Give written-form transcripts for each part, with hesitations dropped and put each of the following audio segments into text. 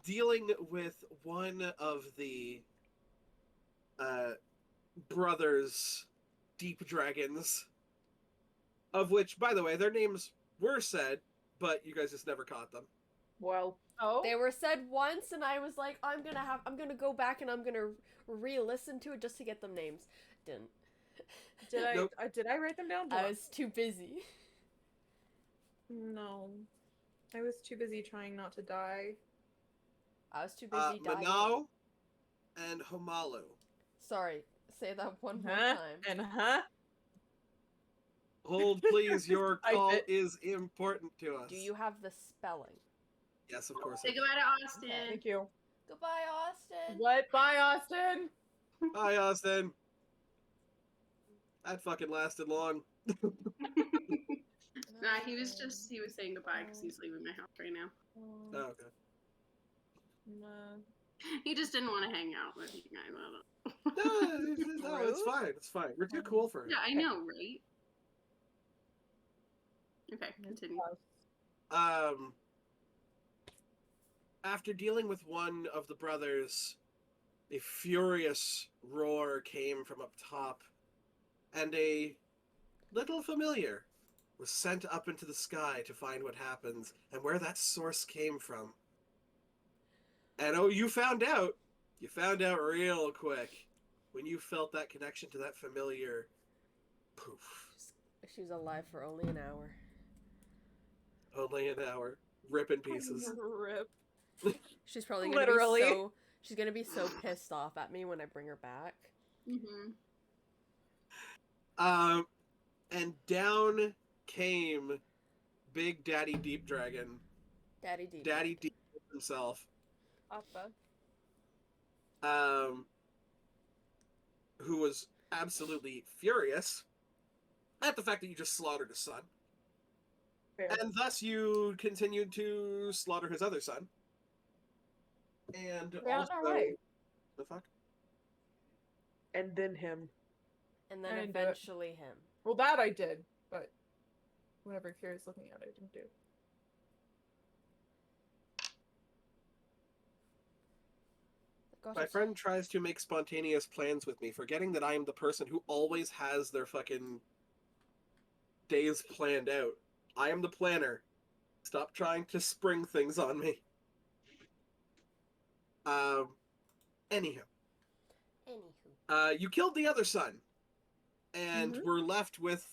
dealing with one of the uh, brothers, deep dragons, of which, by the way, their names were said, but you guys just never caught them. Well, They were said once, and I was like, I'm gonna go back and I'm gonna re-listen to it just to get them names. Didn't. Nope. did I write them down? Hold I on. was too busy. No. I was too busy trying not to die. I was too busy dying. Manao and Homalu. Sorry, say that one more Huh? time. And huh? Hold, please. Your I call did. is important to us. Do you have the spelling? Yes, of course. Say goodbye to Austin. Okay. Thank you. Goodbye, Austin. What? Bye, Austin. Hi, Austin. That fucking lasted long. Nah, he was saying goodbye because he's leaving my house right now. Oh, okay. He just didn't want to hang out with you guys. I don't know. No, it's fine. It's fine. We're too cool for it. Yeah, I know, right? Okay, continue. After dealing with one of the brothers, a furious roar came from up top, and a little familiar was sent up into the sky to find what happens and where that source came from. And oh, you found out. You found out real quick when you felt that connection to that familiar. Poof. She was alive for only an hour. Only an hour. Rip in pieces. Rip. She's probably gonna Literally. be so. She's gonna be so pissed off at me when I bring her back. Mm-hmm. And down came Big Daddy Deep Dragon. Daddy D. Daddy Deep himself. Appa. Who was absolutely furious at the fact that you just slaughtered his son. Fair. And thus you continued to slaughter his other son. And Yeah, also... alright. The fuck? And then him. And I then didn't do it. eventually him. Well, that I did, but whatever Kira's looking at, I didn't do. Gosh, My friend tries to make spontaneous plans with me, forgetting that I am the person who always has their fucking days planned out. I am the planner. Stop trying to spring things on me. Anywho. You killed the other son. And we're left with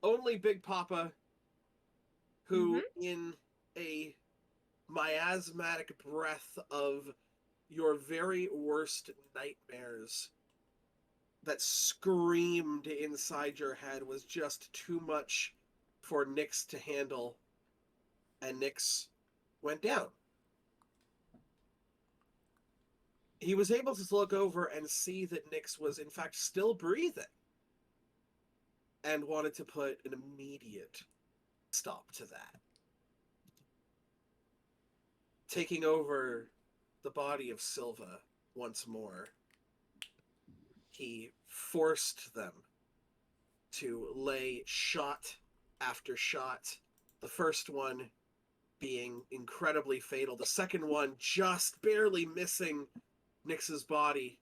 only Big Papa, who, in a miasmatic breath of your very worst nightmares that screamed inside your head, was just too much for Nyx to handle, and Nyx went down. He was able to look over and see that Nyx was in fact still breathing, and wanted to put an immediate stop to that. Taking over the body of Silva once more, he forced them to lay shot after shot. The first one being incredibly fatal. The second one just barely missing Nyx's body.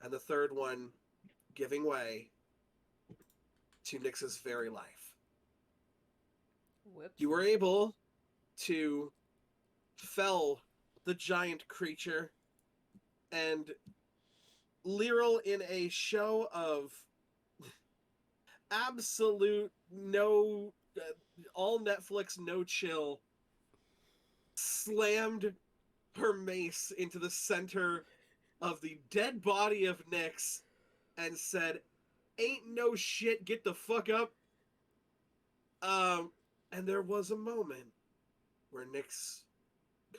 And the third one giving way to Nyx's very life. Whoops. You were able to fell the giant creature, and Lyral, in a show of absolute no, all Netflix, no chill, slammed her mace into the center of the dead body of Nyx and said, "Ain't no shit, get the fuck up." And there was a moment where Nyx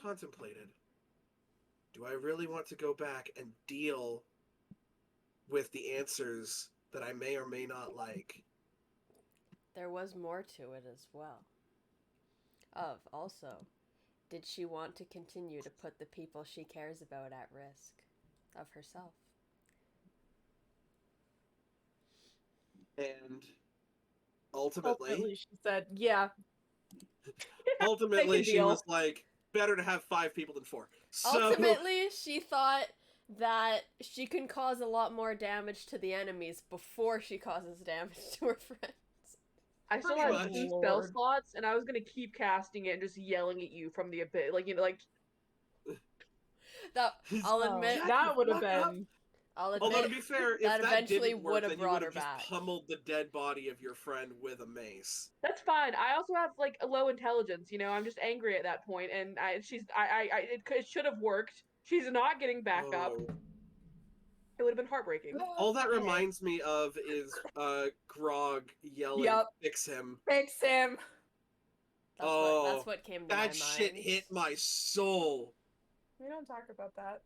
contemplated, do I really want to go back and deal with the answers that I may or may not like? There was more to it as well. Also, did she want to continue to put the people she cares about at risk of herself? And ultimately She said, yeah. ultimately she deal. was like, better to have 5 people than 4. So Ultimately, she thought that she can cause a lot more damage to the enemies before she causes damage to her friends. I still Pretty had much. 2 spell Lord. slots, and I was gonna keep casting it and just yelling at you from the abyss, like That I'll Oh, admit, Shut that the would have fuck up. been. I'll admit Although to be fair, if that that eventually didn't work, would have then you brought would her have just back. pummeled the dead body of your friend with a mace. that's fine. I also have like a low intelligence, you know. I'm just angry at that point, and it should have worked. She's not getting back up. Oh. It would have been heartbreaking. All that reminds me of is Grog yelling, Yep. "Fix him!" Fix him. That's what came to my mind. That shit hit my soul. We don't talk about that.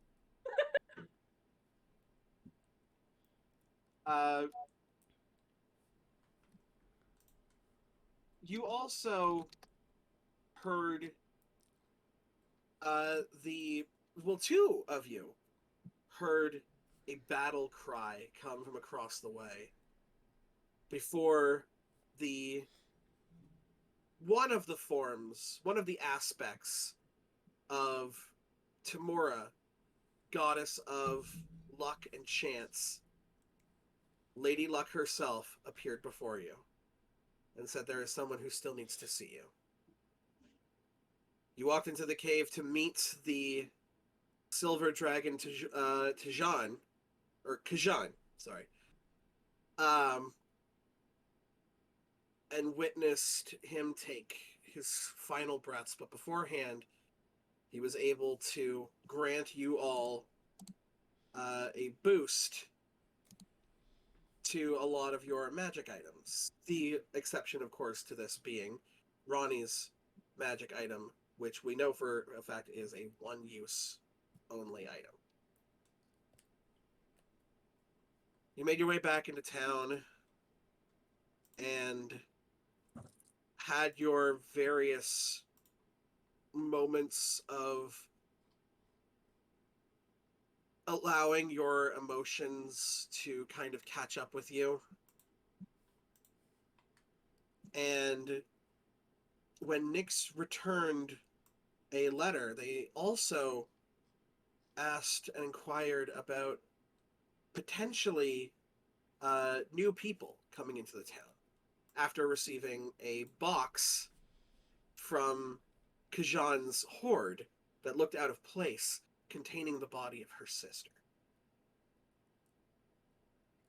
You also heard two of you heard a battle cry come from across the way before one of the aspects of Tamura, goddess of luck and chance, Lady Luck herself, appeared before you and said there is someone who still needs to see you. You walked into the cave to meet the silver dragon Kajan, sorry, and witnessed him take his final breaths, but beforehand, he was able to grant you all a boost to a lot of your magic items. The exception, of course, to this being Ronnie's magic item, which we know for a fact is a one-use only item. You made your way back into town and had your various moments of allowing your emotions to kind of catch up with you. And when Nyx returned a letter, they also asked and inquired about potentially new people coming into the town after receiving a box from Kajan's hoard that looked out of place, containing the body of her sister.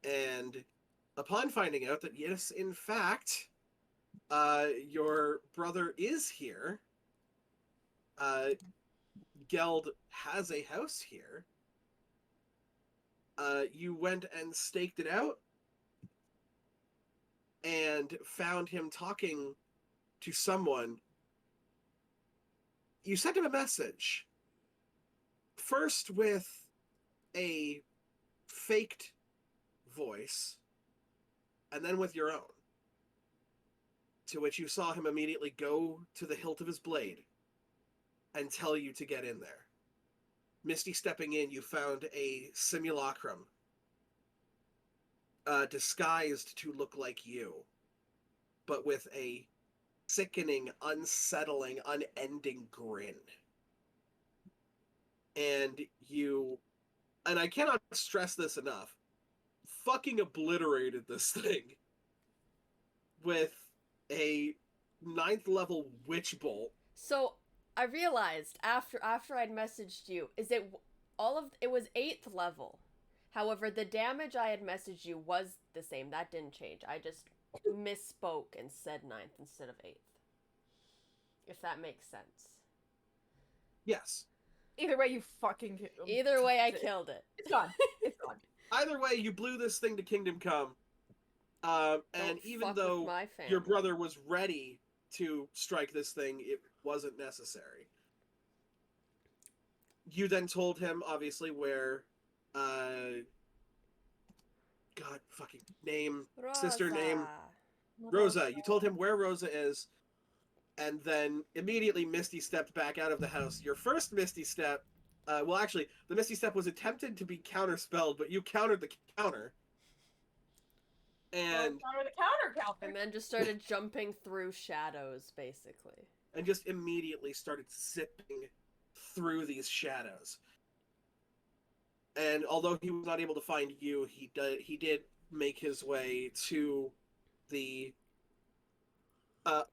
And upon finding out that, yes, in fact, your brother is here, Geld has a house here, you went and staked it out and found him talking to someone. You sent him a message. First with a faked voice, and then with your own. To which you saw him immediately go to the hilt of his blade and tell you to get in there. Misty stepping in, you found a simulacrum disguised to look like you, but with a sickening, unsettling, unending grin. And I cannot stress this enough, fucking obliterated this thing with a 9th level witch bolt. So I realized after I'd messaged you, it was 8th level. However, the damage I had messaged you was the same. That didn't change. I just misspoke and said 9th instead of 8th. If that makes sense. Yes. Either way, you fucking. Either way, I killed it. It's gone. It's gone. Either way, you blew this thing to Kingdom Come. And Don't even fuck with though my family. your brother was ready to strike this thing, it wasn't necessary. You then told him, obviously, where, God fucking name, sister name, Rosa. You told him where Rosa is, and then immediately Misty stepped back out of the house. Your first Misty step, well, actually, the Misty step was attempted to be counterspelled, but you countered the counter. And Counter the counter, Calvin. And then just started jumping through shadows, basically. and just immediately started zipping through these shadows. And although he was not able to find you, he did make his way to the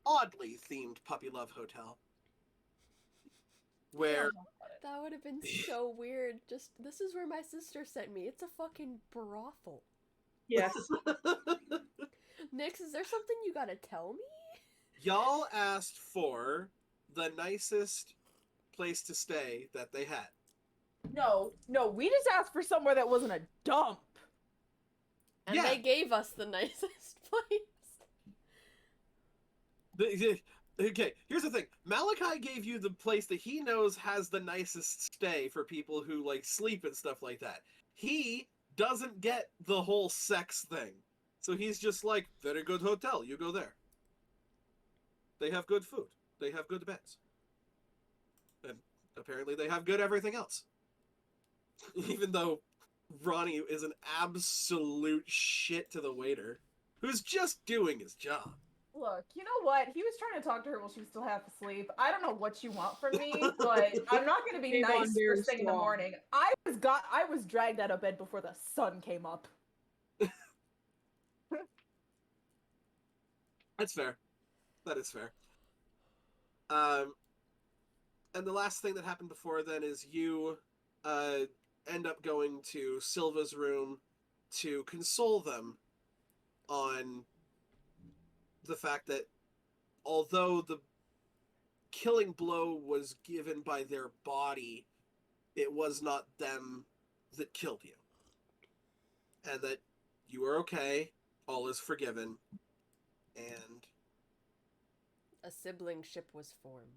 oddly themed Puppy Love Hotel, where That would have been so weird. Just, this is where my sister sent me. It's a fucking brothel. Yes. Nix, is there something you gotta tell me? y'all asked for the nicest place to stay that they had. No, we just asked for somewhere that wasn't a dump. And Yeah. they gave us the nicest place. Okay, here's the thing. Malachi gave you the place that he knows has the nicest stay for people who like sleep and stuff like that. He doesn't get the whole sex thing. So he's just like, very good hotel, you go there. They have good food. They have good beds. And apparently they have good everything else. Even though Ronnie is an absolute shit to the waiter, who's just doing his job. Look, you know what? He was trying to talk to her while she was still half asleep. I don't know what you want from me, but I'm not going to be Came on nice very first thing in the strong. morning. I was dragged out of bed before the sun came up. That's fair. That is fair. And the last thing that happened before then is you end up going to Silva's room to console them on the fact that although the killing blow was given by their body, it was not them that killed you. And that you are okay, all is forgiven, and A sibling ship was formed.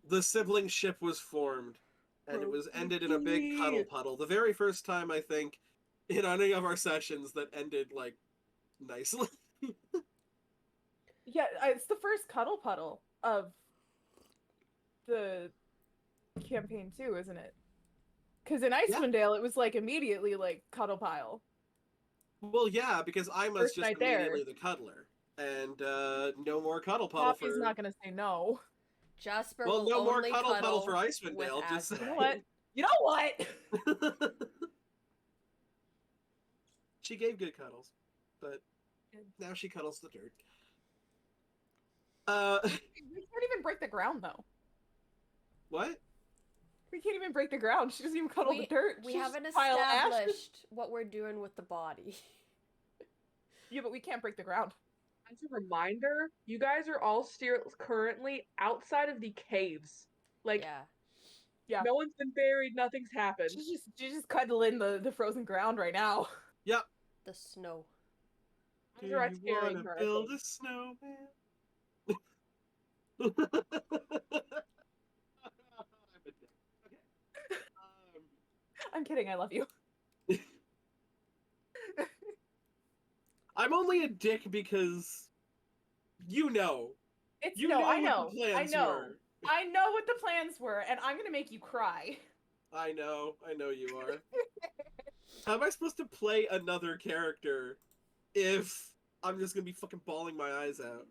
the sibling ship was formed, and it was ended in a big cuddle puddle. The very first time, I think, in any of our sessions that ended, like, nicely. Yeah, it's the first cuddle puddle of the campaign too, isn't it? Because in Icewind Dale, it was like immediately like cuddle pile. Well, yeah, because I was First just night there. immediately the cuddler. And no more cuddle puddle Poppy's for... not gonna say no. Jasper Well, will no more only cuddle puddle cuddle for Icewind with Dale, just Asmodee. You know what? You know what? She gave good cuddles, but now she cuddles the dirt. We can't even break the ground though. What? We can't even break the ground. She doesn't even cuddle the dirt. We She haven't just pile ashes. established what we're doing with the body. Yeah, but we can't break the ground. As a reminder, you guys are all currently outside of the caves. Like, Yeah. Yeah. no one's been buried, nothing's happened. She's just cuddling the frozen ground right now. Yep. The snow. Do Azurite's you carrying wanna her, I build think. a snowman? I'm kidding. I love you. I'm only a dick because you know. It's You no, know I what know. the I plans know. were. I know what the plans were, and I'm gonna make you cry. I know you are. How am I supposed to play another character if I'm just gonna be fucking bawling my eyes out?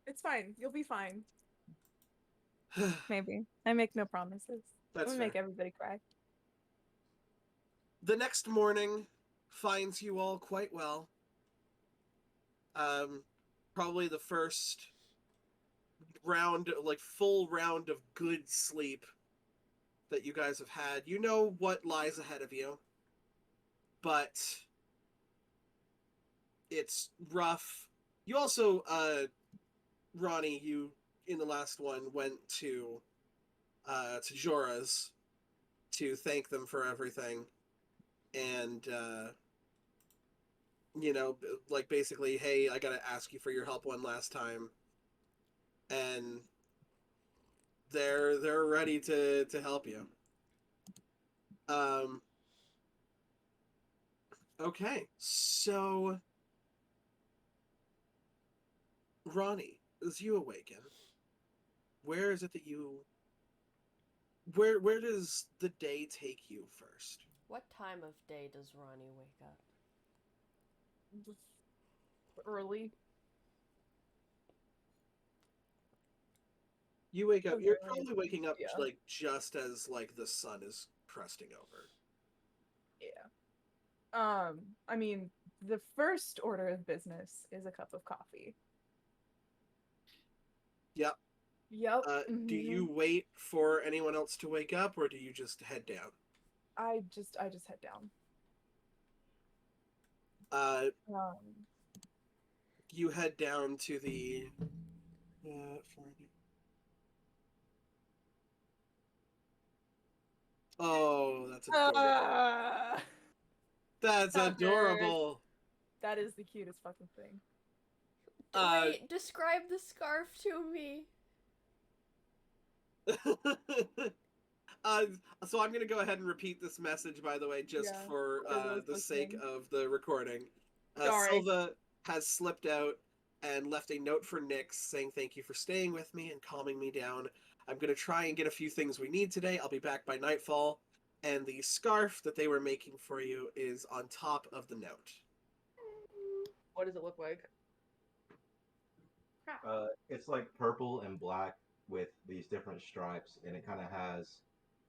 It's fine. You'll be fine. Maybe. I make no promises. That's I'm gonna fair. make everybody cry. The next morning finds you all quite well. Probably the first round, like full round of good sleep that you guys have had. You know what lies ahead of you, but it's rough. You also, Ronnie, you in the last one went to Jorah's to thank them for everything, and you know, like basically, hey, I gotta ask you for your help one last time, and they're ready to help you. Okay, so Ronnie, as you awaken, where is it that you? Where does the day take you first? What time of day does Ronnie wake up? Early. You wake up. Oh, You're really? probably waking up Yeah. like just as like the sun is cresting over. Yeah. I mean, the first order of business is a cup of coffee. Yep. Yep. Do you wait for anyone else to wake up, or do you just head down? I just head down. Uh, Um, you head down to the. Oh, that's adorable. That's Tucker. adorable. that is the cutest fucking thing. Wait, describe the scarf to me. uh, so I'm gonna go ahead and repeat this message, by the way, just Yeah, for for those the sake listening. of the recording. Sorry. Silva has slipped out and left a note for Nyx saying thank you for staying with me and calming me down. I'm gonna try and get a few things we need today. I'll be back by nightfall. And the scarf that they were making for you is on top of the note. What does it look like? It's like purple and black with these different stripes, and it kind of has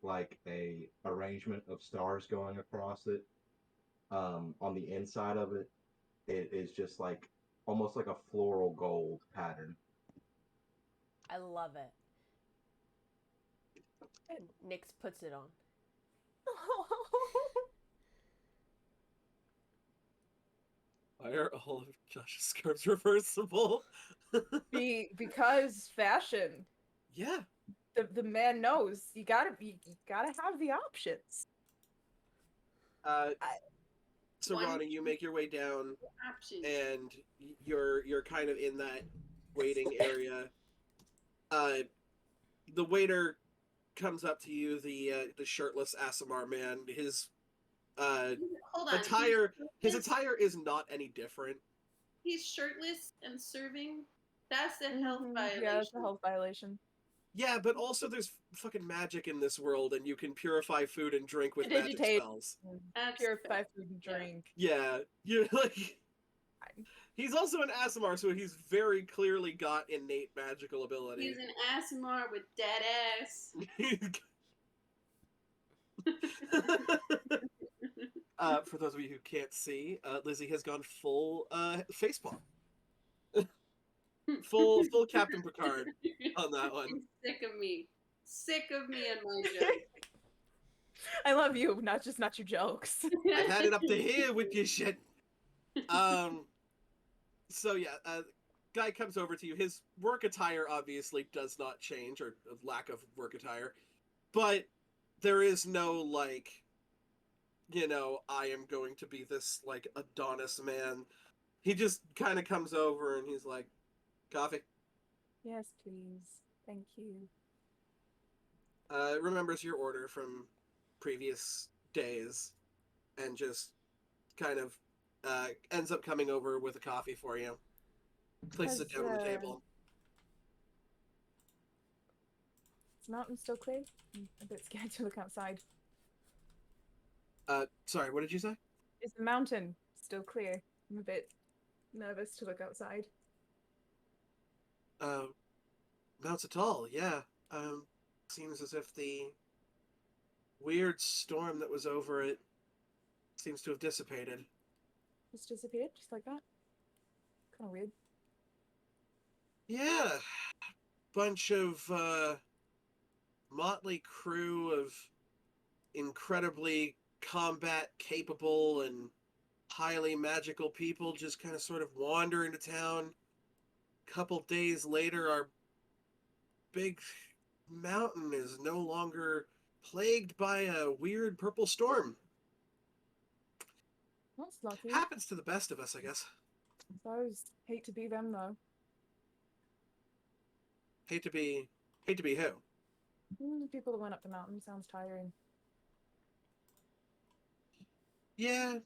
like a arrangement of stars going across it. On the inside of it, it is just like almost like a floral gold pattern. I love it. Nyx puts it on. Why are all of Josh's scarves reversible? Because fashion. Yeah. The man knows you gotta have the options. So One- Ronnie, you make your way down, Option. and you're kind of in that waiting area. The waiter comes up to you, the shirtless Asimar man. His Hold on. his attire is not any different. He's shirtless and serving. That's a health Mhm, violation. Yeah, that's a health violation. Yeah, but also there's fucking magic in this world, and you can purify food and drink with magic Prestidigitate. spells. That's Purify fair. food and Yeah. drink. Yeah, you're like. He's also an Asimar, so he's very clearly got innate magical ability. He's an Asimar with dead ass. For those of you who can't see, Lizzie has gone full facepalm. full Captain Picard on that one. I'm sick of me. Sick of me and my jokes. I love you, not your jokes. I've had it up to here with your shit. So yeah, guy comes over to you. His work attire obviously does not change, or lack of work attire, but there is no like, I am going to be this like Adonis man. He just kind of comes over and he's like, coffee. Yes, please. Thank you. Remembers your order from previous days, and just kind of ends up coming over with a coffee for you. Places it down on the table. Is the mountain still clear? I'm a bit scared to look outside. Sorry, what did you say? Is the mountain still clear? I'm a bit nervous to look outside. Not at all, yeah. Seems as if the weird storm that was over it seems to have dissipated. Just disappeared, just like that. Kind of weird. Yeah. Bunch of motley crew of incredibly combat capable and highly magical people just kind of sort of wander into town. Couple days later, our big mountain is no longer plagued by a weird purple storm. That's lucky. Happens to the best of us, I guess. Suppose hate to be them though. Hate to be who? The people that went up the mountain sounds tiring. Yeah,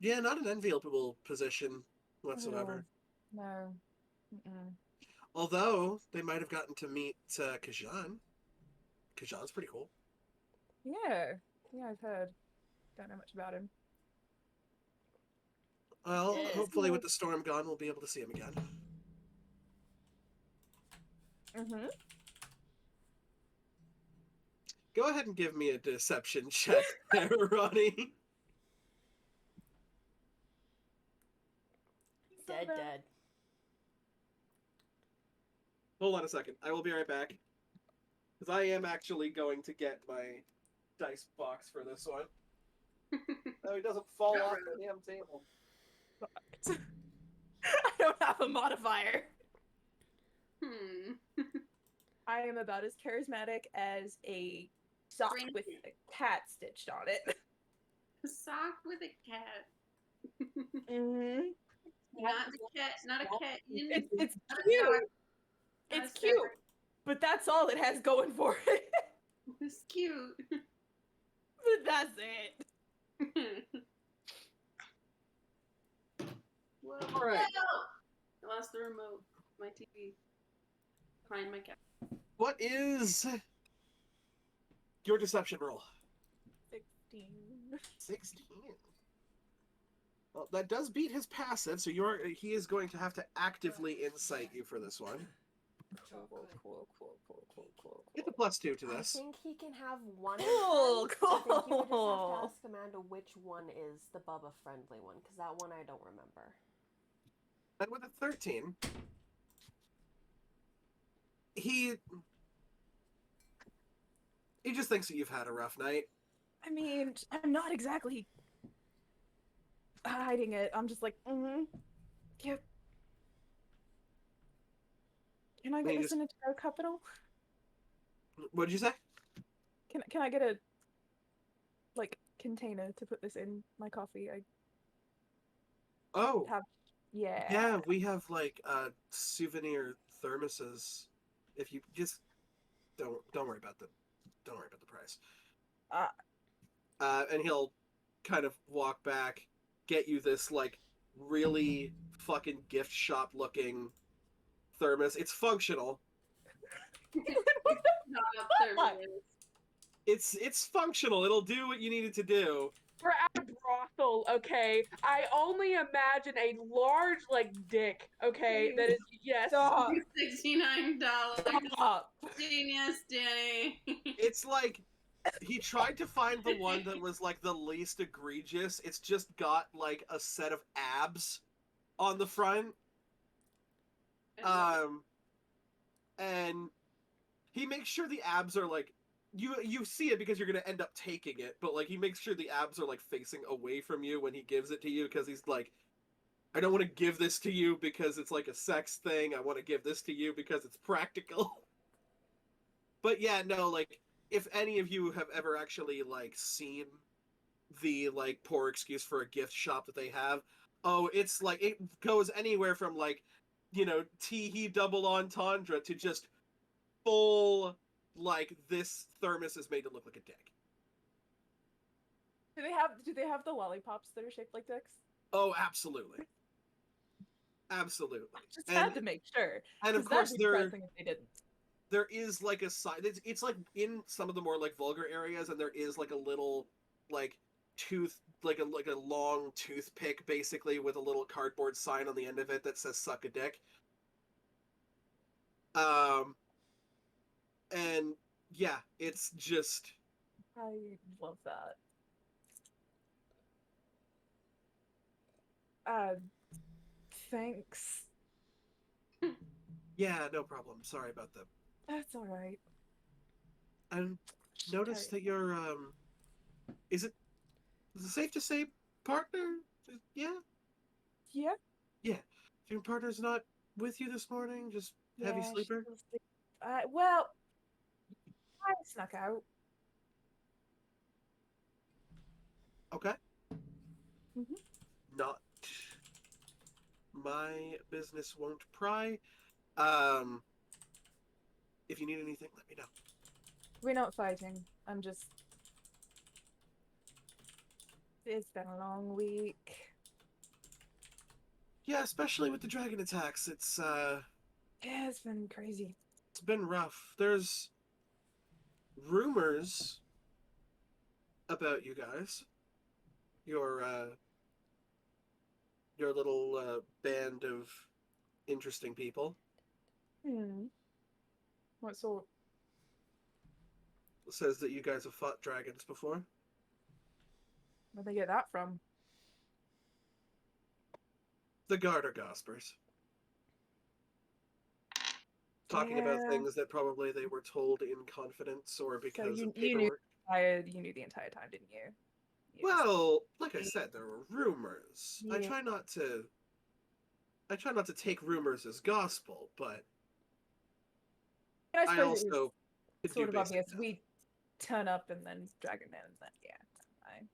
not an enviable position whatsoever. No. Mm-mm. Although they might have gotten to meet Kajan. Kajan's pretty cool. Yeah, I've heard. Don't know much about him. Well, Yes. hopefully with the storm gone, we'll be able to see him again. Mm-hmm. Go ahead and give me a deception check there, Ronnie. Dead, dead. Hold on a second. I will be right back. Because I am actually going to get my dice box for this one. Oh, he doesn't fall off the damn table. I don't have a modifier. Hmm. I am about as charismatic as a sock Thank with you. a cat stitched on it. A sock with a cat. Mm-hmm. Not the cat. Not a cat. It's Not a cute. dog. Not It's a cute. star. But that's all it has going for it. It's cute. But that's it. Whoa. All right. I lost the remote. My TV. Behind my cat. What is your deception roll? 16. 16. Well, that does beat his passive, so he is going to have to actively insight you for this one. Cool. Get the +2 to I this. think he can have one. Cool, of them. I think you would just have to cool. ask Amanda which one is the Bubba friendly one, because that one I don't remember. And with a 13, he just thinks that you've had a rough night. I mean, I'm not exactly hiding it. I'm just like, yep. Can I Then get you this in a tarot capital? What'd you say? Can I get a container to put this in my coffee? I Oh, have yeah, we have souvenir thermoses. If you just don't worry about the price. And he'll kind of walk back, get you this really fucking gift shop looking thermos. It's functional. Not thermos. It's functional. It'll do what you need it to do. We're at a brothel, okay? I only imagine a large, dick, okay? That is, yes. Stop. $69. Stop. Genius, Danny. It's he tried to find the one that was the least egregious. It's just got a set of abs on the front. And he makes sure the abs are you see it because you're gonna end up taking it, but he makes sure the abs are facing away from you when he gives it to you, because he's I don't want to give this to you because it's a sex thing. I want to give this to you because it's practical. But yeah, no, if any of you have ever actually seen the poor excuse for a gift shop that they have, oh, it's it goes anywhere from tee-hee double entendre to just full this thermos is made to look like a dick. Do they have the lollipops that are shaped like dicks? Oh, absolutely. Absolutely. Just had to make sure. And of 'cause course that'd be depressing if they didn't. there is a side, it's in some of the more vulgar areas, and there is a little tooth, a long toothpick basically with a little cardboard sign on the end of it that says suck a dick. And yeah, it's just, I love that. Thanks. yeah, no problem. Sorry about that. That's all right. I noticed that you're is it safe to say partner? Yeah? Yeah. Your partner's not with you this morning? Just heavy Yeah, sleeper? she was well, I snuck out. Okay. Mhm. Not my business, won't pry. If you need anything, let me know. We're not fighting. I'm just. It's been a long week. Yeah, especially with the dragon attacks. It's It's been crazy. it's been rough. There's rumors about you guys. Your little band of interesting people. What sort? says that you guys have fought dragons before. Where'd they get that from? The Garter Gospers. Talking about Yeah. things that probably they were told in confidence or because you- of you knew- paperwork. You knew the entire time, didn't you? You just- Well, like I said, there were rumors. I Yeah. try not to take rumors as gospel, but I I suppose it was also could sort do of basic obvious. math. We turn up and then Dragon Man, and then yeah. I-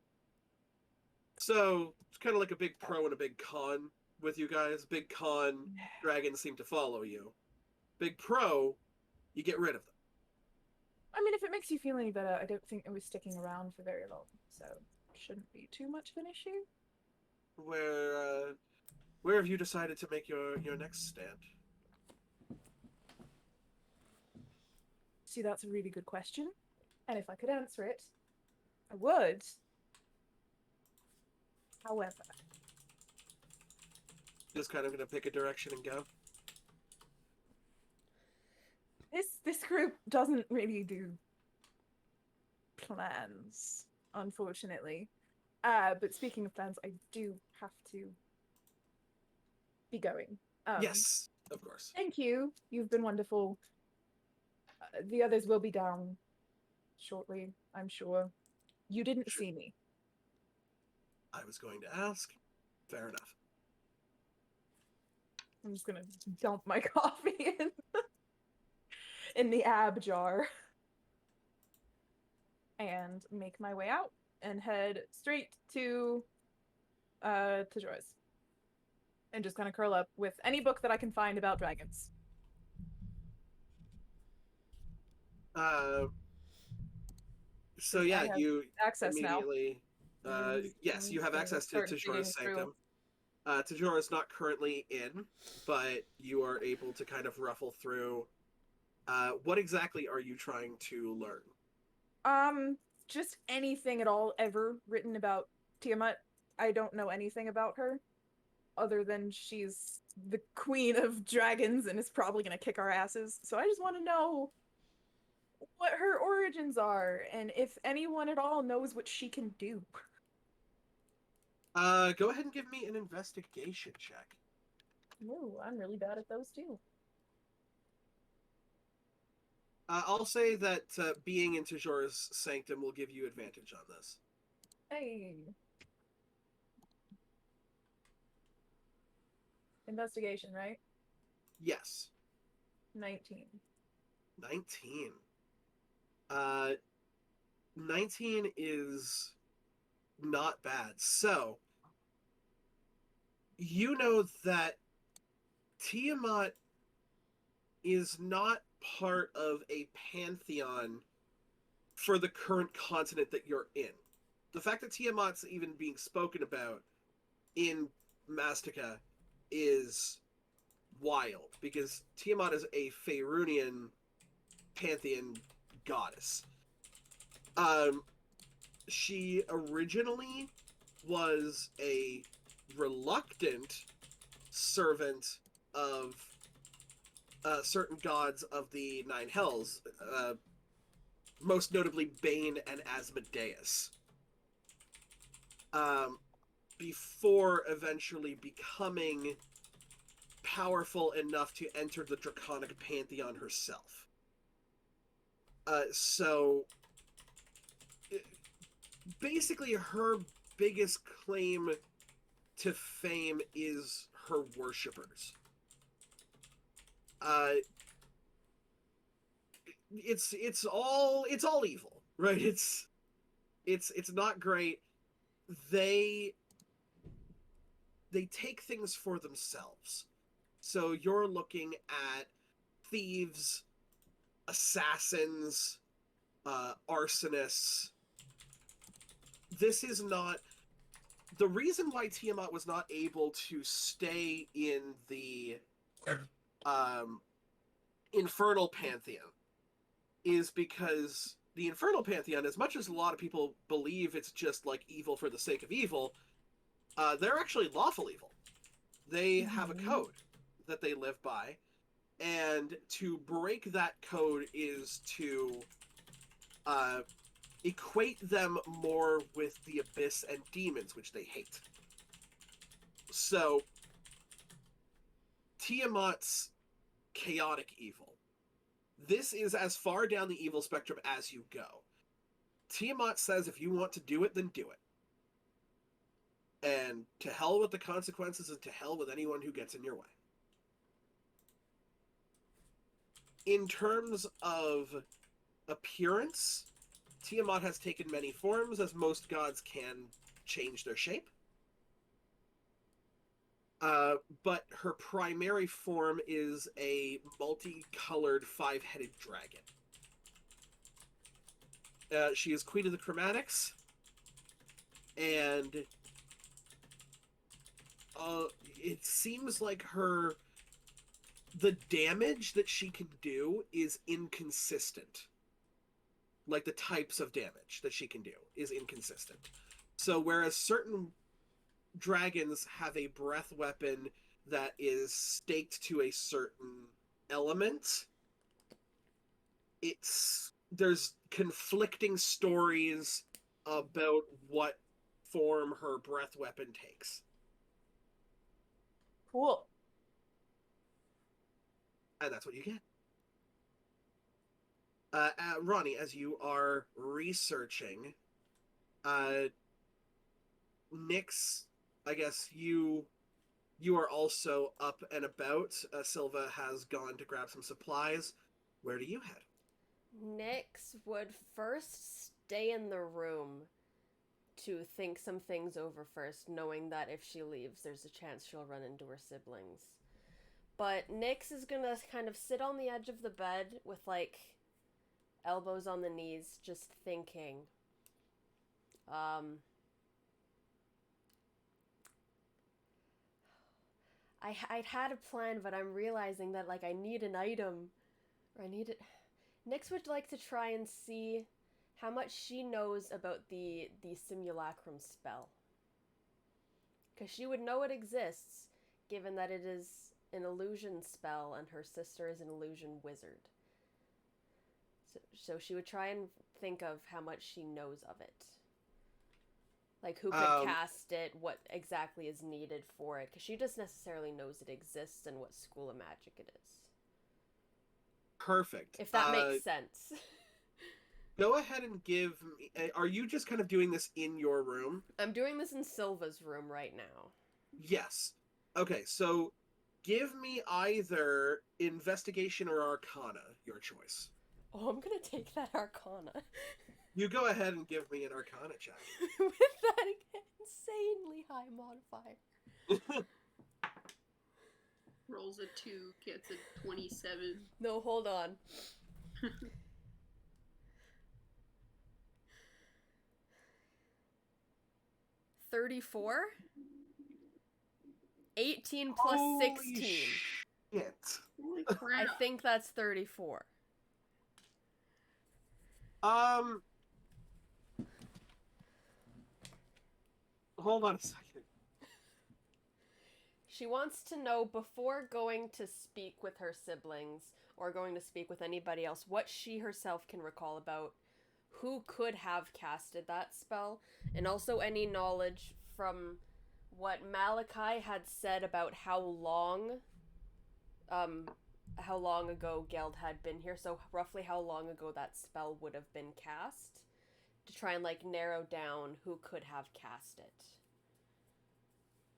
So it's kind of like a big pro and a big con with you guys. Big con, dragons seem to follow you. Big pro, you get rid of them. I mean, if it makes you feel any better, I don't think it was sticking around for very long, so it shouldn't be too much of an issue. Where have you decided to make your next stand? See, that's a really good question, and if I could answer it, I would. However, Just kind of gonna pick a direction and go. this group doesn't really do plans, unfortunately. But speaking of plans, I do have to be going. Yes, of course. Thank you. You've been wonderful. The others will be down shortly, I'm sure. You didn't Sure. see me. I was going to ask. Fair enough. I'm just gonna dump my coffee in the ab jar and make my way out and head straight to Tajora's. And just kind of curl up with any book that I can find about dragons. So I yeah, have you Access now. immediately. Yes, you have So access to start digging Tajora's through. Sanctum. Tajora's not currently in, but you are able to kind of ruffle through. What exactly are you trying to learn? Just anything at all ever written about Tiamat. I don't know anything about her, other than she's the queen of dragons and is probably gonna kick our asses. So I just want to know what her origins are, and if anyone at all knows what she can do. Go ahead and give me an investigation check. Ooh, I'm really bad at those too. I'll say that being in Tajora's Sanctum will give you advantage on this. Hey. Investigation, right? Yes. 19. 19. 19 is not bad. So, you know that Tiamat is not part of a pantheon for the current continent that you're in. The fact that Tiamat's even being spoken about in Mastica is wild, because Tiamat is a Faerunian pantheon goddess. She originally was a reluctant servant of certain gods of the Nine Hells, most notably Bane and Asmodeus, before eventually becoming powerful enough to enter the Draconic Pantheon herself. So, basically, her biggest claim to fame is her worshippers. It's all evil, right? It's not great. They take things for themselves. So you're looking at thieves, assassins, arsonists. This is not the reason why Tiamat was not able to stay in the Infernal Pantheon is because the Infernal Pantheon, as much as a lot of people believe it's just like evil for the sake of evil, they're actually lawful evil. They have a code that they live by, and to break that code is to equate them more with the Abyss and demons, which they hate. So, Tiamat's chaotic evil. This is as far down the evil spectrum as you go. Tiamat says if you want to do it, then do it. And to hell with the consequences and to hell with anyone who gets in your way. In terms of appearance, Tiamat has taken many forms, as most gods can change their shape. But her primary form is a multicolored five-headed dragon. She is Queen of the Chromatics, and it seems like the damage that she can do is inconsistent. Like, the types of damage that she can do is inconsistent. So whereas certain dragons have a breath weapon that is staked to a certain element, there's conflicting stories about what form her breath weapon takes. Cool. And that's what you get. Ronnie, as you are researching, Nyx, I guess you are also up and about. Silva has gone to grab some supplies. Where do you head? Nyx would first stay in the room to think some things over first, knowing that if she leaves, there's a chance she'll run into her siblings. But Nyx is gonna kind of sit on the edge of the bed with, like, elbows on the knees, just thinking. I'd had a plan, but I'm realizing that, like, I need an item. Or I need it. Nyx would like to try and see how much she knows about the simulacrum spell. Because she would know it exists, given that it is an illusion spell and her sister is an illusion wizard. So she would try and think of how much she knows of it. Like, who could cast it, what exactly is needed for it, because she just necessarily knows it exists and what school of magic it is. Perfect. If that makes sense. Go ahead and give me... Are you just kind of doing this in your room? I'm doing this in Silva's room right now. Yes. Okay, so give me either investigation or arcana, your choice. Oh, I'm gonna take that arcana. You go ahead and give me an arcana check. With that insanely high modifier. Rolls a 2, gets a 27. No, hold on. 34? 18 plus Holy 16. Shit. Holy I crap. think that's 34. Hold on a second. She wants to know, before going to speak with her siblings or going to speak with anybody else, what she herself can recall about who could have casted that spell, and also any knowledge from what Malachi had said about how long ago Geld had been here, so roughly how long ago that spell would have been cast, to try and, like, narrow down who could have cast it.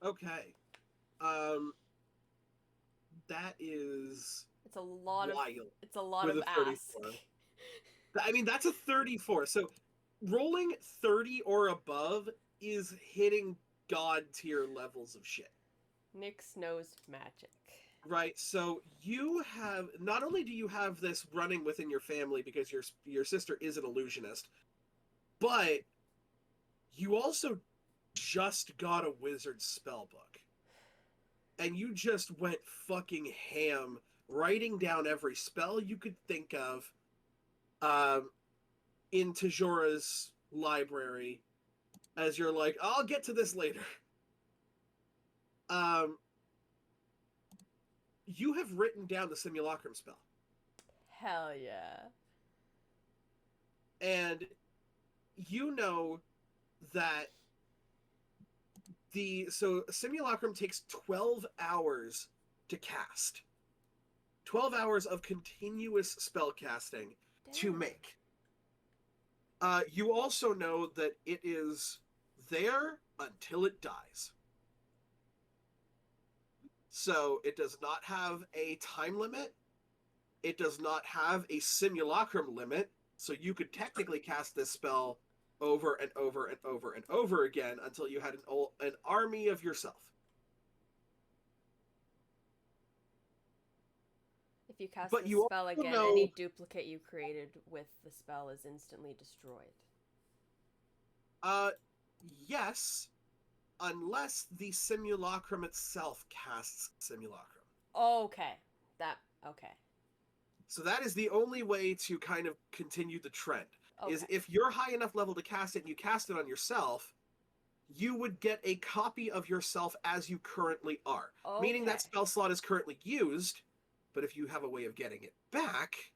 Okay. That is It's a lot wild. It's a lot With of a ask. 34. I mean, that's a 34. So rolling 30 or above is hitting god tier levels of shit. Nyx knows magic. Right. So you have, not only do you have this running within your family because your sister is an illusionist, but you also just got a wizard spell book. And you just went fucking ham, writing down every spell you could think of in Tajora's library, as you're like, I'll get to this later. You have written down the simulacrum spell. Hell yeah. And you know that Simulacrum takes 12 hours to cast. 12 hours of continuous spell casting to Damn. make. You also know that it is there until it dies. So it does not have a time limit. It does not have a simulacrum limit. So you could technically cast this spell over and over and over and over again until you had an army of yourself. If you cast But the you spell also again, know- any duplicate you created with the spell is instantly destroyed. Yes, unless the simulacrum itself casts simulacrum. Okay. Okay. So that is the only way to kind of continue the trend. Is Okay. if you're high enough level to cast it and you cast it on yourself, you would get a copy of yourself as you currently are. Meaning that Okay. spell slot is currently used, but if you have a way of getting it back,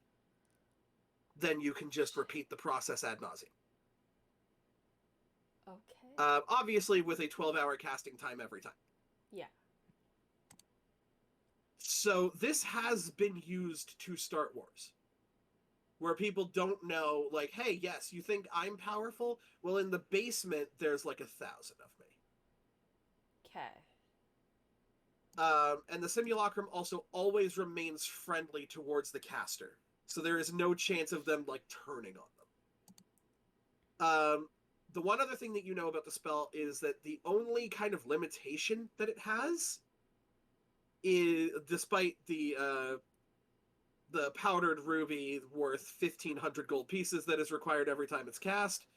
then you can just repeat the process ad nauseum. Okay. Obviously with a 12-hour casting time every time. Yeah. So this has been used to start wars. Where people don't know, like, hey, yes, you think I'm powerful? Well, in the basement, there's like 1,000 of me. Okay. And the simulacrum also always remains friendly towards the caster. So there is no chance of them, like, turning on them. The one other thing that you know about the spell is that the only kind of limitation that it has is, despite the powdered ruby worth 1,500 gold pieces that is required every time it's cast,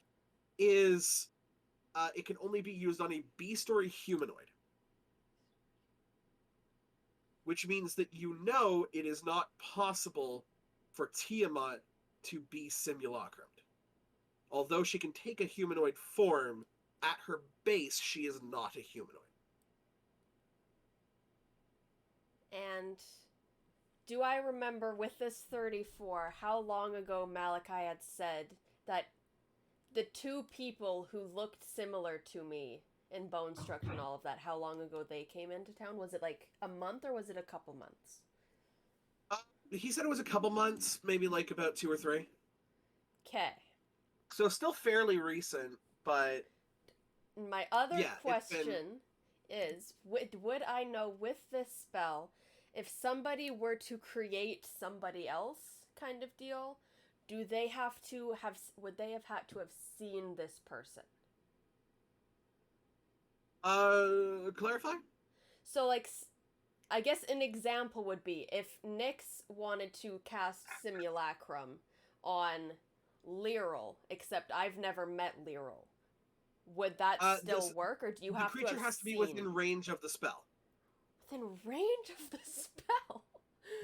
is it can only be used on a beast or a humanoid. Which means that you know it is not possible for Tiamat to be simulacrumed. Although she can take a humanoid form, at her base she is not a humanoid. And do I remember with this 34 how long ago Malachi had said that the two people who looked similar to me in bone structure and all of that, how long ago they came into town? Was it like a month or was it a couple months? He said it was a couple months, maybe like about 2 or 3. Okay. So still fairly recent, but My other yeah, it's been- question is, would I know with this spell, if somebody were to create somebody else kind of deal, would they have had to have seen this person? Clarify? So, like, I guess an example would be if Nyx wanted to cast Simulacrum on Lyral, except I've never met Lyral. Would that still work, or do you The have to have creature has to be seen... within range of the spell. Within range of the spell?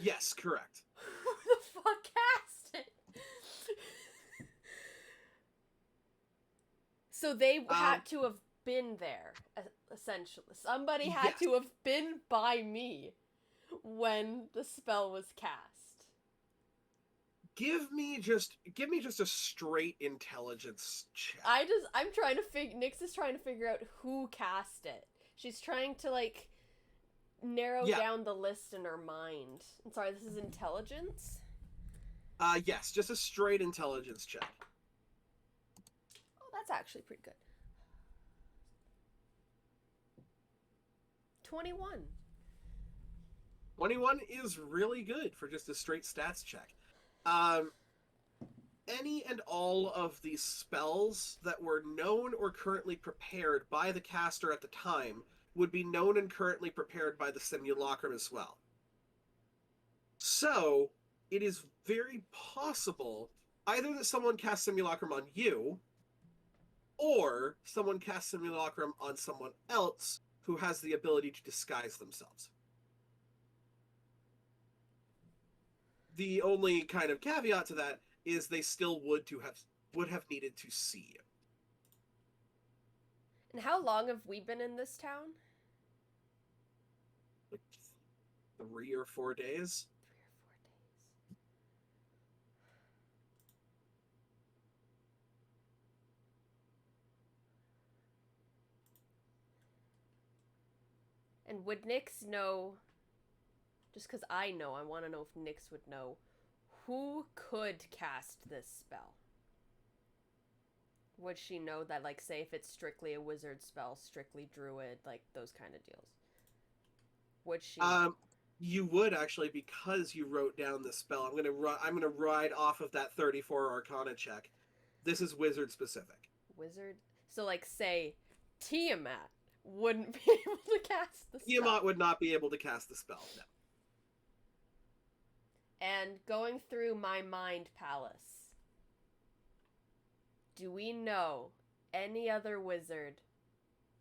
Yes, correct. Who the fuck cast it? So they had to have been there, essentially. Somebody had Yes. to have been by me when the spell was cast. Give me just a straight intelligence check. I'm trying to Nyx is trying to figure out who cast it. She's trying to, like, narrow down the list in her mind. I'm sorry, this is intelligence? Yes, just a straight intelligence check. Oh, that's actually pretty good. 21. 21 is really good for just a straight stats check. Any and all of the spells that were known or currently prepared by the caster at the time would be known and currently prepared by the simulacrum as well. So, it is very possible either that someone casts simulacrum on you, or someone casts simulacrum on someone else who has the ability to disguise themselves. The only kind of caveat to that is they still would have needed to see you. And how long have we been in this town? Like 3 or 4 days. 3 or 4 days. And would Nyx know, just because I know, I want to know if Nyx would know, who could cast this spell? Would she know that, like, say if it's strictly a wizard spell, strictly druid, like, those kind of deals? Would she? You would actually, because you wrote down the spell. I'm gonna ride off of that 34 Arcana check. This is wizard specific. Wizard? So, like, say, Tiamat wouldn't be able to cast the spell. Tiamat would not be able to cast the spell, no. And going through my mind palace, do we know any other wizard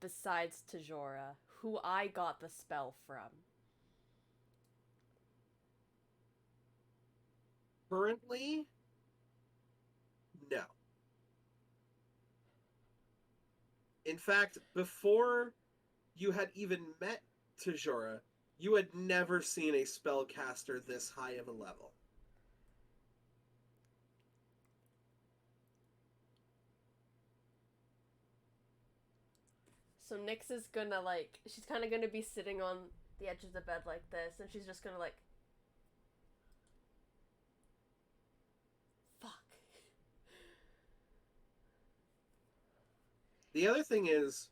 besides Tajora who I got the spell from? Currently, no. In fact, before you had even met Tajora, you had never seen a spellcaster this high of a level. So Nyx is gonna, like, she's kind of gonna be sitting on the edge of the bed like this, and she's just gonna, like, fuck. The other thing is,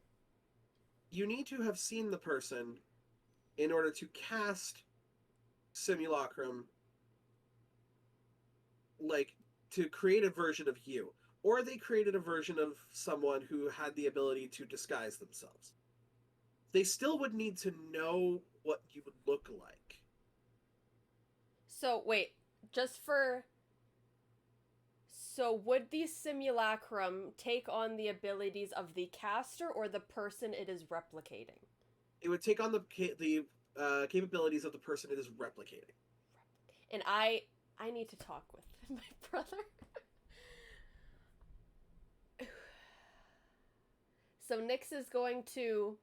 you need to have seen the person in order to cast Simulacrum, like, to create a version of you. Or they created a version of someone who had the ability to disguise themselves. They still would need to know what you would look like. So, wait, just for... So, would the simulacrum take on the abilities of the caster or the person it is replicating? It would take on the capabilities of the person it is replicating. And I need to talk with my brother. So Nyx is going to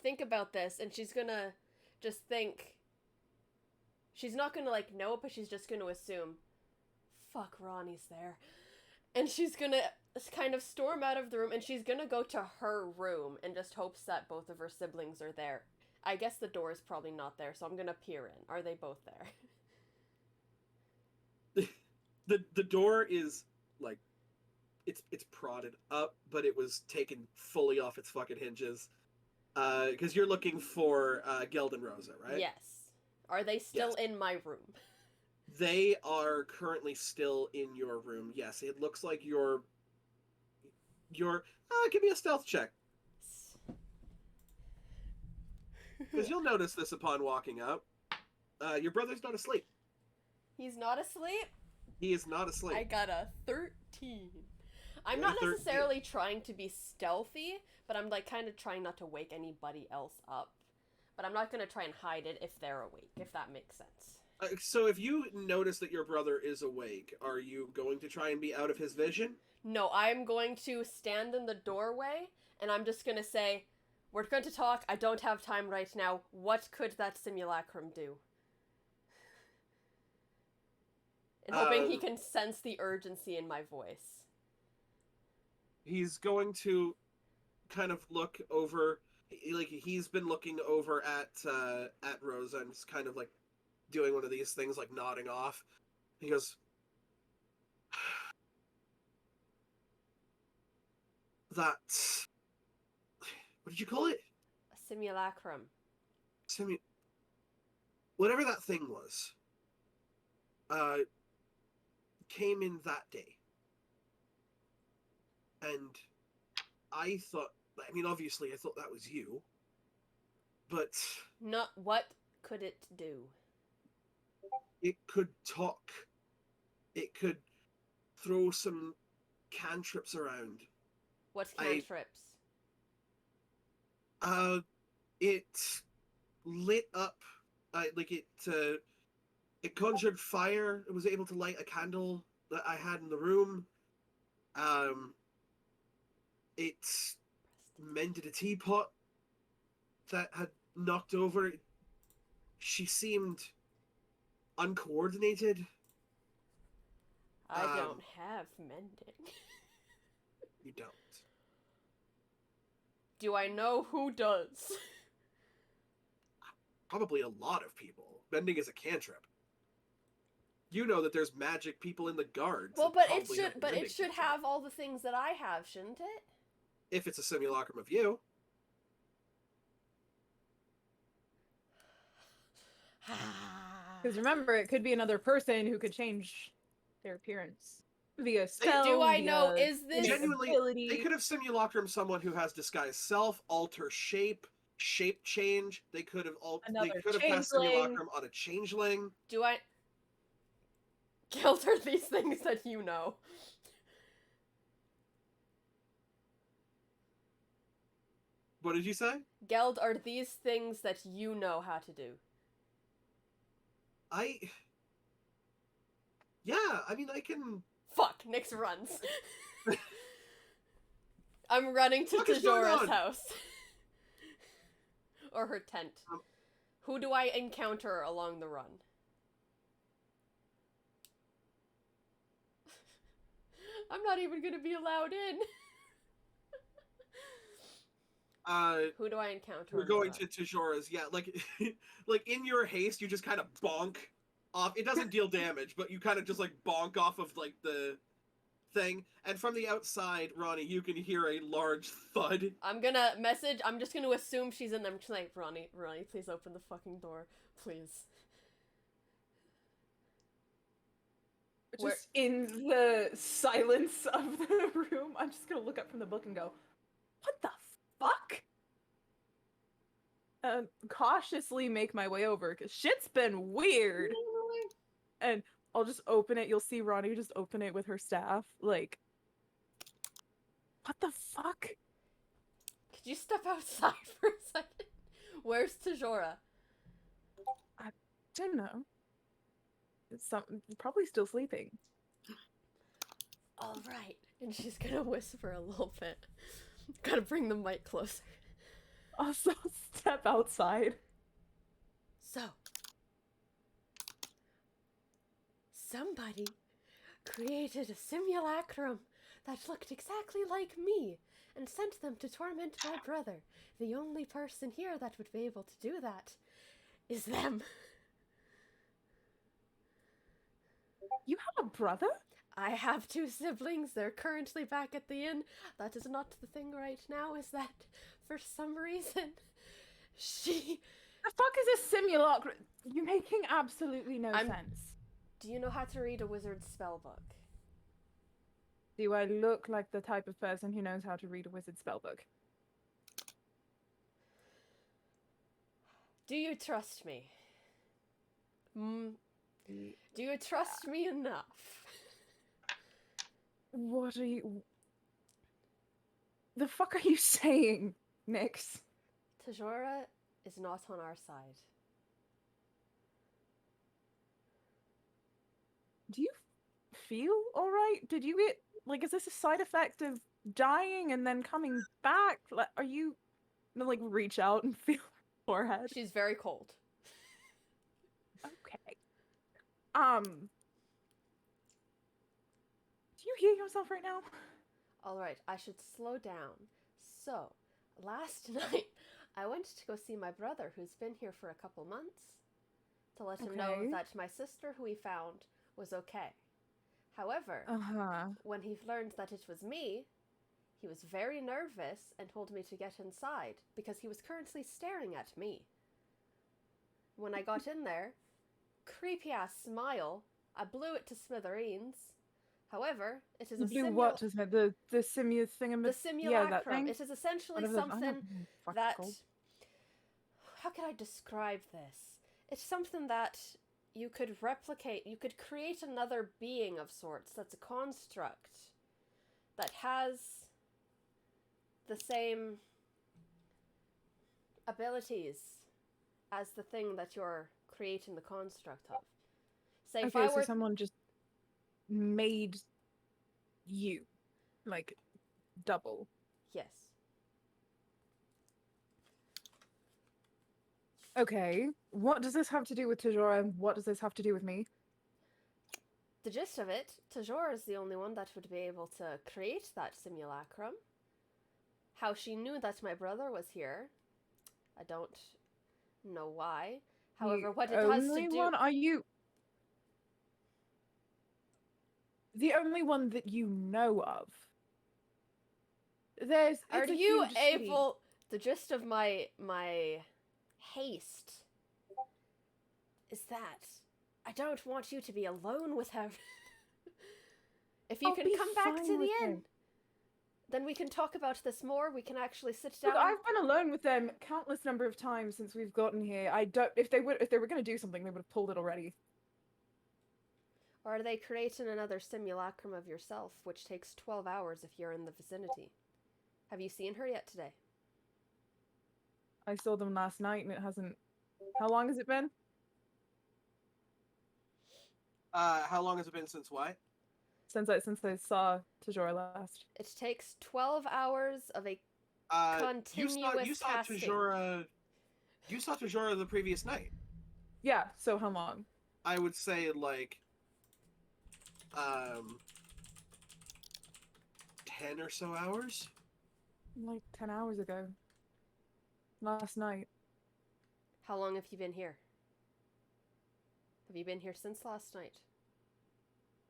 think about this, and she's gonna just think. She's not gonna, like, know it, but she's just gonna assume, fuck, Ronnie's there. And she's gonna kind of storm out of the room, and she's gonna go to her room and just hopes that both of her siblings are there. I guess the door is probably not there, so I'm gonna peer in. Are they both there? The door is, like, it's prodded up, but it was taken fully off its fucking hinges. Because you're looking for Geld and Rosa, right? Yes. Are they still in my room? They are currently still in your room. Yes, it looks like your give me a stealth check. Because you'll notice this upon walking up. Your brother's not asleep. He's not asleep? He is not asleep. I got a 13. I'm Got a not 13. necessarily trying to be stealthy, but I'm, like, kind of trying not to wake anybody else up. But I'm not going to try and hide it if they're awake, if that makes sense. So if you notice that your brother is awake, are you going to try and be out of his vision? No, I'm going to stand in the doorway, and I'm just going to say, we're going to talk, I don't have time right now. What could that simulacrum do? And hoping he can sense the urgency in my voice. He's going to kind of look over, like, he's been looking over at Rosa and just kind of, like, doing one of these things, like, nodding off. He goes, that, what did you call it? A simulacrum. Whatever that thing was, came in that day. And I thought, I mean, obviously I thought that was you, but... Not what could it do? It could talk. It could throw some cantrips around. What's cantrips? It lit up, like it conjured fire. It was able to light a candle that I had in the room. It mended a teapot that had knocked over. She seemed uncoordinated. I don't have mending. You don't. Do I know who does? probably a lot of people. Bending is a cantrip. You know that there's magic people in the guards. Well, that but it probably have should a but it bending should cantrip. have all the things that I have, shouldn't it? If it's a simulacrum of you. Because remember, it could be another person who could change their appearance via spell. Do I know? via Is this Genuinely, ability. they could have simulacrum someone who has disguised self, alter shape, shape change. They could have they Another could have cast changeling. simulacrum on a changeling. do I Geld are these things that you know? What did you say? Geld are these things that you know how to do? Yeah, I mean, I can. Fuck, Nyx runs. I'm running to What is going Tajora's on? house. Or her tent. Um, Who do I encounter along the run? I'm not even gonna be allowed in. Who do I encounter? We're on the going run? to Tajora's. Yeah, like, like in your haste, you just kind of bonk off. It doesn't deal damage, but you kind of just like bonk off of like the thing. And from the outside, Ronnie, you can hear a large thud. I'm gonna message. I'm just gonna assume she's in them tonight. Ronnie, please open the fucking door, please. Just in the silence of the room, I'm just gonna look up from the book and go, "What the fuck?" Cautiously make my way over because shit's been weird. And I'll just open it. You'll see Ronnie just open it with her staff. Like, what the fuck? Could you step outside for a second? Where's Tajora? Don't know. It's probably still sleeping. All right, and she's gonna whisper a little bit. Gotta bring the mic closer. Also, step outside. So, somebody created a simulacrum that looked exactly like me and sent them to torment my brother. The only person here that would be able to do that is them. You have a brother? I have 2 siblings. They're currently back at the inn. That is not the thing right now, is that for some reason she... The fuck is a simulacrum? You're making absolutely no I'm- sense. Do you know how to read a wizard's spellbook? Do I look like the type of person who knows how to read a wizard spellbook? Do you trust me? Do you trust me enough? What are you... The fuck are you saying, Nyx? Tajora is not on our side. Do you feel alright? Did you get... Like, is this a side effect of dying and then coming back? Like, are you... Gonna, like, reach out and feel her forehead? She's very cold. Okay. Do you hear yourself right now? Alright, I should slow down. So, last night, I went to go see my brother, who's been here for a couple months, to let him know Okay. that my sister, who he found, was okay. However, Uh-huh. when he learned that it was me, he was very nervous and told me to get inside, because he was currently staring at me. When I got in there, creepy-ass smile, I blew it to smithereens. However, it is You a blew what, isn't it? The simu thing? the simulacrum. Yeah, that thing? It is essentially Whatever the- I don't something know what the fuck it's that... called. How can I describe this? It's something that you could replicate. You could create another being of sorts that's a construct that has the same abilities as the thing that you're creating the construct of. Say if Okay, I so were someone just made you. Like, double. yes. Okay, what does this have to do with Tajora and what does this have to do with me? The gist of it, Tajora is the only one that would be able to create that simulacrum. How she knew that my brother was here, I don't know why. The However, what it has to only do. one? Are you the only one that you know of? Are It's a you huge city. able? The gist of my haste is that I don't want you to be alone with her. If you I'll can be come back fine to the with inn, him. then we can talk about this more. We can actually sit down. Look, I've been alone with them countless number of times since we've gotten here. I don't. If they were going to do something, they would have pulled it already. Or are they creating another simulacrum of yourself, which takes 12 hours if you're in the vicinity? Have you seen her yet today? I saw them last night, and it hasn't. How long has it been? How long has it been since what? Since I saw Tajora last. It takes 12 hours of a You saw continuous casting. Tajora. You saw Tajora the previous night. Yeah. So how long? I would say like 10 or so hours. Like 10 hours ago. Last night. How long have you been here? Have you been here since last night?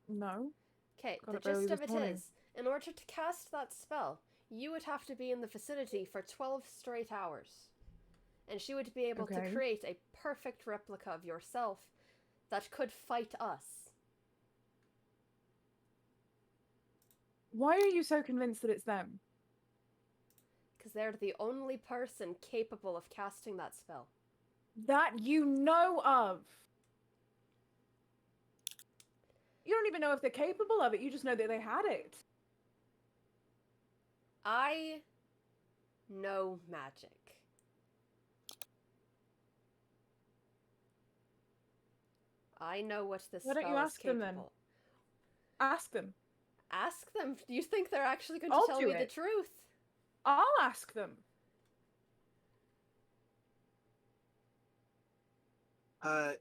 No. Okay, Got the up early gist of this it morning. is, in order to cast that spell, you would have to be in the vicinity for 12 straight hours. And she would be able to Okay. create a perfect replica of yourself that could fight us. Why are you so convinced that it's them? Because they're the only person capable of casting that spell. That you know of. You don't even know if they're capable of it. You just know that they had it. I know magic. I know what this Why spell don't you is ask them capable. then? Ask them. Ask them. Do you think they're actually going to I'll tell do me the it. truth? I'll ask them.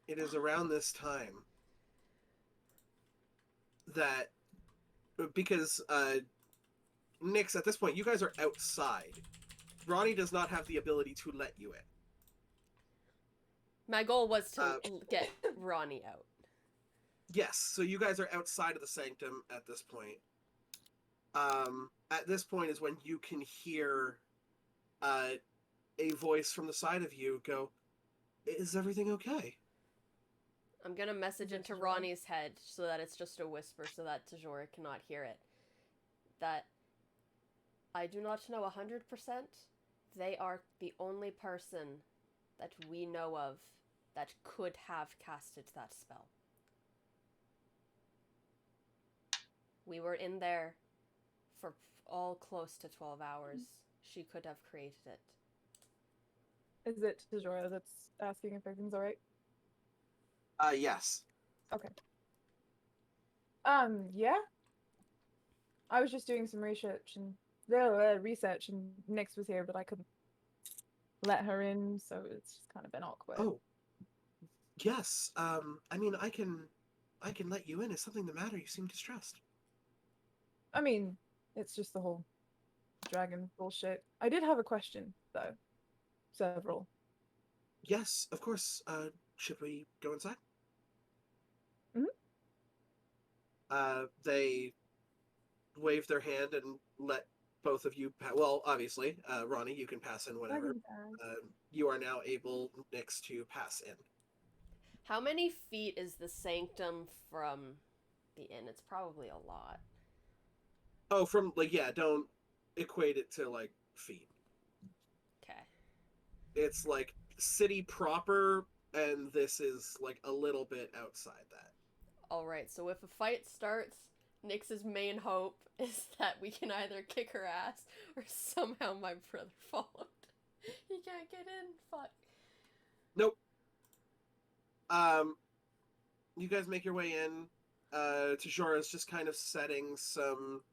It is around this time that because Nyx, at this point, you guys are outside. Ronnie does not have the ability to let you in. My goal was to get Ronnie out. Yes, so you guys are outside of the sanctum at this point. At this point is when you can hear a voice from the side of you go, "Is everything okay?" I'm gonna message Is it into Tajora? Ronnie's head so that it's just a whisper so that Tajora cannot hear it. That I do not know 100%. They are the only person that we know of that could have casted that spell. We were in there for all close to 12 hours. She could have created it. Is it Tajora that's asking if everything's alright? Yes. Okay. Yeah. I was just doing some research and Nyx was here, but I couldn't let her in, so it's just kind of been awkward. Oh. Yes. I mean, I can let you in. Is something the matter? You seem distressed. I mean, it's just the whole dragon bullshit. I did have a question, though. Several. Yes, of course. Should we go inside? Mhm. They wave their hand and let both of you. Well, obviously, Ronnie, you can pass in whenever. You are now able, Nyx, to pass in. How many feet is the sanctum from the inn? It's probably a lot. Oh, from don't equate it to feet. Okay. It's like city proper, and this is a little bit outside that. Alright, so if a fight starts, Nyx's main hope is that we can either kick her ass or somehow my brother followed. He can't get in. Fuck. Nope. You guys make your way in. Tajora's just kind of setting some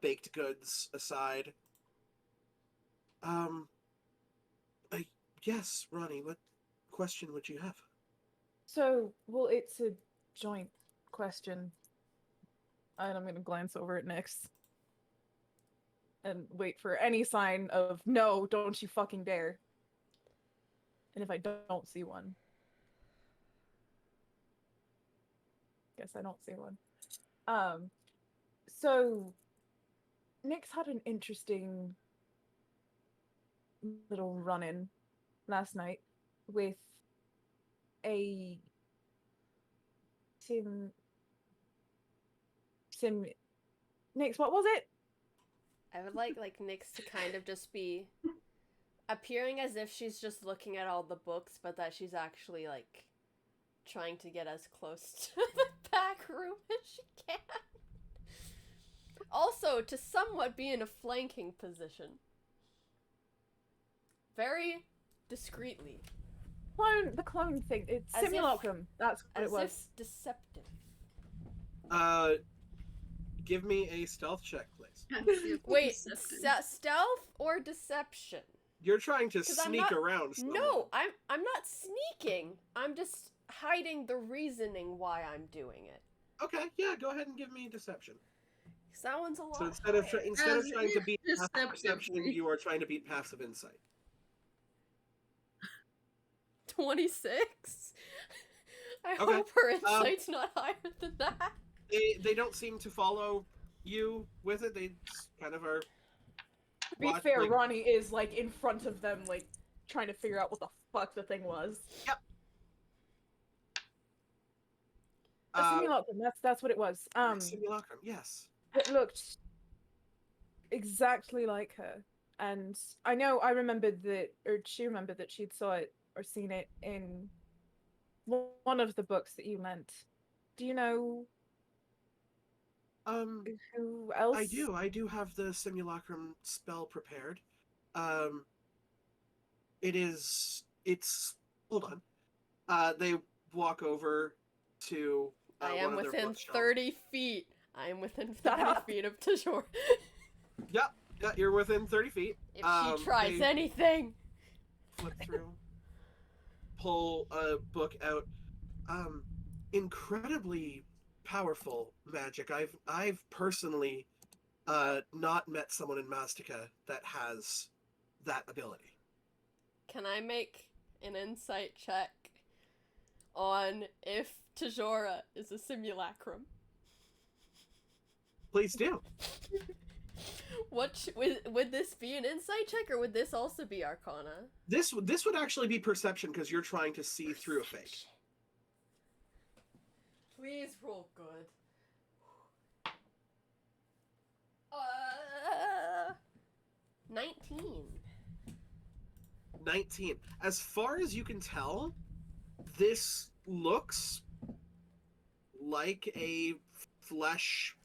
baked goods aside. Yes, Ronnie, what question would you have? So, well, it's a joint question. And I'm gonna glance over at Nyx. And wait for any sign of, no, don't you fucking dare. And if I don't see one, guess I don't see one. So Nyx had an interesting little run-in last night with a Nyx, what was it? I would like Nyx to kind of just be appearing as if she's just looking at all the books, but that she's actually like trying to get as close to the back room as she can. Also, to somewhat be in a flanking position. Very discreetly. The clone thing. It's As if- simulacrum. That's what As it was. if deceptive. Give me a stealth check, please. Wait, Deceptive. stealth or deception? You're trying to 'Cause I'm sneak not- around someone. No, I'm not sneaking. I'm just hiding the reasoning why I'm doing it. Okay, yeah, go ahead and give me deception. 'Cause that one's a lot. So instead of higher. trying to beat passive perception, Deceptively. you are trying to beat passive insight. 26. I Okay, hope her insight's not higher than that. They don't seem to follow you with it. They just kind of are. To be fair, Ronnie is like in front of them, like trying to figure out what the fuck the thing was. A simulacrum. That's what it was. Simulacrum, yes. It looked exactly like her, and I remembered that, or she remembered that she'd saw it or seen it in one of the books that you lent. Do you know who else? I do have the simulacrum spell prepared. It's hold on. They walk over to I one am of their within bookshelves. 30 feet. I am within 30 Stop. feet of Tajor. Yeah, you're within 30 feet. If she tries they anything. flip through, pull a book out. Incredibly powerful magic. I've personally not met someone in Mastica that has that ability. Can I make an insight check on if Tajora is a simulacrum? Please do. Would this be an insight check, or would this also be Arcana? This would actually be perception because you're trying to see through a fake. Please roll good. 19. 19. As far as you can tell, this looks like a flesh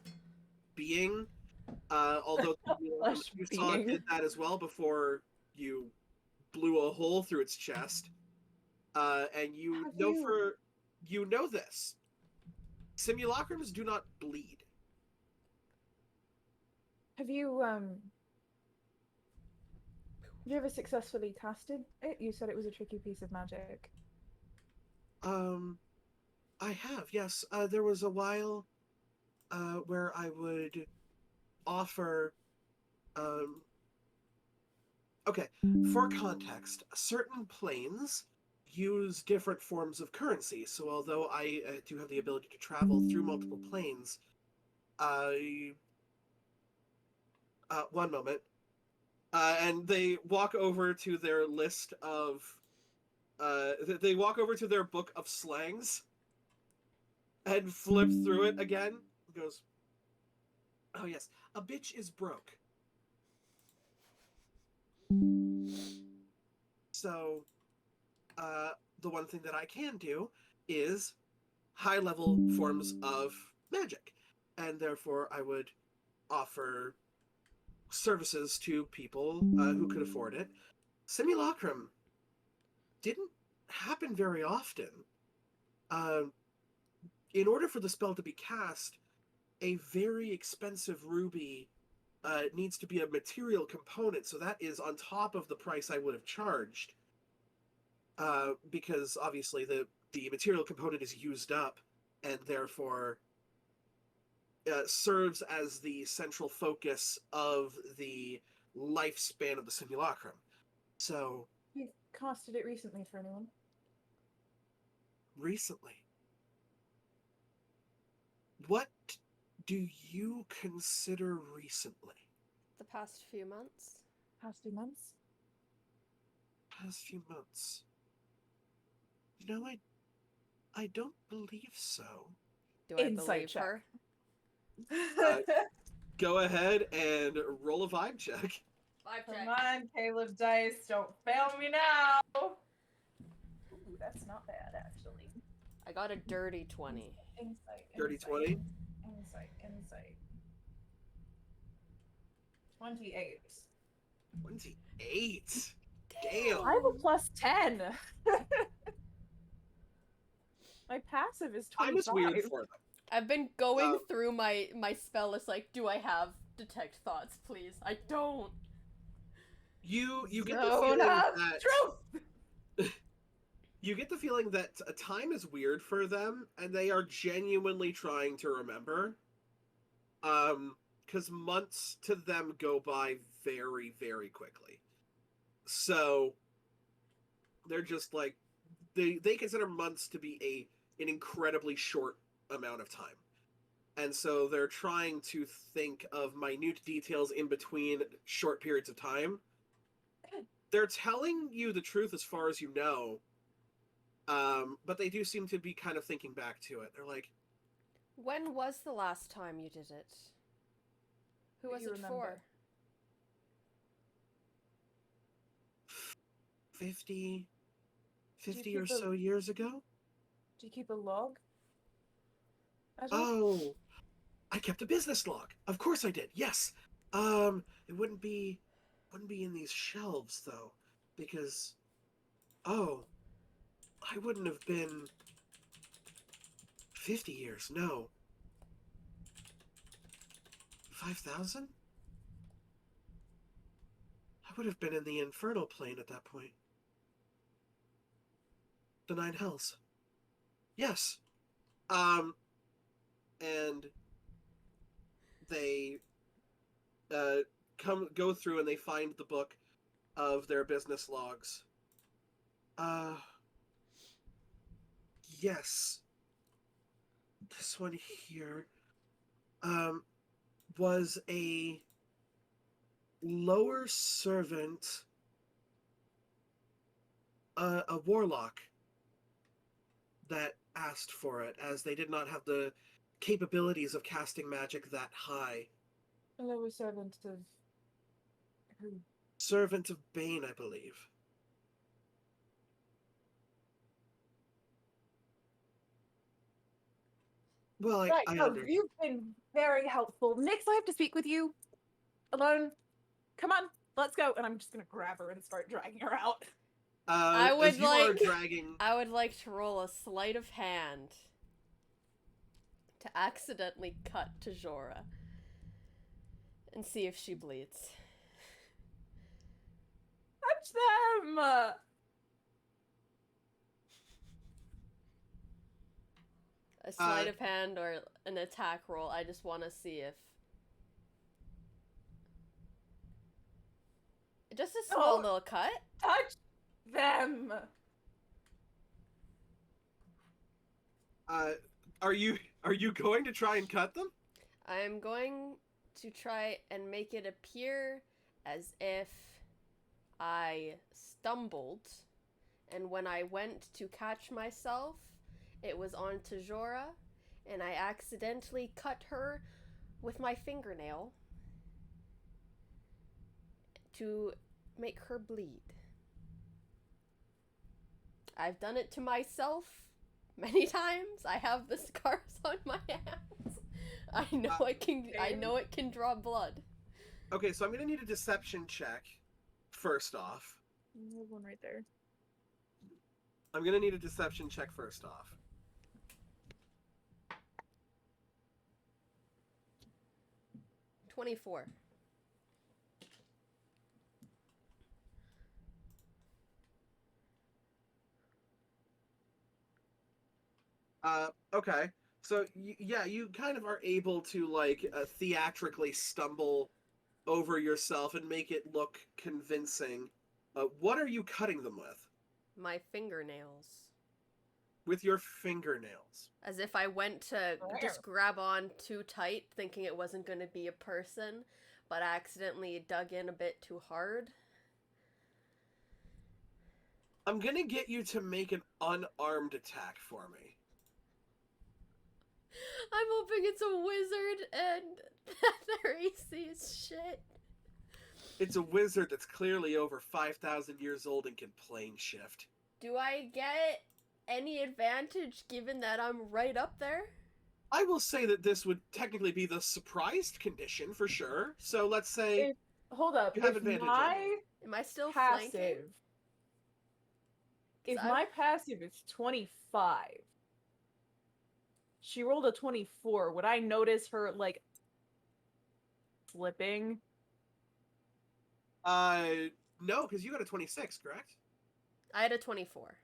being. Although Flesh you saw it being. did that as well before you blew a hole through its chest. And you Have know you- you know this. Simulacrums do not bleed. Have you ever successfully casted it? You said it was a tricky piece of magic. I have, yes. There was a while where I would offer okay, for context, certain planes use different forms of currency. So although I do have the ability to travel through multiple planes, one moment. And they walk over to their list of they walk over to their book of slangs and flip through it again. Goes, oh yes, a bitch is broke. So, the one thing that I can do is high-level forms of magic, and therefore I would offer services to people who could afford it. Simulacrum didn't happen very often. In order for the spell to be cast, a very expensive ruby needs to be a material component, so that is on top of the price I would have charged. Because obviously the material component is used up, and therefore serves as the central focus of the lifespan of the simulacrum. So, costed it recently for anyone. Recently. What do you consider recently? The past few months. Past 2 months. Past few months. You know, I don't believe so. Do I Insight believe check. her? Go ahead and roll a vibe check. Vibe check. Come on, Caleb Dice, don't fail me now. Ooh, that's not bad actually. I got a dirty 20. Insight. Dirty insight, 20? Insight. 28. 28. Damn. I have a plus 10. My passive is 25. Time is weird for them. I've been going through my spell list like, do I have detect thoughts, please? I don't. You get the Zone feeling of that truth. you get the feeling that time is weird for them, and they are genuinely trying to remember. Because months to them go by very, very quickly. So they're just like they consider months to be an incredibly short amount of time. And so they're trying to think of minute details in between short periods of time. They're telling you the truth as far as you know, but they do seem to be kind of thinking back to it. They're like, When was the last time you did it? Who Do was you it remember? for? 50 Did you or keep a- so years ago? Do you keep a log? At all? Oh, I kept a business log. Of course I did. Yes. It wouldn't be in these shelves though, because I wouldn't have been 50 years. No. 5,000? I would have been in the infernal plane at that point. The Nine Hells. Yes. And they go through and they find the book of their business logs. Yes. This one here was a lower servant, a warlock that asked for it, as they did not have the capabilities of casting magic that high. A lower servant of who? Servant of Bane, I believe. Well, Right, I no, understand. you've been very helpful. Nix, I have to speak with you. Alone. Come on, let's go. And I'm just gonna grab her and start dragging her out. I would as you are like- dragging. I would like to roll a sleight of hand to accidentally cut Tajora and see if she bleeds. Touch them! A sleight of hand or an attack roll. I just want to see if. Just a small Oh. little cut. Touch them! Are you going to try and cut them? I'm going to try and make it appear as if I stumbled, and when I went to catch myself, it was on Tajora, and I accidentally cut her with my fingernail to make her bleed. I've done it to myself many times. I have the scars on my hands. I know I know it can draw blood. Okay, so I'm gonna need a deception check. First off, There's one right there. I'm gonna need a deception check first off. $24. Okay. So yeah, you kind of are able to like theatrically stumble over yourself and make it look convincing. What are you cutting them with? My fingernails. With your fingernails. As if I went to just grab on too tight, thinking it wasn't going to be a person, but I accidentally dug in a bit too hard. I'm gonna get you to make an unarmed attack for me. I'm hoping it's a wizard and their AC is shit. It's a wizard that's clearly over 5,000 years old and can plane shift. Do I get any advantage given that I'm right up there? I will say that this would technically be the surprised condition for sure. So let's say Hold up. you have If advantage on my Am I still flanking? passive, if 'Cause my passive is 25, she rolled a 24. Would I notice her like slipping? no, because you got a 26, correct? I had a 24.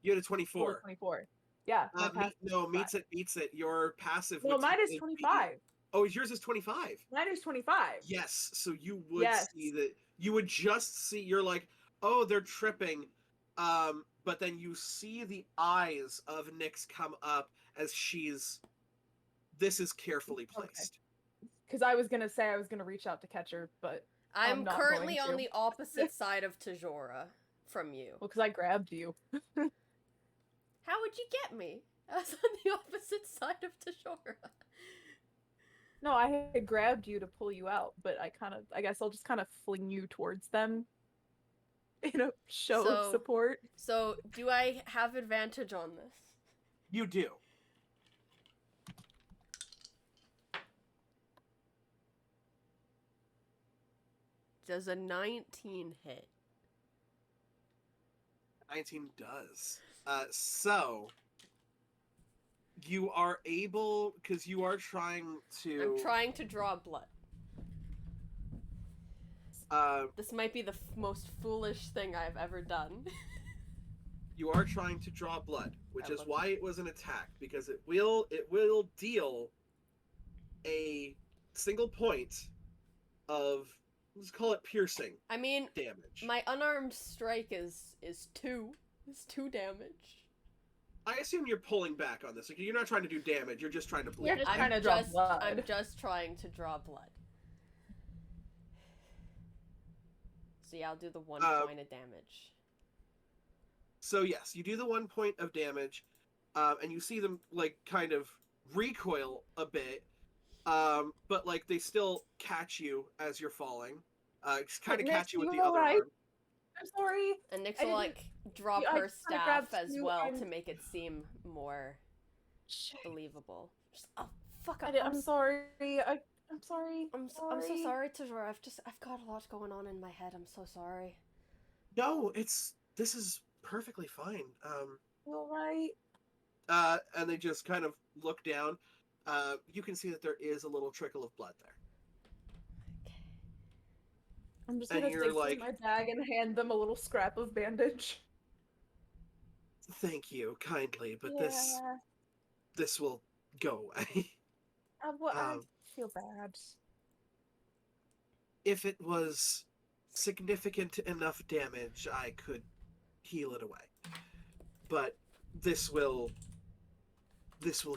You had a Rolled a 24. 24. Yeah. My passive is 25. Meets it. Your passive. No, would mine is technically be- 25. Oh, yours is 25. Mine is 25. Yes, so you would Yes. see that. You would just see. You're like, oh, they're tripping. But then you see the eyes of Nyx come up as she's. This is carefully Okay. placed. Because I was gonna say I was gonna reach out to catch her, but I'm not currently going on to. the opposite side of Tajora from you. well, because I grabbed you. How would you get me? I was on the opposite side of Tajora. No, I had grabbed you to pull you out, but I guess I'll just kind of fling you towards them in a show of So- support. So, do I have advantage on this? You do. Does a 19 hit? 19 does. So you are able, because you are trying to. I'm trying to draw blood. This might be the most foolish thing I've ever done. You are trying to draw blood, which I is love why it was an attack, because it will deal a single point of, let's call it piercing I mean, damage. my unarmed strike is 2. It's 2 damage. I assume you're pulling back on this. Like, you're not trying to do damage. You're just trying to bleed. You're just I'm trying to draw just, blood. I'm just trying to draw blood. So yeah, I'll do the 1 point of damage. So yes, you do the 1 point of damage, and you see them like kind of recoil a bit, but like they still catch you as you're falling. Kind of Nyx, catch you with you the other alright? arm. I'm sorry. And Nyx I will didn't- like drop Yeah, I her just kinda staff grabbed as you well and- to make it seem more Shit. believable. Just, oh fuck! I'm sorry. I'm sorry. I'm so sorry, Tajora. I've got a lot going on in my head. I'm so sorry. No, this is perfectly fine. You alright? And they just kind of look down. You can see that there is a little trickle of blood there. Okay. I'm just And gonna you're take like- my bag and hand them a little scrap of bandage. Thank you kindly, but yeah. this will go away. I feel bad. If it was significant enough damage, I could heal it away. But this will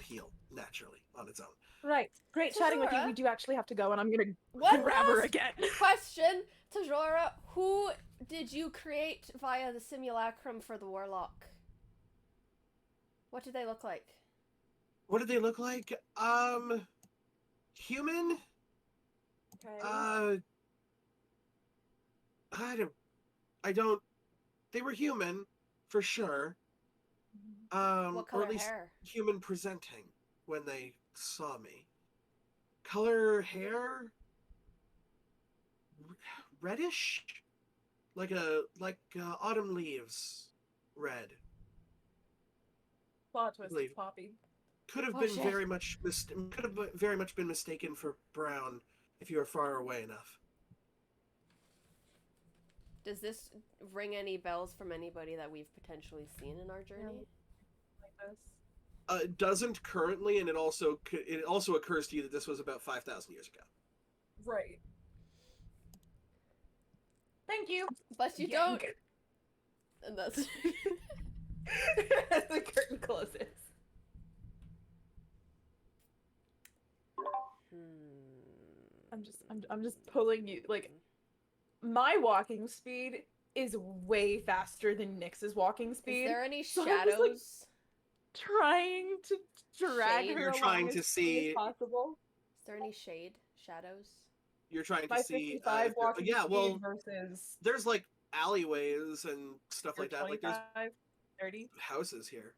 heal naturally on its own. Right. Great chatting with you. Tajora? We do actually have to go, and I'm gonna One grab her last again. question, Tajora. Who did you create via the simulacrum for the warlock? What did they look like? What did they look like? Human? Okay. I don't. They were human, for sure. What Or color at least hair? human presenting when they saw me. Color hair? Reddish? Like autumn leaves. Red. Plot twist. believe- It's Poppy. Could have Oh, been shit. very much been mistaken for brown if you were far away enough. Does this ring any bells from anybody that we've potentially seen in our journey? Like this. It doesn't currently, and it also occurs to you that this was about 5,000 years ago. Right. Thank you. But you Yank. don't. And that's. As the curtain closes. I'm just pulling you like my walking speed is way faster than Nyx's walking speed. Is there any so I'm just, like, shadows? trying to drag Shade? her You're along trying as to quickly as see- possible. Is there any shade? Shadows? You're trying My to see. 55 walking yeah, speed well, versus there's like alleyways and stuff your like that. Like there's 25, 30. houses here.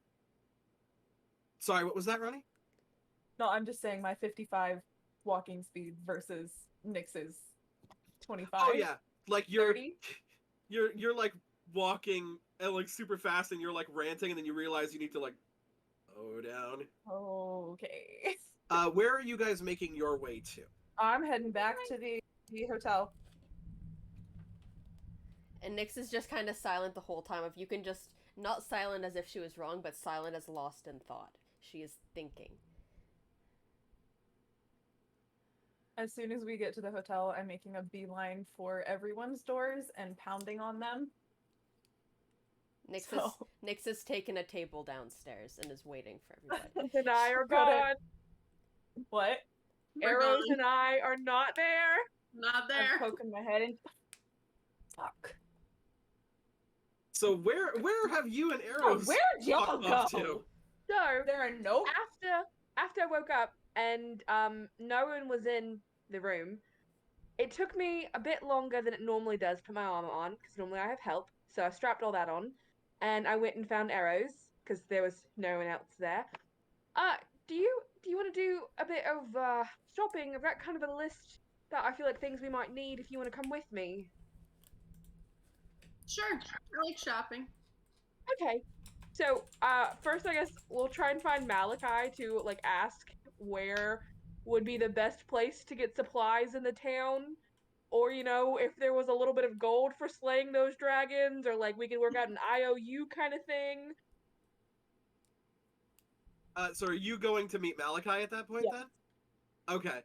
Sorry, what was that, Ronnie? No, I'm just saying my 55 walking speed versus Nyx's 25. Oh yeah, like you're 30. you're like walking and like super fast, and you're like ranting, and then you realize you need to like slow down. Okay. Where are you guys making your way to? I'm heading back to the hotel. And Nyx is just kind of silent the whole time. If you can just, not silent as if she was wrong, but silent as lost in thought. She is thinking. As soon as we get to the hotel, I'm making a beeline for everyone's doors and pounding on them. Nyx has taken a table downstairs and is waiting for everybody. And I are Got it. gone. What? We're Arrows gone. and I are not there. Not I'm there. poking my head in. Fuck. So where have you and Oh, Arrows where'd y'all walked go? off to? So There are no. after I woke up and no one was in the room, it took me a bit longer than it normally does to put my armor on because normally I have help. So I strapped all that on, and I went and found Arrows because there was no one else there. Do you want to do a bit of shopping? I've got kind of a list that I feel like things we might need if you want to come with me. Sure. I like shopping. Okay. So, first I guess we'll try and find Malachi to like ask where would be the best place to get supplies in the town. Or, you know, if there was a little bit of gold for slaying those dragons, or like we could work out an IOU kind of thing. So are you going to meet Malachi at that point Yeah. then? Okay.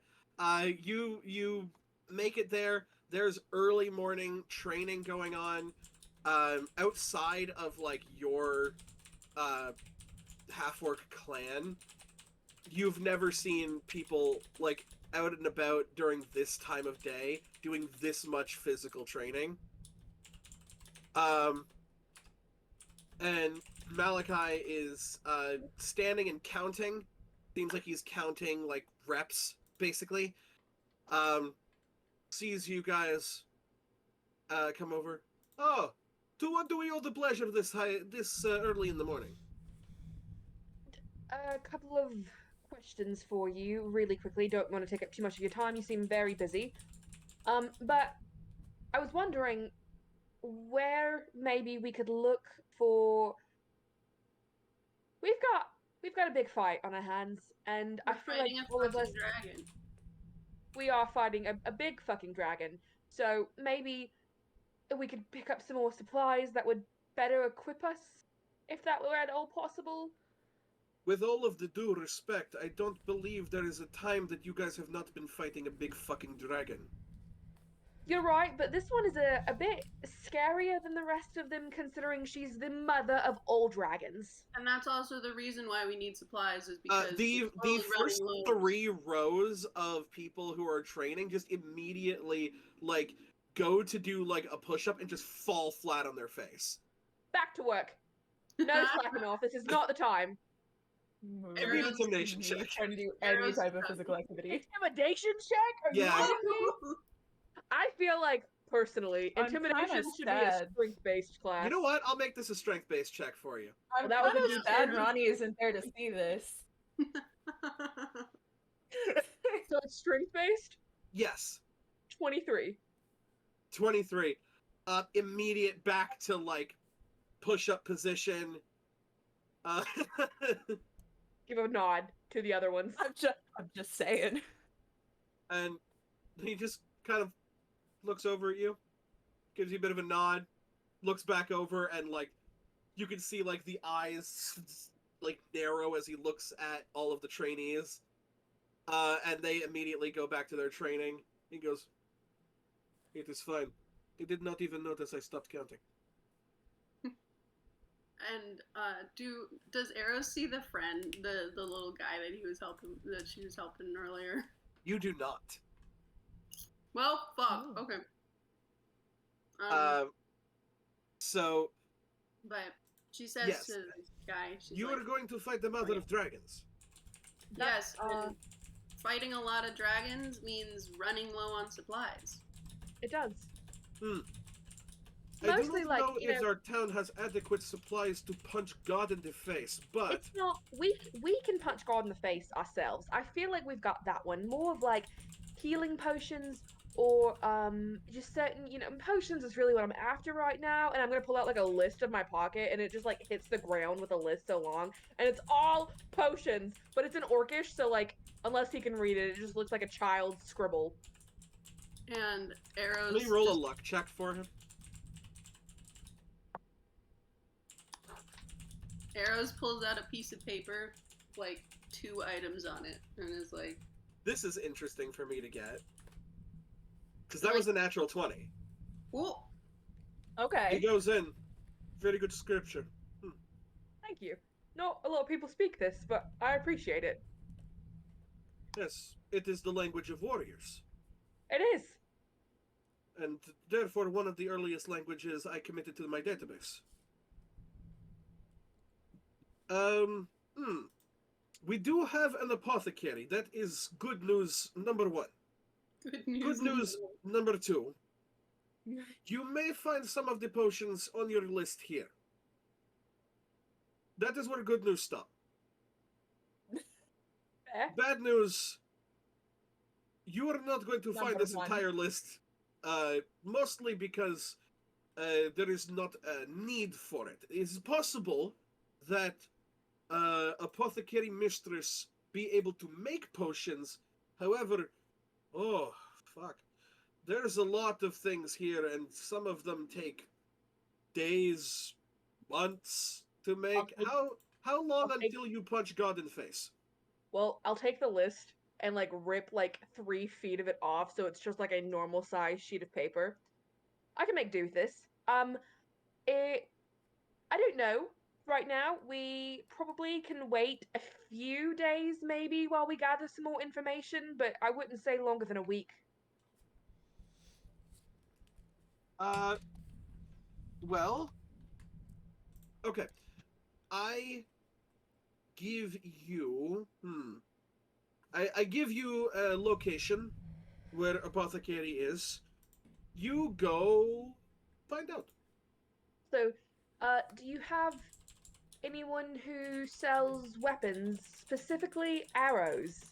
You make it there. There's early morning training going on. Outside of like your half-orc clan, you've never seen people like out and about during this time of day doing this much physical training. And Malachi is standing and counting. Seems like he's counting like reps, basically. Sees you guys come over. Oh, to what do we owe the pleasure this early in the morning? A couple of questions for you, really quickly. Don't want to take up too much of your time. You seem very busy. But I was wondering where maybe we could look for. We've got a big fight on our hands, and I feel like Fighting a all of us fucking dragon. we are fighting a big fucking dragon. So maybe we could pick up some more supplies that would better equip us, if that were at all possible. With all of the due respect, I don't believe there is a time that you guys have not been fighting a big fucking dragon. You're right, but this one is a bit scarier than the rest of them, considering she's the mother of all dragons. And that's also the reason why we need supplies is because The we're totally first running low. 3 rows of people who are training just immediately like go to do like a push-up and just fall flat on their face. Back to work. No slacking off. This is not the time. Give me an intimidation Me check. Trying to do any Arrows type of stuff. physical activity. Intimidation check? Are you Yeah. kidding me? I feel like, personally, I'm intimidation kinda should be a sad. strength-based class. You know what? I'll make this a strength-based check for you. I'm that was kind a of sad decent- Ronnie isn't there to see this. So it's strength-based? Yes. 23. 23. Immediate back to like push-up position. Give a nod to the other ones. I'm just saying. And he just kind of looks over at you, gives you a bit of a nod, looks back over, and like you can see like the eyes like narrow as he looks at all of the trainees. And they immediately go back to their training. He goes, "It is fine. They did not even notice I stopped counting." And does Eros see the friend, the little guy that she was helping earlier? You do not. Well, fuck. Oh. Okay. So But she says yes. to this guy, she's you like, are going to fight the Mother of Dragons. yes, That's, and fighting a lot of dragons means running low on supplies. It does. I do Mostly, not like, know you if know- our town has adequate supplies to punch God in the face, but It's not. We can punch God in the face ourselves. I feel like we've got that one. More of like healing potions or just certain potions is really what I'm after right now. And I'm gonna pull out like a list of my pocket, and it just like hits the ground with a list so long, and it's all potions, but it's in Orcish, so like unless he can read it, it just looks like a child's scribble. And Eros. let me roll a just- luck check for him. Eros pulls out a piece of paper, like 2 items on it, and is like, This is interesting for me to get. Because that was a natural 20. "Cool." He Okay. goes in. Very good description. Thank you. Not a lot of people speak this, but I appreciate it. Yes, it is the language of warriors. It is. And therefore one of the earliest languages I committed to my database. We do have an apothecary. That is good news number 1. Good news. Good news number 2. You may find some of the potions on your list here. That is where good news stop. Fair. Bad news, you are not going to find Number this 1. entire list, mostly because there is not a need for it. It is possible that apothecary mistress be able to make potions, however, oh, fuck. There's a lot of things here, and some of them take days, months to make. take- How long I'll take- until you punch God in the face? Well, I'll take the list and like rip like 3 feet of it off, so it's just like a normal size sheet of paper. I can make do with this. I don't know. Right now, we probably can wait a few days maybe while we gather some more information, but I wouldn't say longer than a week. Well, okay. I give you, I give you a location where apothecary is. You go find out. So, do you have anyone who sells weapons, specifically arrows?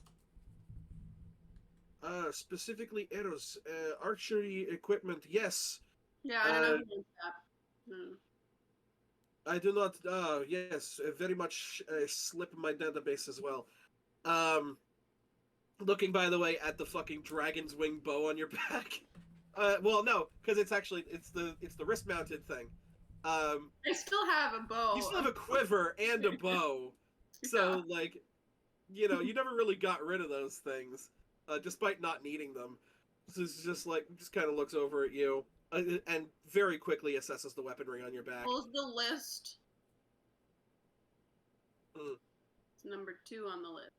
Specifically arrows, archery equipment. Yes, Yeah, I don't know that. I do not. Yes, very much slip in my database as well. Looking by the way at the fucking dragon's wing bow on your back. Well, no, because it's the wrist mounted thing. I still have a bow. You still have a quiver and a bow, so like, you never really got rid of those things, despite not needing them. So it's just like just kind of looks over at you and very quickly assesses the weaponry on your back. Pulls the list. Mm. It's number 2 on the list.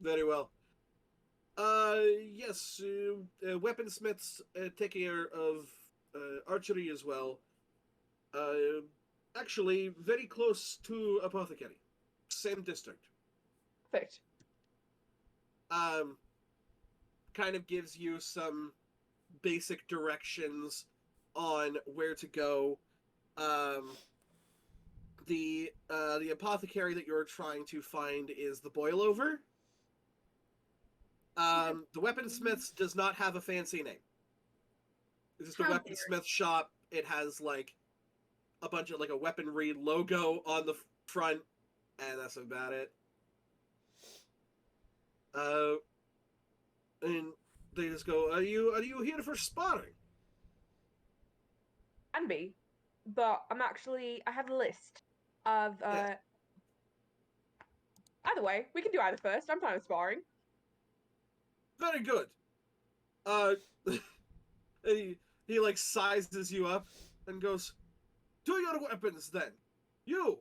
Very well. Yes, weaponsmiths take care of archery as well. Actually, very close to apothecary, same district. Perfect. Kind of gives you some basic directions on where to go. The apothecary that you're trying to find is the Boilover. The weaponsmiths does not have a fancy name. It's just a How dare weaponsmith shop. It has like a bunch of like a weaponry logo on the front, and that's about it. And they just go, "Are you here for sparring?" Can be, but I have a list of Yeah. Either way, we can do either first. I'm fine with sparring. Very good. And he like sizes you up and goes, to your weapons then. You,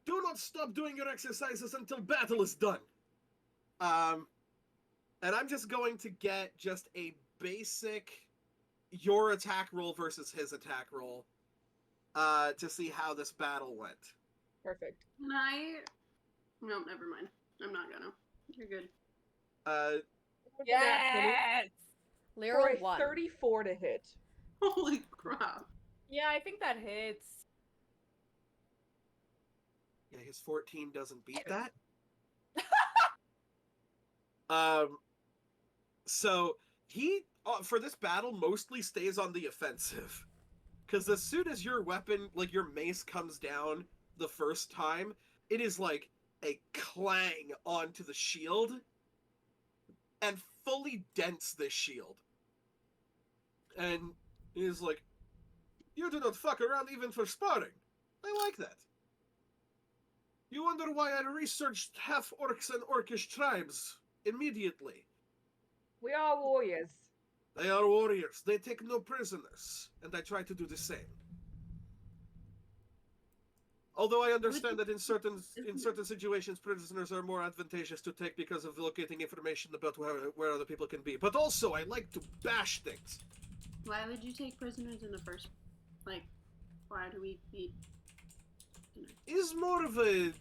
do not stop doing your exercises until battle is done. And I'm just going to get just a basic your attack roll versus his attack roll to see how this battle went. Perfect. Can I? No, never mind. I'm not gonna. You're good. Yes. For Lyra a won. 34 to hit. Holy crap. Yeah, I think that hits. Yeah, his 14 doesn't beat that. So he for this battle mostly stays on the offensive, because as soon as your weapon, like your mace, comes down the first time, it is like a clang onto the shield and fully dents this shield. And he is like, "You do not fuck around even for sparring. I like that. You wonder why I researched half orcs and orcish tribes immediately. We are warriors. They are warriors. They take no prisoners, and I try to do the same. Although I understand that in certain situations, prisoners are more advantageous to take because of locating information about where other people can be. But also, I like to bash things. Why would you take prisoners in the first? Like, why do we need? It is more of a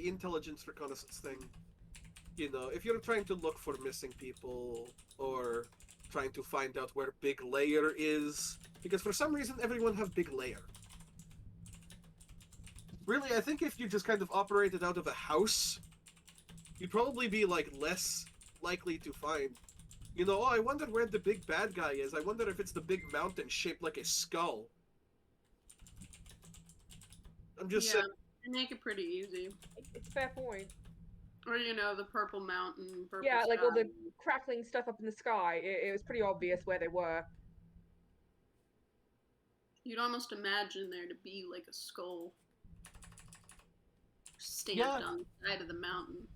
intelligence reconnaissance thing. You know, if you're trying to look for missing people or trying to find out where Big Layer is, because for some reason everyone have Big Layer. Really, I think if you just kind of operated out of a house, you'd probably be like less likely to find. You know, oh, I wonder where the big bad guy is. I wonder if it's the big mountain shaped like a skull. I'm just saying. You make it pretty easy. It's a fair point. Or you know, the purple mountain. Purple Yeah, like all the sky. crackling stuff up in the sky. It was pretty obvious where they were. You'd almost imagine there to be like a skull stamped Yeah. on the side of the mountain.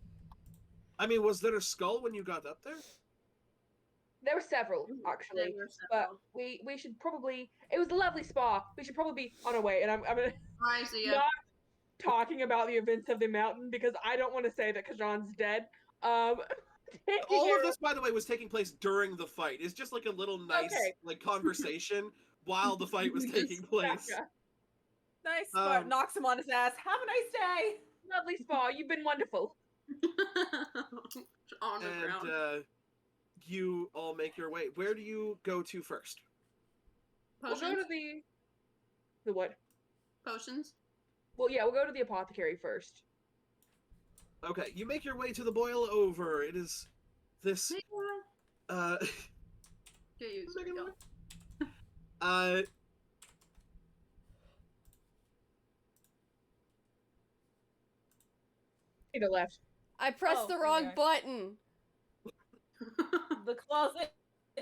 I mean, was there a skull when you got up there? There were several, actually. There were But several. we should probably. It was a lovely spa. We should probably be on our way. And I'm gonna I see ya. not talking about the events of the mountain because I don't want to say that Kajan's dead. Taking All of her- this, by the way, was taking place during the fight. It's just like a little nice Okay. like conversation while the fight was Just- taking place. Gotcha. Nice spot. Um, Knocks him on his ass. Have a nice day. Lovely spa. You've been wonderful. On the And ground. you all make your way. Where do you go to first? We'll Potions. go to the what? Potions. Well, yeah, we'll go to the apothecary first. Okay, you make your way to the boil over. It is this uh Get used to it. Megan, Go. To the left. I pressed Oh, the wrong okay. button. The closet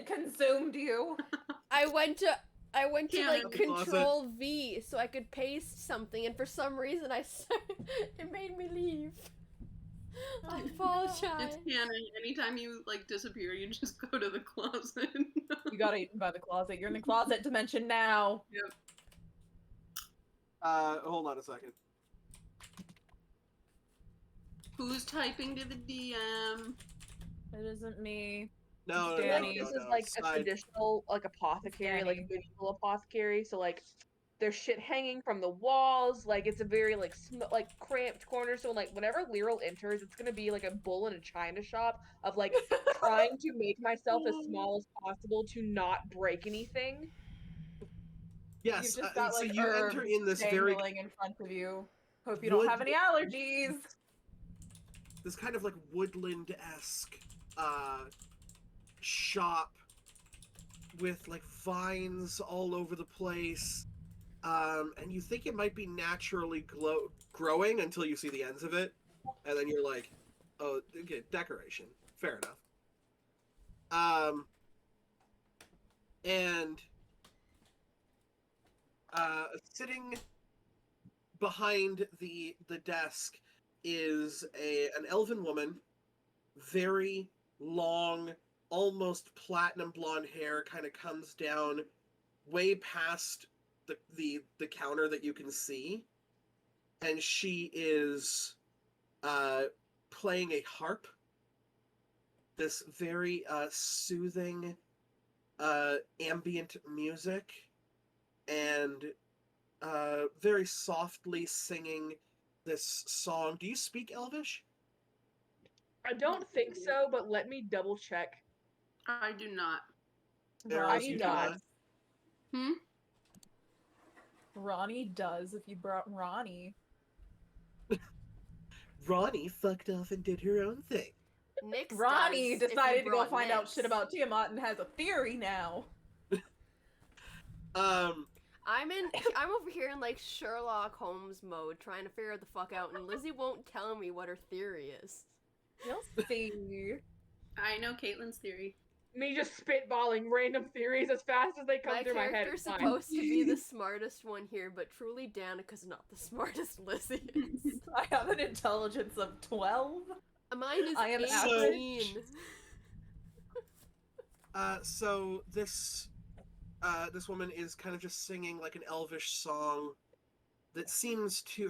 consumed you. I went to like Cannon. Control V so I could paste something, and for some reason it made me leave. I apologize. It's canon. Anytime you like disappear, you just go to the closet. You got eaten by the closet. You're in the closet dimension now. hold on a second. Who's typing to the DM? It isn't me. No, Danny. no, Like, no, this no, is no. like a Side. traditional like apothecary, like Danny. medieval apothecary. So like there's shit hanging from the walls. Like it's a very like like cramped corner. So like whenever Lyral enters, it's gonna be like a bull in a china shop of like trying to make myself as small as possible to not break anything. Yes, You've just got so like you enter herbs in this very dangling in front of you. Hope you don't wood- have any allergies. this kind of like woodland-esque shop with like vines all over the place, and you think it might be naturally growing until you see the ends of it, and then you're like, oh, okay, decoration, fair enough. And sitting behind the desk is an elven woman, very long, almost platinum blonde hair, kind of comes down way past the counter that you can see, and she is playing a harp. This very soothing ambient music, and very softly singing this song. Do you speak Elvish? I don't think so, but let me double check. I do not. Arrows, Ronnie you do not. does. Hmm? Ronnie does if you brought Ronnie. Ronnie fucked off and did her own thing. Nyx Ronnie does if you decided to go brought find out Nyx. shit about Tiamat and has a theory now. I'm over here in like Sherlock Holmes mode, trying to figure the fuck out, and Lizzie won't tell me what her theory is. You'll see. I know Caitlin's theory. Me just spitballing random theories as fast as they come My through my head. character's It's fine. supposed to be the smartest one here, but truly Danica's not the smartest Lizzie is. I have an intelligence of 12. Mine is I am 18. So this woman is kind of just singing like an elvish song that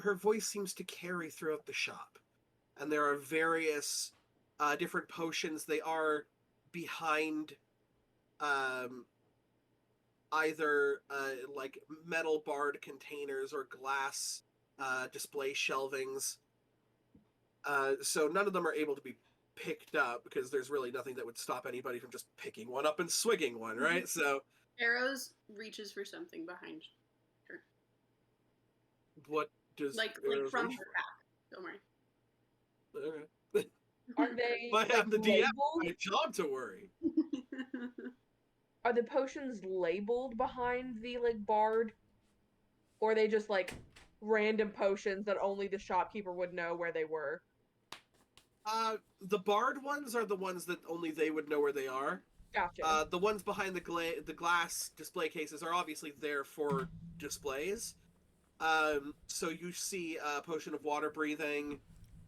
her voice seems to carry throughout the shop. And there are various different potions. They are behind either like metal barred containers or glass display shelvings. So none of them are able to be picked up because there's really nothing that would stop anybody from just picking one up and swigging one, right? So Arrows reaches for something behind her. what does Like Arrows from her reach back. Don't worry. for? Okay. Are they I have the DM. labeled? My job to worry. Are the potions labeled behind the like barred, or are they just like random potions that only the shopkeeper would know where they were? The barred ones are the ones that only they would know where they are. Gotcha. The ones behind the glass display cases are obviously there for displays. So you see a potion of water breathing.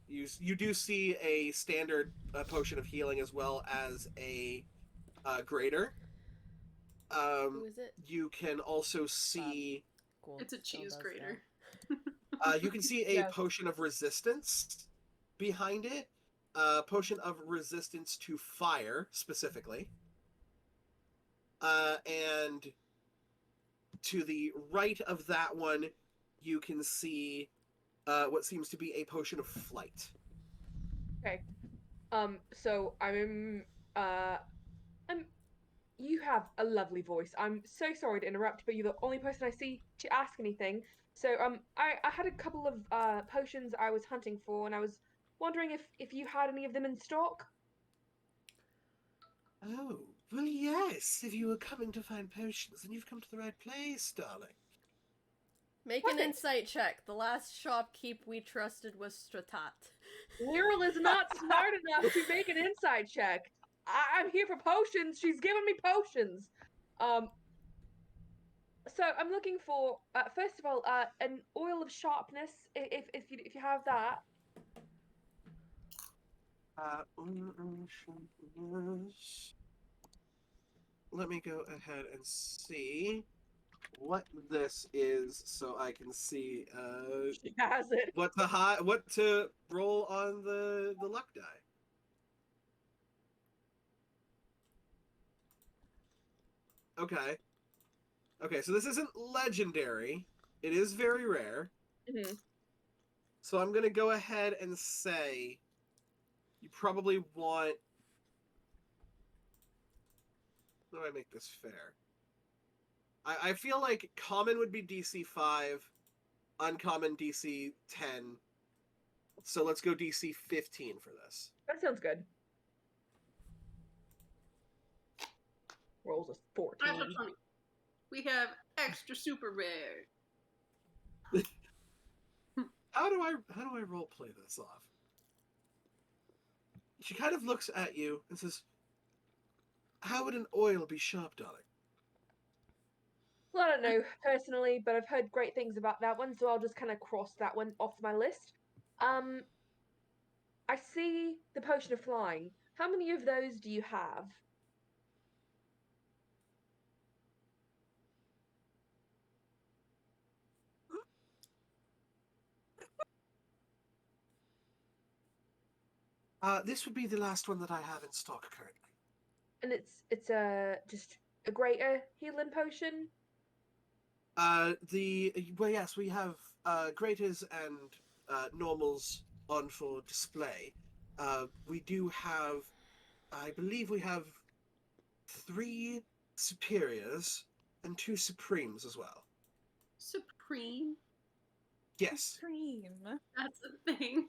You do see a standard potion of healing as well as a grater. Who is it? You can also see Cool. It's a Still cheese does grater. you can see a Yes. potion of resistance behind it. Potion of resistance to fire specifically. And to the right of that one, you can see what seems to be a potion of flight. So you have a lovely voice. I'm so sorry to interrupt, but you're the only person I see to ask anything. So I had a couple of potions I was hunting for, and I was wondering if you had any of them in stock. Oh, well, yes. If you were coming to find potions, then you've come to the right place, darling. Make an Perfect. insight check. The last shopkeep we trusted was Stratat. Lyral is not smart enough to make an inside check. I'm here for potions. She's giving me potions. So I'm looking for first of all an oil of sharpness, if you have that. Let me go ahead and see what this is, so I can see She has it. what to roll on the luck die. Okay. Okay, so this isn't legendary. It is very rare. Mm-hmm. So I'm gonna go ahead and say you probably want. How do I make this fair? I feel like common would be DC 5, uncommon DC 10. So let's go DC 15 for this. That sounds good. Rolls a 14. That's what's funny. We have extra super rare. How do I role play this off? She kind of looks at you and says, "How would an oil be sharp, darling?" Well, I don't know personally, but I've heard great things about that one, so I'll just kind of cross that one off my list. I see the potion of flying. How many of those do you have? This would be the last one that I have in stock currently. And it's just a greater healing potion. Well, yes, we have graters and normals on for display. We do have, I believe we have 3 superiors and 2 supremes as well. Supreme. Yes, Cream. That's a thing.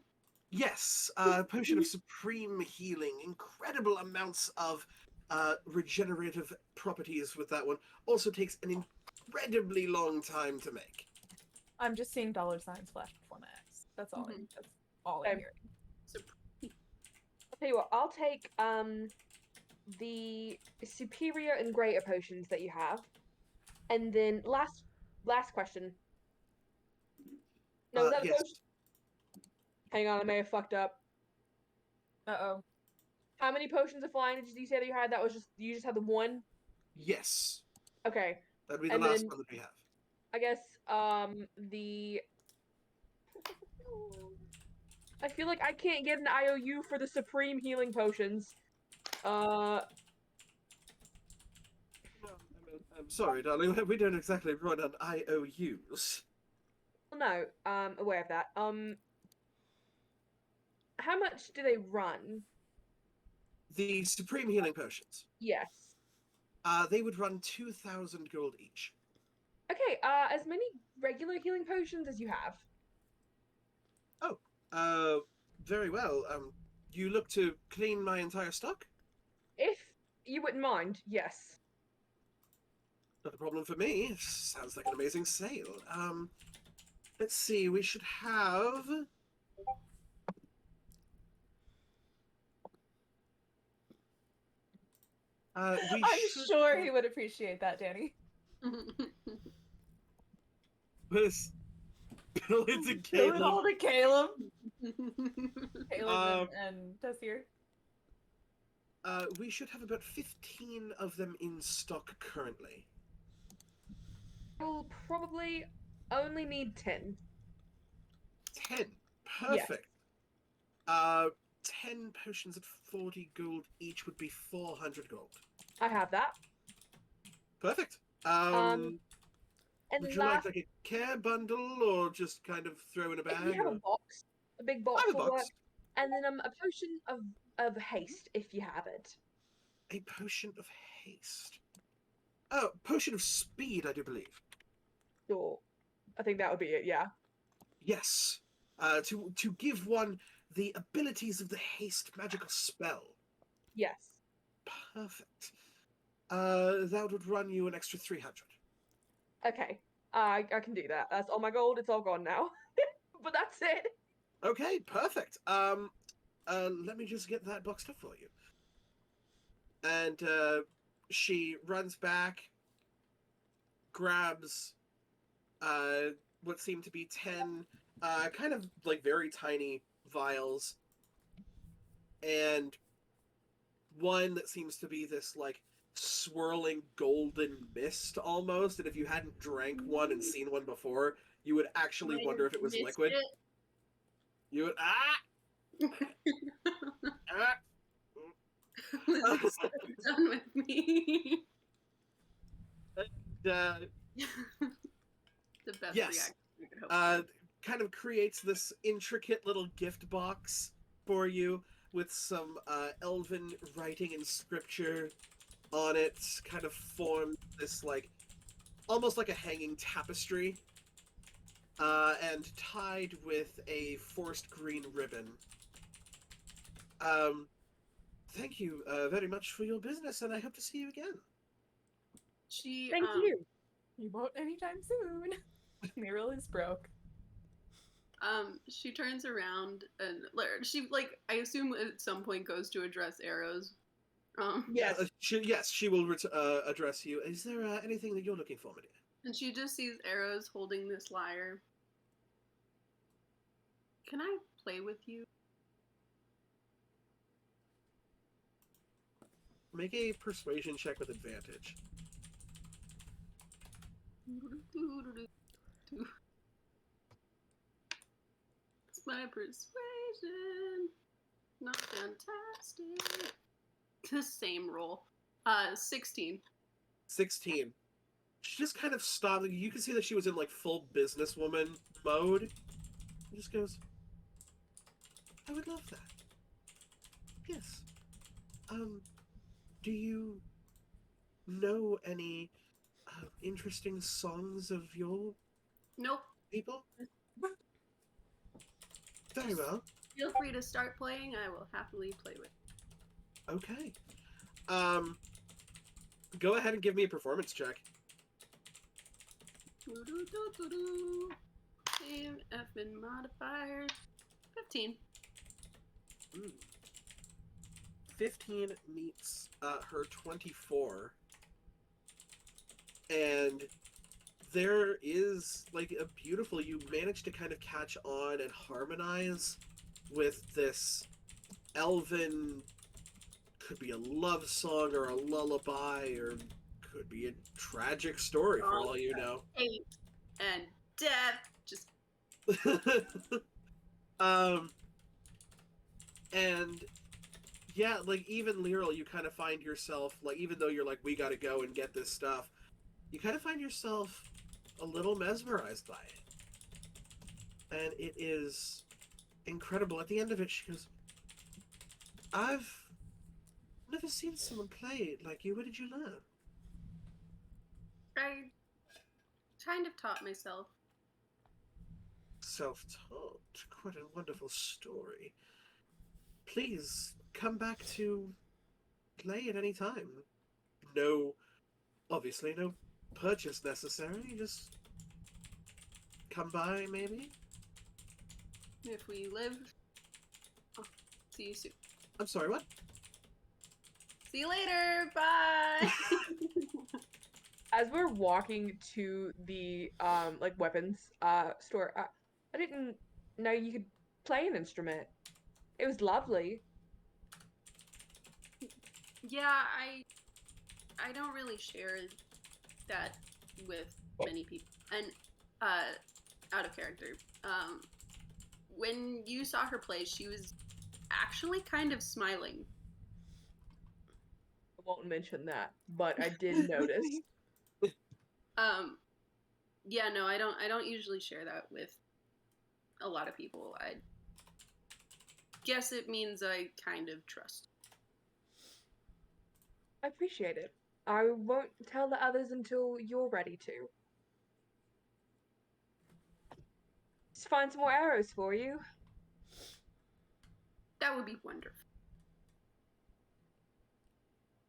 yes. Potion of supreme healing, incredible amounts of regenerative properties with that one. Also takes an incredibly long time to make. I'm just seeing dollar signs flash before my eyes. That's all. Mhm. That's all I'm Same. hearing. Supreme. I'll tell you what, I'll take the superior and greater potions that you have. And then last question. No, is that a Yes, potion? Hang on, I may have fucked up. Uh-oh. How many potions of flying did you say that you had? That was just you just had the one? yes. Okay. That'd be the And last then- one that we have. I guess the I feel like I can't get an IOU for the supreme healing potions. I'm sorry, darling. We don't exactly run on IOUs. No, aware of that. How much do they run? The supreme healing potions. Yes. They would run 2,000 gold each. Okay, as many regular healing potions as you have. Very well. You look to clean my entire stock? If you wouldn't mind, yes. Not a problem for me. Sounds like an amazing sale. Let's see. We should have. I'm should sure have- he would appreciate that, Danny. This. Bill it to Give it all Caleb. to Caleb. Caleb Um, and Tessir. We should have about 15 of them in stock currently. We'll probably only need 10. 10. Perfect. 10 potions at 40 gold each would be 400 gold. I have that. Perfect. And Would you last, like a care bundle or just kind of throw in a if bag? you have or- a box, a big box I have a will box. work. And then a potion of haste, if you have it. A potion of haste. Oh, potion of speed, I do believe. Sure. I think that would be it, yeah. Yes. To give one the abilities of the haste magical spell. Yes. Perfect. That would run you an extra 300. Okay. I can do that. That's all my gold. It's all gone now. But that's it. Okay, perfect. Let me just get that boxed up for you. And she runs back, grabs what seem to be 10 kind of like very tiny vials, and one that seems to be this like swirling golden mist almost, and if you hadn't drank one and seen one before, you would actually Might wonder have if it was missed liquid. it. You would Lizzie's so done with me. the The best Yes. reaction we could hope for. kind of creates this intricate little gift box for you with some elven writing and scripture on it, kind of formed this like almost like a hanging tapestry, and tied with a forest green ribbon. Thank you very much for your business, and I hope to see you again. She Thank you. You won't anytime soon. Muriel is broke. She turns around and she like I assume at some point goes to address Arrows. Yes. She will address you. Is there anything that you're looking for, my dear? And she just sees Arrows holding this lyre. Can I play with you? Make a persuasion check with advantage. It's my persuasion. Not fantastic. The same roll. 16. 16. She just kind of stopped. You can see that she was in like full businesswoman mode. And just goes, I would love that. Yes. Do you know any interesting songs of your Nope. people? Very well. Feel free to start playing. I will happily play with. Okay. Go ahead and give me a performance check. Doo-doo-doo-doo-doo. Save effing modifier. 15. 15 meets her 24. And there is like a beautiful, you manage to kind of catch on and harmonize with this elven, could be a love song or a lullaby or could be a tragic story for all you know. Hate and death. Just And yeah, like even Lyral, you kind of find yourself like, even though you're like, we gotta go and get this stuff, you kind of find yourself a little mesmerized by it. And it is incredible. At the end of it, she goes, I've never seen someone play like you. Where did you learn? I kind of taught myself. Self-taught. Quite a wonderful story. Please come back to play at any time. No, obviously no purchase necessary. Just come by, maybe. If we live. Oh, see you soon. I'm sorry, what? See you later. Bye. As we're walking to the like weapons store, I didn't know you could play an instrument. It was lovely. Yeah, I don't really share that with many people. And out of character. When you saw her play, she was actually kind of smiling. I won't mention that, but I did notice. Yeah, no, I don't usually share that with a lot of people. I guess it means I kind of trust. I appreciate it. I won't tell the others until you're ready to. Just find some more arrows for you. That would be wonderful.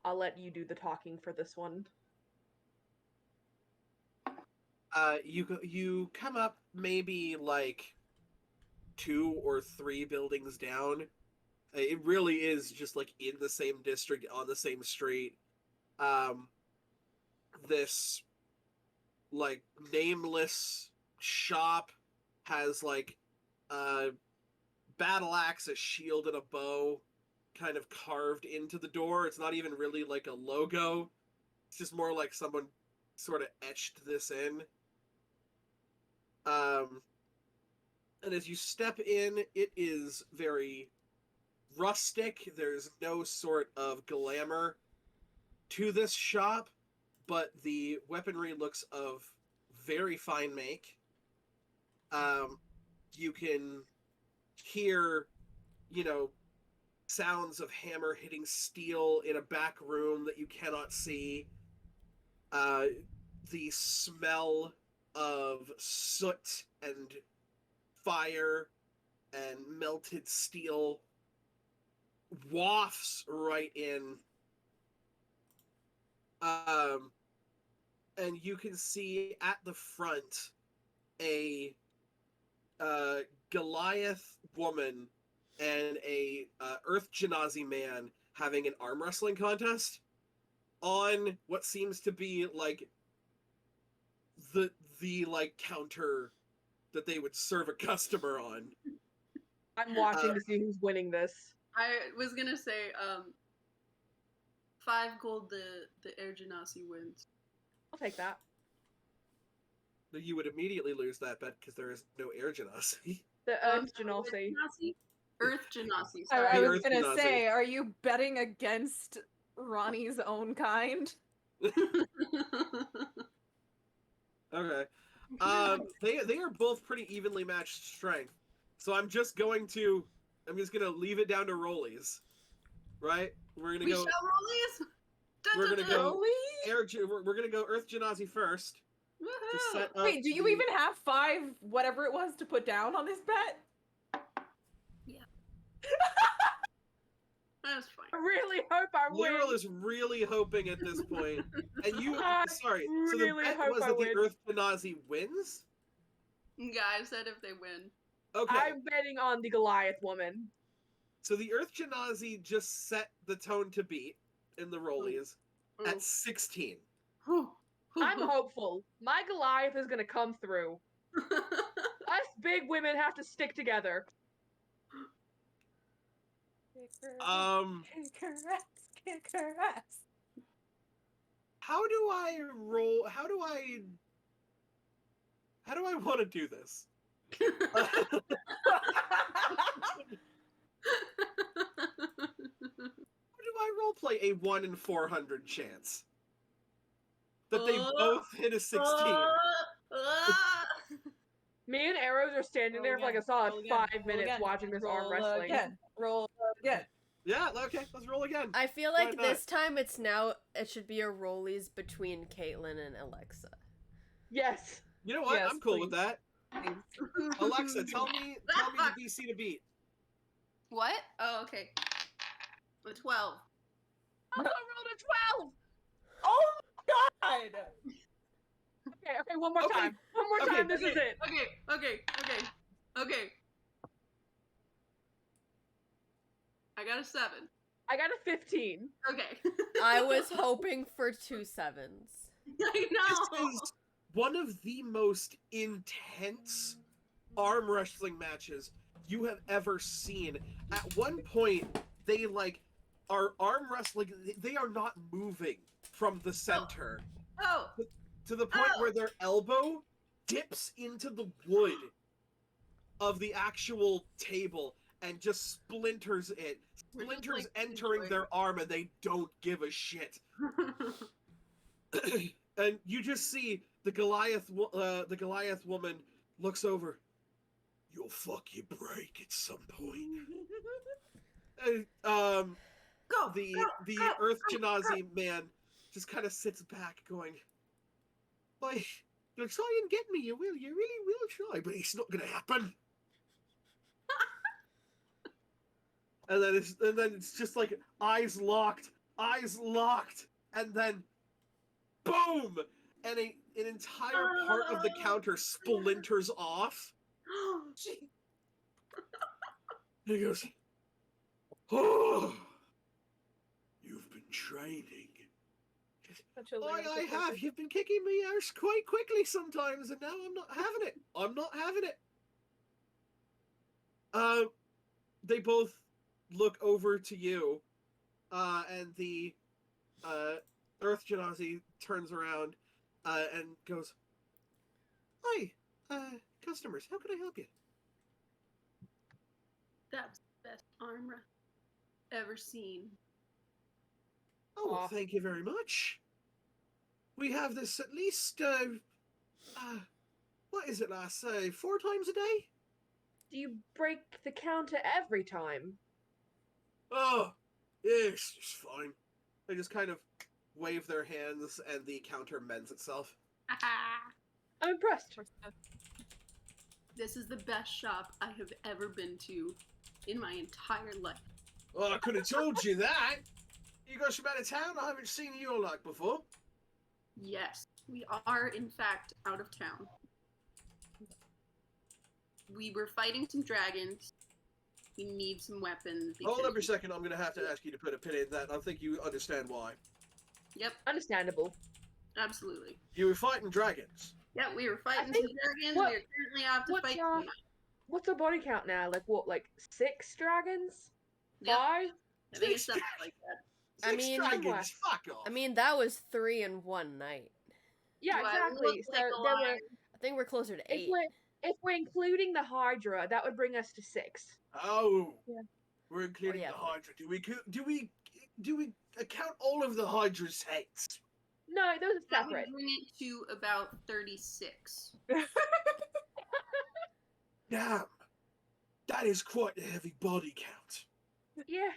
I'll let you do the talking for this one. You come up maybe like 2 or 3 buildings down. It really is just like in the same district on the same street. This like nameless shop has like a battle axe, a shield, and a bow kind of carved into the door. It's not even really like a logo. It's just more like someone sort of etched this in. And as you step in, it is very rustic. There's no sort of glamour to this shop, but the weaponry looks of very fine make. You can hear, sounds of hammer hitting steel in a back room that you cannot see. The smell of soot and fire and melted steel wafts right in. And you can see at the front a Goliath woman and a Earth Genasi man having an arm wrestling contest on what seems to be like the like counter that they would serve a customer on. I'm watching to see who's winning this. I was gonna say, 5 gold the Air Genasi wins. I'll take that. You would immediately lose that bet because there is no Air Genasi. The Oh, Earth no, Genasi. Earth Genasi. I Sorry. was Earth gonna Genasi. say, are you betting against Ronnie's own kind? Okay. They are both pretty evenly matched strength. So I'm just gonna leave it down to rollies. Right? We're gonna we go shall roll these. We're gonna go- Really? we're gonna go Earth Genasi first to Woohoo! set up. Wait, do you the- even have 5 whatever it was to put down on this bet? That's fine. I really hope I win. Lyral is really hoping at this point, and you. I Sorry. So the really bet hope was I that the win. Earth Genasi wins. Yeah, I said if they win. Okay. I'm betting on the Goliath woman. So the Earth Genasi just set the tone to beat in the rollies Ooh. at 16. Whew. I'm hopeful. My Goliath is gonna come through. Us big women have to stick together. Kick her ass, kick her ass. How do I roll? How do I want to do this? Uh, How do I roleplay a 1 in 400 chance that they Uh, both hit a 16? Me and Arrows are standing there for like a solid 5 minutes watching this arm wrestling. Roll again. Yeah, okay, let's roll again. I feel Why like not? this time it should be a rollies between Caitlin and Alexa. Yes. You know what? Yes, I'm cool with please. that. Alexa, tell me the DC to beat. What? Oh, okay. A 12. I rolled a 12. Oh my god! Okay, one more Okay, time. One more okay, time. This is okay. it. Okay. I got a 7. I got a 15. Okay. I was hoping for 2 7s. I know. This is one of the most intense arm wrestling matches you have ever seen. At one point, they are arm wrestling. They are not moving from the center Oh. to the point Oh. where their elbow dips into the wood of the actual table and just splinters it. We're just, Splinters like, entering enjoying their arm, and they don't give a shit. And you just see the Goliath woman looks over. You'll fucking break at some point. And, Go. the go, Earth go, Genasi man just kind of sits back, going, "Why, you'll try and get me, you will. You really will try, but it's not going to happen." And then it's just like eyes locked, and then boom, and an entire part of the counter splinters off. Gee, And he goes, "Oh, you've been training." such a I lyrical have. person. You've been kicking me out quite quickly sometimes, and now I'm not having it. I'm not having it. They both look over to you, and the Earth Genasi turns around and goes, "Hi, customers. How can I help you?" That was the best arm wrestle ever seen. "Oh, well, Aw. thank you very much. We have this at least, what is it, lass? 4 times a day?" Do you break the counter every time? "Oh, yes, it's fine." They just kind of wave their hands, and the counter mends itself. I'm impressed. This is the best shop I have ever been to in my entire life. "Well, I could have told you that. You guys from out of town? I haven't seen you like before." Yes, we are in fact out of town. We were fighting some dragons. We need some weapons. Hold because- up a second. I'm going to have to ask you to put a pin in that. I think you understand why. Yep, Understandable. absolutely. You were fighting dragons. Yep, we were fighting think- some dragons. what- We are currently off to what's fight. your- What's the body count now? Like what? Like 6 dragons? Yep, 5? I think it's something like that. I 6 mean- dragons. Fuck off. I mean, that was 3 in one night. Yeah, Do I exactly. look So like a there liar? were. I think we're closer to It's 8. like if we're including the Hydra, that would bring us to 6. Oh, Yeah. we're including yeah. the Hydra. Do we account all of the Hydra's heads? No, those are That would separate. bring it to about 36. Damn, that is quite a heavy body count. Yeah.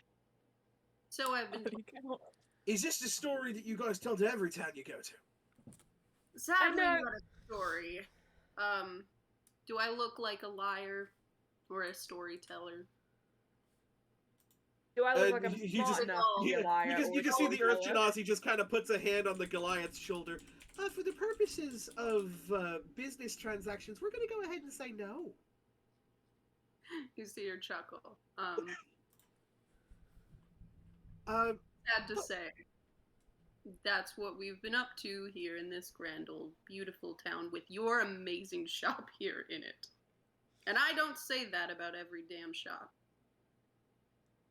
So I've been Body count. Is this the story that you guys tell to every town you go to? sadly know- not a story. Do I look like a liar or a storyteller? Do I look And like I'm he smart just- enough to be a liar? You or can a see the Earth storyteller? Genasi just kind of puts a hand on the Goliath's shoulder. For the purposes of business transactions, we're going to go ahead and say no. You see her chuckle. Um, Sad to say, that's what we've been up to here in this grand old beautiful town with your amazing shop here in it. And I don't say that about every damn shop.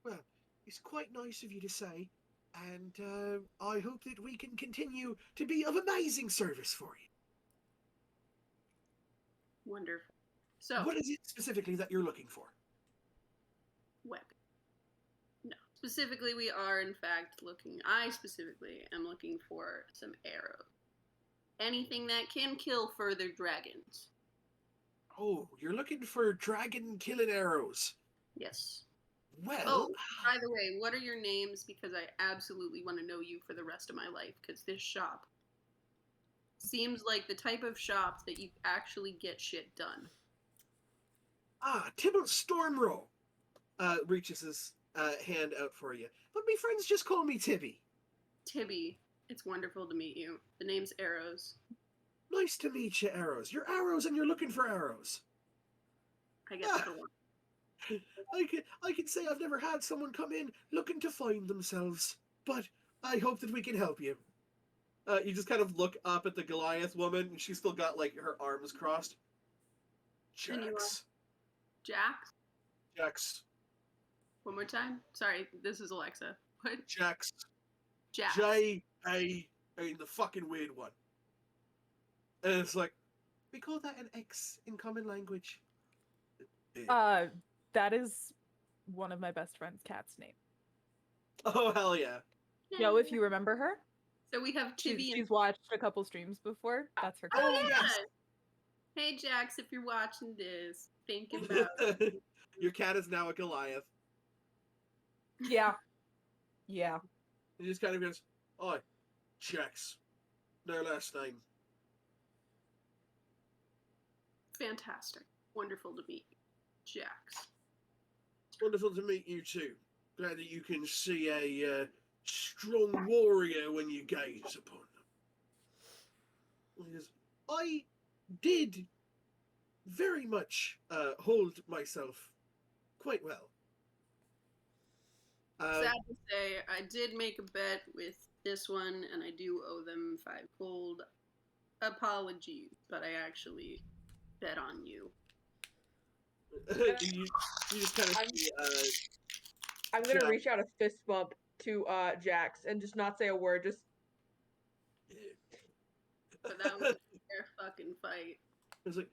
well, it's quite nice of you to say, and I hope that we can continue to be of amazing service for you. Wonderful. So, What is it specifically that you're looking for? weapon. No. Specifically, we are in fact looking, I specifically am looking for some arrows. Anything that can kill further dragons. Oh, you're looking for dragon killing arrows. Yes. Well, Oh, by the way, what are your names? Because I absolutely want to know you for the rest of my life. Because this shop seems like the type of shop that you actually get shit done. Tybalt Stormrow reaches his hand out for you. But me friends just call me Tibby. Tibby, it's wonderful to meet you. The name's Arrows. Nice to meet you, Arrows. You're Arrows and you're looking for arrows. I get that a lot. I can say I've never had someone come in looking to find themselves, but I hope that we can help you. You just kind of look up at the Goliath woman, and she's still got, like, her arms crossed. And you are? Jax. Jax? Jax. One more time? Sorry, this is Alexa. What? Jax. Jax. J-A, the fucking weird one. And it's like, we call that an X in common language. That is one of my best friend's cat's name. Oh, hell yeah. Yo, if you remember her, So we have Tibby and she's watched a couple streams before. That's her cat. Oh, yeah. yes. Hey Jax, if you're watching this, thinking about Your cat is now a Goliath. Yeah. Yeah. He just kind of goes, "Oi, Jax. No last name." fantastic. Wonderful to meet you, Jax. It's wonderful to meet you too. Glad that you can see a strong warrior when you gaze upon them. Because I did very much hold myself quite well. Sad to say, I did make a bet with this one, and I do owe them 5 gold. Apologies, but I actually bet on you. you just kind of see, I'm gonna Yeah. reach out a fist bump to Jax and just not say a word. Just But that was a fair fucking fight. I was like,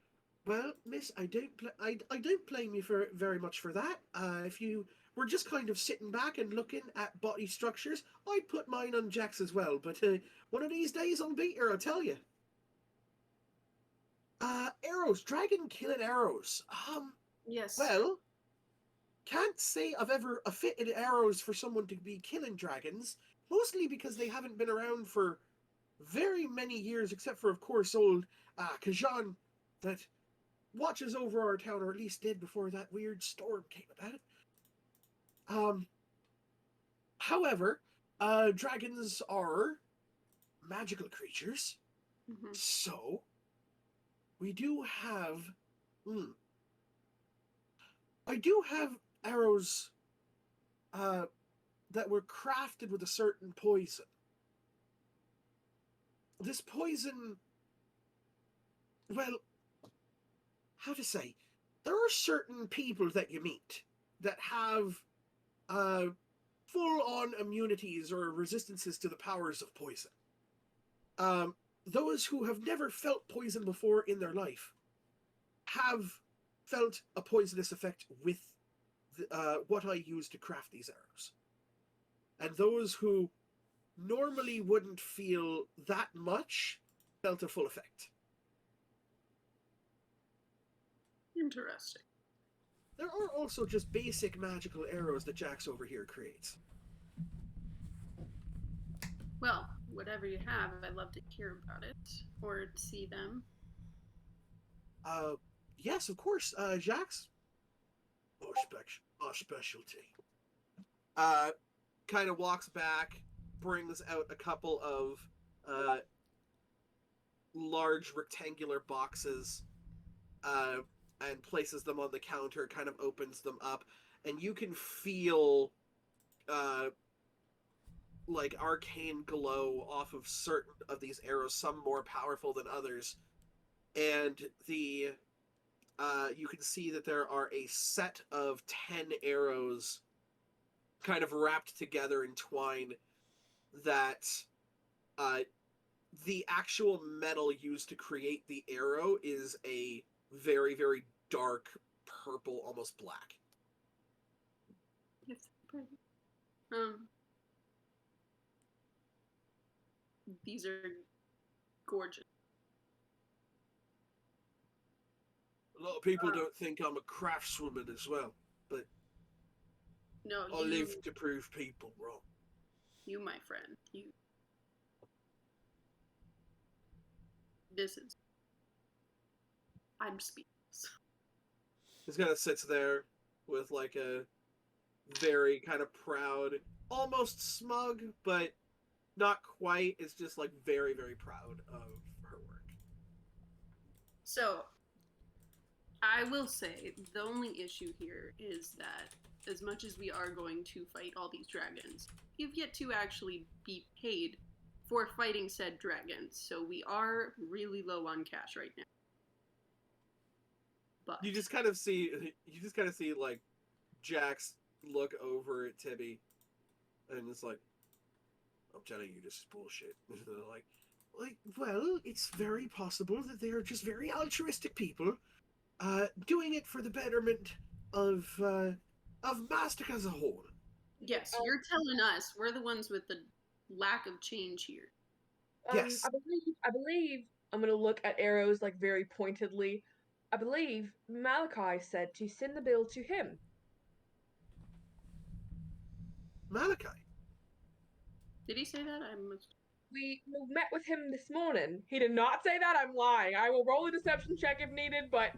"Well, miss, I don't blame you for very much for that. If you were just kind of sitting back and looking at body structures, I'd put mine on Jax as well. But one of these days I'll beat her, I'll tell you." Arrows, dragon killing arrows. Yes. Well, can't say I've ever fitted arrows for someone to be killing dragons. Mostly because they haven't been around for very many years, except for, of course, old Kajan that watches over our town, or at least did before that weird storm came about. However, dragons are magical creatures, Mhm. so we do have. I do have arrows that were crafted with a certain poison. This poison, well, how to say, there are certain people that you meet that have full-on immunities or resistances to the powers of poison. Those who have never felt poison before in their life have felt a poisonous effect with what I use to craft these arrows. And those who normally wouldn't feel that much felt a full effect. Interesting. There are also just basic magical arrows that Jax over here creates. Well, whatever you have, I'd love to hear about it or see them. Yes, of course, Jax. Our specialty. Kind of walks back, brings out a couple of large rectangular boxes, and places them on the counter, kind of opens them up, and you can feel like arcane glow off of certain of these arrows, some more powerful than others. And you can see that there are a set of 10 arrows kind of wrapped together in twine that the actual metal used to create the arrow is a very, very dark purple, almost black. It's pretty. These are gorgeous. A lot of people don't think I'm a craftswoman as well, but No, I live to prove people wrong. You, my friend, you. This is. I'm speechless. He's kind of sits there with like a very kind of proud, almost smug, but not quite. It's just like very, very proud of her work. So, I will say the only issue here is that as much as we are going to fight all these dragons, we've yet to actually be paid for fighting said dragons. So we are really low on cash right now. But You just kind of see like Jax look over at Tibby, and it's like, I'm telling you, this is bullshit. They're like, well, it's very possible that they are just very altruistic people, doing it for the betterment of Mastic as a whole. yes, you're telling us we're the ones with the lack of change here. Yes. I believe I'm gonna look at arrows like very pointedly. I believe Malachi said to send the bill to him. Malachi. Did he say that? I must. We met with him this morning. He did not say that. I'm lying. I will roll a deception check if needed, but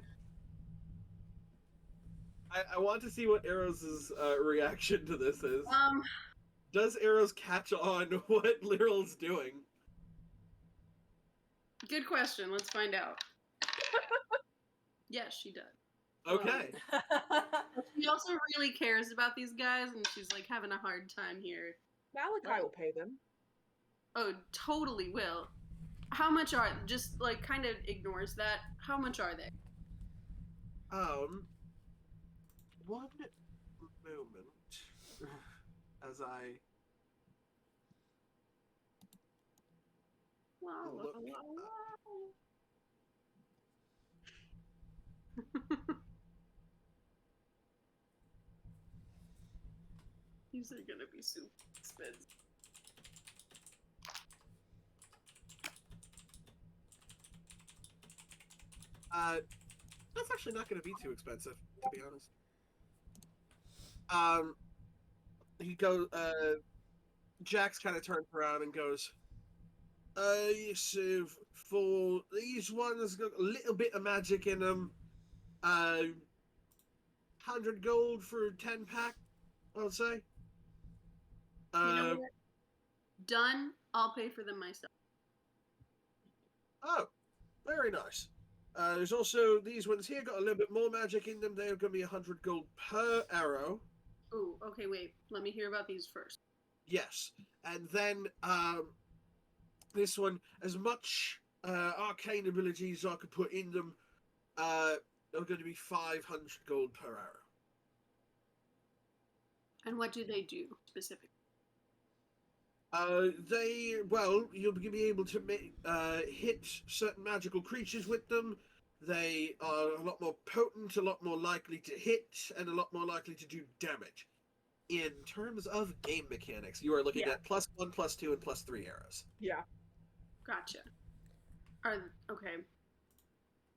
I want to see what Arrow's reaction to this is. Does Arrows catch on what Liryl's doing? Good question. Let's find out. Yes, she does. Okay. She also really cares about these guys, and she's like having a hard time here. Malachi will pay them. Oh, totally will. How much are just like kind of ignores that? How much are they? One moment as I Wow, look These are gonna be super expensive. That's actually not going to be too expensive, to be honest. He goes. Jax kind of turns around and goes, yes, for these ones got a little bit of magic in them. 100 gold for 10 pack, I'll say. You know what? Done. I'll pay for them myself. Oh, very nice. There's also these ones here, got a little bit more magic in them. They're going to be 100 gold per arrow. Ooh, okay, wait. Let me hear about these first. Yes. And then this one, as much arcane abilities I could put in them, are going to be 500 gold per arrow. And what do they do specifically? You'll be able to hit certain magical creatures with them. They are a lot more potent, a lot more likely to hit, and a lot more likely to do damage. In terms of game mechanics, you are looking Yeah. at +1, +2, and +3 arrows. Yeah. Gotcha. Okay. Let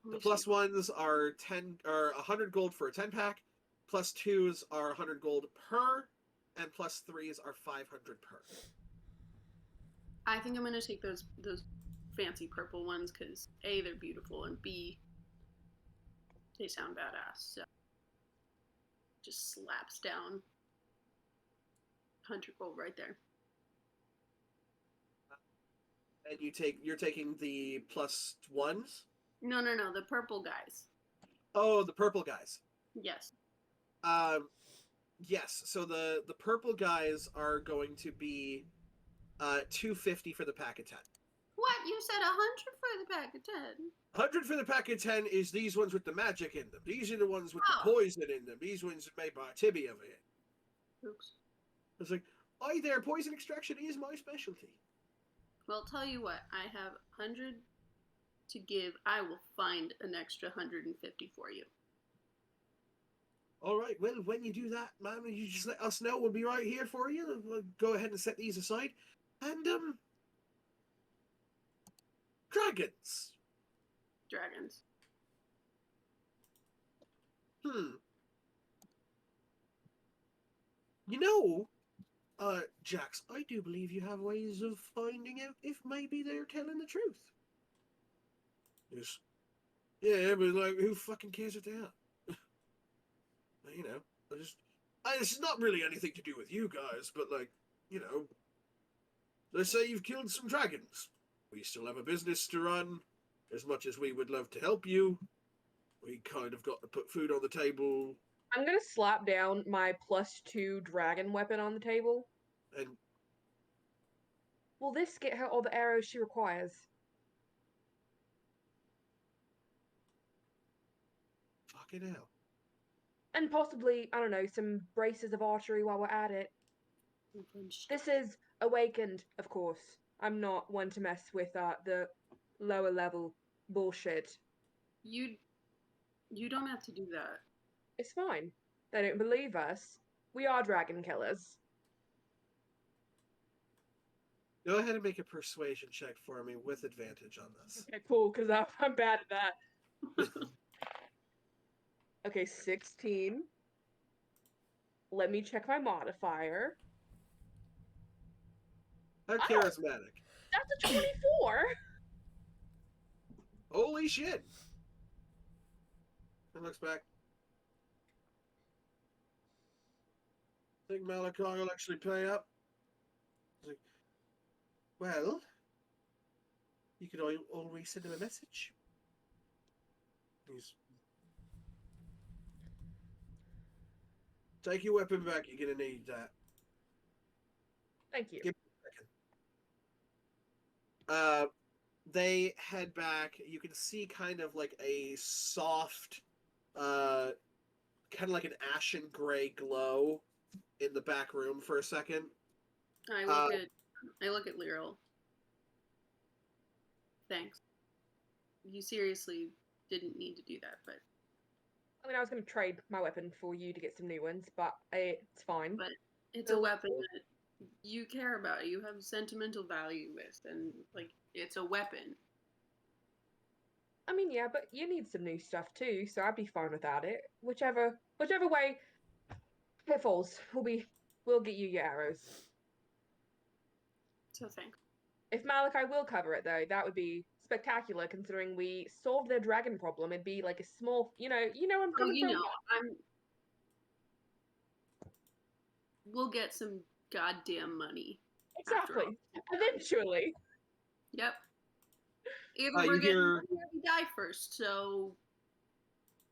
The me see. +1s are 100 gold for a 10-pack, +2s are 100 gold per, and +3s are 500 per. I think I'm gonna take those fancy purple ones because A, they're beautiful, and B, they sound badass. So just slaps down 100 gold right there. And you're taking the +1s? No, the purple guys. Oh, the purple guys. Yes. Yes. So the purple guys are going to be 250 for the pack of 10. What? You said 100 for the pack of 10. 100 for the pack of 10 is these ones with the magic in them. These are the ones with Oh. the poison in them. These ones are made by Tibby over here. Oops. It's like, aye there, poison extraction is my specialty. Well, tell you what, I have 100 to give. I will find an extra 150 for you. All right, well, when you do that, man, you just let us know. We'll be right here for you. We'll go ahead and set these aside. And, dragons. Dragons. You know, Jax, I do believe you have ways of finding out if maybe they're telling the truth. Yes. Yeah, but like, who fucking cares if they are? You know, it's not really anything to do with you guys, but like, you know, let's say you've killed some dragons. We still have a business to run. As much as we would love to help you, we kind of got to put food on the table. I'm gonna slap down my +2 dragon weapon on the table. And Will this get her all the arrows she requires? fucking hell. And possibly, I don't know, some braces of archery while we're at it. This is awakened, of course. I'm not one to mess with the lower level bullshit. You don't have to do that. It's fine. They don't believe us. We are dragon killers. Go ahead and make a persuasion check for me with advantage on this. Okay, cool, because I'm bad at that. Okay, 16. Let me check my modifier. How Oh. charismatic. That's a 24! Holy shit! And looks back. Think Malachi will actually pay up? He's like, well, you could always send him a message. He's... Take your weapon back, you're gonna need that. Thank you. Give me a second. They head back. You can see kind of like a soft, kind of like an ashen gray glow in the back room for a second. I look at Lyral. Thanks. You seriously didn't need to do that, but I mean, I was going to trade my weapon for you to get some new ones, but it's fine. But it's a weapon that you care about, you have sentimental value with, and like it's a weapon. I mean, yeah, but you need some new stuff too, so I'd be fine without it. Whichever way it falls, we'll get you your arrows. So thanks. If Malachi will cover it though, that would be spectacular considering we solved their dragon problem. It'd be like a small, I'm Oh, coming from. We'll get some goddamn money. Exactly. Eventually. Yep. Either we're you getting hear- money or we die first, so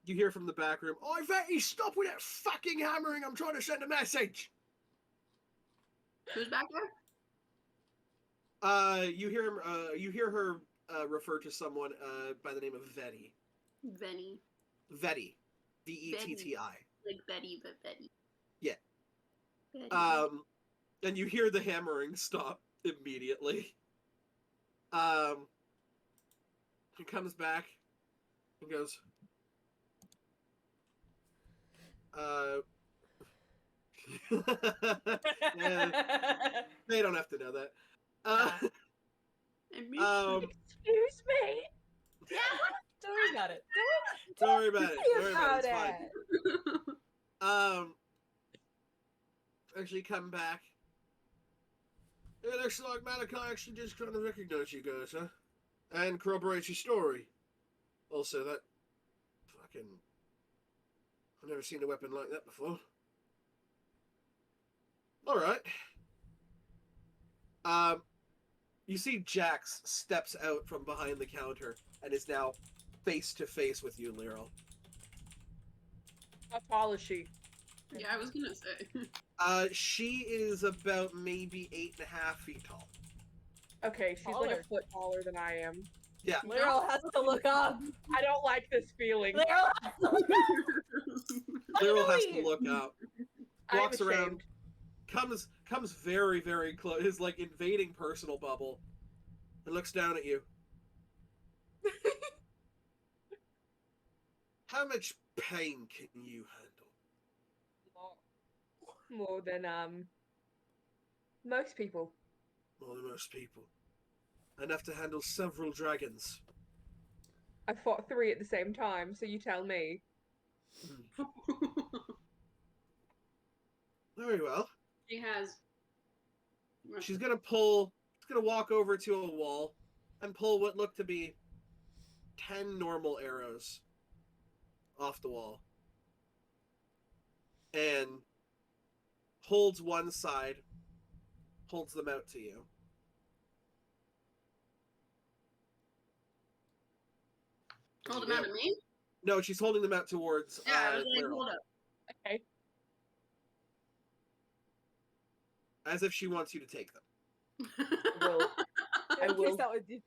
You hear from the back room, "Oh, Vetty, stop with that fucking hammering! I'm trying to send a message!" who's back there? You hear him. You hear her refer to someone by the name of Vetty. Venny. Vetty, Vetti. Like Betty, but Betty. Yeah. Betty. And you hear the hammering stop immediately. He comes back. He goes, yeah, they don't have to know that. And me Excuse me. Yeah, don't worry about it. Don't worry about it. Don't worry about it. It's fine. it. Actually come back. It looks like Malachi actually just kind of recognized you guys, huh? And corroborates your story. Also, that fucking... I've never seen a weapon like that before. Alright. You see Jax steps out from behind the counter and is now face to face with you, Lyral. How tall is she? Yeah, I was gonna say. She is about maybe 8.5 feet tall. Okay, she's like Taller. a foot taller than I am. Yeah. Lyral has to look up. I don't like this feeling. Lyral has to look up. Lyral has to Finally! look up. I'm Walks around. ashamed. Comes very, very close. His like invading personal bubble. And looks down at you. How much pain can you handle? More than most people. More than most people. Enough to handle several dragons. I fought 3 at the same time, so you tell me. Very well. She has. She's gonna walk over to a wall and pull what look to be 10 normal arrows off the wall. And holds one side, holds them out to you. Hold them out of me? No, she's holding them out towards Yeah, I was like, Lyral, hold up. Okay. as if she wants you to take them. Will I In case will- that would be-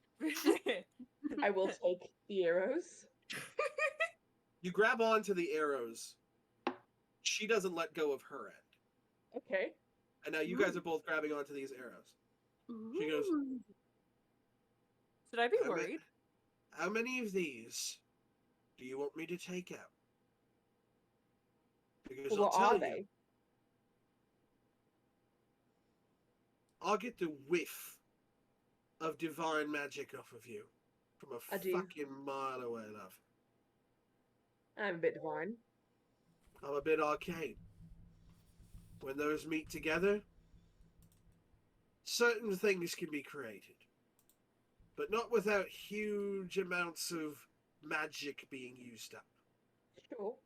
I will take the arrows. You grab onto the arrows. She doesn't let go of her end. Okay. And now you guys are both grabbing onto these arrows. She goes, Ooh. Should I be How ma- worried? How many of these do you want me to take out? Because Well, what I'll tell are you, they? I'll get the whiff of divine magic off of you from a I do. fucking mile away, love. I'm a bit divine. I'm a bit arcane. When those meet together, certain things can be created, but not without huge amounts of magic being used up. Sure.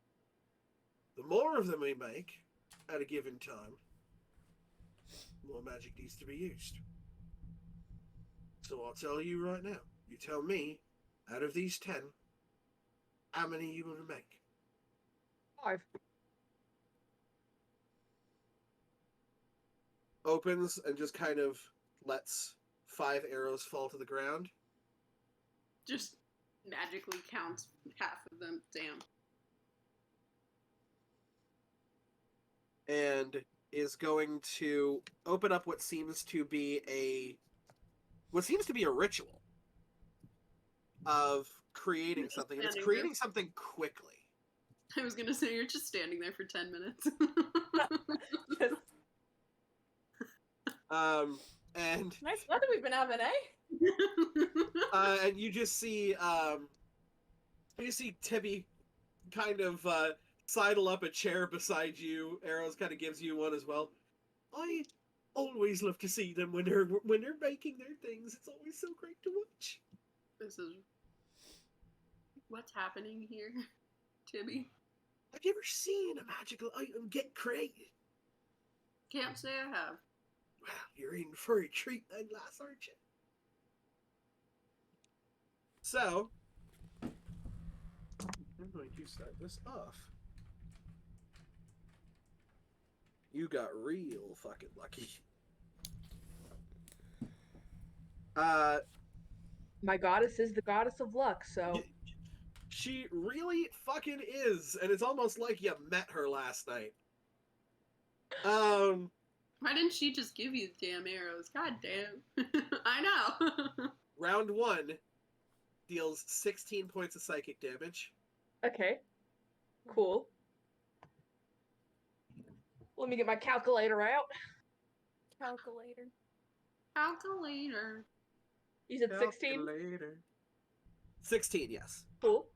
The more of them we make at a given time, more magic needs to be used. So I'll tell you right now. You tell me, out of these 10, how many you want to make? 5. Opens and just kind of lets 5 arrows fall to the ground. Just magically counts half of them. Damn. And is going to open up what seems to be a ritual of creating something, and it's Standing creating something quickly. I was gonna say you're just standing there for 10 minutes. Just And nice weather we've been having, eh? and you just see Tibby kind of sidle up a chair beside you. Arrows kind of gives you one as well. I always love to see them when they're making their things. It's always so great to watch. This is what's happening here, Tibby. Have you ever seen a magical item get created? Can't say I have. Well, you're in for a treat then, lass, aren't you? So, I'm going to start this off. You got real fucking lucky. My goddess is the goddess of luck, so She really fucking is, and it's almost like you met her last night. Why didn't she just give you the damn arrows? God damn. I know. Round 1, deals 16 points of psychic damage. Okay. Cool. Let me get my calculator out. Calculator. Calculator. You said 16? Calculator. 16, yes. Cool.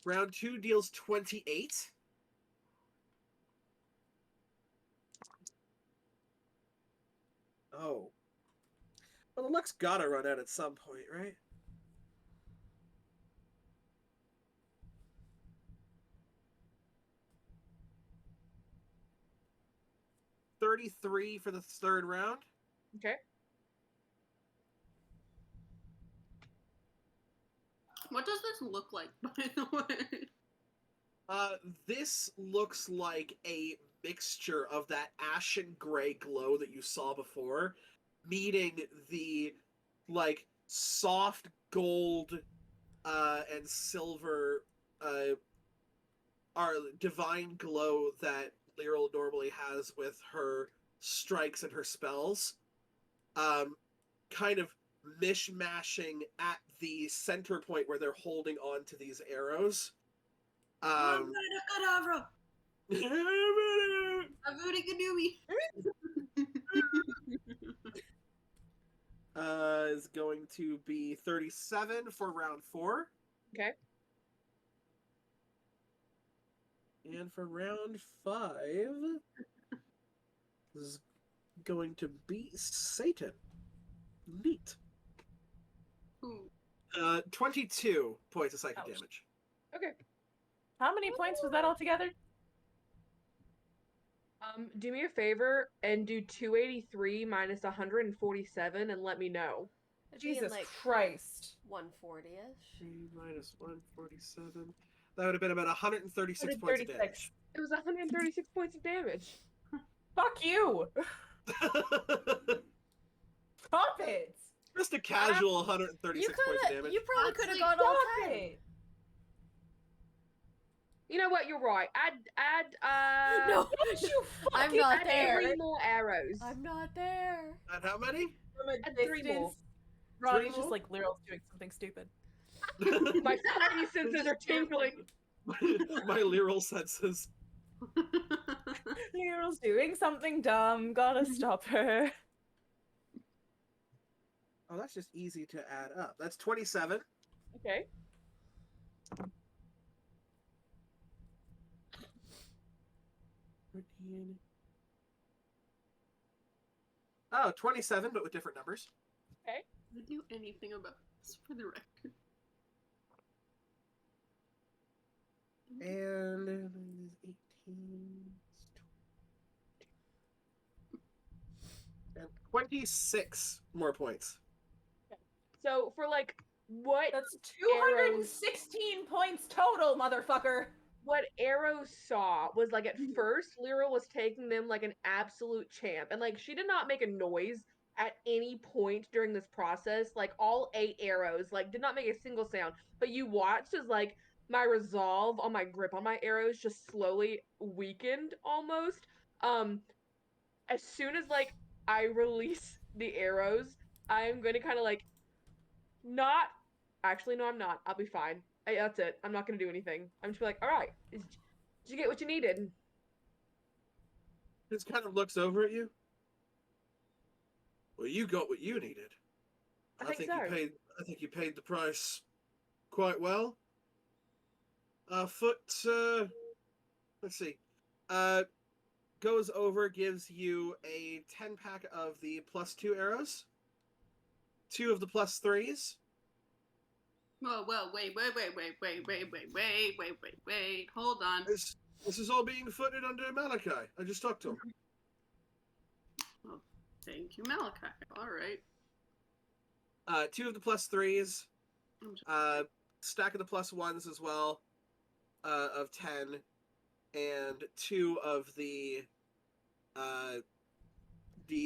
Round 2 deals 28. Oh. Well, the luck's gotta run out at some point, right? $33 for the third round. Okay. What does this look like, by the way? This looks like a mixture of that ashen gray glow that you saw before, meeting the, like, soft gold and silver our divine glow that Lyral normally has with her strikes and her spells, kind of mishmashing at the center point where they're holding on to these arrows. Kadabra! Avudi Gadooby! Is going to be 37 for round 4. Okay. And for round 5 is going to be Satan. Neat. Ooh. 22 points of psychic Ouch. damage. Okay. How many points was that altogether? Do me a favor and do 283 minus 147 and let me know. It'd be in, Jesus like Christ. 140-ish. 3 minus 147. That would have been about 136 points of 136. damage. It was 136 points of damage. Fuck you! Stop it! Just a casual 136 You points of could damage. you probably could have Honestly, got all Stop 10. it! You know what? You're right. Add No, Don't you I'm fucking not add there. 3 more arrows. I'm not there. And how many? from a Add 3 more. distance. Ronnie's more? just like Lyral's doing something stupid. My spidey senses are tingling. My Lyral senses. Lyral's doing something dumb. Gotta stop her. Oh, that's just easy to add up. That's 27. Okay. Oh, 27, but with different numbers. I do anything about this for the record. And 18. And 26 more points. So for like what That's 216 points total, motherfucker. what Arrow saw was like at first Lyra was taking them like an absolute champ, and like she did not make a noise at any point during this process. Like all 8 arrows like did not make a single sound, but you watched as like my resolve on my grip on my arrows just slowly weakened almost. As soon as like I release the arrows, I'm going to kind of like not actually no I'm not. I'll be fine. That's it. I'm not going to do anything. I'm just like, all right, did you get what you needed? Just kind of looks over at you. Well, you got what you needed. I think you so. paid. I think you paid the price quite well. Foot. Let's see. Goes over, gives you a 10-pack of the +2 arrows, 2 of the +3s. Whoa, wait. Hold on. This is all being footed under Malachi. I just talked to him. Well, thank you, Malachi. All right. 2 of the +3s. I'm just- Stack of the +1s as well, of 10, and 2 of the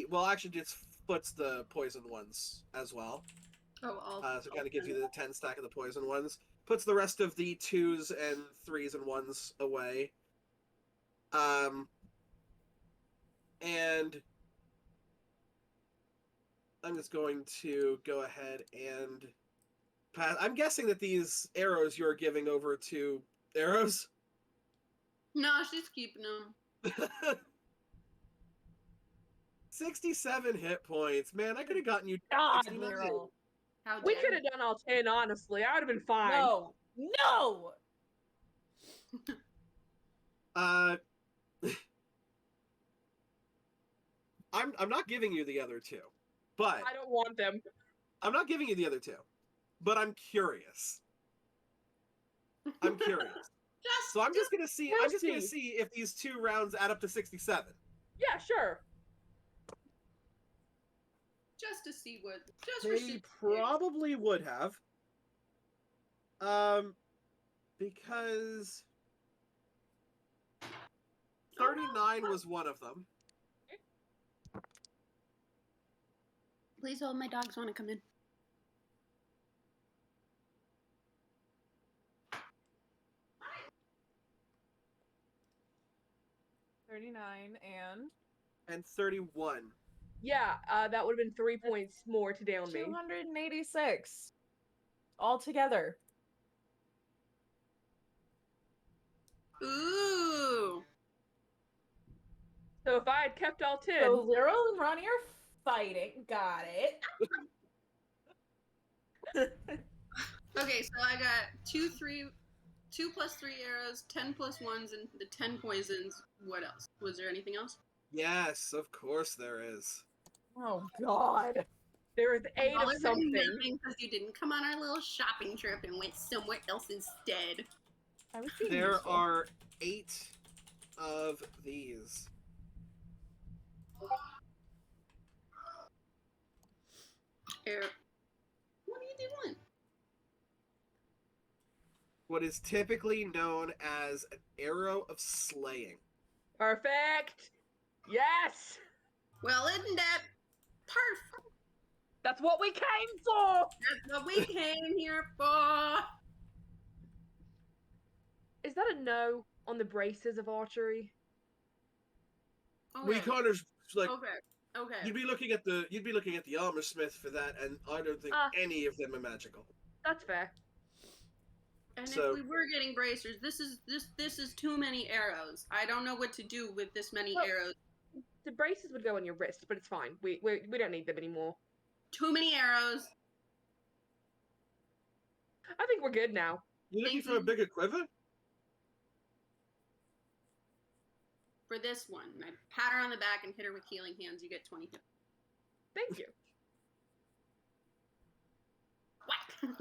well, actually, just puts the poison ones as well. Oh, So it kind of gives you the 10 stack of the poison ones. Puts the rest of the 2s and 3s and 1s away. And I'm just going to go ahead and pass. I'm guessing that these arrows you're giving over to arrows. No, she's keeping them. 67 hit points. Man, I could have gotten you God, 69. Meryl. How We dare could you. have done all 10, honestly. I would have been fine. No, no. I'm not giving you the other two, but I don't want them. I'm not giving you the other two, but I'm curious. I'm curious. So I'm just gonna see. I'm just gonna see if these 2 rounds add up to 67. Yeah, sure. Just to see what. Just for They shits and gigs. probably would have. Because 39 was one of them. Please, all my dogs want to come in. $39 And 31. Yeah, that would have been 3 points more to down and me. 286 all together. Ooh. So if I had kept all 10, So Lyral and Ronnie are fighting. Got it. Okay, so I got 2 plus 3 arrows, 10 plus 1s, and the 10 poisons. What else? Was there anything else? Yes, of course there is. Oh God. there is 8 All of of something. nothing because you didn't come on our little shopping trip and went somewhere else instead. I was being There useful. are 8 of these. Arrow. What are you doing? What is typically known as an arrow of slaying. Perfect. Yes. Well, isn't that perfect? That's what we came for. That's what we came here for. Is that a no on the braces of archery? Okay. We kind of like Okay. Okay. you'd be looking at the armor smith for that, and I don't think Ah. any of them are magical. That's fair. And So- if we were getting bracers, this is too many arrows. I don't know what to do with this many Well- arrows. The braces would go on your wrist, but it's fine. We don't need them anymore. Too many arrows. I think we're good now. You looking Thank for a you. bigger quiver? For this one, and I pat her on the back and hit her with healing hands. You get 20 hits. Thank you. Whack.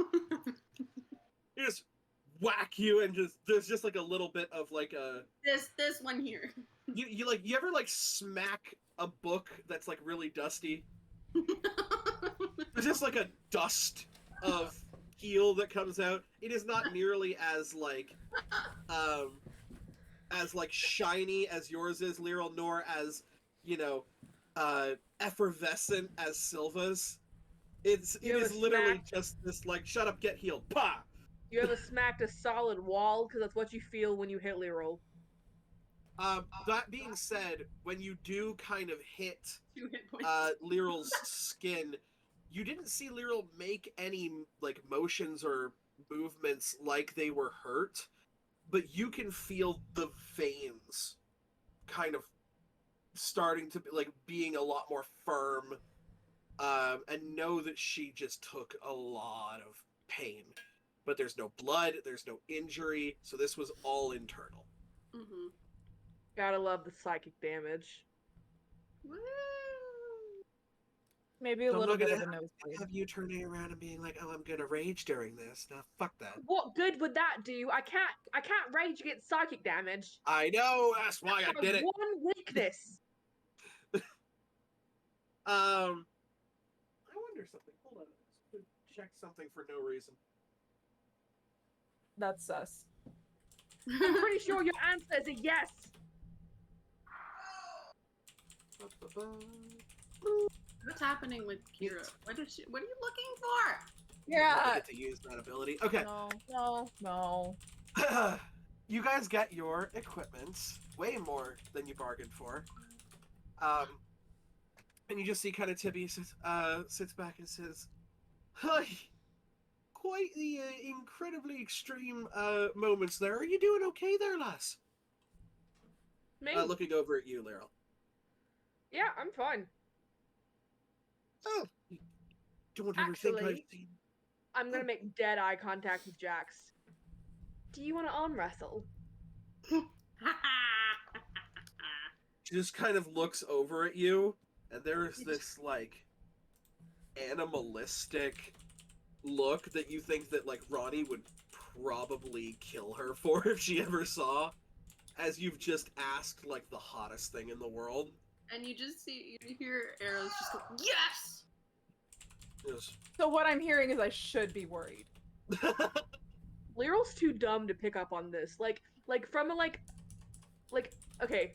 You just whack you, and there's just like a little bit of like a this one here. you ever like smack a book that's like really dusty? There's just like a dust of heal that comes out. It is not nearly as like shiny as yours is, Lyral, nor as, effervescent as Silva's. It You is ever literally smacked- just this like shut up, get healed. Pa! You ever smacked a solid wall? Because that's what you feel when you hit Lyral. That being said, when you do kind of hit 2 hit points. Lyral's skin, you didn't see Lyral make any like motions or movements like they were hurt, but you can feel the veins kind of starting to be like being a lot more firm, and know that she just took a lot of pain. But there's no blood, there's no injury, so this was all internal. Mm-hmm. Gotta love the psychic damage. Woo! Maybe a So I'm little not bit gonna of a nosebleed. Have you turning around and being like, "Oh, I'm gonna rage during this." No, fuck that. What good would that do? I can't rage against psychic damage. I know, that's why I My did it. one weakness. I wonder something. Hold on. Let's check something for no reason. That's sus. I'm pretty sure your answer is a yes. What's happening with Kira? What are you looking for? I get to use that ability. Okay. No. You guys get your equipment way more than you bargained for. And you just see kind of Tibby sits back and says, "Hi, quite the incredibly extreme moments there. Are you doing okay there, lass?" Me? Looking over at you, Lyral. Yeah, I'm fine. Oh, you don't ever think I've Actually- seen... I'm gonna make dead eye contact with Jax. Do you want to arm wrestle? She just kind of looks over at you, and there's this, like, animalistic look that you think that, like, Ronnie would probably kill her for if she ever saw, as you've just asked, like, the hottest thing in the world. And you hear Arrows just go, yes! Yes. So what I'm hearing is I should be worried. Lyral's too dumb to pick up on this. Like from a okay.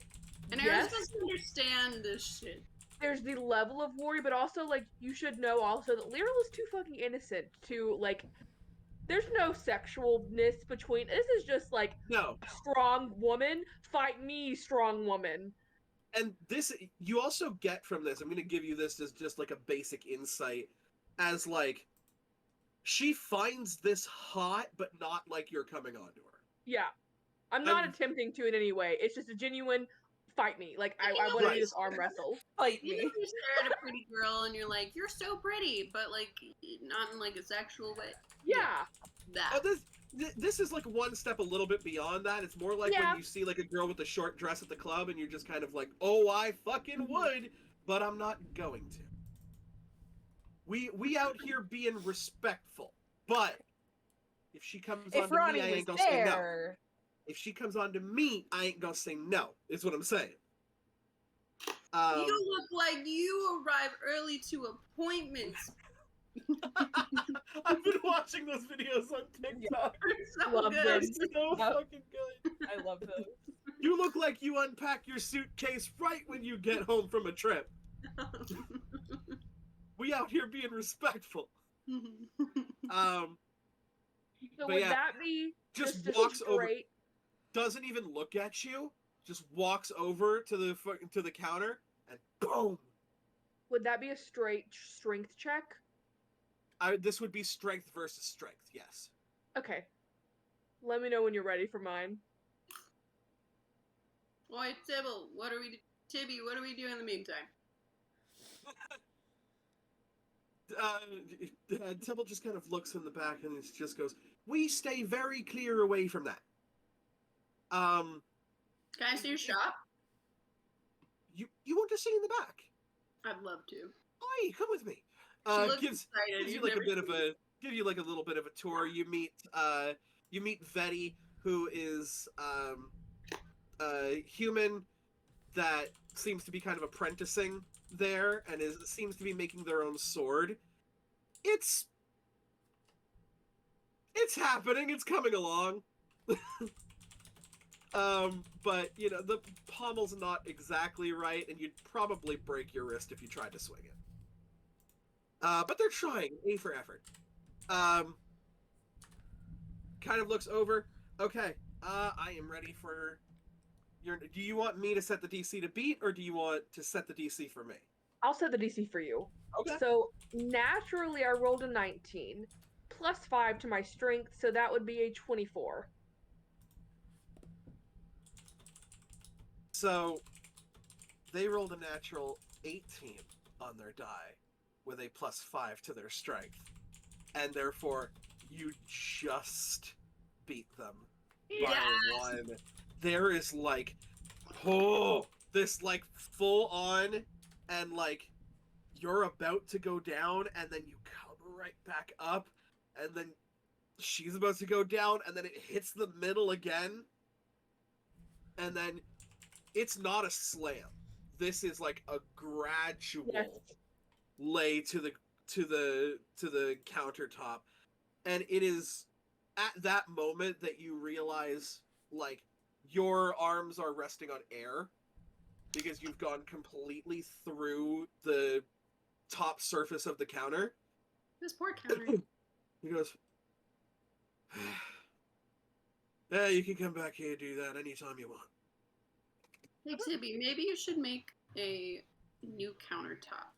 And yes, Arrows doesn't understand this shit. there's the level of worry, but also like you should know also that Lyral is too fucking innocent to like. There's no sexualness between. This is just like No. strong woman fight me, strong woman. And this, you also get from this, I'm going to give you this as just like a basic insight, as like, she finds this hot, but not like you're coming on to her. Yeah, I'm not I'm- attempting to in any way. It's just a genuine fight me. Like I You know want to what? do this arm wrestle. Fight You me. know, you stare at a pretty girl and you're like, you're so pretty, but like, not in like a sexual way. Yeah. That. Oh, this is like one step a little bit beyond that. It's more like Yeah. when you see like a girl with a short dress at the club and you're just kind of like, oh, I fucking would, but I'm not going to. We out here being respectful, but if she comes on If to me, Ronnie I was ain't gonna say no. there, If she comes on to me, I ain't gonna say no, is what I'm saying. You look like you arrive early to appointments. I've been watching those videos on TikTok. So Love good. them. They're so Yep. fucking good. I love those. You look like you unpack your suitcase right when you get home from a trip. We out here being respectful. So But would yeah, that be just a walks over, straight? doesn't even look at you, just walks over to the counter and boom. Would that be a straight strength check? This would be strength versus strength, yes. Okay. Let me know when you're ready for mine. Boy, Tibby, what are we doing in the meantime? Tibble just kind of looks in the back and it just goes, "We stay very clear away from that." Can I see your shop? You want to see in the back? I'd love to. Aye, come with me. She looks Gives excited. you You've like a never bit of seen- give you like a little bit of a tour. You meet Vetty, who is a human that seems to be kind of apprenticing there and seems to be making their own sword. It's happening. It's coming along. But you know the pommel's not exactly right, and you'd probably break your wrist if you tried to swing it. But they're trying. A for effort. Kind of looks over. Okay. I am ready for your. Do you want me to set the DC to beat, or do you want to set the DC for me? I'll set the DC for you. Okay. So naturally, I rolled a 19, plus 5 to my strength, so that would be a 24. So they rolled a natural 18 on their die with a plus 5 to their strength. And therefore, you just beat them by Yes! one. There is like, this like full on, and like you're about to go down, and then you come right back up, and then she's about to go down, and then it hits the middle again, and then it's not a slam. This is like a gradual Yes. lay to the countertop, and it is at that moment that you realize like your arms are resting on air because you've gone completely through the top surface of the counter. This poor counter. He goes, "Yeah, you can come back here and do that anytime you want." Hey, Tibby, maybe you should make a new countertop,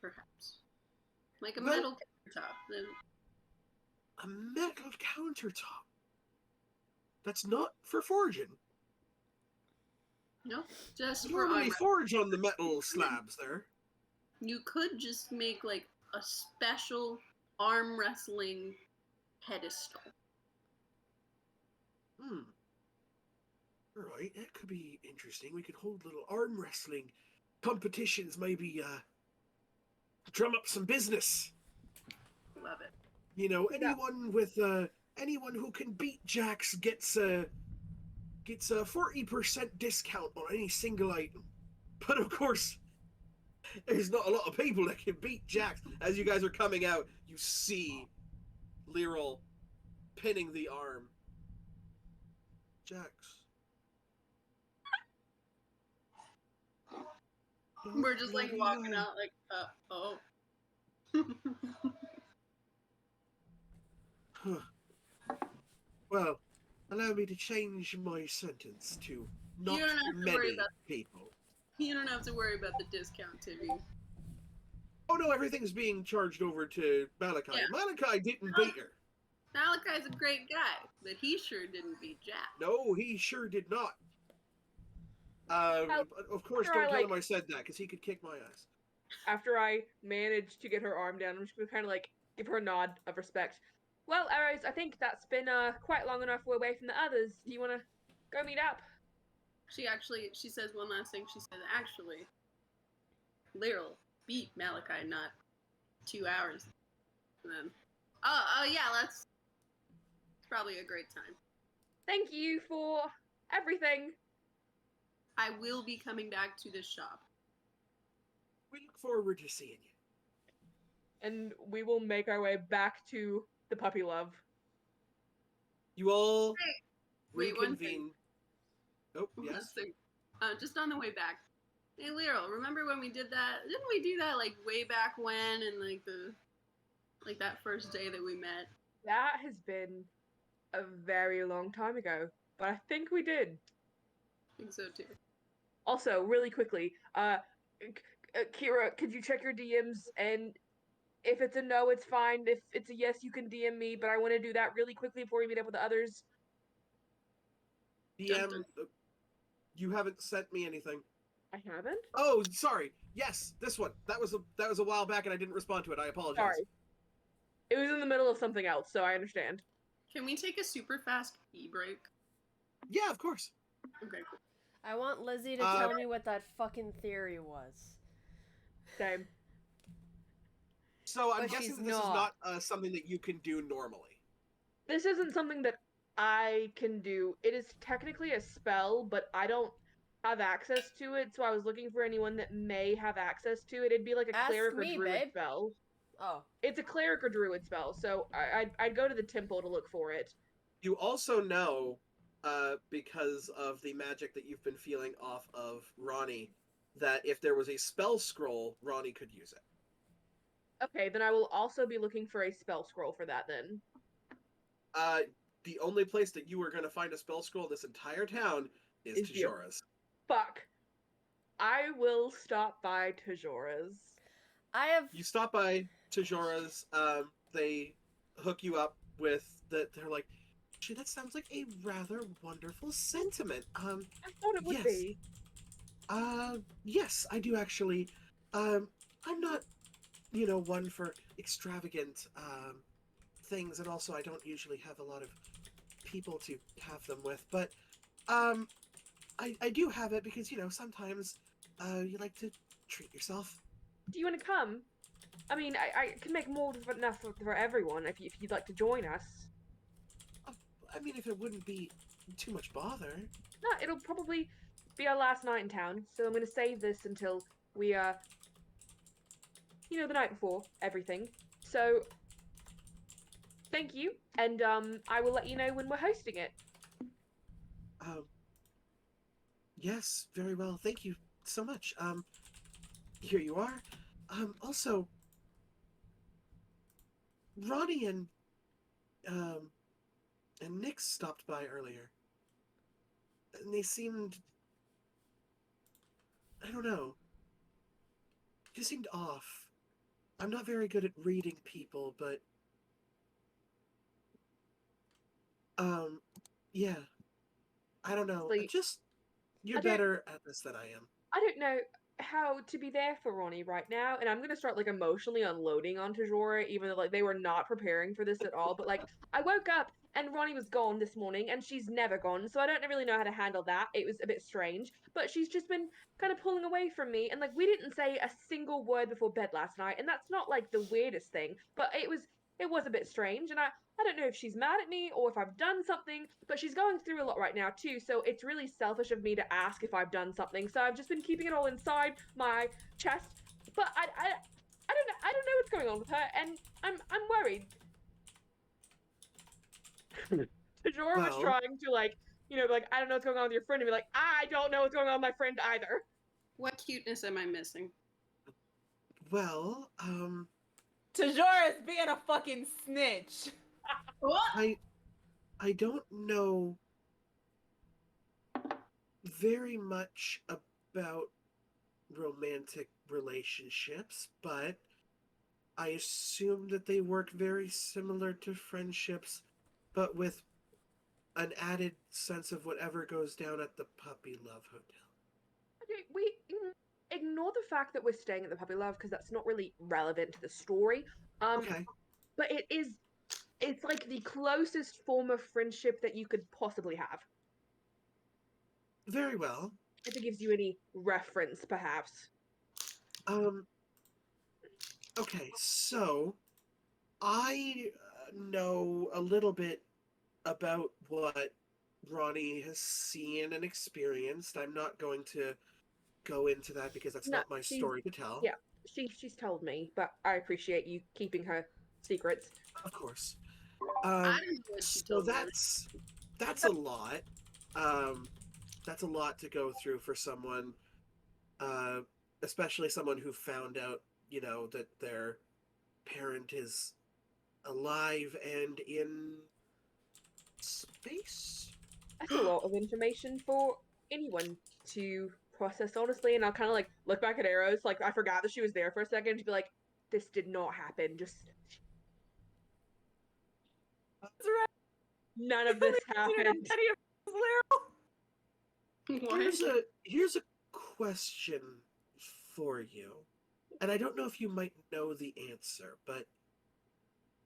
perhaps. Like a Well- metal countertop. A metal countertop. That's not for forging. No, just You for normally armor. forge on the metal slabs there. You could just make like a special arm wrestling pedestal. Right, that could be interesting. We could hold little arm wrestling competitions, maybe drum up some business. Love it. You know, Yeah. anyone who can beat Jax gets a 40% discount on any single item. But of course, there's not a lot of people that can beat Jax. As you guys are coming out, you see Lyril pinning the arm. Jax. We're just like Bloody walking hell. out like, oh. Huh. Well, allow me to change my sentence to not don't have to worry many about- people. You don't have to worry about the discount, Timmy. Oh no, everything's being charged over to Malachi. Yeah. Malachi didn't beat her. Malachi's a great guy, but he sure didn't beat Jack. No, he sure did not. But of course, after don't I, tell him like- I said that, because he could kick my ass. After I managed to get her arm down, I'm just gonna kind of like give her a nod of respect. Well, Arrows, I think that's been quite long enough we're away from the others. Do you want to go meet up? She says one last thing. She says, actually, Lyril beat Malachi not 2 hours. And then, yeah, it's probably a great time. Thank you for everything. I will be coming back to this shop. We look forward to seeing you. And we will make our way back to the puppy love. You all Wait, one reconvene. Oh, One yes. thing. Just on the way back. Hey, Lyril, remember when we did that? Didn't we do that like way back when, and like that first day that we met? That has been a very long time ago, but I think we did. I think so too. Also, really quickly, Kira, could you check your DMs? And if it's a no, it's fine. If it's a yes, you can DM me. But I want to do that really quickly before we meet up with the others. DM, Dun, you haven't sent me anything. I haven't. Oh, sorry. Yes, this one. That was a while back, and I didn't respond to it. I apologize. Sorry. It was in the middle of something else, so I understand. Can we take a super fast pee break? Yeah, of course. Okay, cool. I want Lizzie to tell me what that fucking theory was. Same. So I'm But guessing she's that this is not. not something that you can do normally. This isn't something that I can do. It is technically a spell, but I don't have access to it, so I was looking for anyone that may have access to it. It'd be like a Ask cleric or me, druid babe. spell. Oh. It's a cleric or druid spell, so I'd go to the temple to look for it. You also know, because of the magic that you've been feeling off of Ronnie, that if there was a spell scroll, Ronnie could use it. Okay, then I will also be looking for a spell scroll for that then. The only place that you are going to find a spell scroll in this entire town is Is here. Tajora's. Fuck. I will stop by Tajora's. I have. You stop by Tajora's, they hook you up with they're like, "Gee, that sounds like a rather wonderful sentiment. I thought it would Yes. be. Yes, I do actually. I'm not, one for extravagant, things, and also I don't usually have a lot of people to have them with, but, I do have it because, sometimes, you like to treat yourself. Do you want to come? I mean, I can make more than enough for everyone if you'd like to join us. I mean, if it wouldn't be too much bother. No, it'll probably be our last night in town, so I'm gonna save this until we, the night before everything. So, thank you, and, I will let you know when we're hosting it. Yes, very well. Thank you so much. Here you are. Also, Ronnie and Nick stopped by earlier. And they seemed, I don't know. he seemed off. I'm not very good at reading people, but yeah. I don't know. Honestly, You're I don't- better at this than I am. I don't know how to be there for Ronnie right now, and I'm gonna start like emotionally unloading onto Jorah, even though like they were not preparing for this at all. But like I woke up and Ronnie was gone this morning, and she's never gone, so I don't really know how to handle that. It was a bit strange, but she's just been kind of pulling away from me, and like we didn't say a single word before bed last night, and that's not like the weirdest thing, but it was a bit strange, and I don't know if she's mad at me or if I've done something, but she's going through a lot right now too, so it's really selfish of me to ask if I've done something. So I've just been keeping it all inside my chest. But I don't know what's going on with her, and I'm worried. Jorah was Well- trying to like, like I don't know what's going on with your friend, and be like, I don't know what's going on with my friend either. What cuteness am I missing? Well, Tajora's being a fucking snitch. What? I don't know very much about romantic relationships, but I assume that they work very similar to friendships, but with an added sense of whatever goes down at the Puppy Love Hotel. Okay, we ignore the fact that we're staying at the Puppy Love because that's not really relevant to the story. Okay. But it's like the closest form of friendship that you could possibly have. Very well. If it gives you any reference, perhaps. Okay, so I know a little bit about what Ronnie has seen and experienced. I'm not going to go into that because that's No, not my she's- story to tell. yeah. She's told me, but I appreciate you keeping her secrets. Of course. I don't know what she So told me. that's a lot. That's a lot to go through for someone, especially someone who found out, that their parent is alive and in space. That's a lot of information for anyone to process, honestly. And I'll kind of like look back at Arrows, like I forgot that she was there for a second to be like, this did not happen. Just That's right. none of this happened. What? Here's a question for you, and I don't know if you might know the answer, but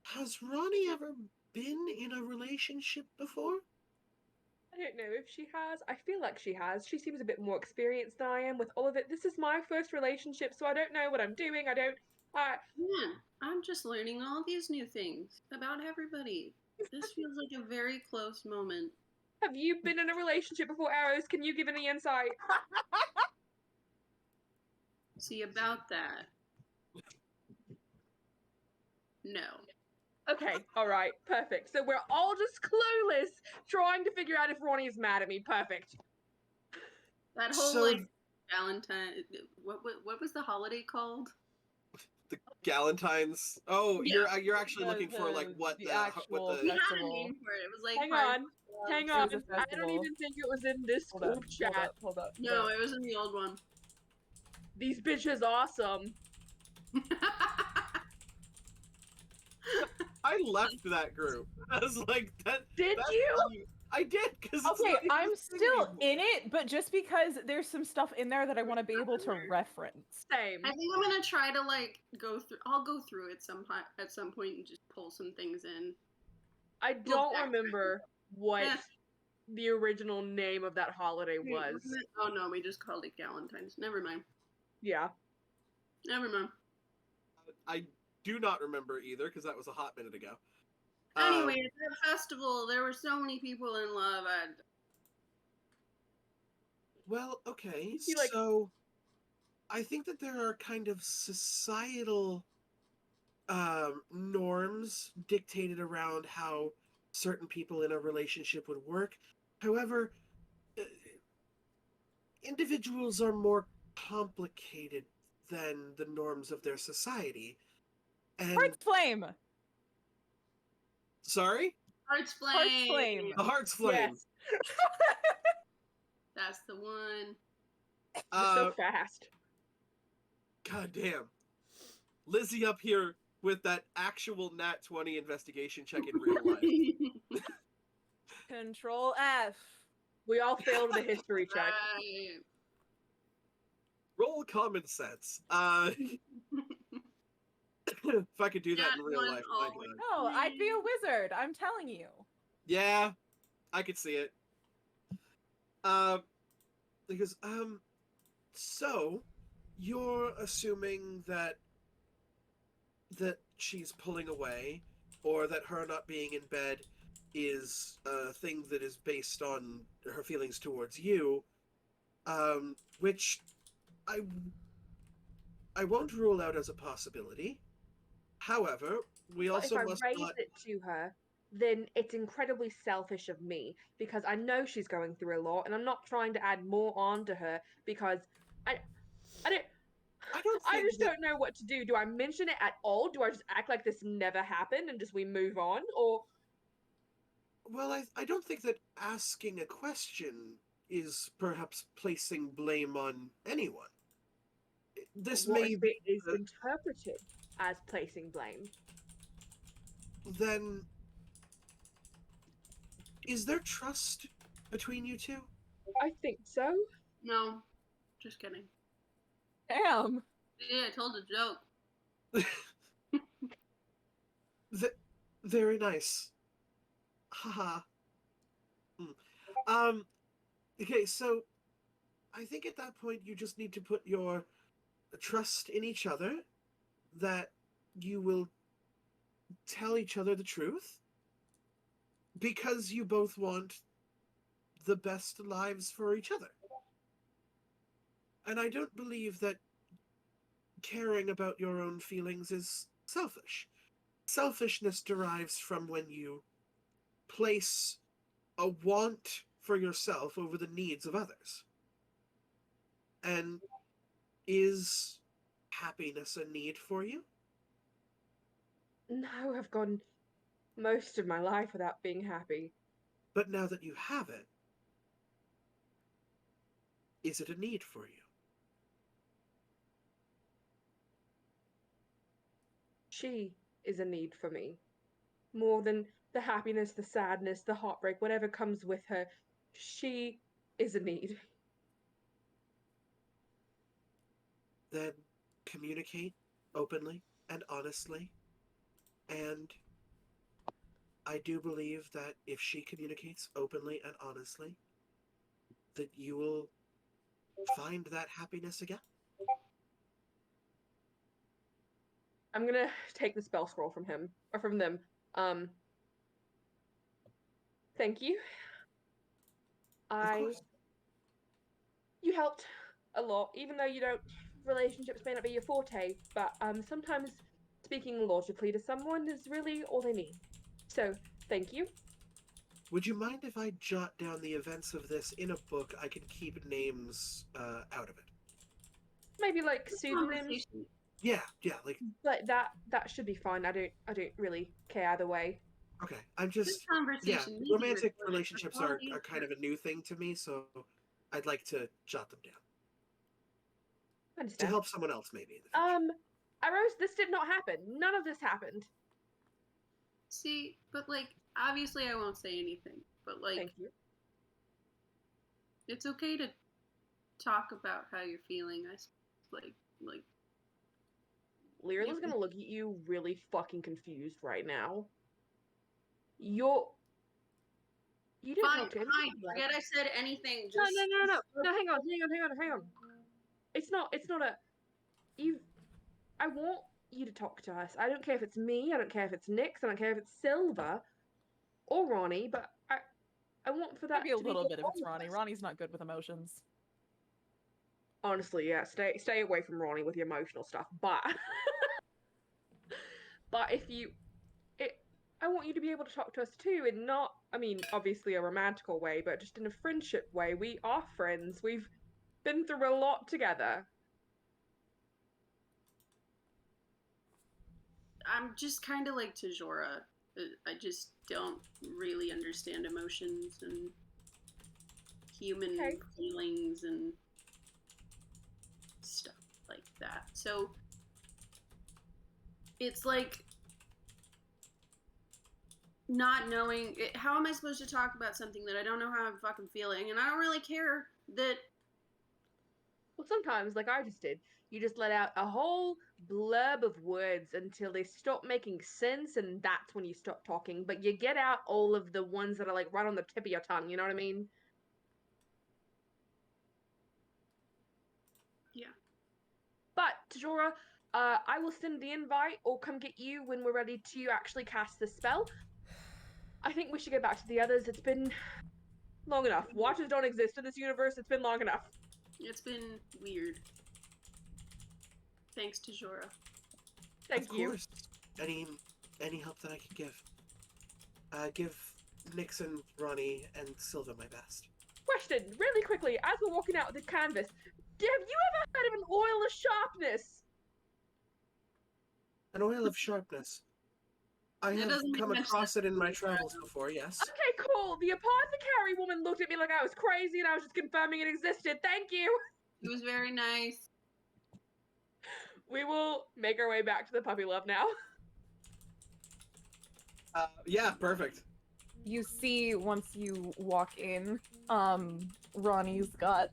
has Ronnie ever been in a relationship before? I don't know if she has. I feel like she has. She seems a bit more experienced than I am with all of it. This is my first relationship, so I don't know what I'm doing. I don't. Yeah, I'm just learning all these new things about everybody. This feels like a very close moment. Have you been in a relationship before, Arrows? Can you give any insight? See, about that. No. Okay, all right, perfect. So we're all just clueless, trying to figure out if Ronnie is mad at me. Perfect. That whole, So- like, Valentine. What was the holiday called? The Galentine's. Oh, Yeah. you're actually looking for like what the the actual We what had a Festival. name for it. It was like. Hang part- on, hang It on. was a I don't festival. even think it was in this Hold up, group chat. hold up. No, it was in the old one. These bitches awesome. I left that group. I was like that. Did that's you? funny. I did because Okay, I'm still in it, but just because there's some stuff in there that I want to be able to reference. Same. I think I'm gonna try to like go through. I'll go through it at some point and just pull some things in. I don't backtrack. remember what Eh. the original name of that holiday was. Oh no, we just called it Galentine's. Never mind. Yeah. Never mind. I do not remember either because that was a hot minute ago. Anyway, at that festival, there were so many people in love. Well, okay, You, like- so I think that there are kind of societal norms dictated around how certain people in a relationship would work. However, individuals are more complicated than the norms of their society. And Heart's Flame! sorry, Heart's Flame. Heart's Flame. the Heart's Flame. Yes. That's the one. You're so fast. God damn. Lizzie up here with that actual nat 20 investigation check in real life. Control F. We all failed the history check. Right. Roll common sense. If I could do that Nat in real one life, my always. God. No, I'd be a wizard. I'm telling you. Yeah, I could see it. Because, so, you're assuming that she's pulling away, or that her not being in bed is a thing that is based on her feelings towards you, which I won't rule out as a possibility. However, we But also if I must raise not. it to her, then it's incredibly selfish of me because I know she's going through a lot, and I'm not trying to add more on to her because I don't. I don't I think just that. don't know what to do. Do I mention it at all? Do I just act like this never happened and just we move on? Or Well, I don't think that asking a question is perhaps placing blame on anyone. This what may if be. it is interpreted as placing blame? Then. Is there trust between you two? I think so. No, just kidding. Damn. Yeah, I told a joke. Very nice. Haha. Okay, so I think at that point you just need to put your trust in each other that you will tell each other the truth because you both want the best lives for each other. And I don't believe that caring about your own feelings is selfish. Selfishness derives from when you place a want for yourself over the needs of others. And is happiness a need for you? No, I've gone most of my life without being happy. But now that you have it, is it a need for you? She is a need for me. More than the happiness, the sadness, the heartbreak, whatever comes with her, she is a need. Then communicate openly and honestly. And I do believe that if she communicates openly and honestly, that you will find that happiness again. I'm gonna take the spell scroll from him or from them. Thank you. Of course. You helped a lot, even though you don't. Relationships may not be your forte, but sometimes speaking logically to someone is really all they need. So, thank you. Would you mind if I jot down the events of this in a book? I can keep names out of it. Maybe like pseudonyms, Conversation. Yeah, like but that should be fine. I don't really care either way. okay. I'm This just conversation. needs romantic recorded. relationships are kind of a new thing to me, so I'd like to jot them down I to understand. help someone else maybe in the future. Iros, this did not happen. None of this happened. See, but like, obviously, I won't say anything. But like, Thank you. it's okay to talk about how you're feeling. Like, Lyrila's gonna look at you really fucking confused right now. You didn't fine, talk to fine. anyone, right? Forget I said anything. No, Just no, hang on. It's not a you I want you to talk to us. I don't care if it's me, I don't care if it's Nyx, I don't care if it's Silva or Ronnie, but I want for that Maybe a to be little for bit if all it's of Ronnie. us. Ronnie's not good with emotions. Honestly, yeah, stay away from Ronnie with the emotional stuff. But if I want you to be able to talk to us too, and not, I mean, obviously a romantical way, but just in a friendship way. We are friends. We've been through a lot together. I'm just kind of like Tajora. I just don't really understand emotions and human Okay. feelings and stuff. like that. So it's like not knowing how am I supposed to talk about something that I don't know how I'm fucking feeling, and I don't really care that. Well, sometimes, like I just did, you just let out a whole blurb of words until they stop making sense, and that's when you stop talking. But you get out all of the ones that are like right on the tip of your tongue, you know what I mean? Yeah. But, Tajora, I will send the invite or come get you when we're ready to actually cast the spell. I think we should go back to the others. It's been long enough. Watchers don't exist in this universe. It's been long enough. It's been weird. Thanks to Jora. Thank Of you. course. Any help that I can give. Give Nixon, Ronnie, and Silva my best. Question, really quickly, as we're walking out with the canvas, have you ever heard of an oil of sharpness? An oil of sharpness. I That have doesn't come make much across it in my sense. travels before, yes. Okay, cool. The apothecary woman looked at me like I was crazy and I was just confirming it existed. Thank you. It was very nice. We will make our way back to the puppy love now. Yeah, perfect. You see, once you walk in, Ronnie's got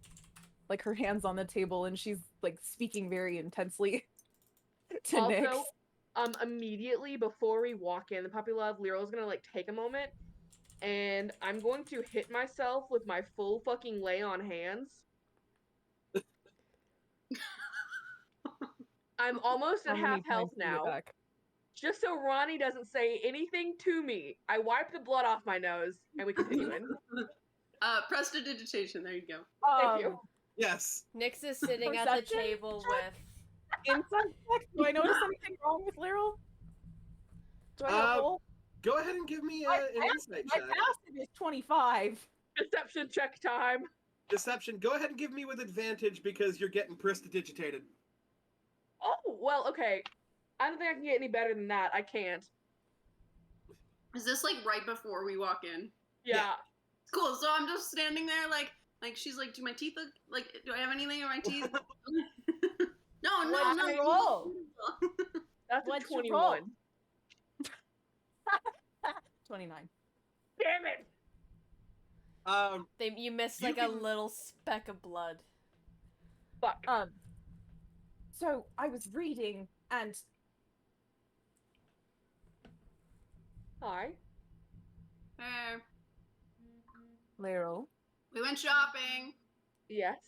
like her hands on the table and she's like speaking very intensely to Nyx. Also, immediately before we walk in the puppy love, Lyra's gonna like take a moment and I'm going to hit myself with my full fucking lay on hands. I'm almost How at many half health points do you get now. back? Just so Ronnie doesn't say anything to me, I wipe the blood off my nose and we continue in. Prestidigitation, there you go. Thank you. Yes. Nyx is sitting at the Perception table check? with. Insight check? Do I notice anything wrong with Lyra? Do I have a roll? Go ahead and give me My an insight My check. passive is 25. Deception check time. Deception. Go ahead and give me with advantage because you're getting prestidigitated. Oh, well, okay. I don't think I can get any better than that. I can't. Is this like right before we walk in? Yeah. Cool. So I'm just standing there, like she's like, do my teeth look like? Do I have anything in my teeth? No. What'd you roll? That's a What'd you 21. roll? 29. Damn it! You missed You like a can- little speck of blood. Fuck. So I was reading and Hi. Hey, Lyra, we went shopping. Yes,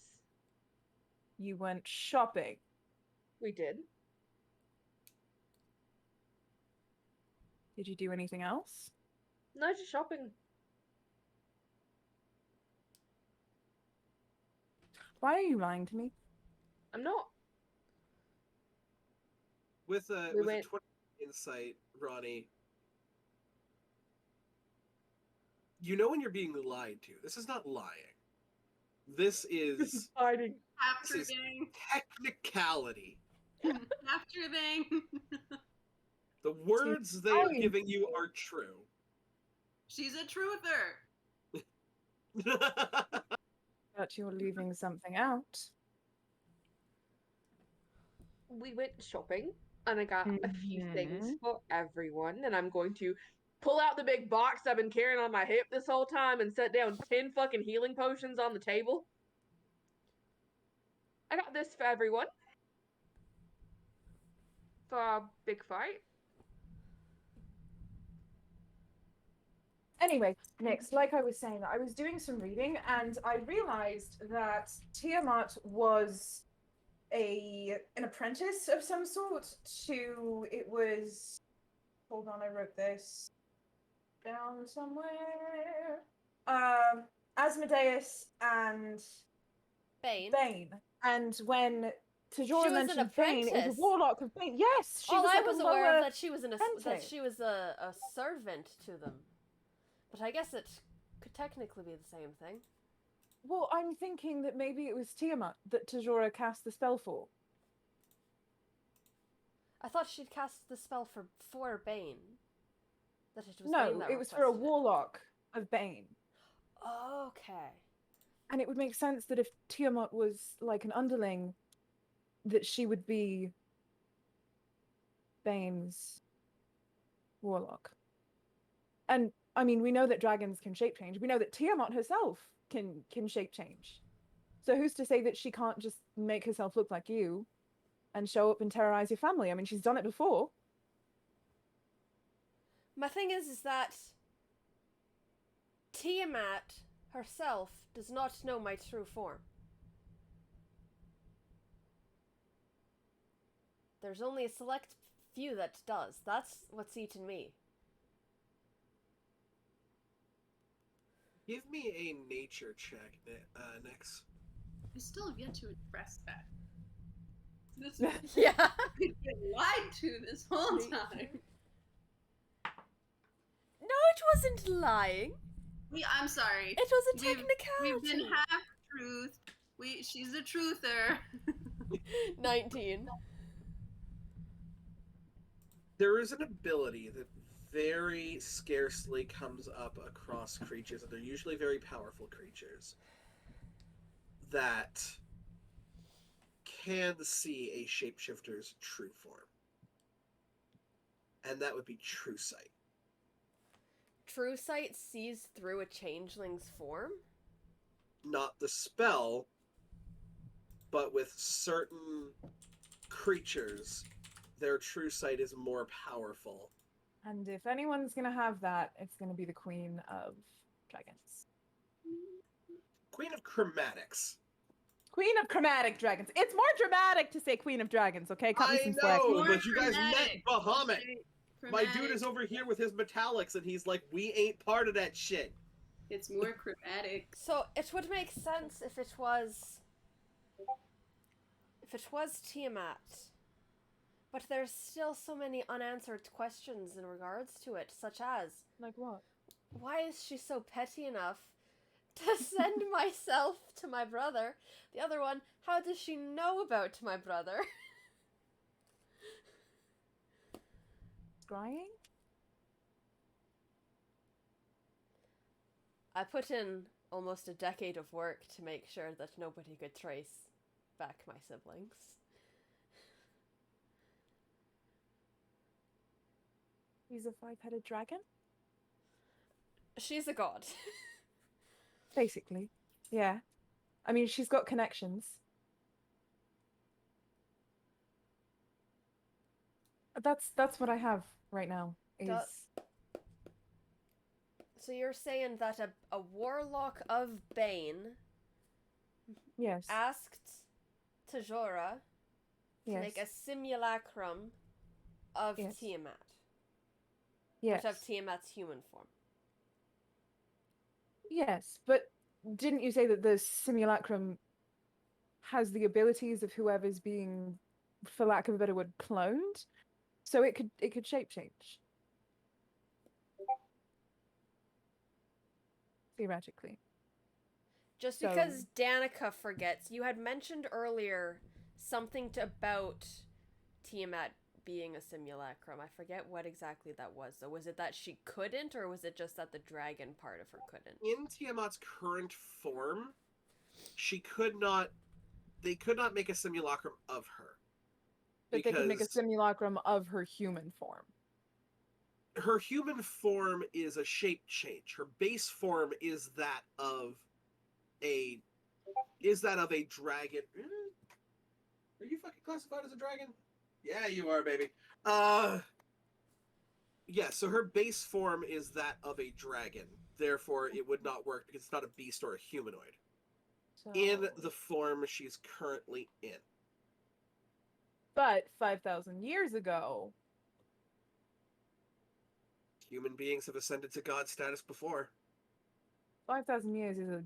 you went shopping. we did. Did you do anything else? No, just shopping. Why are you lying to me? I'm not. With a We with went- a 20 insight, Ronnie. You know when you're being lied to. This is not lying. This is Hiding. After This is- thing. technicality. After thing. The words they are lying. giving you are true. She's a truther. But you're leaving something out. We went shopping, and I got a few things Mhm. for everyone, and I'm going to pull out the big box I've been carrying on my hip this whole time and set down 10 fucking healing potions on the table. I got this for everyone. For our big fight. Anyway, next, like I was saying, I was doing some reading and I realized that Tiamat was an apprentice of some sort to hold on, I wrote this down somewhere. Asmodeus and Bane. Bane. And when She Tajora was an mentioned Bane, it was apprentice. a warlock of Bane. Yes, she All was I like was a aware lower... of that she was that apprentice. she was a servant to them. But I guess it could technically be the same thing. Well, I'm thinking that maybe it was Tiamat that Tajora cast the spell for. I thought she'd cast the spell for Bane. That it was No, Bane that it was for a requested it. warlock of Bane. Okay. And it would make sense that if Tiamat was like an underling that she would be Bane's warlock. And I mean, we know that dragons can shape change. We know that Tiamat herself can shape change. So who's to say that she can't just make herself look like you and show up and terrorize your family? I mean, she's done it before. My thing is that Tiamat herself does not know my true form. There's only a select few that does. That's what's eaten me. Give me a nature check, Nix. I still have yet to address that. This Yeah. been lied to this whole time. No, it wasn't lying. I'm sorry. It was a We've technicality. been half truth. She's a truther. 19. There is an ability that very scarcely comes up across creatures, and they're usually very powerful creatures, that can see a shapeshifter's true form. And that would be True Sight. True Sight sees through a changeling's form? Not the spell, but with certain creatures, their True Sight is more powerful. And if anyone's gonna have that, it's gonna be the Queen of Dragons. Queen of Chromatics. Queen of Chromatic Dragons. It's more dramatic to say Queen of Dragons, okay? Cut me I some slack. know, More but you guys met chromatic. Bahamut. My dude Chromatic. is over here with his metallics, and he's like, we ain't part of that shit. It's more chromatic. So it would make sense if it was Tiamat. But there's still so many unanswered questions in regards to it, such as, Like what? why is she so petty enough to send myself to my brother? The other one, how does she know about my brother? Scrying? I put in almost a decade of work to make sure that nobody could trace back my siblings. He's a five-headed dragon? She's a god. Basically. Yeah. I mean, she's got connections. That's what I have right now. Is So you're saying that a warlock of Bane yes. asked Tajora to Yes. make a simulacrum of Yes. Tiamat. Yes. But of Tiamat's human form. Yes, but didn't you say that the simulacrum has the abilities of whoever's being, for lack of a better word, cloned? So it could shape change. Theoretically. Just So- because Danica forgets, you had mentioned earlier something about Tiamat being a simulacrum. I forget what exactly that was. So was it that she couldn't, or was it just that the dragon part of her couldn't? In Tiamat's current form, they could not make a simulacrum of her. But they could make a Because- simulacrum of her human form. Her human form is a shape change. Her base form is that of a dragon. Are you fucking classified as a dragon? Yeah, you are, baby. Yeah, so her base form is that of a dragon. Therefore, it would not work because it's not a beast or a humanoid. So... In the form she's currently in. But 5,000 years ago, Human beings have ascended to god status before. 5,000 years is a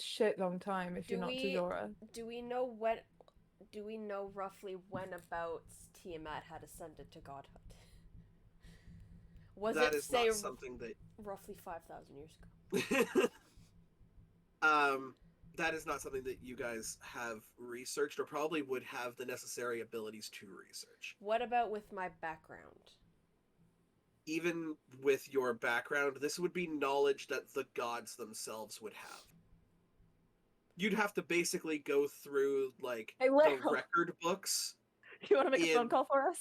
shit long time if Do you're not we- Tajora. Do we know roughly when about Tiamat had ascended to godhood? Was That it is say not something that roughly 5,000 years ago? that is not something that you guys have researched or probably would have the necessary abilities to research. What about with my background? Even with your background, this would be knowledge that the gods themselves would have. you'd have to basically go through like Hey, the Laro. record books. Do you want to make a phone In- call for us?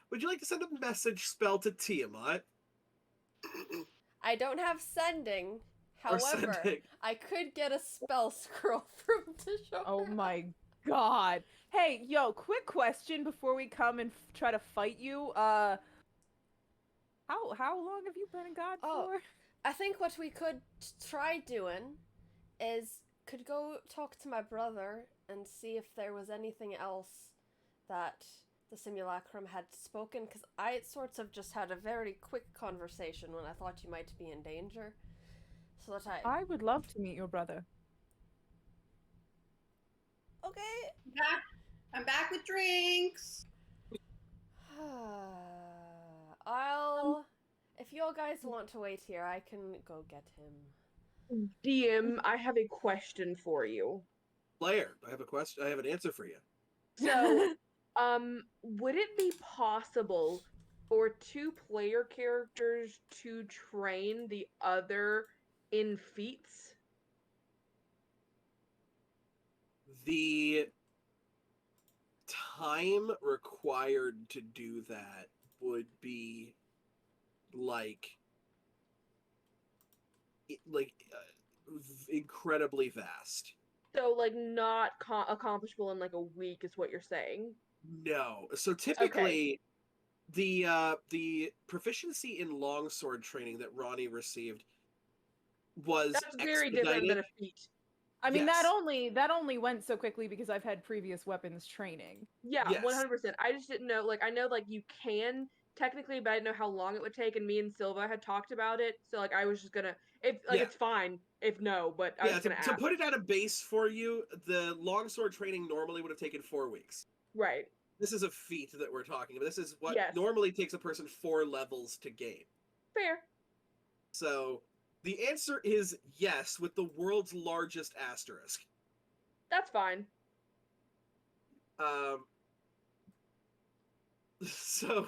Would you like to send a message spell to Tiamat? I don't have sending. Or However, sending? I could get a spell scroll from to show Oh her. my god. Hey, yo, quick question before we come and try to fight you. How long have you been in God Oh. for? I think what we could try doing is could go talk to my brother and see if there was anything else that the simulacrum had spoken, because I sorts of just had a very quick conversation when I thought you might be in danger. So that I would love to meet your brother. Okay. I'm back with drinks. I'll if you all guys want to wait here, I can go get him. DM, I have a question for you. Blair, I have a question. I have an answer for you. So, would it be possible for two player characters to train the other in feats? The time required to do that would be like incredibly vast. So, like, not accomplishable in like a week, is what you're saying? No. So typically the proficiency in longsword training that Ronnie received was That's very different than a feat. I mean, Yes. that only went so quickly because I've had previous weapons training. Yeah, Yes. 100%. I just didn't know. Like, I know like you can technically, but I didn't know how long it would take. And me and Silva had talked about it, so like I was just gonna, if like Yeah. it's fine if no, but I Yeah, was gonna to ask. put it at a base for you, the longsword training normally would have taken 4 weeks. Right. This is a feat that we're talking about. This is what Yes. normally takes a person 4 levels to gain. Fair. So the answer is yes, with the world's largest asterisk. That's fine. So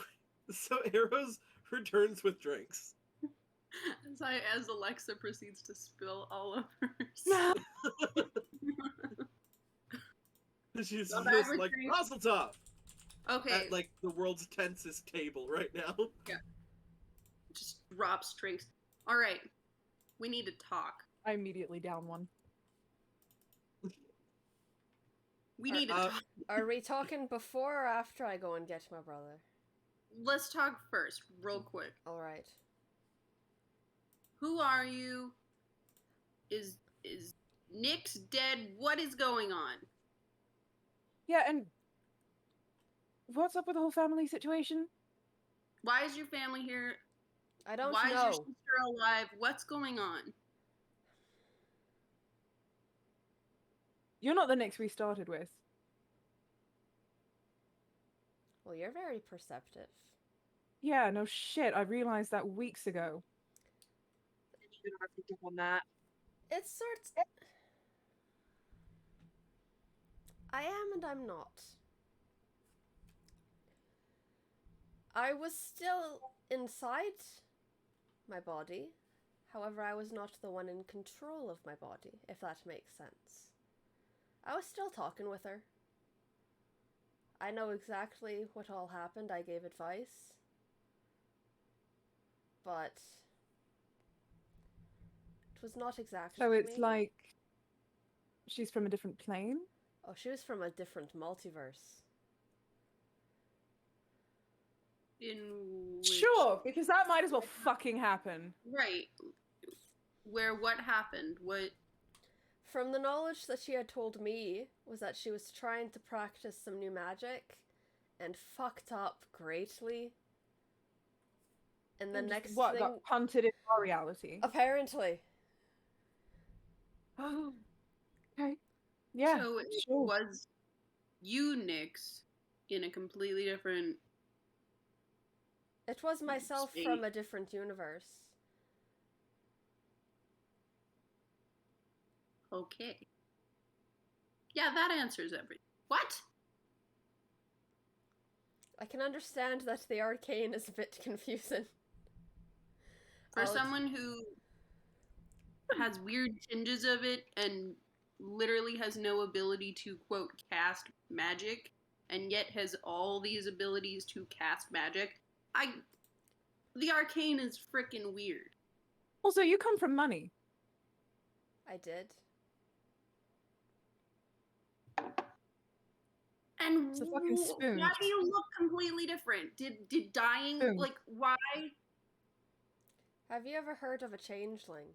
Arrows returns with drinks. As Alexa proceeds to spill all over herself. She's Well, just that like retreat- Mazel Tov Okay, at like the world's tensest table right now. just drops drinks. All right, we need to talk. I immediately down one. We need to talk. Are we talking before or after I go and get my brother? Let's talk first, real quick. All right. Who are you? Is Nyx dead? What is going on? Yeah, and what's up with the whole family situation? Why is your family here? I don't Why is your know. sister alive? What's going on? You're not the Nyx we started with. Well, you're very perceptive. Yeah, no shit. I realized that weeks ago. You don't have to pick up on that. It's sorts. I am and I'm not. I was still inside my body. However, I was not the one in control of my body, if that makes sense. I was still talking with her. I know exactly what all happened. I gave advice. But it was not exactly So it's me. like she's from a different plane? Oh, she was from a different multiverse. In which... Sure, because that might as well fucking happen. Right. Where what happened? What? From the knowledge that she had told me was that she was trying to practice some new magic and fucked up greatly. And the And just next what thing, got punted in our reality. apparently, Oh, okay. Yeah, So it sure. was you, Nyx, in a completely different. it was myself Sweet. from a different universe. Okay. Yeah, that answers everything. What? I can understand that the arcane is a bit confusing. For I'll- someone who has weird tinges of it and literally has no ability to quote cast magic and yet has all these abilities to cast magic. The arcane is freaking weird. Also, you come from money. I did. And It's a fucking spoon. why do you look completely different? Did dying Spoon. like why? Have you ever heard of a changeling?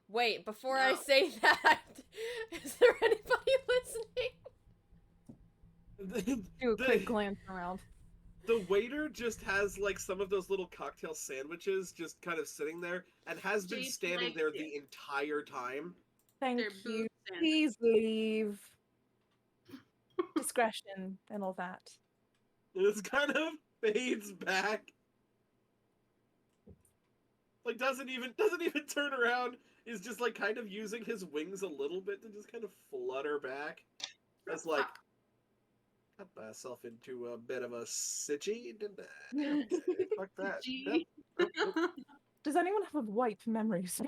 Wait, before I No. say that, is there anybody listening? Do a quick glance around. The waiter just has like some of those little cocktail sandwiches just kind of sitting there and has been Jace standing likes there it. the entire time. Thank They're you. boots and Please leave. Discretion and all that. And it's kind of fades back. Like doesn't even turn around. Is just like kind of using his wings a little bit to just kind of flutter back. That's like got myself into a bit of a sitchy, didn't I? Okay, fuck that. Gee. Yep. Nope. Does anyone have a wipe memory spell?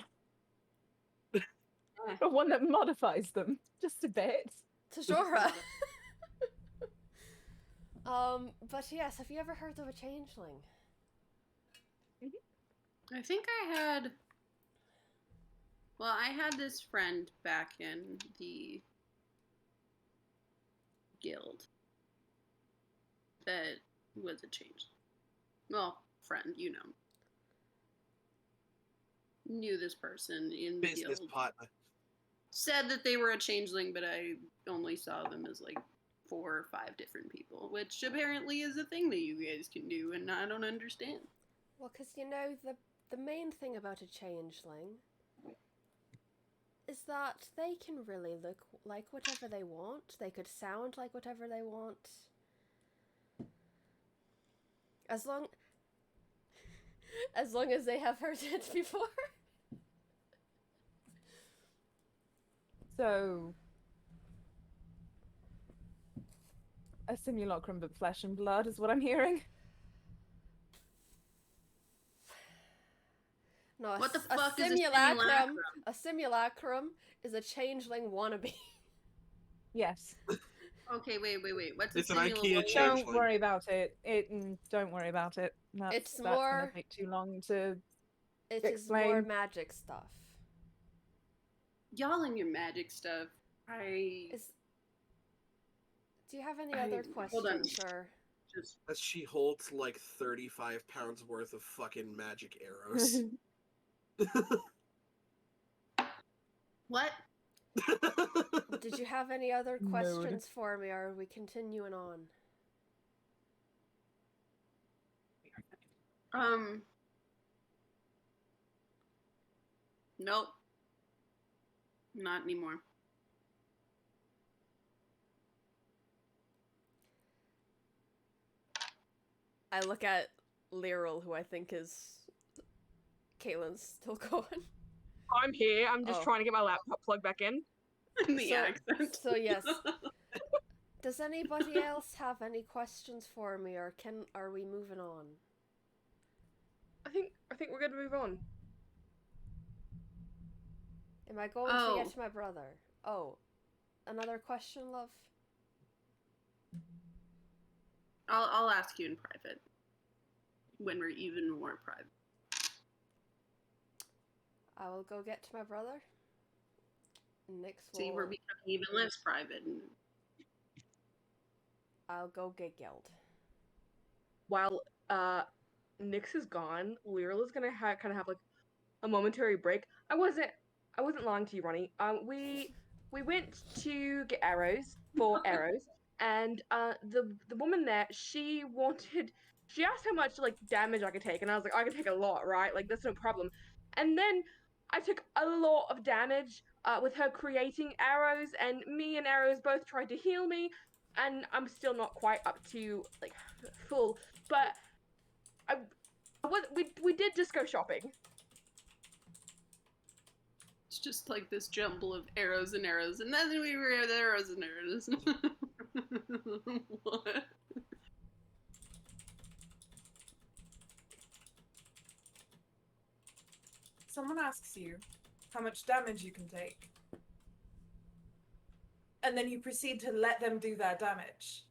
Or one that modifies them just a bit? Tajora. But yes, have you ever heard of a changeling? I think I had. Well, I had this friend back in the guild that was a change. Well, friend, you know. Knew this person in the Business guild. partner. Said that they were a changeling, but I only saw them as like 4 or 5 different people, which apparently is a thing that you guys can do, and I don't understand. Well, because you know, the main thing about a changeling is that they can really look like whatever they want. They could sound like whatever they want. As long as they have heard it before. So, a simulacrum but flesh and blood is what I'm hearing. No, What the a fuck is a simulacrum? simulacrum? A simulacrum is a changeling wannabe. Yes. Okay, wait. What's It's a an simulacrum? IKEA Don't changeling. worry about it. Don't worry about it. It's that's gonna more- take too long to. It is more Explain. magic stuff. Y'all and your magic stuff. Do you have any other hold on. questions, or Just As she holds like 35 pounds worth of fucking magic arrows. what? did you have any other Mood. questions for me, or are we continuing on? Nope. Not anymore. I look at Lyral, who I think is Kaylin's still going. I'm here. I'm just Oh. trying to get my laptop plugged back in. The So- accent. So yes. Does anybody else have any questions for me, or are we moving on? I think we're gonna move on. Am I going to Oh. get to my brother? Oh, another question, love? I'll ask you in private. When we're even more private. I will go get to my brother. Nyx will... See, we're becoming even less private. I'll go get Geld. While Nyx is gone, Lyral is gonna kind of have like a momentary break. I wasn't lying to you, Ronnie. We went to get arrows for arrows, and the woman there, she asked how much like damage I could take, and I was like, I can take a lot, right? Like that's no problem. And then I took a lot of damage with her creating arrows, and me and arrows both tried to heal me, and I'm still not quite up to like full, but we did just go shopping. It's just like this jumble of arrows, and then we were at arrows and arrows. What? someone asks you how much damage you can take, and then you proceed to let them do their damage.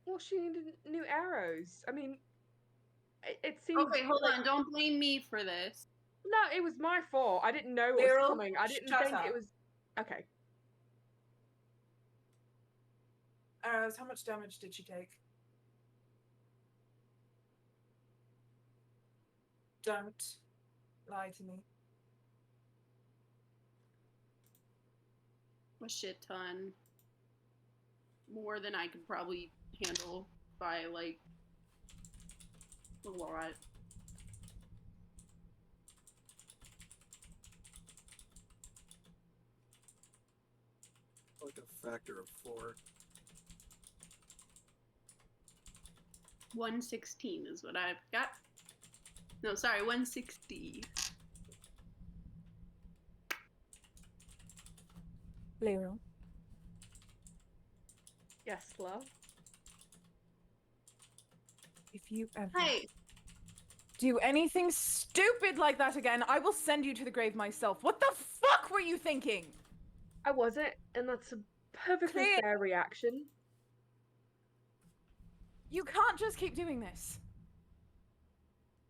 Well, she needed new arrows. I mean, it seemed. Okay, hold like- on. Don't blame me for this. No, it was my fault. I didn't know it was Lyral, coming. I didn't shut think up. it was. Okay. Arrows, how much damage did she take? Don't lie to me. A shit ton. More than I could probably handle by, like, a lot. Like a factor of 4. 116 is what I've got. No, sorry, 160. Lyral. Yes, love. If you ever Hey, do anything stupid like that again, I will send you to the grave myself. What the fuck were you thinking? I wasn't, and that's a perfectly Clear. fair reaction. You can't just keep doing this.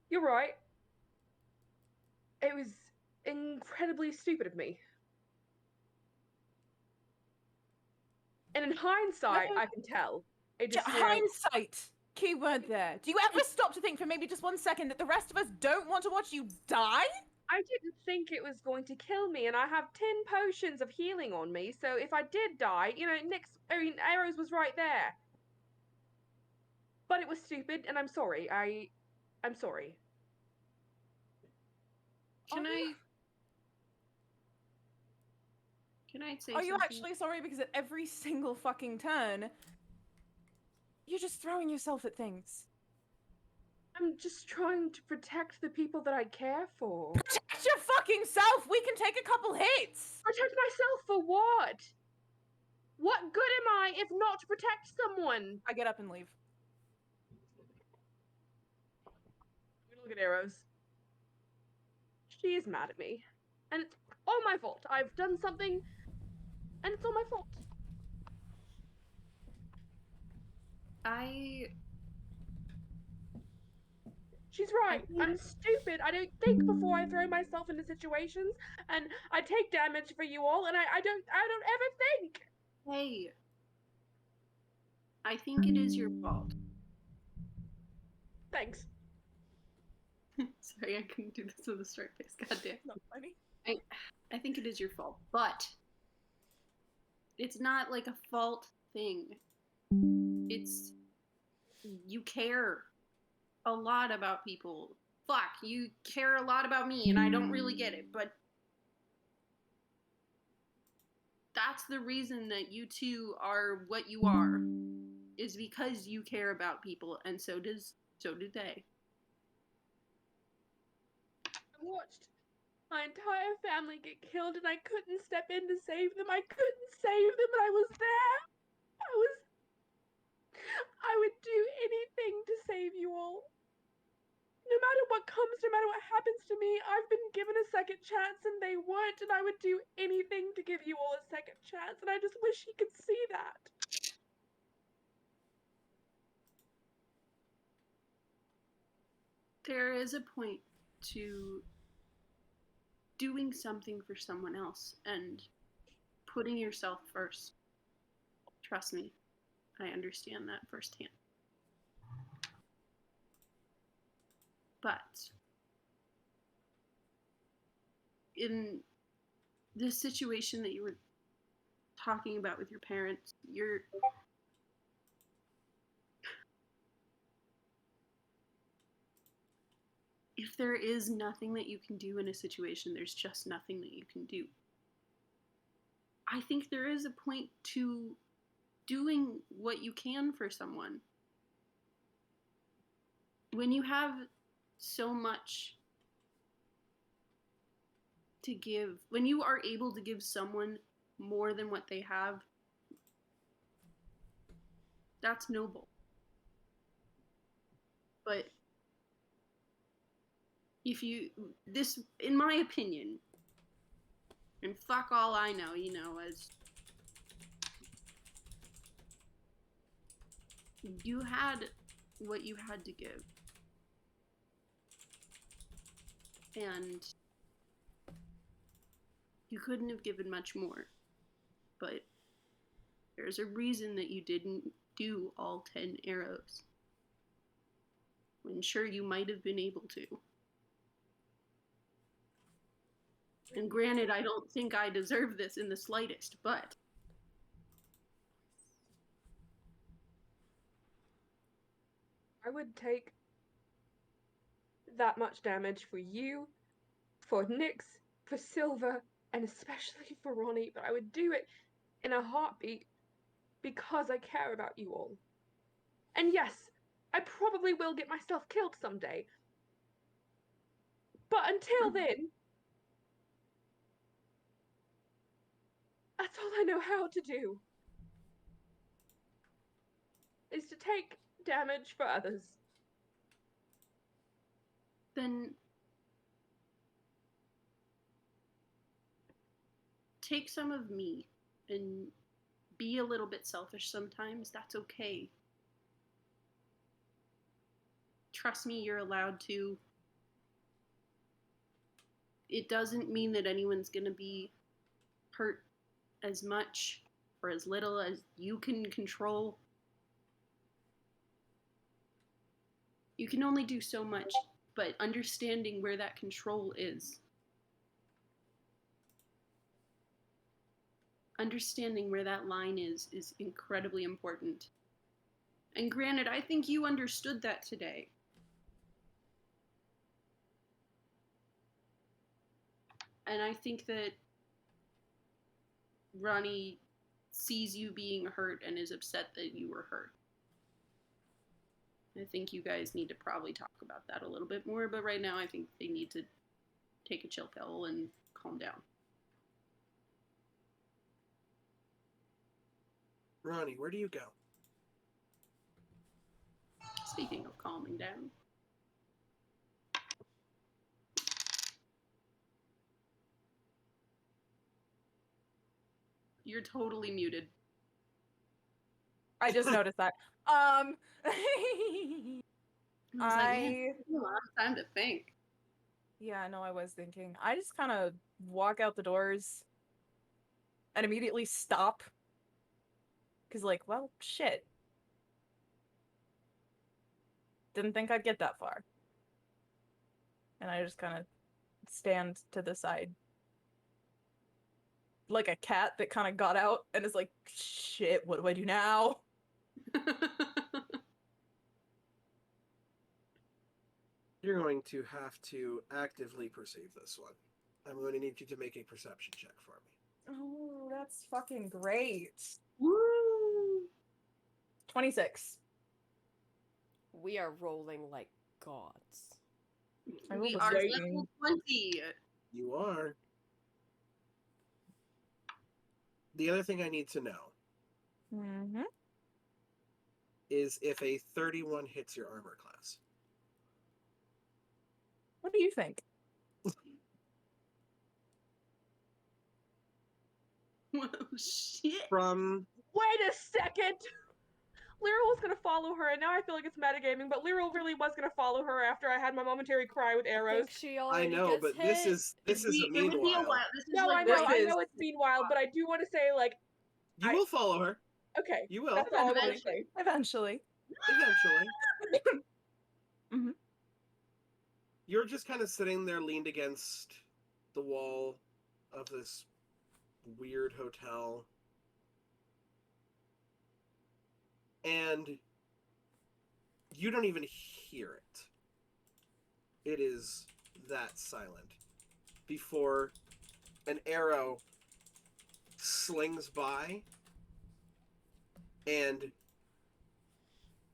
You're right. It was incredibly stupid of me. And in hindsight, No. I can tell. It just, you know, Hindsight. Key word there. Do you ever stop to think for maybe just 1 second that the rest of us don't want to watch you die? I didn't think it was going to kill me, and I have 10 potions of healing on me, so if I did die, you know, Arrows was right there. But it was stupid, and I'm sorry. I'm sorry. can Are I... you- Can I say Are you something? actually sorry because at every single fucking turn, you're just throwing yourself at things? I'm just trying to protect the people that I care for. Protect your fucking self! We can take a couple hits! Protect myself for what? What good am I if not to protect someone? I get up and leave. I'm gonna look at Arrows. She is mad at me. And it's all my fault. I've done something, and it's all my fault. She's right. I'm stupid. I don't think before I throw myself into situations, and I take damage for you all, and I don't ever think. Hey. I think it is your fault. Thanks. Sorry, I couldn't do this with a straight face. Goddamn. Not funny. I think it is your fault, but it's not like a fault thing. It's you care a lot about people. Fuck, you care a lot about me, and I don't really get it, but that's the reason that you two are what you are, is because you care about people, and so do they. I watched my entire family get killed, and I couldn't step in to save them. I couldn't save them, and I was there. I would do anything to save you all. No matter what comes, no matter what happens to me, I've been given a second chance and they weren't, and I would do anything to give you all a second chance, and I just wish he could see that. There is a point to doing something for someone else and putting yourself first. Trust me, I understand that firsthand. But in this situation that you were talking about with your parents, if there is nothing that you can do in a situation, there's just nothing that you can do. I think there is a point to doing what you can for someone. When you have so much to give, when you are able to give someone more than what they have, that's noble. But if you this, in my opinion, and fuck all I know, as you had what you had to give, and you couldn't have given much more, but there's a reason that you didn't do all 10 arrows, when sure you might have been able to. And granted, I don't think I deserve this in the slightest, but I would take that much damage for you, for Nyx, for Silva, and especially for Ronnie, but I would do it in a heartbeat because I care about you all. And yes, I probably will get myself killed someday. But until then, that's all I know how to do. Is to take damage for others. then take some of me and be a little bit selfish sometimes. That's okay. Trust me, you're allowed to. It doesn't mean that anyone's gonna be hurt as much or as little as you can control. You can only do so much, but understanding where that control is, understanding where that line is incredibly important. And granted, I think you understood that today. And I think that Ronnie sees you being hurt and is upset that you were hurt. I think you guys need to probably talk about that a little bit more, but right now I think they need to take a chill pill and calm down. Ronnie, where do you go? Speaking of calming down. You're totally muted. I just noticed that. I was like, man, a lot of time to think. Yeah, no, I was thinking. I just kind of walk out the doors and immediately stop. Because, like, well, shit. Didn't think I'd get that far. And I just kind of stand to the side. Like a cat that kind of got out and is like, shit, what do I do now? You're going to have to actively perceive this one. I'm going to need you to make a perception check for me. Oh, that's fucking great. Woo! 26. We are rolling like gods. I We rolled a are 13. level 20. You are. The other thing I need to know Mm-hmm. is if a 31 hits your armor class. What do you think? Oh, shit. From Wait a second! Lyra was gonna follow her, and now I feel like it's metagaming, but Lyra really was gonna follow her after I had my momentary cry with I arrows. think she I already know, gets but hit. this is a It would be a meanwhile. while. This is No, like I this know, is- I know it's meanwhile, but I do want to say, like, You I- will follow her. okay, You will. that's all I want to Eventually. say. Eventually. Eventually. Mhm. You're just kind of sitting there leaned against the wall of this weird hotel. And you don't even hear it. It is that silent. Before an arrow slings by and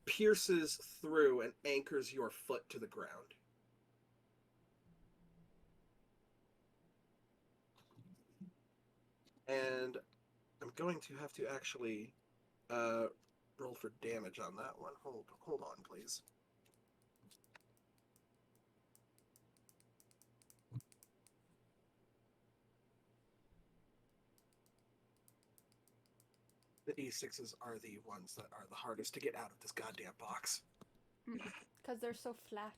pierces through and anchors your foot to the ground. And I'm going to have to actually roll for damage on that one. Hold on, please. The D6s are the ones that are the hardest to get out of this goddamn box. Because they're so flat.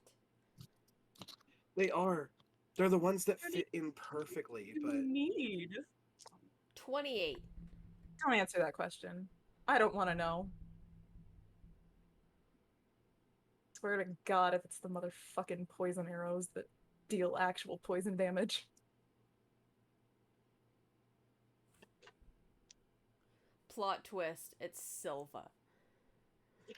They are. They're the ones that fit in perfectly, but Need. 28. Don't answer that question. I don't want to know. Swear to God, if it's the motherfucking poison arrows that deal actual poison damage. Plot twist, it's Silva.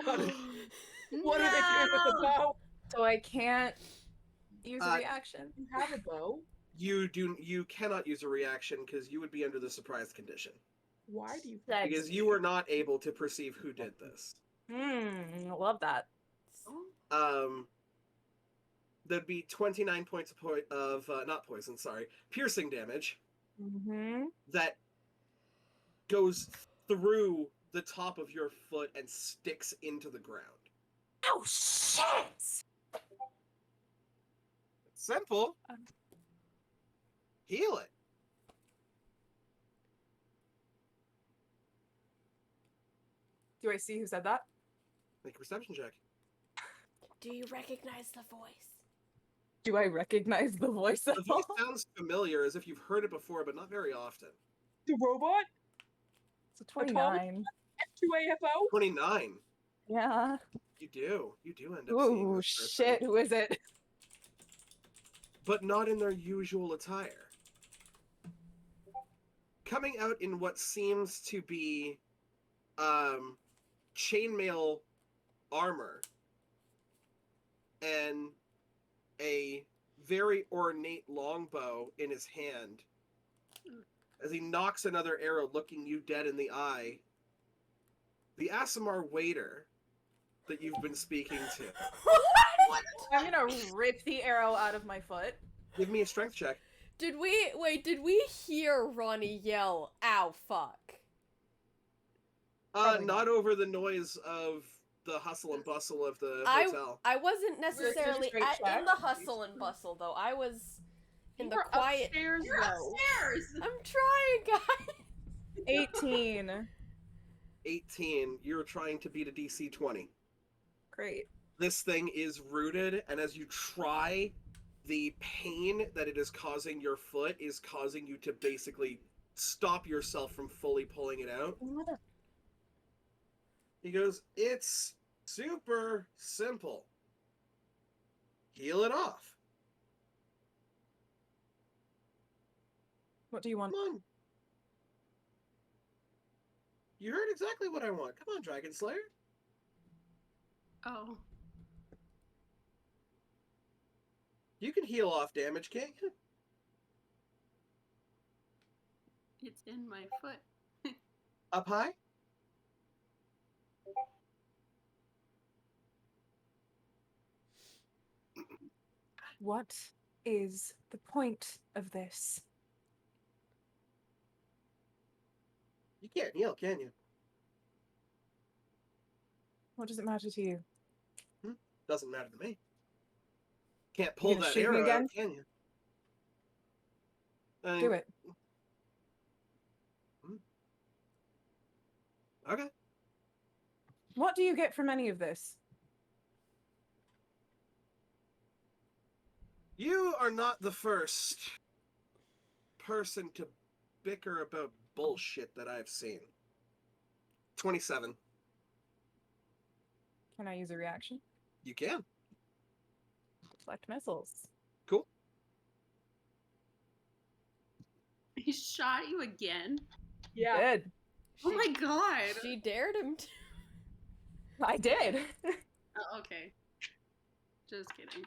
What are they doing with the bow? So I can't use a Uh, reaction. You have a bow. you cannot use a reaction because you would be under the surprise condition. Why do you? Because you were not able to perceive who did this. I love that. There'd be 29 points of not poison, sorry, piercing damage Mm-hmm. that goes through the top of your foot and sticks into the ground. Oh shit! Simple. Heal it. Do I see who said that? Make a perception check. Do you recognize the voice? Do I recognize the voice at The all? voice sounds familiar, as if you've heard it before, but not very often. The robot? It's a 29. F2AFO? 29. Yeah. You do end up seeing Ooh, this person, shit, who is it? but not in their usual attire. Coming out in what seems to be chainmail armor and a very ornate longbow in his hand as he knocks another arrow, looking you dead in the eye. The Aasimar waiter that you've been speaking to. I'm gonna rip the arrow out of my foot. Give me a strength check. Did we hear Ronnie yell, ow, fuck? Probably Not over the noise of the hustle and bustle of the hotel. I wasn't necessarily straight in check. the hustle and bustle, though. I was in the You're quiet... upstairs, You're though. upstairs. I'm trying, guys! 18. 18. You're trying to beat a DC 20. Great. This thing is rooted, and as you try, the pain that it is causing your foot is causing you to basically stop yourself from fully pulling it out. He goes, it's super simple. Heal it off. What do you want? Come on. You heard exactly what I want. Come on, Dragon Slayer. Oh. You can heal off damage, can't you? It's in my foot. Up high? What is the point of this? You can't heal, can you? What does it matter to you? Doesn't matter to me. Can't pull gonna that shoot me arrow again? out, can you? Do it. Okay. What do you get from any of this? You are not the first person to bicker about bullshit that I've seen. 27. Can I use a reaction? You can. Deflect missiles. Cool. He shot you again? Yeah. Good. Oh my god. She dared him to. I did. Oh, okay. Just kidding.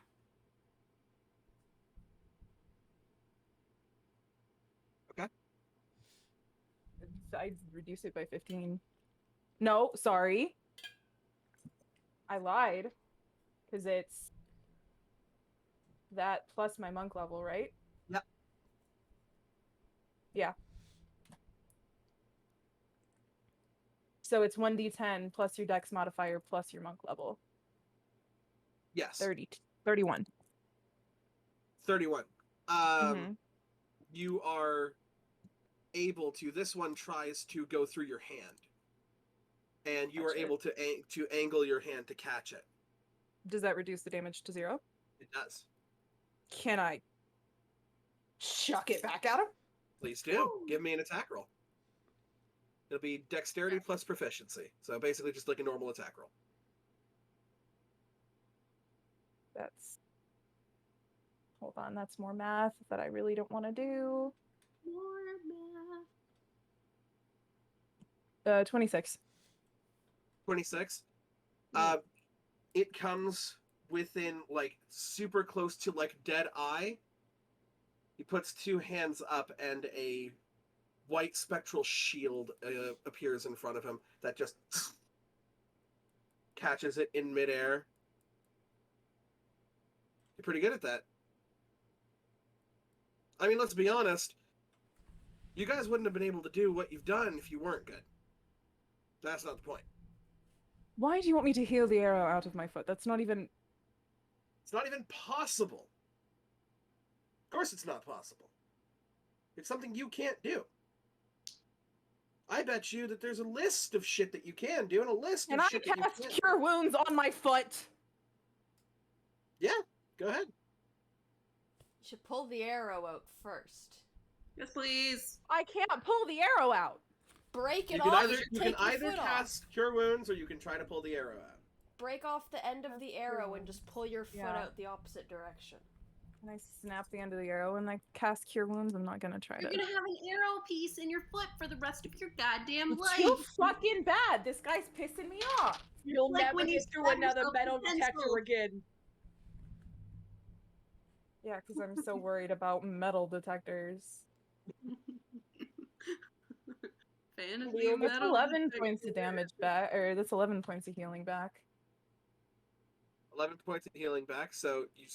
I reduced it by 15. No, sorry. I lied. Because it's that plus my monk level, right? Yep. Yeah. So it's 1d10 plus your dex modifier plus your monk level. Yes. 31. 31. Mhm. You are able to. This one tries to go through your hand. and you are Gotcha. able to angle your hand to catch it. Does that reduce the damage to 0? It does. Can I chuck it back at him? Please do. Give me an attack roll. It'll be dexterity plus proficiency. So basically just like a normal attack roll. That's... Hold on, that's more math that I really don't want to do. More math. 26. 26. Yeah. It comes within like super close to like dead eye. He puts 2 hands up and a white spectral shield appears in front of him that just catches it in midair. You're pretty good at that. I mean, let's be honest. You guys wouldn't have been able to do what you've done if you weren't good. That's not the point. Why do you want me to heal the arrow out of my foot? That's not even... It's not even possible. Of course it's not possible. It's something you can't do. I bet you that there's a list of shit that you can do and a list Can of I shit that you cast can't. Cure Wounds on my foot? Yeah, go ahead. You should pull the arrow out first. Yes, please. I can't pull the arrow out. Break it You can off. either, you can Take your either foot off. cast Cure Wounds or you can try to pull the arrow out. Break off the end of the arrow and just pull your foot Yeah. out the opposite direction. Can I snap the end of the arrow and I cast Cure Wounds? I'm not gonna try You're to. gonna have an arrow piece in your foot for the rest of your goddamn It's too life. fucking bad. This guy's pissing me off. You'll Like never when you get through stab another yourself with metal a detector pencil. again. Yeah, because I'm so worried about metal detectors. Fantasy Leo, That's metal 11 points of detector. damage back, or that's 11 points of healing back. 11 points of healing back, so you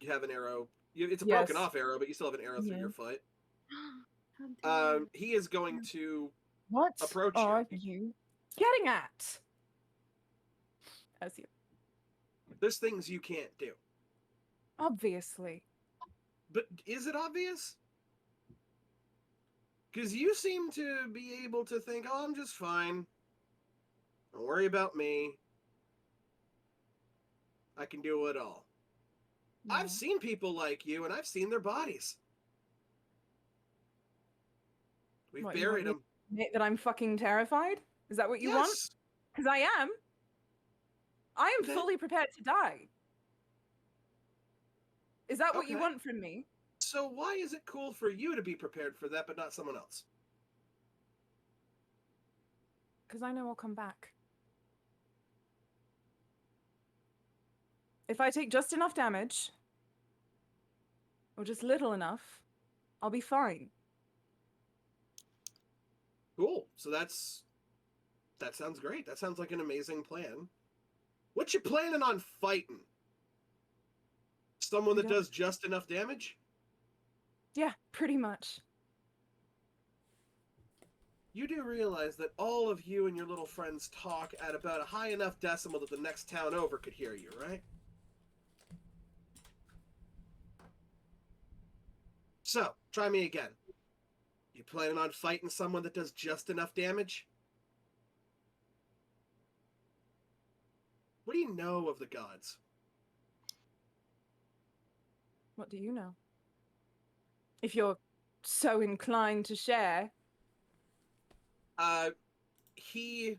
have an arrow. It's a broken Yes. off arrow, but you still have an arrow through your foot. How dare He is going to What Approach are you. you getting at? As you There's things you can't do. obviously. But is it obvious? Because you seem to be able to think, oh, I'm just fine. Don't worry about me. I can do it all. No. I've seen people like you, and I've seen their bodies. We've What, you buried want them. Admit that I'm fucking terrified? Is that what you want? Yes. Because I am. I am Okay. fully prepared to die. Is that what you Okay. want from me? So why is it cool for you to be prepared for that, but not someone else? Because I know I'll come back. If I take just enough damage, or just little enough, I'll be fine. Cool. So that sounds great. That sounds like an amazing plan. What you planning on fighting? Someone We that don't- does just enough damage? Yeah, pretty much. You do realize that all of you and your little friends talk at about a high enough decimal that the next town over could hear you, right? So, try me again. You planning on fighting someone that does just enough damage? What do you know of the gods? What do you know? If you're so inclined to share. He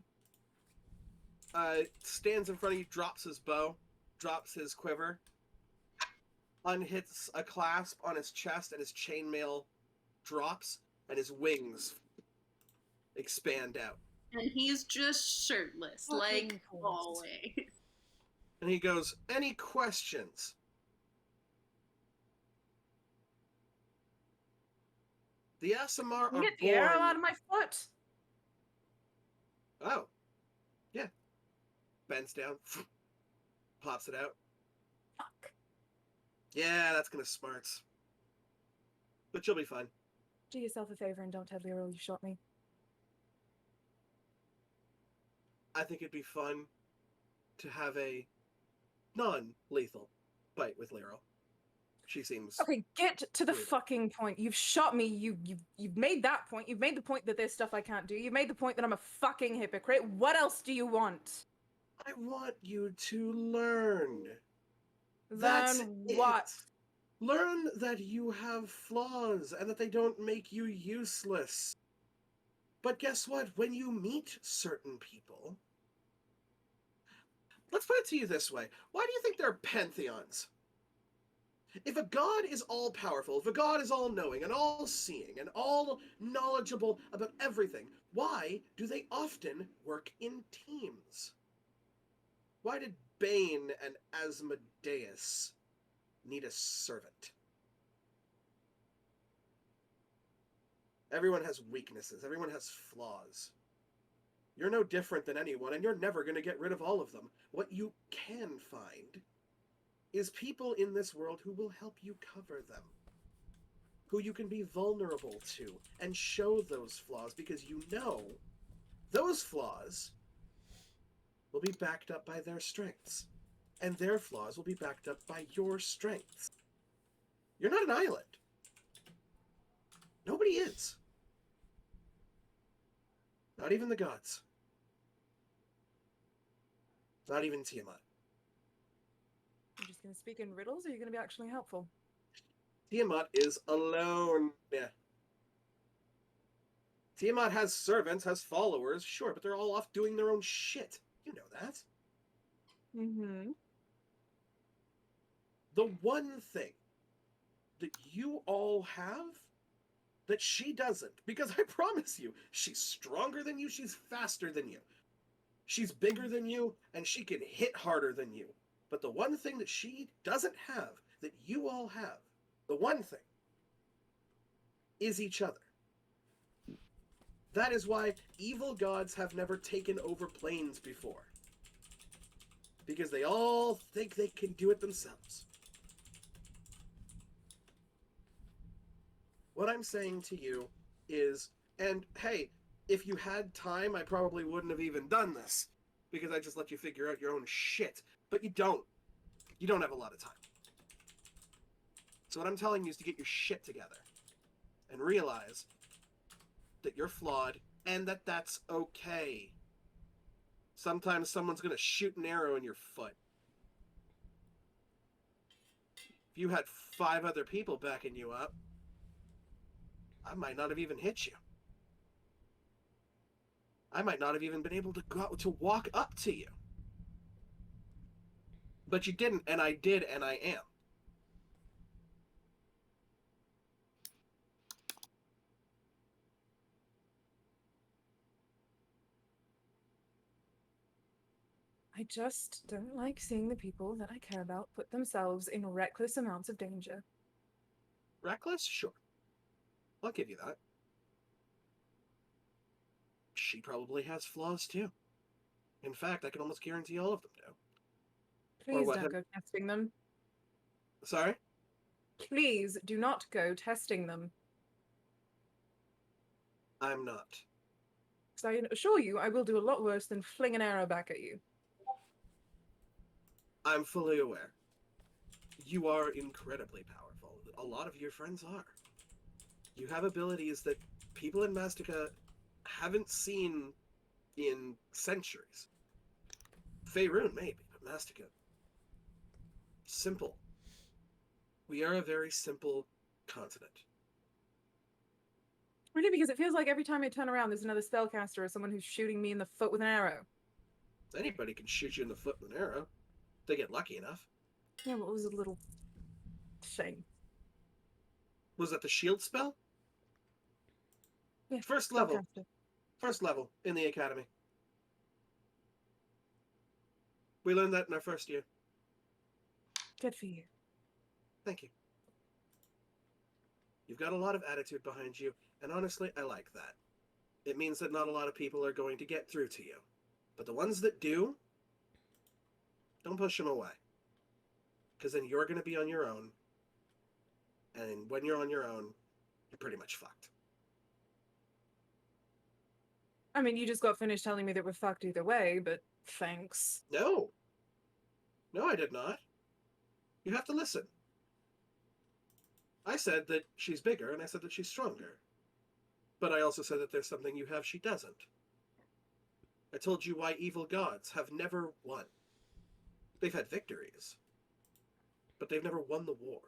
stands in front of you, drops his bow, drops his quiver, unhits a clasp on his chest, and his chainmail drops, and his wings expand out. And he's just shirtless, like Fucking cool. always. And he goes, "Any questions?" The Aasimar are Get the arrow born- out of my foot. Oh. Yeah. Bends down, pops it out. Fuck. Yeah, that's gonna smarts. But you'll be fine. Do yourself a favor and don't tell the arrow you shot me. I think it'd be fun to have a non-lethal fight with Lero. She seems Okay, get to the Rude. fucking point. You've shot me. You've made that point. You've made the point that there's stuff I can't do. You've made the point that I'm a fucking hypocrite. What else do you want? I want you to learn. Then That's what? it. Learn that you have flaws and that they don't make you useless. But guess what? When you meet certain people, let's put it to you this way. Why do you think there are pantheons? If a god is all powerful, if a god is all knowing and all seeing and all knowledgeable about everything, why do they often work in teams? Why did Bane and Asmodeus need a servant? Everyone has weaknesses, everyone has flaws. You're no different than anyone, and you're never going to get rid of all of them. What you can find is people in this world who will help you cover them, who you can be vulnerable to, and show those flaws, because you know those flaws will be backed up by their strengths, and their flaws will be backed up by your strengths. You're not an island. Nobody is. Not even the gods. Not even Tiamat. You're just gonna speak in riddles, or are you gonna be actually helpful? Tiamat is alone. Yeah. Tiamat has servants, has followers, sure, but they're all off doing their own shit. You know that. Mm-hmm. The one thing that you all have that she doesn't, because I promise you, she's stronger than you, she's faster than you, she's bigger than you, and she can hit harder than you. But the one thing that she doesn't have that you all have, the one thing, is each other. That is why evil gods have never taken over planes before. Because they all think they can do it themselves. What I'm saying to you is, and hey, if you had time, I probably wouldn't have even done this, because I just let you figure out your own shit. But you don't. You don't have a lot of time. So what I'm telling you is to get your shit together and realize that you're flawed and that that's okay. Sometimes someone's going to shoot an arrow in your foot. If you had 5 other people backing you up, I might not have even hit you. I might not have even been able to go out to walk up to you. But you didn't, and I did, and I am. I just don't like seeing the people that I care about put themselves in reckless amounts of danger. Reckless? Sure. I'll give you that. She probably has flaws too. In fact, I can almost guarantee all of them do. Please what don't have- go testing them. Sorry? Please do not go testing them. I'm not. Because I assure you, I will do a lot worse than fling an arrow back at you. I'm fully aware. You are incredibly powerful. A lot of your friends are. You have abilities that people in Mastica haven't seen in centuries. Faerun, maybe, but Mastica. Simple. We are a very simple continent. Really, because it feels like every time I turn around, there's another spellcaster or someone who's shooting me in the foot with an arrow. Anybody can shoot you in the foot with an arrow. If they get lucky enough. Yeah, but it was a little shame. Was that the shield spell? Yeah, First level. spellcaster. First level in the academy. We learned that in our first year. Good for you. Thank you. You've got a lot of attitude behind you, and honestly, I like that. It means that not a lot of people are going to get through to you. But the ones that do, don't push them away. Because then you're going to be on your own. And when you're on your own, you're pretty much fucked. I mean, you just got finished telling me that we're fucked either way, but thanks. No. No, I did not. You have to listen. I said that she's bigger, and I said that she's stronger. But I also said that there's something you have she doesn't. I told you why evil gods have never won. They've had victories, but they've never won the war.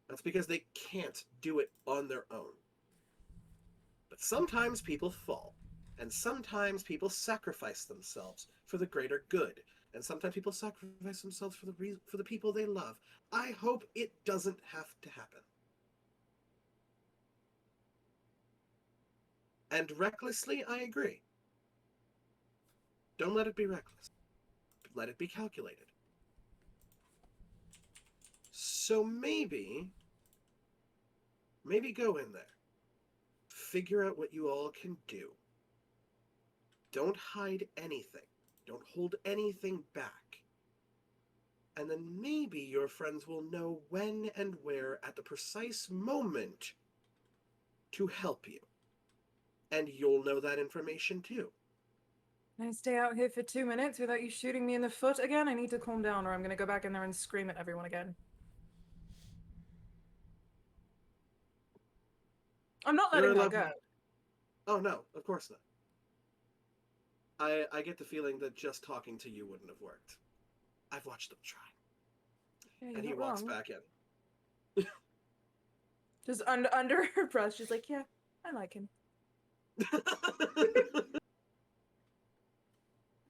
That's because they can't do it on their own. But sometimes people fall, and sometimes people sacrifice themselves for the greater good, and sometimes people sacrifice themselves for the people they love. I hope it doesn't have to happen. And recklessly, I agree. Don't let it be reckless. Let it be calculated. So maybe go in there. Figure out what you all can do. Don't hide anything. Don't hold anything back. And then maybe your friends will know when and where at the precise moment to help you. And you'll know that information too. Can I stay out here for 2 minutes without you shooting me in the foot again? I need to calm down or I'm gonna go back in there and scream at everyone again. I'm not letting her go. Oh no, of course not. I get the feeling that just talking to you wouldn't have worked. I've watched them try. Yeah, And he walks back in. Just under her breath, she's like, yeah, I like him.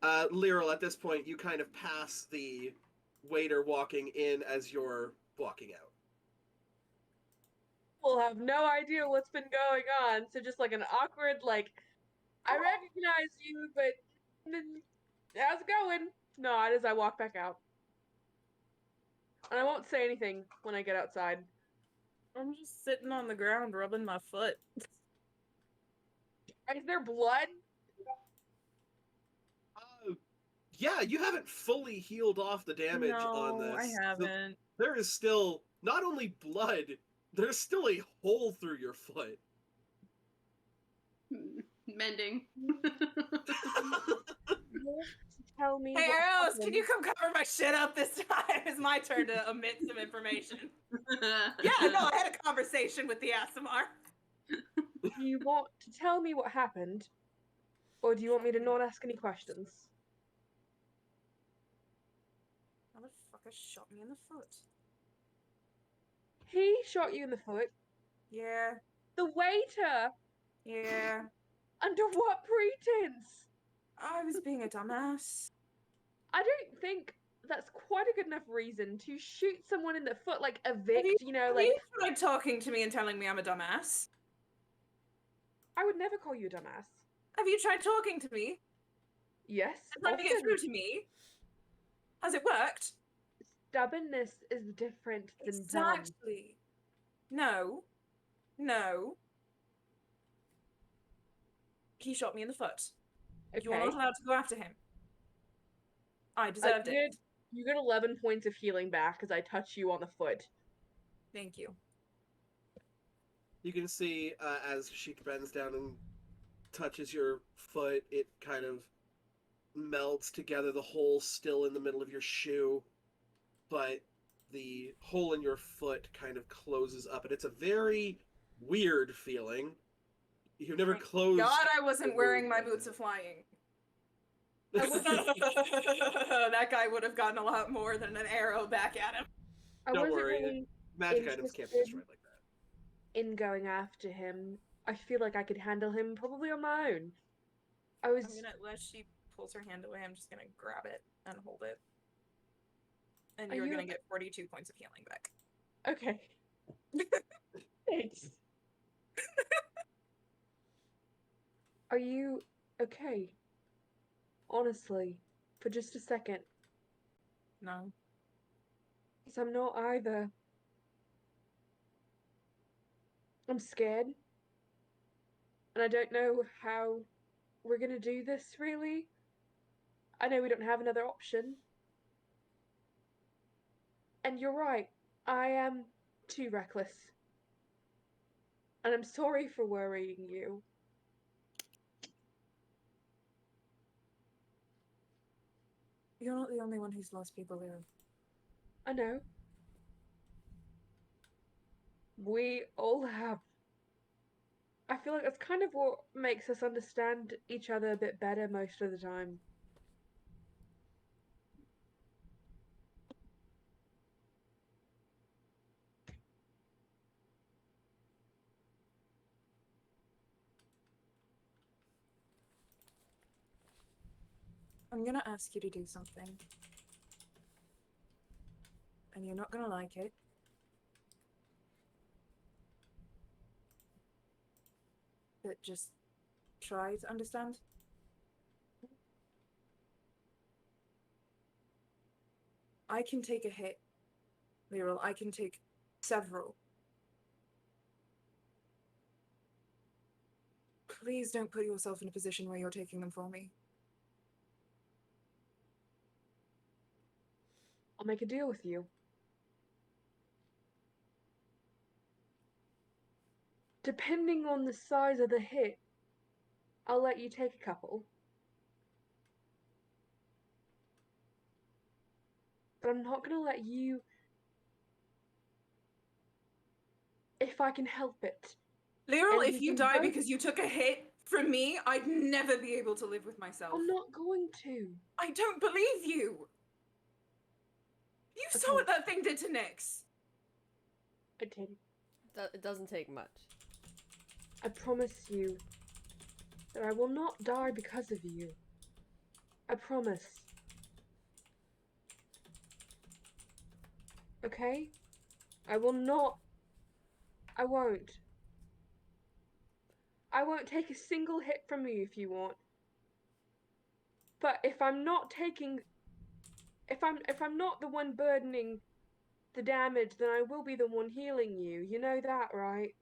Lyral, at this point, you kind of pass the waiter walking in as you're walking out. We'll have no idea what's been going on. So just like an awkward, like, I recognize you, but how's it going? Nod as I walk back out. And I won't say anything when I get outside. I'm just sitting on the ground rubbing my foot. Is there blood? Yeah, you haven't fully healed off the damage on this. I haven't. There is still not only blood, there's still a hole through your foot. Mending. Tell me. Hey, what Arrows, happened. can you come cover my shit up this time? It's my turn to omit some information. Yeah, no, I had a conversation with the Asimar. Do you want to tell me what happened? Or do you want me to not ask any questions? Motherfucker shot me in the foot. He shot you in the foot. Yeah, The waiter! yeah. Under what pretense? I was being a dumbass. I don't think that's quite a good enough reason to shoot someone in the foot, like evict, Have like... you tried talking to me and telling me I'm a dumbass? I would never call you a dumbass. Have you tried talking to me? Yes, And trying to get often. through to me? Has it worked? Stubbornness is different than dumb. Exactly. No. No. He shot me in the foot. Okay. You're not allowed to go after him. I deserved it. You get 11 points of healing back as I touch you on the foot. Thank you. You can see as she bends down and touches your foot, it kind of melds together, the hole still in the middle of your shoe, but the hole in your foot kind of closes up, and it's a very weird feeling. You've never closed... God, I wasn't wearing my boots of flying. That guy would have gotten a lot more than an arrow back at him. I Don't wasn't worry, really magic items can't be interested destroyed like that. in going after him. I feel like I could handle him probably on my own. As she pulls her hand away, I'm just gonna grab it and hold it. And Are you're you- gonna get 42 points of healing back. Okay. Thanks. Are you okay? Honestly, for just a second. No. Because I'm not either. I'm scared. And I don't know how we're gonna do this, really. I know we don't have another option. And you're right, I am too reckless. And I'm sorry for worrying you. You're not the only one who's lost people here. I know. We all have. I feel like that's kind of what makes us understand each other a bit better most of the time. I'm gonna ask you to do something. And you're not gonna like it. But just try to understand. I can take a hit, Lyral. I can take several. Please don't put yourself in a position where you're taking them for me. I'll make a deal with you. Depending on the size of the hit, I'll let you take a couple. But I'm not gonna let you, if I can help it. Lyral, And if we you can die both- because you took a hit from me, I'd never be able to live with myself. I'm not going to. I don't believe you! You saw Okay. what that thing did to Nyx! I did. It doesn't take much. I promise you that I will not die because of you. I promise. Okay? I will not. I won't. I won't take a single hit from you if you want. But if I'm not taking, if I'm not the one burdening the damage, then I will be the one healing you. You know that, right?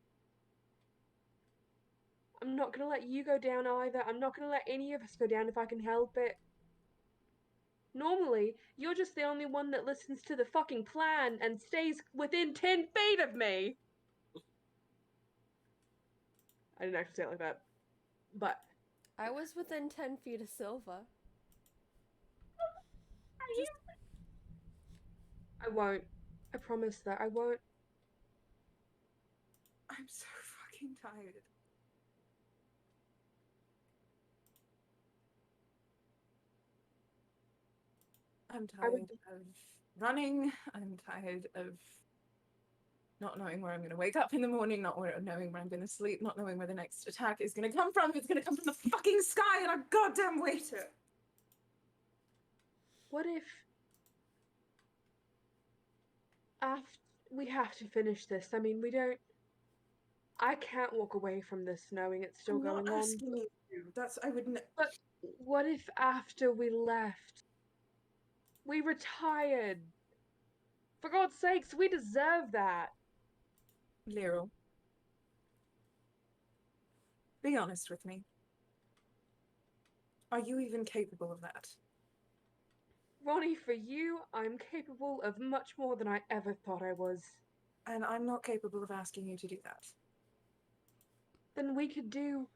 I'm not gonna let you go down either. I'm not gonna let any of us go down if I can help it. Normally, you're just the only one that listens to the fucking plan and stays within 10 feet of me. I didn't actually say it like that. But I was within 10 feet of Silva. I won't. I promise that I won't. I'm so fucking tired. I'm tired of running. I'm tired of not knowing where I'm going to wake up in the morning, not knowing where I'm going to sleep, not knowing where the next attack is going to come from. It's going to come from the fucking sky and a goddamn waiter. What if after we have to finish this? I mean, we don't. I can't walk away from this knowing it's still I'm going not on. asking you to. That's I would. But what if after we left, we retired? For God's sakes, we deserve that. Lyral, be honest with me. Are you even capable of that? Ronnie, for you, I'm capable of much more than I ever thought I was. And I'm not capable of asking you to do that. Then we could do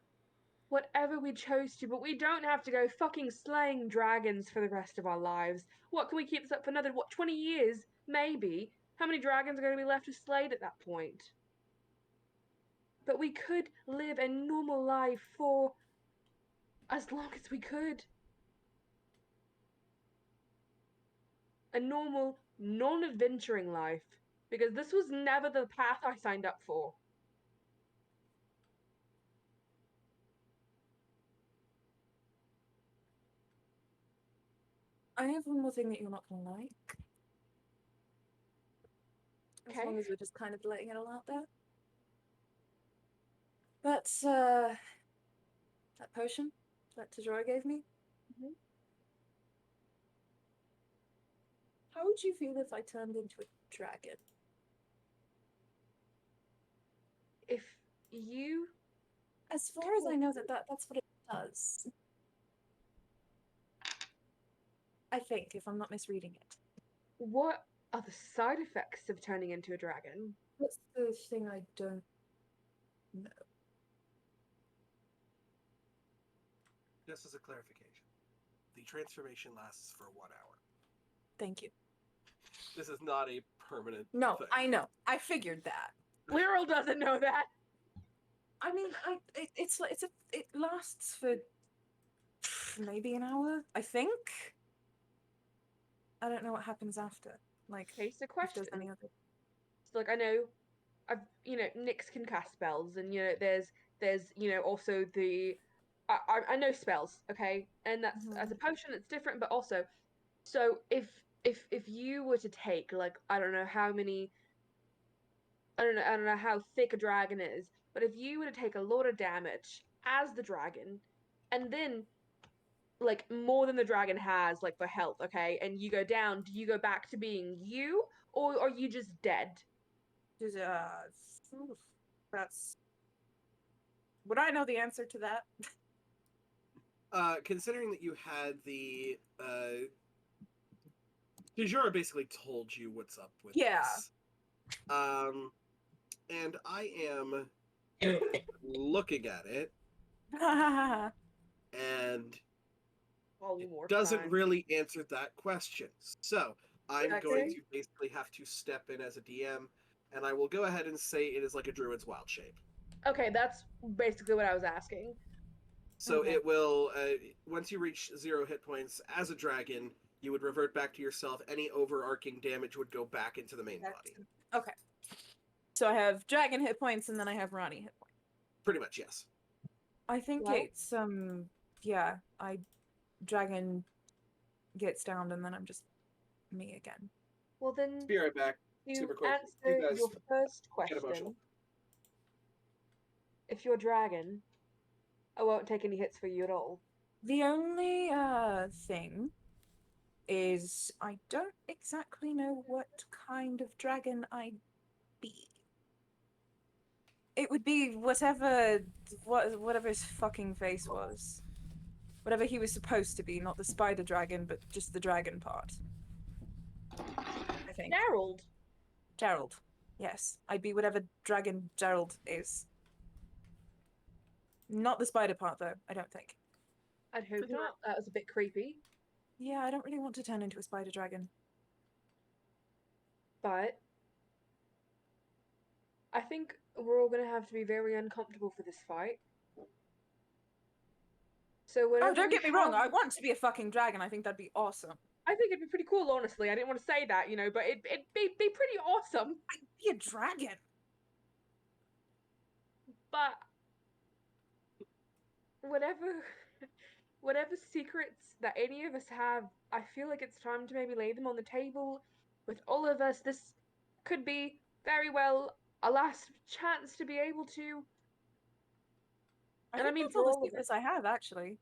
whatever we chose to, but we don't have to go fucking slaying dragons for the rest of our lives. What, can we keep this up for another, 20 years? Maybe. How many dragons are going to be left to slay at that point? But we could live a normal life for as long as we could. A normal, non-adventuring life. Because this was never the path I signed up for. I have one more thing that you're not gonna like. As Okay. long as we're just kind of letting it all out there. But, that potion that Tajora gave me? Mhm. How would you feel if I turned into a dragon? If you... As far as I know, that's what it does. I think, if I'm not misreading it. What are the side effects of turning into a dragon? What's the thing I don't know? Just as a clarification, the transformation lasts for 1 hour. Thank you. This is not a permanent No, thing. I know. I figured that. Lyral doesn't know that. I mean, it lasts for maybe an hour, I think. I don't know what happens after. Like, Okay, so if question. there's any other. So, like, I know, Nyx can cast spells, and there's also the, I know spells, okay, and that's as a potion, it's different, but also, so if you were to take like I don't know how many, I don't know how thick a dragon is, but if you were to take a lot of damage as the dragon, and then like more than the dragon has like for health, okay, and you go down, do you go back to being you, or are you just dead? That's. Would I know the answer to that? Considering that you had the Tijura basically told you what's up with this. And I am looking at it, and it doesn't really answer that question. So I'm going to basically have to step in as a DM, and I will go ahead and say it is like a druid's wild shape. Okay, that's basically what I was asking. So it will, once you reach 0 hit points as a dragon, you would revert back to yourself. Any overarching damage would go back into the main body. Okay. So I have dragon hit points, and then I have Ronnie hit points. Pretty much, yes. I think it's dragon gets downed, and then I'm just me again. Well then, be right back. to Super quick. answer You guys your first get emotional. question, if you're a dragon, I won't take any hits for you at all. The only thing is I don't exactly know what kind of dragon I'd be. It would be whatever his fucking face was. Whatever he was supposed to be, not the spider dragon, but just the dragon part. I think. Gerald. Yes. I'd be whatever dragon Gerald is. Not the spider part, though, I don't think. I'd hope not. That was a bit creepy. Yeah, I don't really want to turn into a spider dragon. But I think we're all gonna have to be very uncomfortable for this fight. So whatever. Don't get me wrong, I want to be a fucking dragon. I think that'd be awesome. I think it'd be pretty cool, honestly. I didn't want to say that, but it'd be pretty awesome. I'd be a dragon. But whatever secrets that any of us have, I feel like it's time to maybe lay them on the table with all of us. This could be very well a last chance to be able to. I mean, that's all the secrets I have, actually.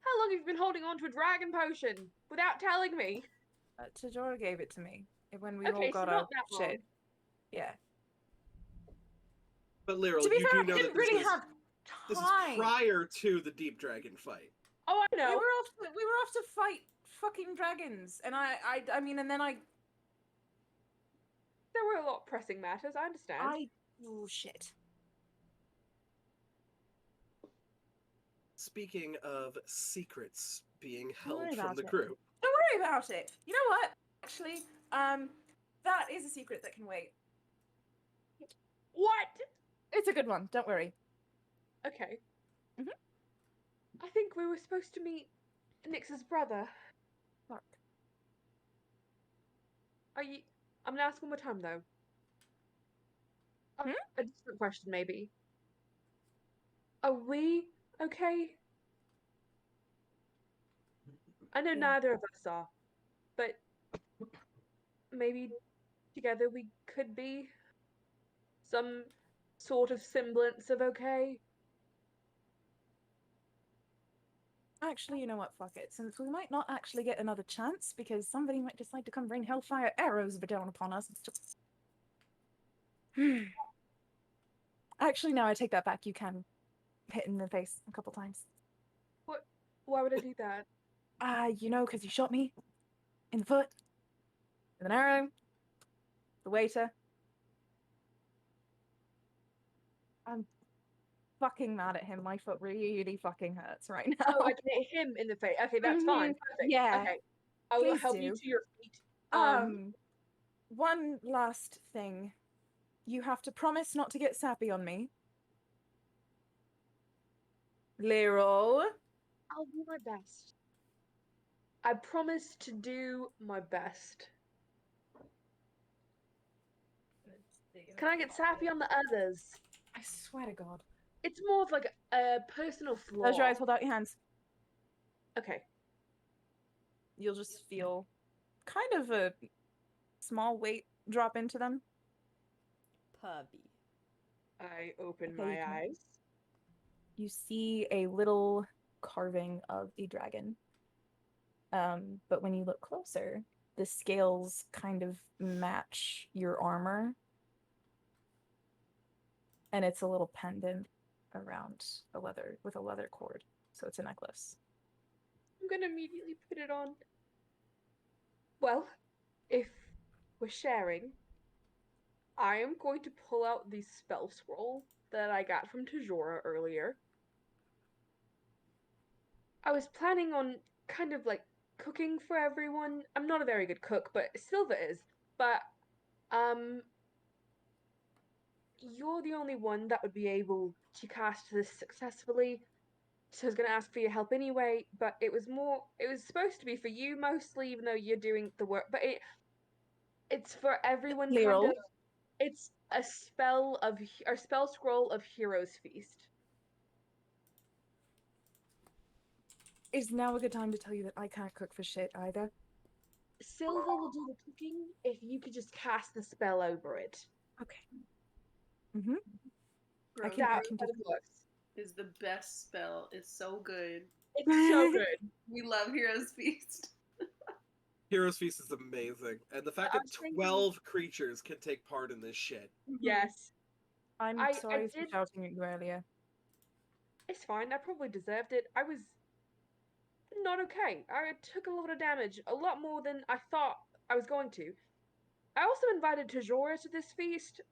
How long have you been holding on to a dragon potion without telling me? Tijora gave it to me when we all got our shit. Yeah. But Lyral, to be you fair, do know I didn't that really have this is time. prior to the deep dragon fight. Oh, I know. We were off to fight fucking dragons, and I mean, and then there were a lot of pressing matters. I understand. Oh shit. Speaking of secrets being held from the group. Don't worry about it. You know what? Actually, that is a secret that can wait. What? It's a good one. Don't worry. Okay. I think we were supposed to meet Nyx's brother. Mark. I'm gonna ask one more time though. A different question, maybe. Are we okay? I know neither of us are, but maybe together we could be some sort of semblance of okay. Actually, you know what? Fuck it. Since we might not actually get another chance because somebody might decide to come bring hellfire arrows down upon us. It's just. Actually, no, I take that back. You can hit in the face a couple times. What? Why would I do that? Because you shot me in the foot with an arrow. The waiter. I'm fucking mad at him. My foot really fucking hurts right now. Oh, I can hit him in the face. Okay, that's fine. Perfect. Yeah. Okay. I will help you to your feet. One last thing. You have to promise not to get sappy on me. Leroy. I'll do my best. I promise to do my best. Can I get sappy on the others? I swear to God. It's more of like a personal flaw. Close your eyes, hold out your hands. Okay. You'll just feel kind of a small weight drop into them. Puppy. I open Okay, my you can- eyes. You see a little carving of a dragon. But when you look closer, the scales kind of match your armor. And it's a little pendant around a leather cord. So it's a necklace. I'm gonna immediately put it on. Well, if we're sharing, I am going to pull out the spell scroll that I got from Tajora earlier. I was planning on kind of like cooking for everyone. I'm not a very good cook, but Silva is. But you're the only one that would be able to cast this successfully. So I was gonna ask for your help anyway, but it was supposed to be for you mostly, even though you're doing the work. But it's for everyone kind Leroy? of. It's a spell scroll of Hero's Feast. Is now a good time to tell you that I can't cook for shit either? Silva will do the cooking if you could just cast the spell over it. Okay. Mm-hmm. Bro, I can That do works. is the best spell. It's so good. It's so good. We love Heroes Feast. Heroes Feast is amazing, and the fact I that was thinking- 12 creatures can take part in this shit. Yes. I'm I sorry for did- shouting at you earlier. It's fine. I probably deserved it. I was not okay. I took a lot of damage, a lot more than I thought I was going to. I also invited Tajora to this feast.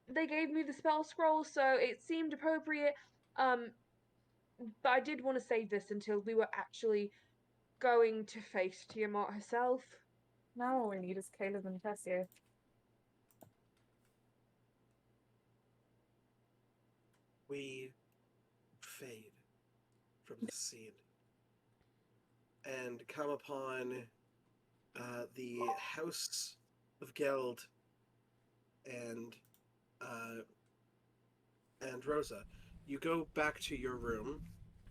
They gave me the spell scroll, so it seemed appropriate. But I did want to save this until we were actually going to face Tiamat herself. Now all we need is Caleb and Tessia. We fade from the scene and come upon the House of Geld and Rosa. You go back to your room,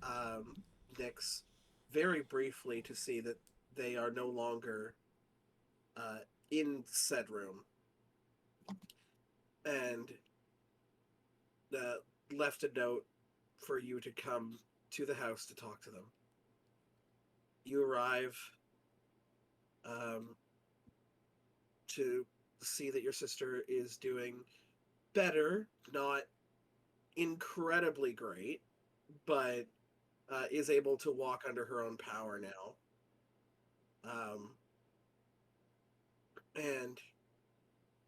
Nyx, very briefly to see that they are no longer in said room, and left a note for you to come to the house to talk to them. You arrive to see that your sister is doing better, not incredibly great, but is able to walk under her own power now. And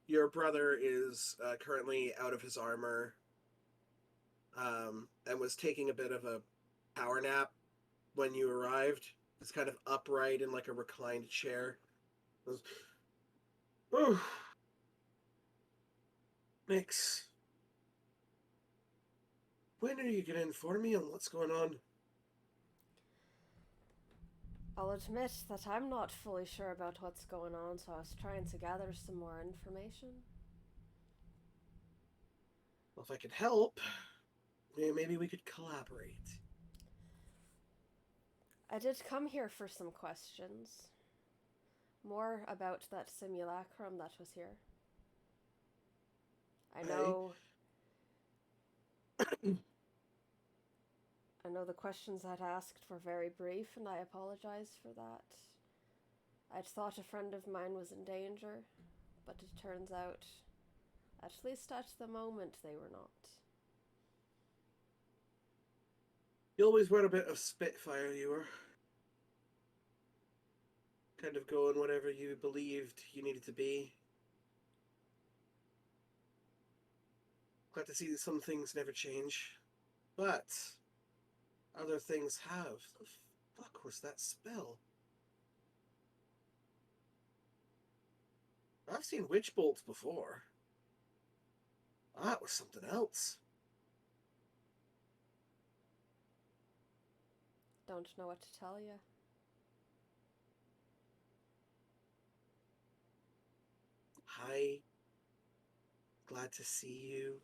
your brother is currently out of his armor, and was taking a bit of a power nap when you arrived. It's kind of upright in like a reclined chair. Oh, Nyx, when are you going to inform me on what's going on? I'll admit that I'm not fully sure about what's going on, so I was trying to gather some more information. Well, if I could help, maybe we could collaborate. I did come here for some questions. More about that simulacrum that was here. I know... I know the questions I'd asked were very brief, and I apologize for that. I'd thought a friend of mine was in danger, but it turns out, at least at the moment, they were not. You always were a bit of Spitfire, you were. Kind of going whatever you believed you needed to be. Glad to see that some things never change. But other things have. The fuck was that spell? I've seen witch bolts before. That was something else. Don't know what to tell you. Hi. Glad to see you.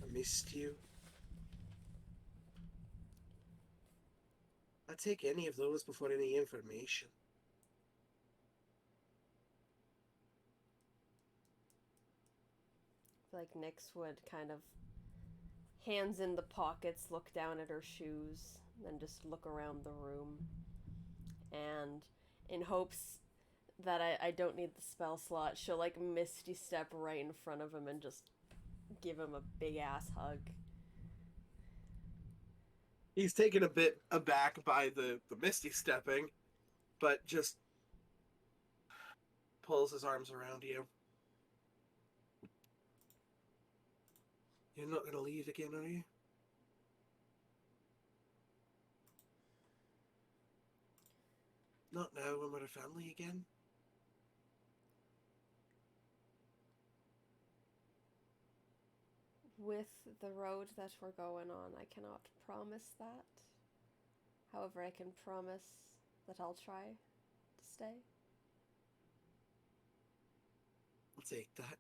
I missed you. I'd take any of those before any information. Like Nyx would kind of hands in the pockets, look down at her shoes, then just look around the room. And in hopes that I don't need the spell slot, she'll like Misty Step right in front of him and just give him a big ass hug. He's taken a bit aback by the Misty stepping, but just pulls his arms around you. You're not going to leave again, are you? Not now when we're a family again? With the road that we're going on, I cannot promise that. However, I can promise that I'll try to stay. I'll take that.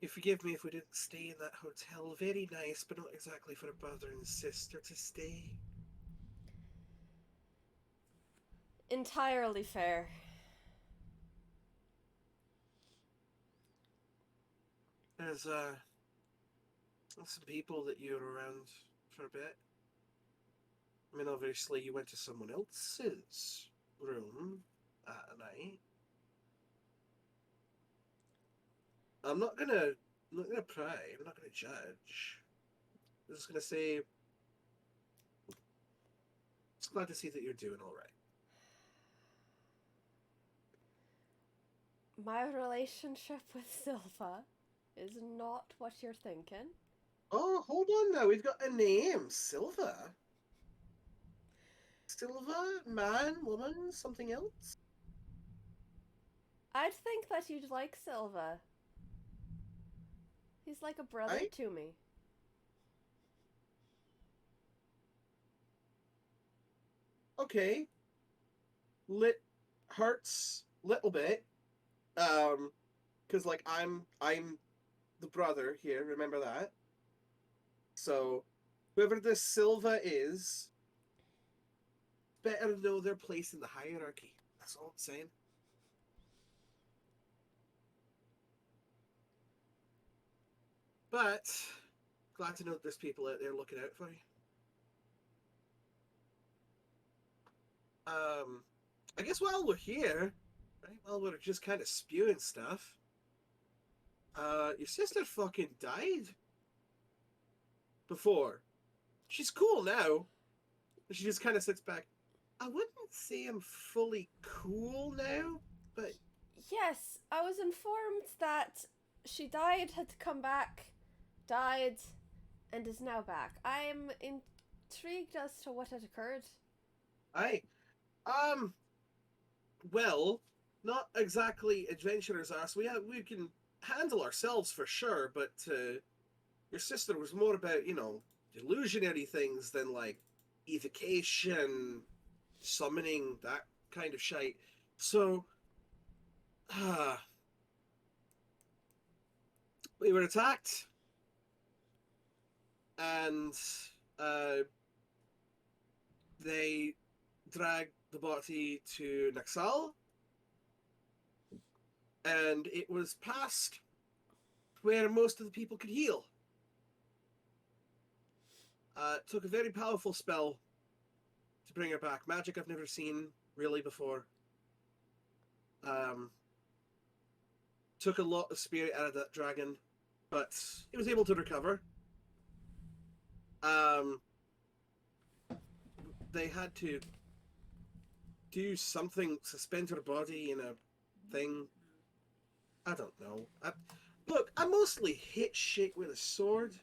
You forgive me if we didn't stay in that hotel. Very nice, but not exactly for a brother and sister to stay. Entirely fair. There's some people that you were around for a bit. I mean, obviously you went to someone else's room at night. I'm not gonna pry. I'm not gonna judge. I'm just gonna say, it's glad to see that you're doing all right. My relationship with Silva is not what you're thinking. Oh, hold on now. We've got a name, Silva. Silva, man, woman, something else? I'd think that you'd like Silva. He's like a brother to me. Okay. Hurts little bit. Cause like I'm the brother here, remember that? So whoever this Silva is, better know their place in the hierarchy. That's all I'm saying. But glad to know that there's people out there looking out for you. I guess while we're here, right, while we're just kind of spewing stuff, your sister fucking died before. She's cool now. She just kind of sits back. I wouldn't say I'm fully cool now, but... Yes, I was informed that she died, had to come back, died, and is now back. I am intrigued as to what had occurred. Aye. Well, not exactly adventurers are, so we can handle ourselves for sure, but your sister was more about, you know, illusionary things than like evocation, summoning, that kind of shite. So, we were attacked, and they dragged the body to Naxal, and it was past where most of the people could heal. Took a very powerful spell to bring her back. Magic I've never seen really before. Took a lot of spirit out of that dragon, but he was able to recover. They had to do something, suspend her body in a thing. I don't know. Look, I mostly hit shit with a sword.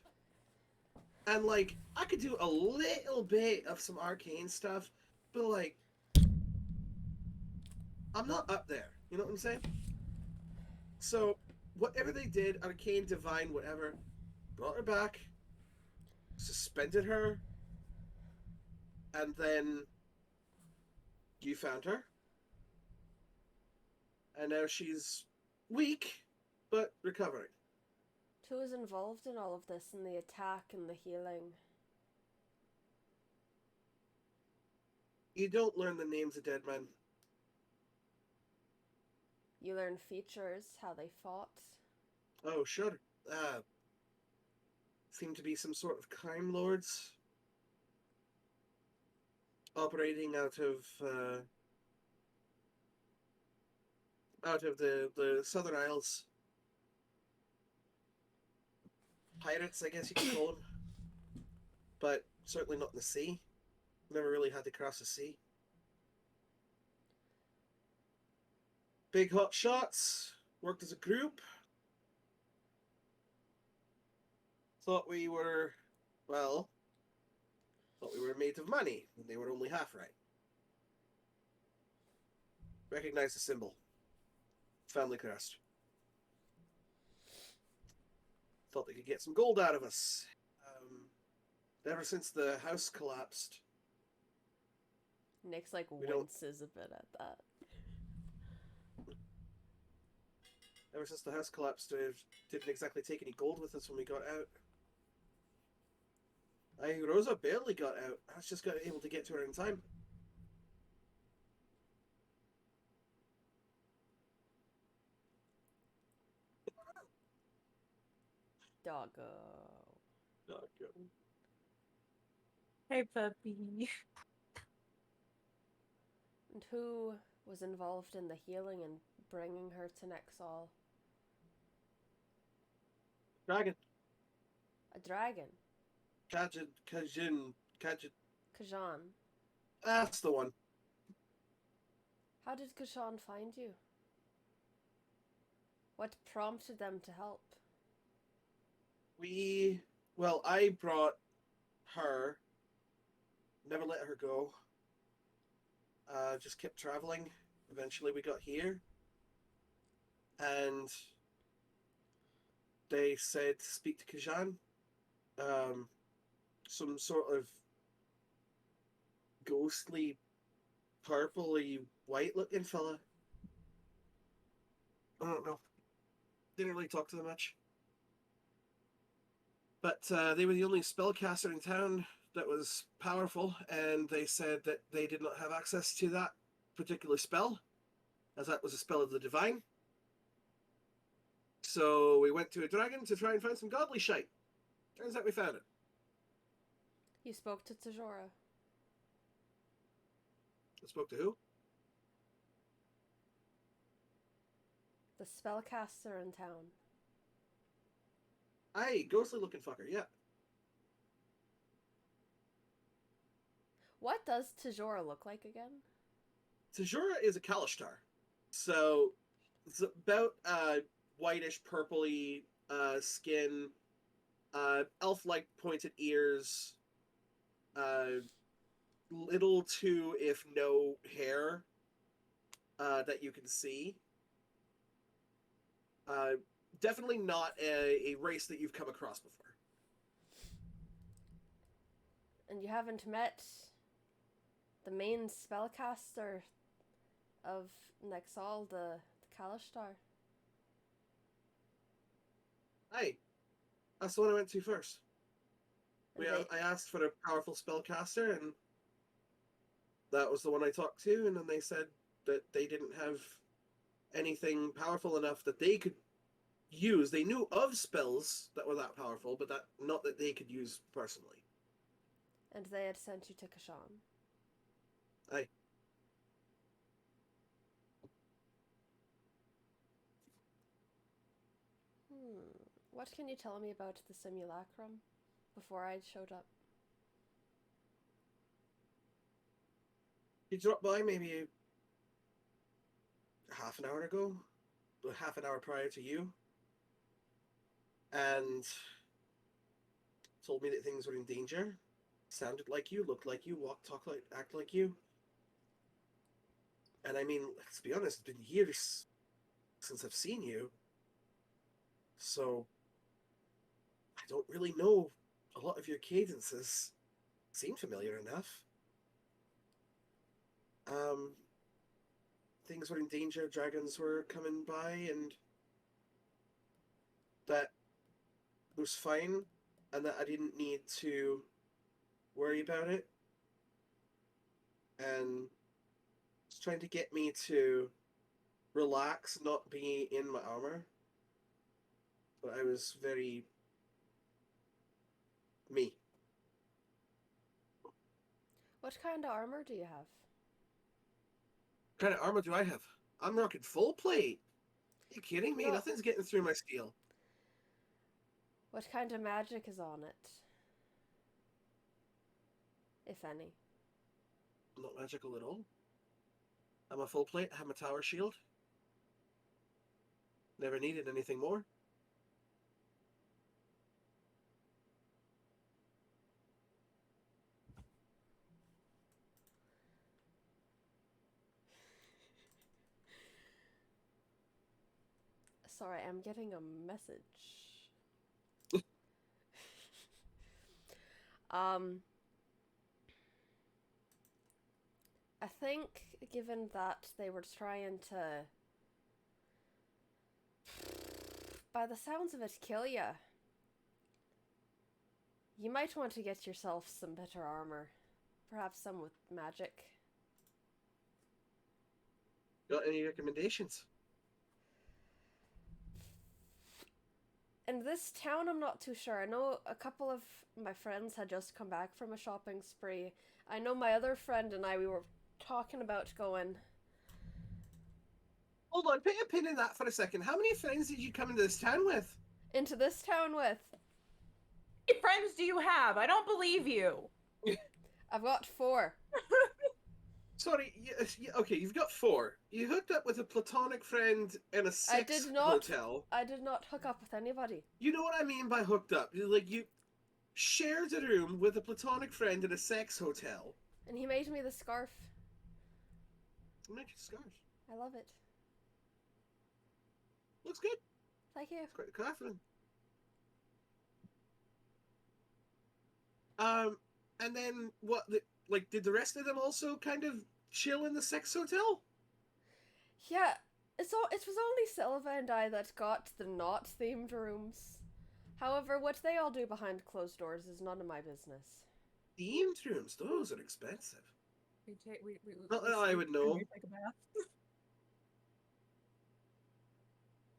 And, like, I could do a little bit of some arcane stuff, but, like, I'm not up there. You know what I'm saying? So, whatever they did, arcane, divine, whatever, brought her back, suspended her, and then you found her. And now she's weak, but recovering. Who was involved in all of this, in the attack and the healing? You don't learn the names of dead men. You learn features, how they fought. Oh, sure. Seem to be some sort of crime lords operating out of the Southern Isles. Pirates, I guess you could call them. But certainly not in the sea. Never really had to cross the sea. Big hot shots. Worked as a group. Thought we were made of money, and they were only half right. Recognize the symbol. Family crest. Thought they could get some gold out of us. Ever since the house collapsed. Nick's like We don't- winces a bit at that. Ever since the house collapsed, we didn't exactly take any gold with us when we got out. Rosa barely got out. I was just able to get to her in time. Doggo. Hey, puppy. And who was involved in the healing and bringing her to Nexal? Dragon. A dragon. Kajin. Kajan. That's the one. How did Kashan find you? What prompted them to help? I brought her. Never let her go. Just kept traveling. Eventually we got here. And they said to speak to Kajan. Some sort of ghostly, purpley, white looking fella. I don't know. Didn't really talk to them much. But they were the only spellcaster in town that was powerful, and they said that they did not have access to that particular spell, as that was a spell of the divine. So we went to a dragon to try and find some godly shite. Turns out we found it. You spoke to Tajora. I spoke to who? The spellcaster in town. Aye, ghostly looking fucker, yeah. What does Tajora look like again? Tajora is a Kalishtar. So it's about whitish, purpley skin, elf-like pointed ears, little to, if no, hair that you can see. Definitely not a race that you've come across before. And you haven't met the main spellcaster of Nexal, the Kalishtar? Hey, that's the one I went to first. And I asked for a powerful spellcaster, and that was the one I talked to, and then they said that they didn't have anything powerful enough that they could use. They knew of spells that were that powerful, but not that they could use personally. And they had sent you to Kashan. Aye. What can you tell me about the simulacrum before I showed up? He dropped by maybe half an hour ago, half an hour prior to you, and told me that things were in danger. Sounded like you, looked like you, walked, talked like, act like you. And I mean, let's be honest, it's been years since I've seen you. So I don't really know a lot of your cadences. Seem familiar enough. Things were in danger, dragons were coming by, and that was fine, and that I didn't need to worry about it. And it's trying to get me to relax, not be in my armor. But I was very me. What kind of armor do you have? What kind of armor do I have? I'm rocking full plate. Are you kidding me? No. Nothing's getting through my steel. What kind of magic is on it? If any. Not magical at all. I'm a full plate. I have my tower shield. Never needed anything more. Sorry, I'm getting a message. I think, given that they were trying to, by the sounds of it, kill ya, you might want to get yourself some better armor. Perhaps some with magic. Got any recommendations? In this town, I'm not too sure. I know a couple of my friends had just come back from a shopping spree. I know my other friend and I, we were talking about going... Hold on, put a pin in that for a second. How many friends did you come into this town with? into this town with. How many friends do you have? I don't believe you. I've got 4. Sorry, okay, you've got 4. You hooked up with a platonic friend in a sex hotel. I did not hook up with anybody. You know what I mean by hooked up? Like, you shared a room with a platonic friend in a sex hotel. And he made me the scarf. Make it scarf. I love it. Looks good. Thank you. It's quite confident. And then what? Did the rest of them also kind of chill in the sex hotel? Yeah, it was only Silva and I that got the not themed rooms. However, what they all do behind closed doors is none of my business. Themed rooms, those are expensive. I would sleep know. and we take a bath.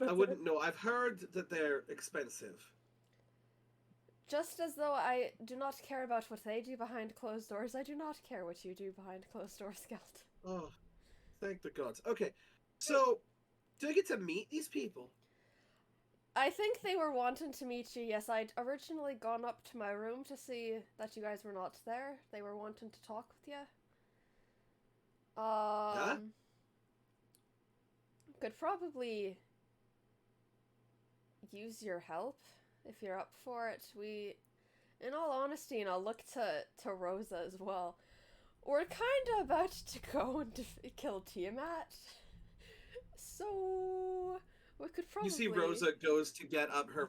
I That's wouldn't it. know. I've heard that they're expensive. Just as though I do not care about what they do behind closed doors, I do not care what you do behind closed doors, Gelt. Oh, thank the gods. Okay, so do I get to meet these people? I think they were wanting to meet you. Yes, I'd originally gone up to my room to see that you guys were not there. They were wanting to talk with you. Could probably use your help if you're up for it. In all honesty, and I'll look to Rosa as well, we're kind of about to go and kill Tiamat. So we could probably... You see Rosa goes to get up, her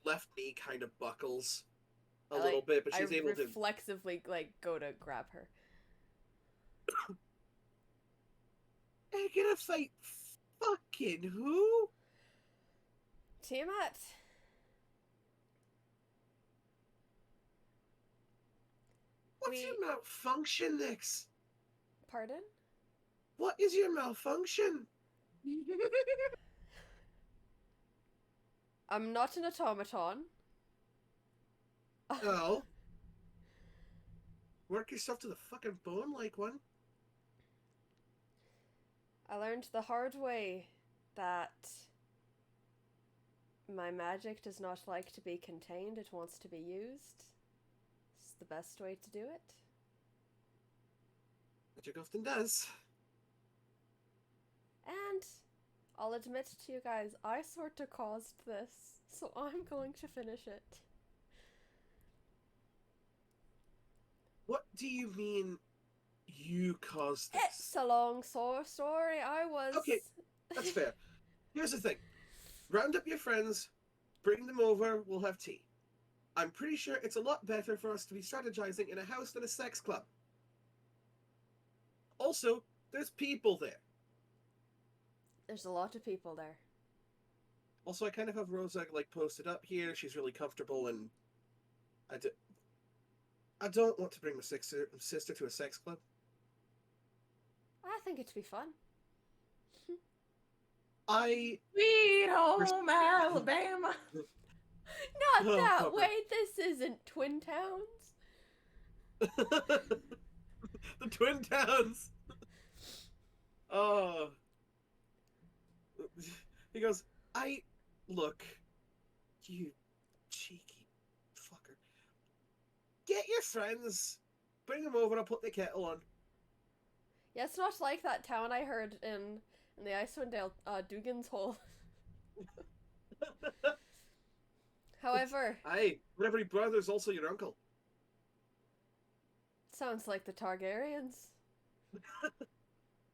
left knee kind of buckles a little bit, but she's able to... reflexively, go to grab her. Are you gonna fight fucking who? Tiamat. What's your malfunction, Nyx? Pardon? What is your malfunction? I'm not an automaton. Oh. Work yourself to the fucking bone like one. I learned the hard way that my magic does not like to be contained, it wants to be used. It's the best way to do it. Magic often does. And I'll admit to you guys, I sort of caused this, so I'm going to finish it. What do you mean, you caused this. It's a long story. I was. Okay. That's fair. Here's the thing. Round up your friends, bring them over, we'll have tea. I'm pretty sure it's a lot better for us to be strategizing in a house than a sex club. Also, there's people there. There's a lot of people there. Also, I kind of have Rosa like posted up here. She's really comfortable, and I don't want to bring my sister to a sex club. I think it'd be fun. I Sweet home Alabama. Not Oh, that Pepper. way. This isn't Twin Towns. the Twin Towns. Oh. He goes, look, you cheeky fucker. Get your friends, bring them over, I'll put the kettle on. Yeah, it's not like that town I heard in the Icewind Dale, Dugan's Hole. However, Aye, but every brother's also your uncle. sounds like the Targaryens.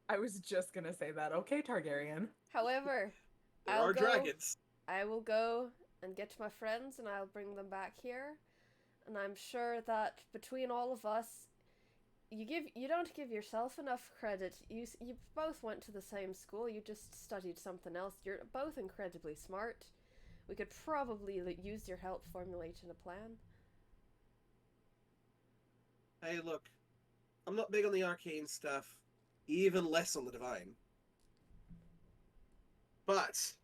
I was just gonna say that. Okay, Targaryen. However, There I'll are go. dragons. I will go and get my friends and I'll bring them back here. And I'm sure that between all of us, you don't give yourself enough credit. You both went to the same school. You just studied something else. You're both incredibly smart. We could probably use your help formulating a plan. Hey, look, I'm not big on the arcane stuff, even less on the divine. But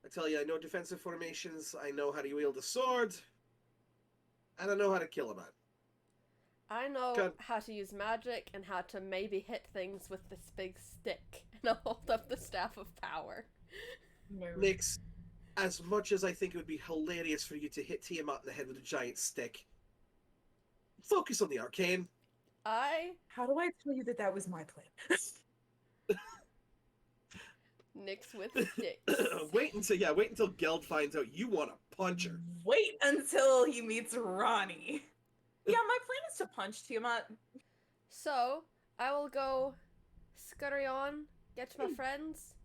I tell you, I know defensive formations, I know how to wield a sword, and I know how to kill a man. I know Good. how to use magic and how to maybe hit things with this big stick. And I'll hold up the Staff of Power. No. Nix, as much as I think it would be hilarious for you to hit Tiamat in the head with a giant stick, focus on the arcane. How do I tell you that was my plan? Nix with sticks. wait until Geld finds out you want to punch her. Wait until he meets Ronnie. Yeah, my plan is to punch Tiamat. So, I will go scurry on, get to my friends.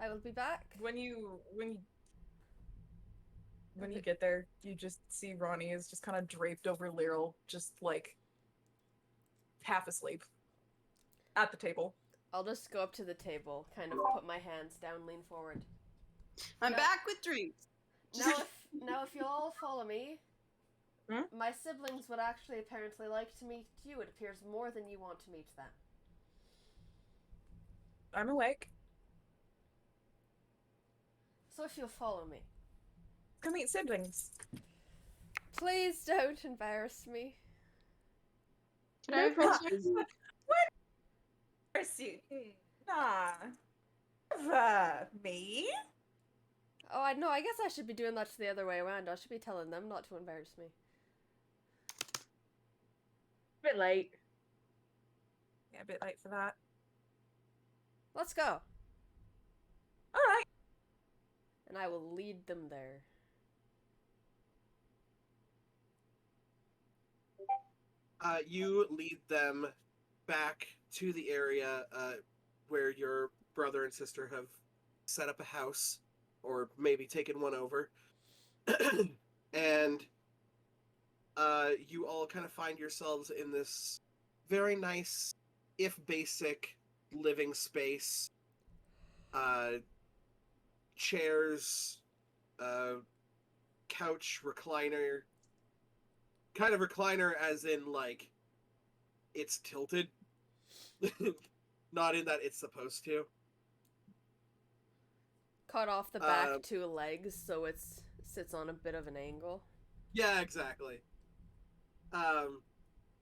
I will be back. When you get there, you just see Ronnie is just kind of draped over Lyral, just like half asleep at the table. I'll just go up to the table, kind of put my hands down, lean forward. I'm No. back with drinks. Now if you'll all follow me, Hmm? my siblings would actually apparently like to meet you. It appears more than you want to meet them. I'm awake. So if you'll follow me. Come meet siblings. Please don't embarrass me. Can I approach you? Mercy. Nah. Me? Oh, I know. I guess I should be doing that the other way around. I should be telling them not to embarrass me. Bit late. Yeah, a bit late for that. Let's go. Alright. And I will lead them there. You lead them back to the area where your brother and sister have set up a house, or maybe taken one over. And you all kind of find yourselves in this very nice, if basic, living space. Chairs, couch, recliner. Kind of recliner as in, like, it's tilted. Not in that it's supposed to. Cut off the back 2 legs so it sits on a bit of an angle. Yeah, exactly.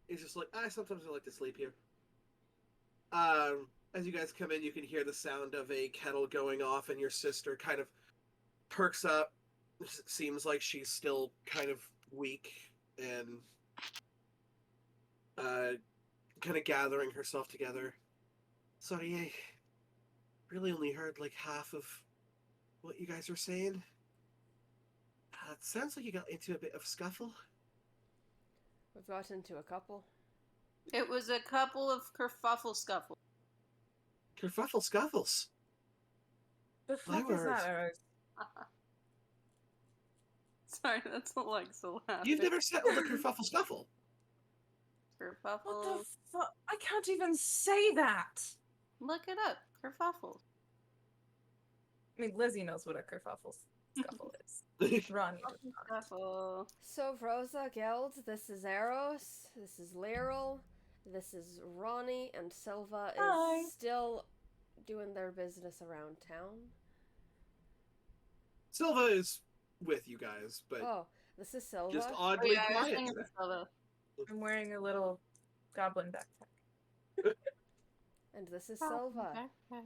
It's just like, sometimes I like to sleep here. As you guys come in, you can hear the sound of a kettle going off, and your sister kind of perks up. Seems like she's still kind of weak and kind of gathering herself together. Sorry, I really only heard like half of what you guys were saying. It sounds like you got into a bit of scuffle. We've got into a couple. It was a couple of kerfuffle scuffles. Kerfuffle scuffles. The My fuck is words. that, Rose? Sorry, that's Alexa laughing. You've never settled a kerfuffle scuffle. What Kerfuffle. the fuck? I can't even say that. Look it up. Kerfuffles. I mean, Lizzie knows what a kerfuffle scuffle is. Ron, you don't. Kerfuffle. So Rosa, Geld, this is Eros, this is Lyral, this is Ronnie, and Silva is Hi. still doing their business around town. Silva is with you guys, but Oh, this is Silva. just Oh, oddly yeah, I was quiet. thinking today. of Silva. I'm wearing a little goblin backpack. And this is Oh, Silva. okay.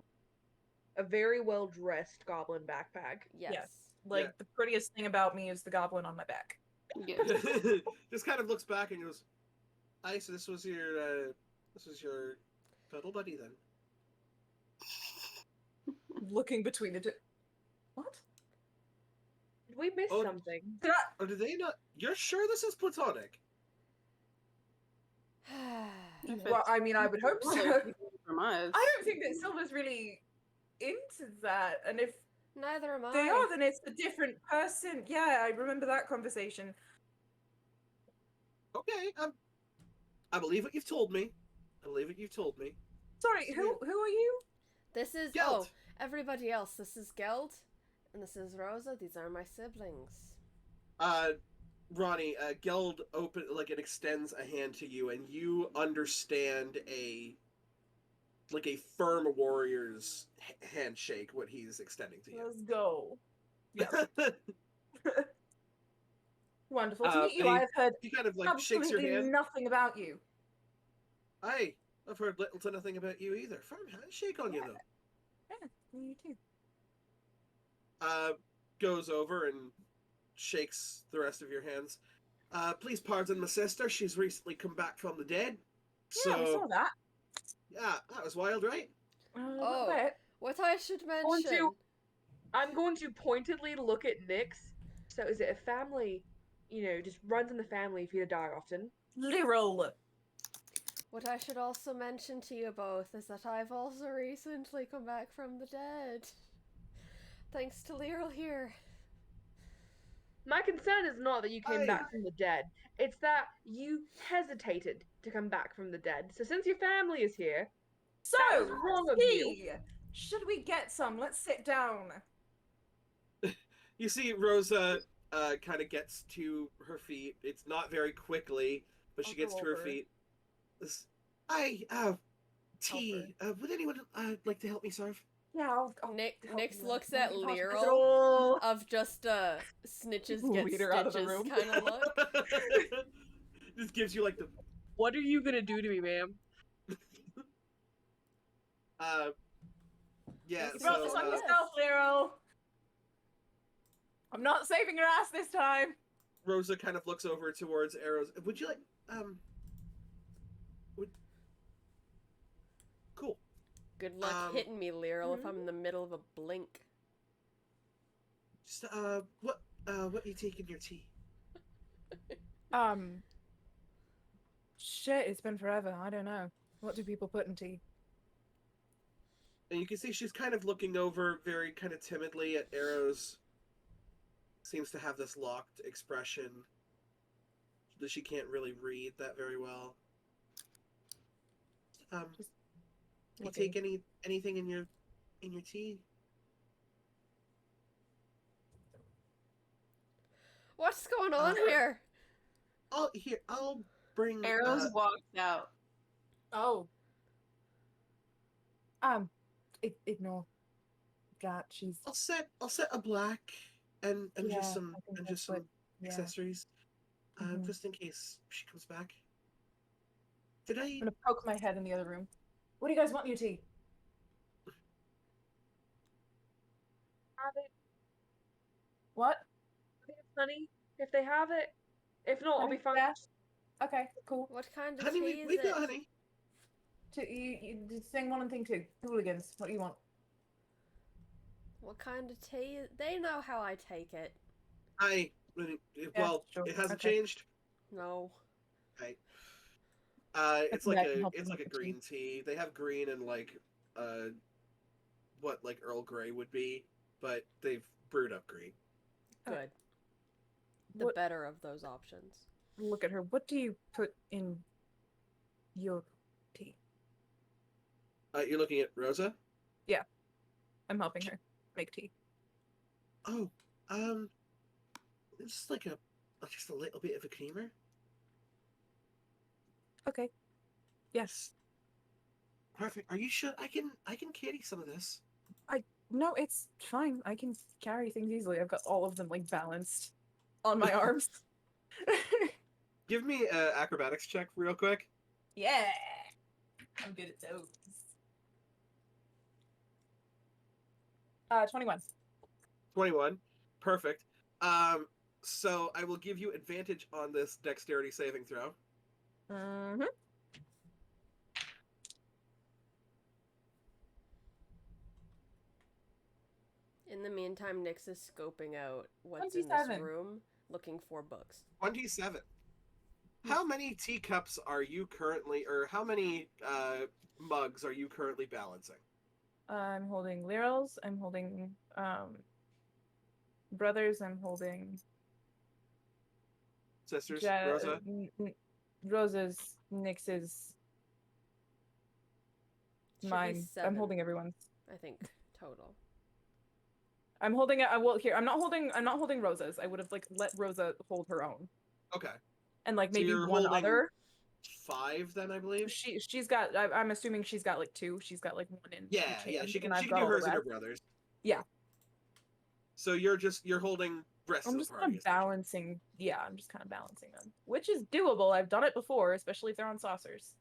A very well dressed goblin backpack. Yes. Yes. Like, Yeah. the prettiest thing about me is the goblin on my back. Yeah. Just kind of looks back and goes, "Aye, so this was your cuddle buddy then?" Looking between the two. What? Did we miss Oh. something? Did I? Or do they not? You're sure this is platonic? If Well, it's- I mean, I would hope so. From us. I don't think that Silva's really into that, and if Neither am I. they are, then it's a different person. Yeah, I remember that conversation. Okay, I believe what you've told me. I believe what you've told me. Sorry, who are you? This is Geld. everybody else. This is Geld, and this is Rosa. These are my siblings. Ronnie, Geld it extends a hand to you, and you understand a firm warrior's handshake. What he's extending to you. Let's go. Yeah. Wonderful to meet you. and I've heard he kind of shakes your absolutely hand. nothing about you. I've heard little to nothing about you either. Firm handshake on you though. Yeah, you too. Goes over and shakes the rest of your hands. Please pardon my sister. She's recently come back from the dead. Yeah, I saw that. Yeah, that was wild, right? Oh. A bit. What I should Want mention. to- I'm going to pointedly look at Nyx. So is it a family, just runs in the family if you die often? Lyral. What I should also mention to you both is that I've also recently come back from the dead. Thanks to Lyral here. My concern is not that you came Aye. back from the dead. It's that you hesitated to come back from the dead. So since your family is here, So, That was wrong of you. tea. Should we get some? Let's sit down. You see Rosa kind of gets to her feet. It's not very quickly, but she I'll gets go to her over. feet. Tea. Would anyone like to help me serve? Yeah, I'll Nyx help Nyx you. looks Oh at my gosh, Lyral Lyral. of just snitches Ooh, get lead her out of the stitches room. kind of look. Just gives you the what are you gonna do to me, ma'am? yeah. You brought this on yes. yourself, Lyral. I'm not saving your ass this time. Rosa kind of looks over towards Arrows. Would you like Cool. Good luck hitting me, Lyral, if I'm in the middle of a blink. Just what you take in your tea? Shit, it's been forever. I don't know. What do people put in tea? And you can see she's kind of looking over very kind of timidly at Arrows. Seems to have this locked expression that she can't really read that very well. You looking. take anything in your tea? What's going on here? I'll bring Arrows walks out. Oh. Ignore that. She's I'll set a black and Yeah, just some I think that's what- yeah. accessories, Mhm. just in case she comes back. Did I? I'm gonna poke my head in the other room. What do you guys want in your tea? Have it. What? I think it's honey. If they have it. If not, I'll be Honey? fine. Yeah. Okay, cool. What kind of Honey, tea is we've it? got honey. You thing 1 and thing 2. Hooligans. What do you want? What kind of tea? They know how I take it. Well, sure. it hasn't Okay. changed. No. Right. It's come like back and a help it's them like a with the tea. green tea. They have green and like what like Earl Grey would be, but they've brewed up green. Good. The What? better of those options. Look at her. What do you put in your tea? You're looking at Rosa? I'm helping her make tea. Oh, it's like just a little bit of a creamer. Okay. Yes. Perfect. Are you sure I can carry some of this? No, it's fine. I can carry things easily. I've got all of them like balanced on my arms. Give me an acrobatics check real quick. Yeah. I'm good at those. 21. 21. Perfect. So I will give you advantage on this dexterity saving throw. Mm-hmm. In the meantime, Nyx is scoping out what's in this 27. room, looking for books. 27. How many teacups are you currently, or how many mugs are you currently balancing? I'm holding Lirals. I'm holding brothers. I'm holding Sisters, Ja- Rosa? Rosa's, Nyx's, Should be mine. I'm 7, holding everyone's. I think, total. I'm holding it. Well, here I'm not holding Rosa's. I would have like let Rosa hold her own, Okay. and like So maybe you're one holding other. 5 then, I believe? She's got. I'm assuming she's got like 2. She's got like 1 in Yeah, each yeah. hand, She can and I've do got all the hers and her rest. brothers. Yeah. So you're holding rest I'm of the just kind party. of balancing. Yeah, I'm just kind of balancing them, which is doable. I've done it before, especially if they're on saucers.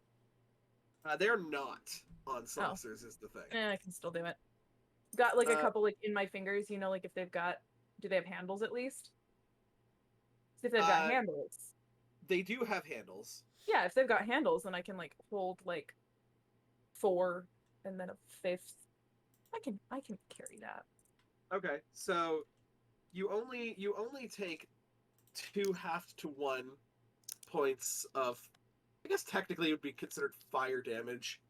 They're not on saucers, is the thing. I can still do it. Got like a Uh, couple like in my fingers, you know, like if they've got, do they have handles at least? 'Cause if they've got handles, They do have handles. yeah, if they've got handles, then I can like hold like 4 and then a 5th. I can carry that. Okay, so you only take 2 half to 1 points of, I guess technically it would be considered fire damage.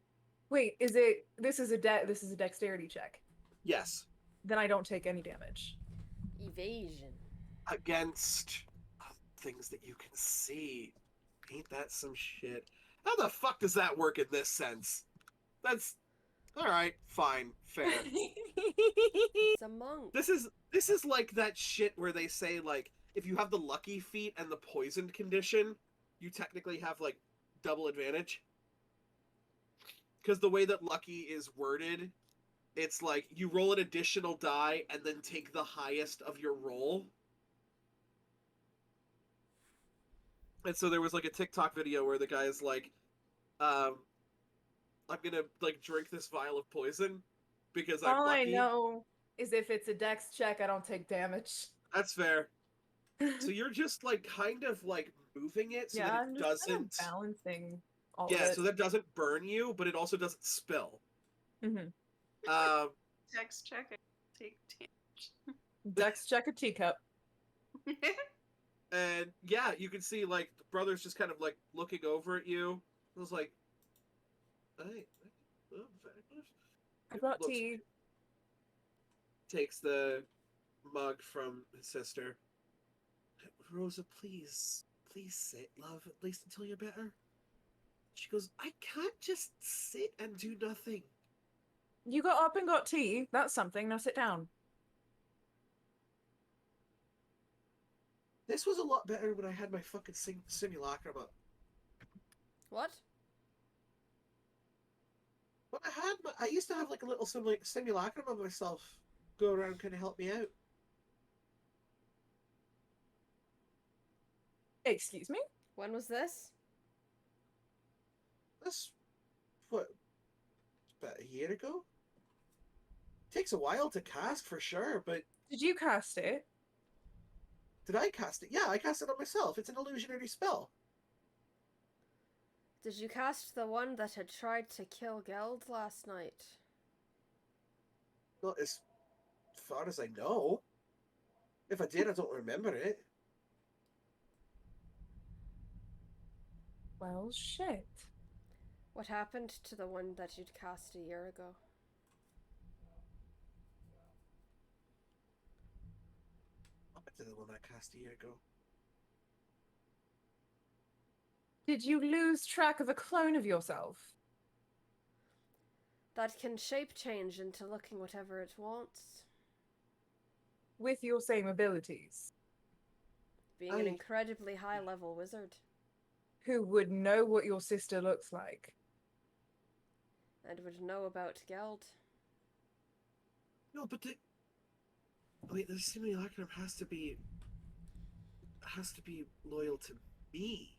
Wait, this is a dexterity check. Yes, Then I don't take any damage. Evasion. against things that you can see. Ain't that some shit? How the fuck does that work in this sense? That's all right, fine, fair. It's a monk. This is like that shit where they say like if you have the lucky feat and the poisoned condition, you technically have like double advantage. Because the way that lucky is worded, it's like you roll an additional die and then take the highest of your roll. And so there was like a TikTok video where the guy's like, I'm gonna like drink this vial of poison because I'm All I lucky. know is if it's a dex check, I don't take damage. That's fair. So you're just like kind of like moving it so Yeah, that I'm it just kind of doesn't. balancing all Yeah, of it. so that doesn't burn you, but it also doesn't spill. Mm-hmm. Dex check. I take Dex check a teacup. damage. And yeah, you can see like the brother's just kind of like looking over at you. It was like, hey, I brought looks- tea. Takes the mug from his sister. Rosa, please sit, love, at least until you're better. She goes, I can't just sit and do nothing. You got up and got tea. That's something. Now sit down. This was a lot better when I had my fucking simulacrum up. What? When I used to have like a little simulacrum of myself go around kind of help me out. Excuse me? When was this? That's what, about a year ago? Takes a while to cast for sure, but Did you cast it? did I cast it? Yeah, I cast it on myself. It's an illusionary spell. Did you cast the one that had tried to kill Geld last night? Not as far as I know. If I did, I don't remember it. Well, shit. What happened to the one that you'd cast a year ago? Up to the one I cast a year ago. Did you lose track of a clone of yourself? That can shape change into looking whatever it wants. With your same abilities? Being an incredibly high level wizard. Who would know what your sister looks like? And would know about Geld. No, but the simulacrum has to be loyal to me.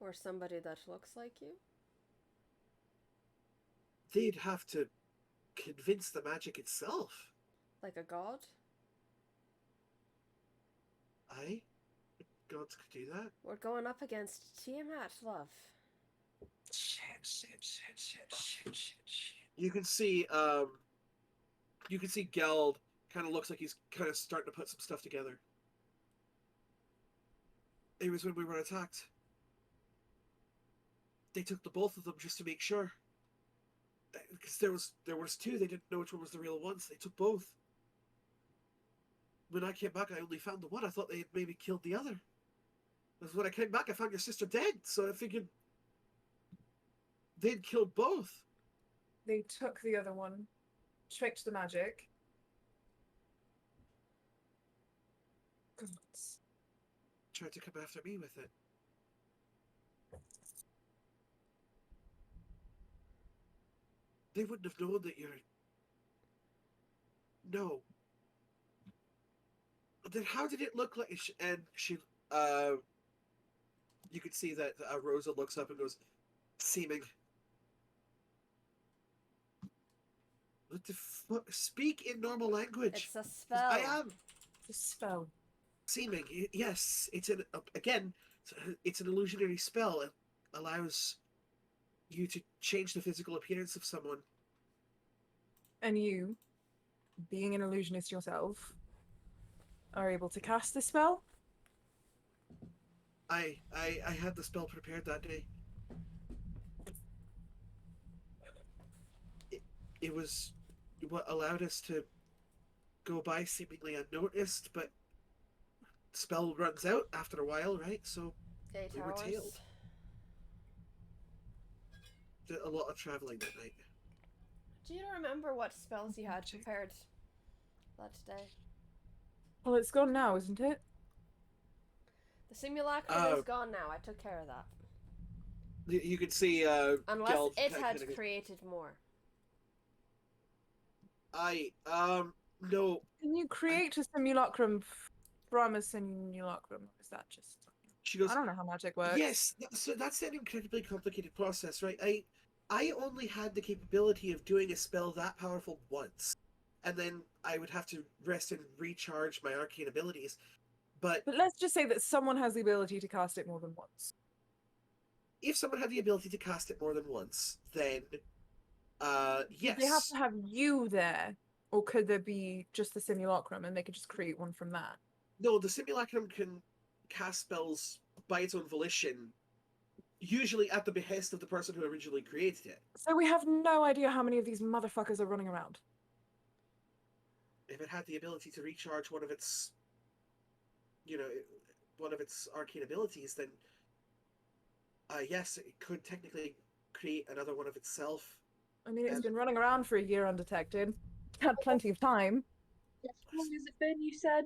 Or somebody that looks like you. They'd have to convince the magic itself. Like a god. Aye, gods could do that. We're going up against Tiamat, love. Shit. You can see Geld kind of looks like he's kind of starting to put some stuff together. It was when we were attacked. They took the both of them just to make sure. Because there was two, they didn't know which one was the real ones. They took both. When I came back, I only found the one. I thought they had maybe killed the other. Because when I came back, I found your sister dead. So I figured they'd killed both. They took the other one, tricked the magic. Gods. Tried to come after me with it. They wouldn't have known that you're... No. Then how did it look like... And she... You could see that Rosa looks up and goes, seeming... What the fuck? Speak in normal language. It's a spell. I am. The spell. Seeming. Yes. It's an... Again, it's an illusionary spell. It allows you to change the physical appearance of someone. And you, being an illusionist yourself, are able to cast the spell? I had the spell prepared that day. It was what allowed us to go by seemingly unnoticed, but spell runs out after a while, right? So 8 we were hours. tailed. Did a lot of traveling that night. Do you remember what spells you had prepared that day? Well, it's gone now, isn't it? The simulacrum is gone now. I took care of that. You could see Unless Geld it kinda had goes, created more. no. Can you create a simulacrum from a simulacrum? Or is that just... She goes, I don't know how magic works. yes, so that's an incredibly complicated process, right? I only had the capability of doing a spell that powerful once, and then I would have to rest and recharge my arcane abilities. But But let's just say that someone has the ability to cast it more than once. if someone had the ability to cast it more than once, then yes. They have to have you there, or could there be just the simulacrum and they could just create one from that? No, the simulacrum can cast spells by its own volition, usually at the behest of the person who originally created it. So we have no idea how many of these motherfuckers are running around. If it had the ability to recharge one of its, one of its arcane abilities, then yes, it could technically create another one of itself. I mean, it's And- been running around for a year undetected. Had plenty of time. How long has it been, you said?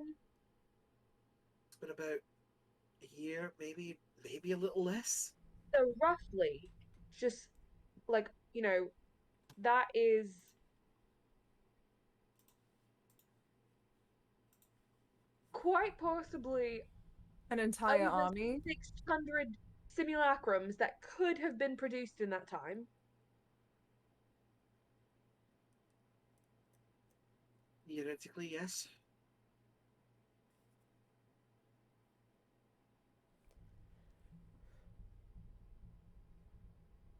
It's been about a year, maybe a little less. So roughly, just like, that is quite possibly An entire over army. 600 simulacrums that could have been produced in that time. Theoretically, yes.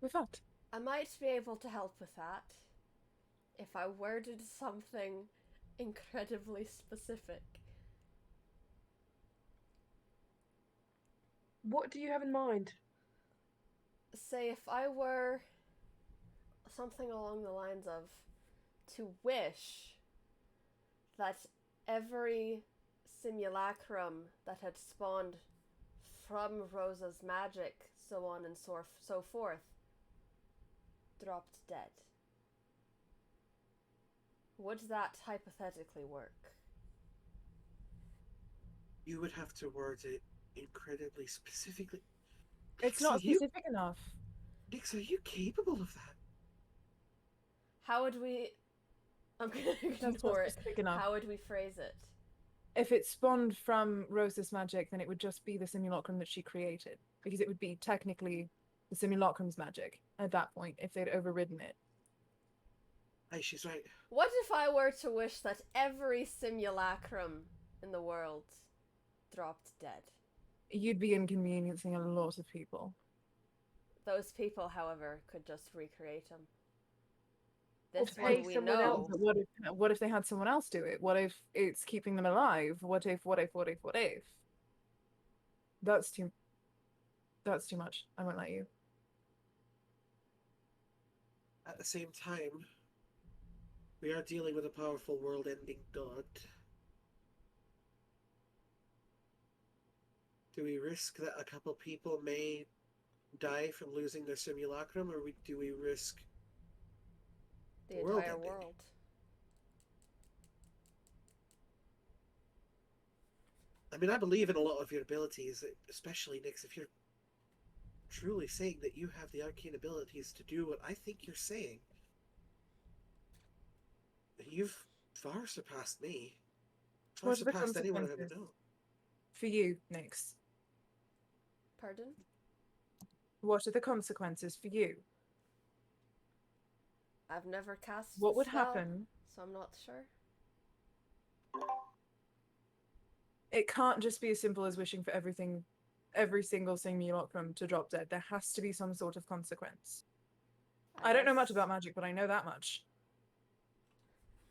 With that. I might be able to help with that if I worded something incredibly specific. What do you have in mind? Say if I were something along the lines of to wish that every simulacrum that had spawned from Rosa's magic, so on and so forth, dropped dead. Would that hypothetically work? You would have to word it incredibly specifically. It's Nix, not are you, specific enough. Nix, are you capable of that? How would we... I'm gonna That's not ignore it. specific enough. How would we phrase it? If it spawned from Rosa's magic, then it would just be the simulacrum that she created. Because it would be technically the simulacrum's magic at that point, if they'd overridden it. Aye, she's right. What if I were to wish that every simulacrum in the world dropped dead? You'd be inconveniencing a lot of people. Those people, however, could just recreate them. Or This pay one we someone know. else. But what if they had someone else do it? What if it's keeping them alive? What if? That's too much. I won't let you. At the same time, we are dealing with a powerful world-ending god. Do we risk that a couple people may die from losing their simulacrum, or do we risk The world entire ending? world. I mean, I believe in a lot of your abilities, especially, Nix, if you're truly saying that you have the arcane abilities to do what I think you're saying. You've far surpassed me. Far What are the surpassed anyone I've ever consequences? known. For you, Nyx. Pardon? What are the consequences for you? I've never cast What the would spell, happen? so I'm not sure. It can't just be as simple as wishing for every single simulacrum to drop dead. There has to be some sort of consequence. I don't know much guess about magic, but I know that much.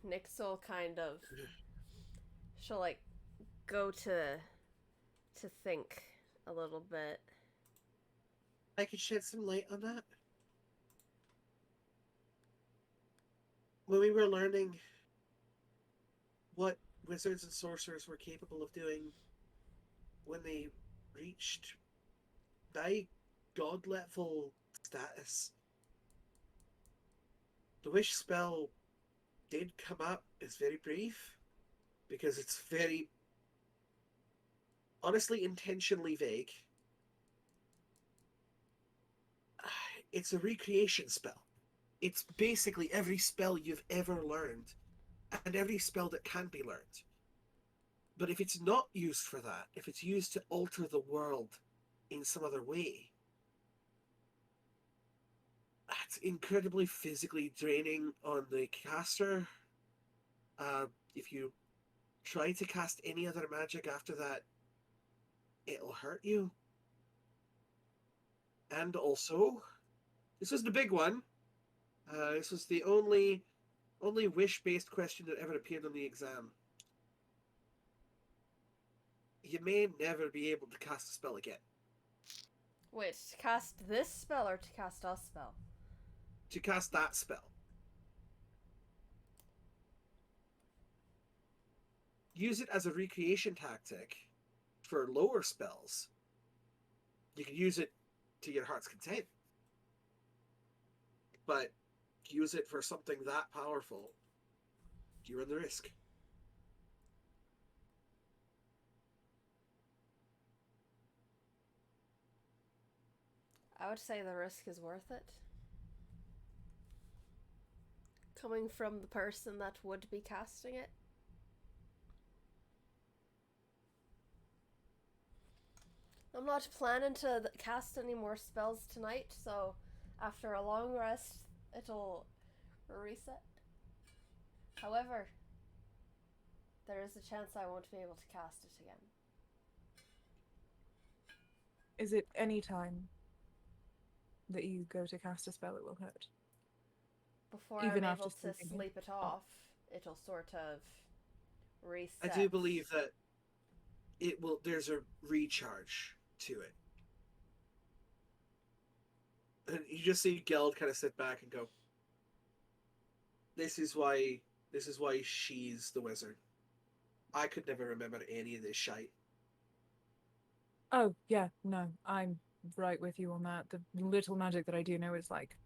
Nyx will kind of... She'll, like, go to think a little bit. I could shed some light on that. When we were learning what wizards and sorcerers were capable of doing when they reached nigh god level status, the wish spell did come up as very brief because it's very honestly intentionally vague. It's a recreation spell. It's basically every spell you've ever learned and every spell that can be learned. But if it's not used for that, if it's used to alter the world in some other way, it's incredibly physically draining on the caster. If you try to cast any other magic after that, it'll hurt you. And also, this was the big one. This was the only wish-based question that ever appeared on the exam. You may never be able to cast a spell again. Wait, to cast this spell or to cast a spell? To cast that spell. Use it as a recreation tactic for lower spells. You can use it to your heart's content. But use it for something that powerful, you run the risk. I would say the risk is worth it. Coming from the person that would be casting it. I'm not planning to cast any more spells tonight, so after a long rest, it'll reset. However, there is a chance I won't be able to cast it again. Is it any time that you go to cast a spell it will hurt? Before Even I'm after able to sleeping sleep it off, it'll sort of reset. I do believe that it will. There's a recharge to it, and you just see Geld kind of sit back and go, This is why she's the wizard. I could never remember any of this shite. Oh, yeah, no, I'm right with you on that. The little magic that I do know is like,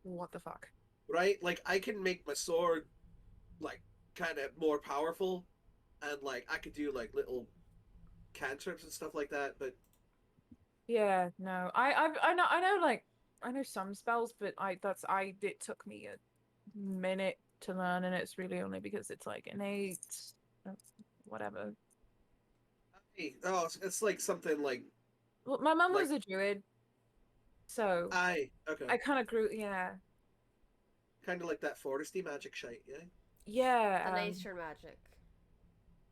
what the fuck? Right? Like I can make my sword like kind of more powerful, and like I could do like little cantrips and stuff like that. But Yeah, no, like, I know some spells, but it took me a minute to learn, and it's really only because it's like innate, uh, whatever. hey, oh, it's like something like Well, my mum like was a druid, so okay, I kind of grew, yeah, kind of like that foresty magic shite. Yeah, The yeah, nature magic.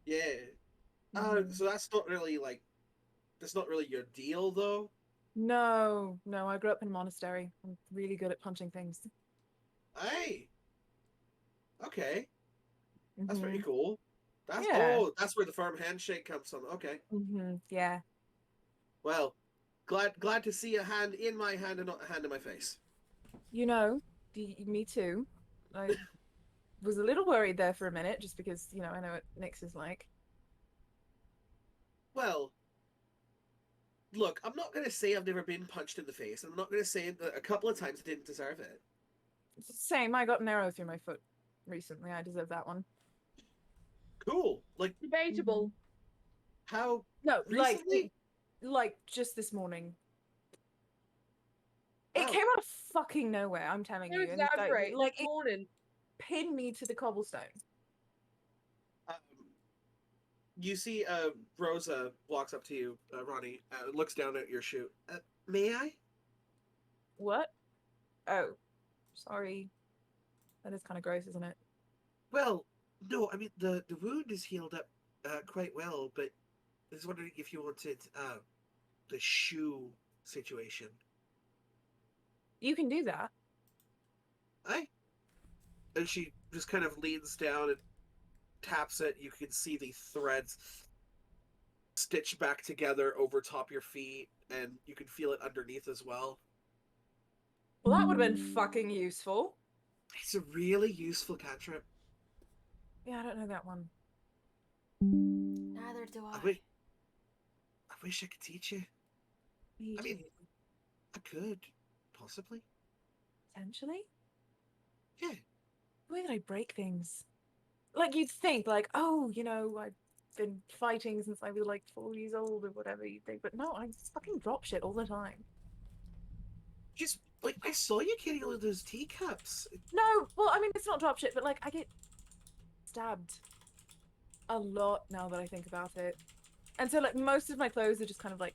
yeah. mhm. So that's not really your deal though. No, no, I grew up in a monastery. I'm really good at punching things. Hey, okay, that's pretty Hmm. cool. Yeah. That's where the firm handshake comes from. Okay, Yeah. well, glad to see a hand in my hand and not a hand in my face. You know, me too. I was a little worried there for a minute, just because, I know what Nyx is like. Well, look, I'm not gonna say I've never been punched in the face. I'm not gonna say that a couple of times I didn't deserve it. Same, I got an arrow through my foot recently. I deserve that one. Cool. Like Debatable. how No, recently? like just this morning. It Wow. came out of fucking nowhere, I'm telling Don't you. And exaggerate. like This it morning. pinned me to the cobblestone. Um, you see, Rosa walks up to you, Ronnie, looks down at your shoe. May I? What? Oh, sorry. That is kind of gross, isn't it? Well, no. I mean, the wound is healed up quite well, but I was wondering if you wanted the shoe situation. You can do that. I. And she just kind of leans down and taps it. You can see the threads stitched back together over top your feet, and you can feel it underneath as well. Well, that would have been fucking useful. It's a really useful cantrip. Yeah, I don't know that one. Neither do I. I wish I could teach you. Me I mean, too. I could, possibly. Potentially? Yeah. The way that I break things. Like, you'd think, like, oh, I've been fighting since I was like 4 years old or whatever you think. But no, I fucking drop shit all the time. Just, like, I saw you carrying all of those teacups. No, well, I mean, it's not drop shit, but like, I get stabbed a lot now that I think about it. And so, like, most of my clothes are just kind of like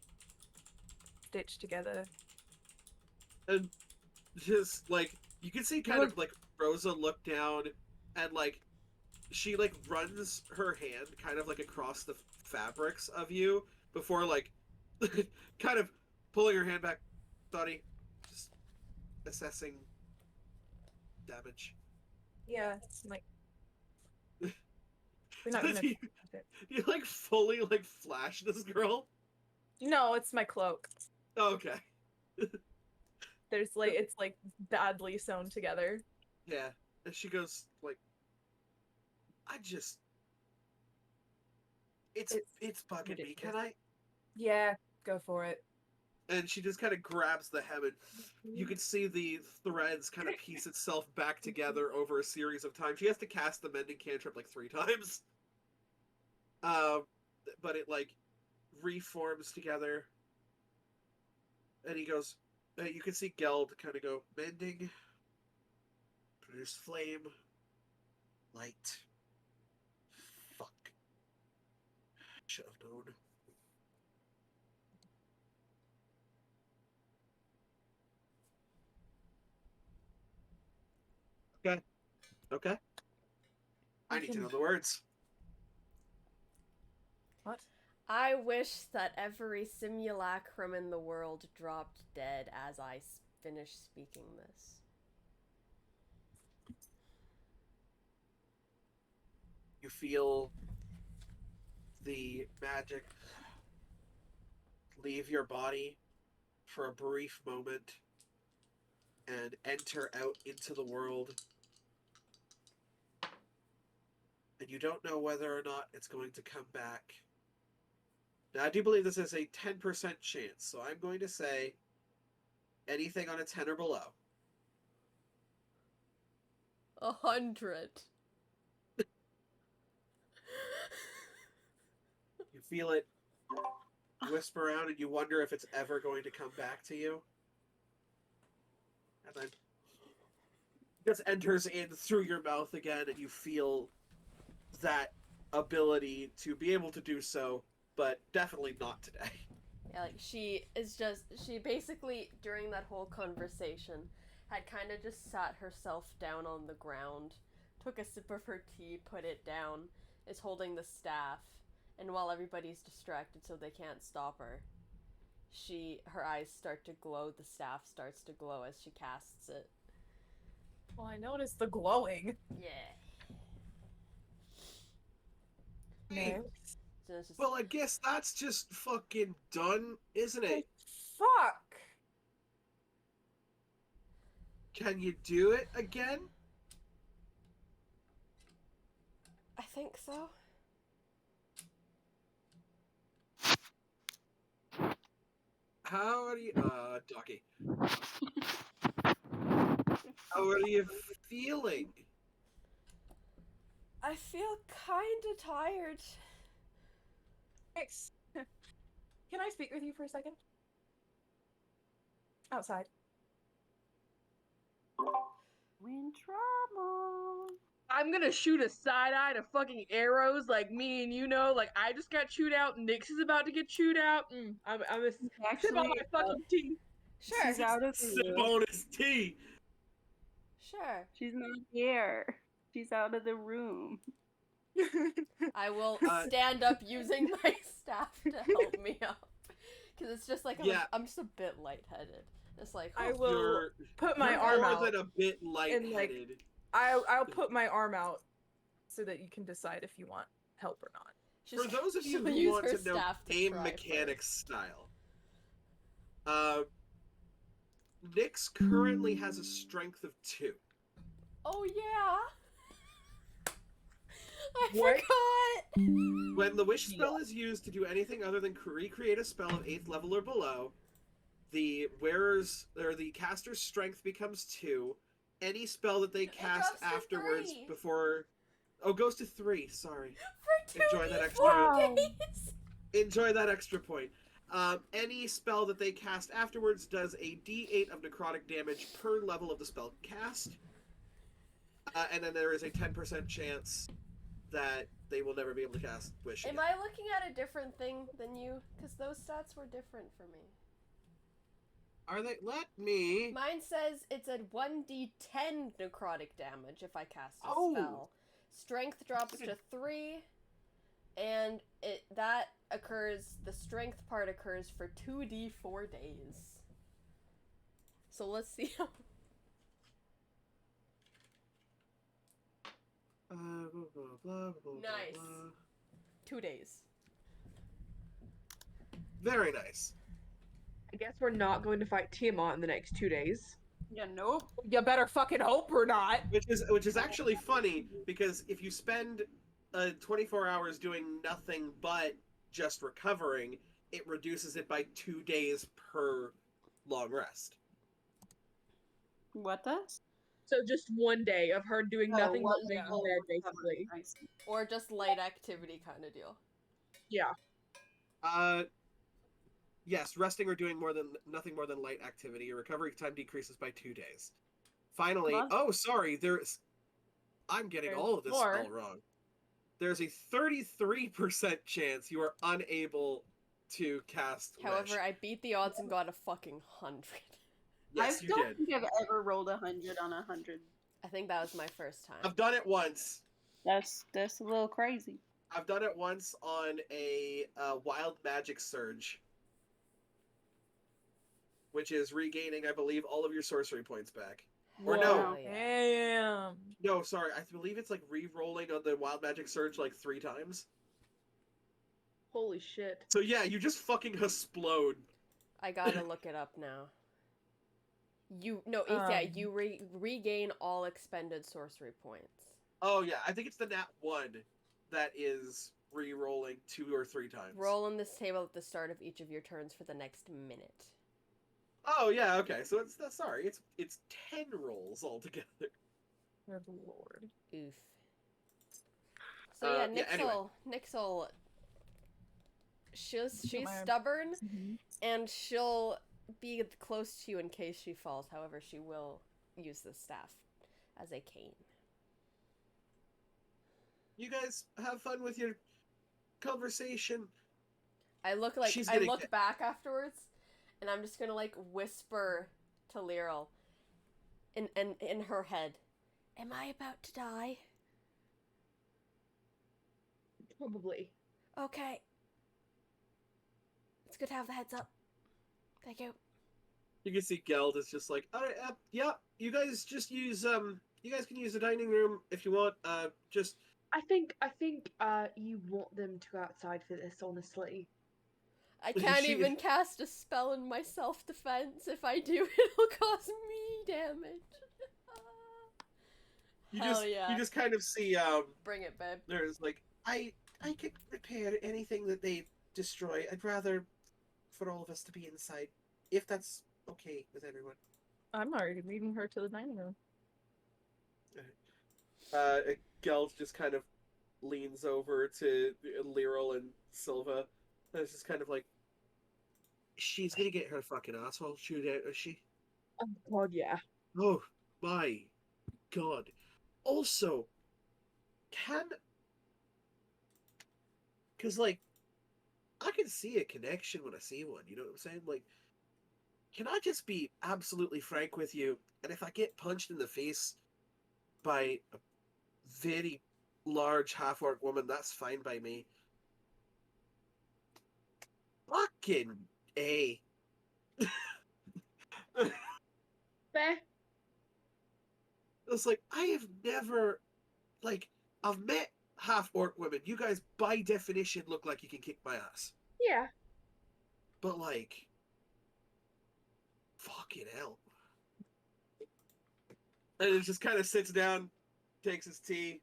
stitched together. And just, like, you can see kind of, like, Rosa look down and, like, she, like, runs her hand kind of, like, across the fabrics of you before, like, kind of pulling her hand back. Donnie, just assessing damage. Yeah, like, we're not gonna. You like fully like flash this girl? No, it's my cloak. Okay. There's like, it's like badly sewn together. Yeah. And she goes like, I just it's bugging me. Can I? Yeah, go for it. And she just kind of grabs the hem and you can see the threads kind of piece itself back together over a series of times. She has to cast the mending cantrip like 3 times. But it like reforms together. And he goes, you can see Geld kind of go, mending, produce flame, light. Fuck. Should have known. Okay. Okay. I need to know the words. What? I wish that every simulacrum in the world dropped dead as I finish speaking this. You feel the magic leave your body for a brief moment and enter out into the world. you don't know whether or not it's going to come back. Now, I do believe this is a 10% chance, so I'm going to say anything on a 10 or below. 100. You feel it whisper around and you wonder if it's ever going to come back to you. And then it just enters in through your mouth again, and you feel that ability to be able to do so, but definitely not today. Yeah, like she basically, during that whole conversation, had kind of just sat herself down on the ground, took a sip of her tea, put it down, is holding the staff, and while everybody's distracted so they can't stop her, her eyes start to glow, the staff starts to glow as she casts it. Well, I noticed the glowing. Yeah. Hey, So it's just, well, I guess that's just fucking done, isn't it? Fuck! Can you do it again? I think so. How are you, Docky? How are you feeling? I feel kinda tired. Thanks. Can I speak with you for a second? Outside. We're in trouble. I'm gonna shoot a side eye to fucking arrows like me and you know, like I just got chewed out. Nyx is about to get chewed out. I'm a sip on Actually, my fucking tea. Sure. she's out of Sip the on his tea. Sure. She's not here. She's out of the room. I will Uh, stand up using my staff to help me up. Because it's just like, Yeah. I'm just a bit lightheaded. It's like, I oh, will You're, put my you're arm more out. than a bit lightheaded. I'll put my arm out so that you can decide if you want help or not. For those of you she'll who use want her to know staff to game try mechanics style, Nyx currently has a strength of 2. first. Oh, yeah. I What? forgot. When the wish spell is used to do anything other than recreate a spell of 8th level or below, the wearer's or the caster's strength becomes 2. Any spell that they It cast drops to afterwards 3. before goes to 3, sorry. For 2 Enjoy that d4 extra- days. Enjoy that extra point. Any spell that they cast afterwards does a d8 of necrotic damage per level of the spell cast. And then there is a 10% chance that they will never be able to cast Wish Am again. I looking at a different thing than you? Because those stats were different for me. Are they? Let me... Mine says it's a 1d10 necrotic damage if I cast a Oh. spell. Strength drops to 3, and the strength part occurs for 2d4 days. So let's see how... Blah, blah, blah, blah, Nice. blah. 2 days. Very nice. I guess we're not going to fight Tiamat in the next 2 days. Yeah, nope. You better fucking hope we're not. Which is actually funny, because if you spend 24 hours doing nothing but just recovering, it reduces it by 2 days per long rest. What does? So just 1 day of her doing nothing but laying in bed, basically. I see. Or just light activity kind of deal. Yeah. Yes, resting or doing nothing more than light activity. Your recovery time decreases by 2 days. Finally, Well- sorry, I'm getting There's all of this more. all wrong. There's a 33% chance you are unable to cast Wish. However, I beat the odds and got a fucking 100. Yes, I you don't did. think I've ever rolled 100 on 100. I think that was my first time. I've done it once. That's a little crazy. I've done it once on a wild magic surge, which is regaining, I believe, all of your sorcery points back. Or no, Whoa, yeah. Damn. no, sorry, I believe it's like re-rolling on the wild magic surge like 3 times. Holy shit. So yeah, you just fucking explode. I gotta look it up now. You regain all expended sorcery points. Oh yeah, I think it's the nat 1 that is re-rolling 2 or 3 times. Roll on this table at the start of each of your turns for the next minute. Oh yeah, okay. So it's 10 rolls altogether. Good lord. Oof. So yeah, yeah, anyway. Nix'll she's my- stubborn Mhm. and she'll be close to you in case she falls. However, she will use the staff as a cane. You guys have fun with your conversation. I look She's I gonna look get- back afterwards, and I'm just gonna like whisper to Lyral, in her head, "Am I about to die?" Probably. Okay. It's good to have the heads up. Thank you. You can see Geld is just like, all right, yeah, you guys just use you guys can use the dining room if you want. Just I think you want them to go outside for this, honestly. I can't She- even cast a spell in my self-defense. If I do, it'll cause me damage. Hell yeah. you just kind of see Bring it, babe. there's like I could repair anything that they destroy. I'd rather for all of us to be inside, if that's okay with everyone. I'm already leading her to the dining room. Geld just kind of leans over to Lyral and Silva, and it's just kind of like, she's gonna get her fucking asshole chewed out, is she? Oh god, yeah. Oh my god. Also, because like, I can see a connection when I see one, you know what I'm saying? Like, can I just be absolutely frank with you? And if I get punched in the face by a very large half-orc woman, that's fine by me. Fucking A. Fair. It's like, I have never, like, I've met half-orc women. You guys, by definition, look like you can kick my ass. Yeah. But, like, fucking hell. And it just kind of sits down, takes his tea.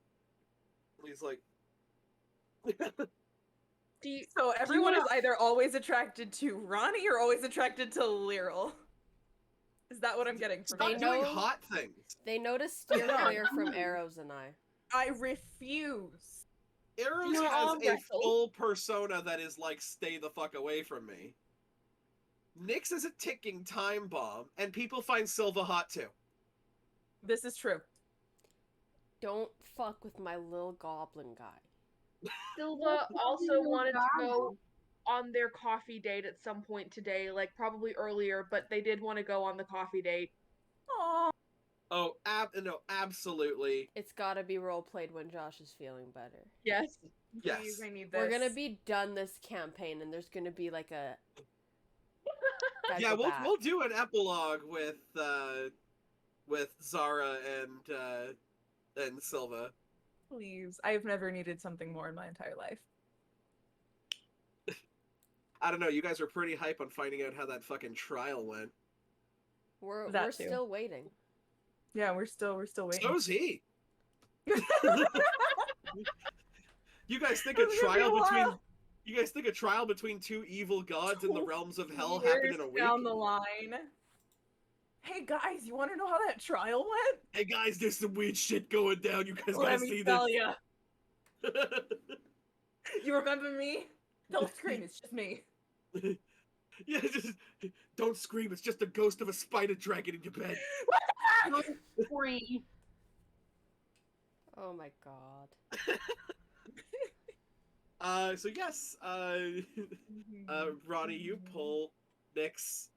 And he's like, Do you So everyone wanna- is either always attracted to Ronnie or always attracted to Lyral. Is that what I'm getting from stop They it? doing know- hot things. They noticed steer No. clear from arrows and I. I refuse. Arrows You has arm a wrestle? full persona that is like, stay the fuck away from me. Nyx is a ticking time bomb, and people find Silva hot too. This is true. Don't fuck with my little goblin guy. Silva also wanted to go on their coffee date at some point today, like probably earlier, but they did want to go on the coffee date. Aww. Oh, no, absolutely. It's gotta be role played when Josh is feeling better. Yes. Yes. Please, I need this. We're gonna be done this campaign, and there's gonna be like a. Guys, Yeah, go back. we'll do an epilogue with Zara and Silva. Please. I've never needed something more in my entire life. I don't know. You guys are pretty hype on finding out how that fucking trial went. We're That too. still waiting. Yeah, we're still waiting. So's he. You guys think a It's gonna be trial a between while. you guys think a trial between two evil gods in the realms of hell Years happened in a week? down the line. Hey guys, you want to know how that trial went? Hey guys, there's some weird shit going down. You guys gotta Let see me this. tell ya. You remember me? Don't scream, it's just me. Yeah, just don't scream. It's just a ghost of a spider dragon in your bed. What the heck? Free. Oh my god. So yes, Ronnie, you pull Nyx,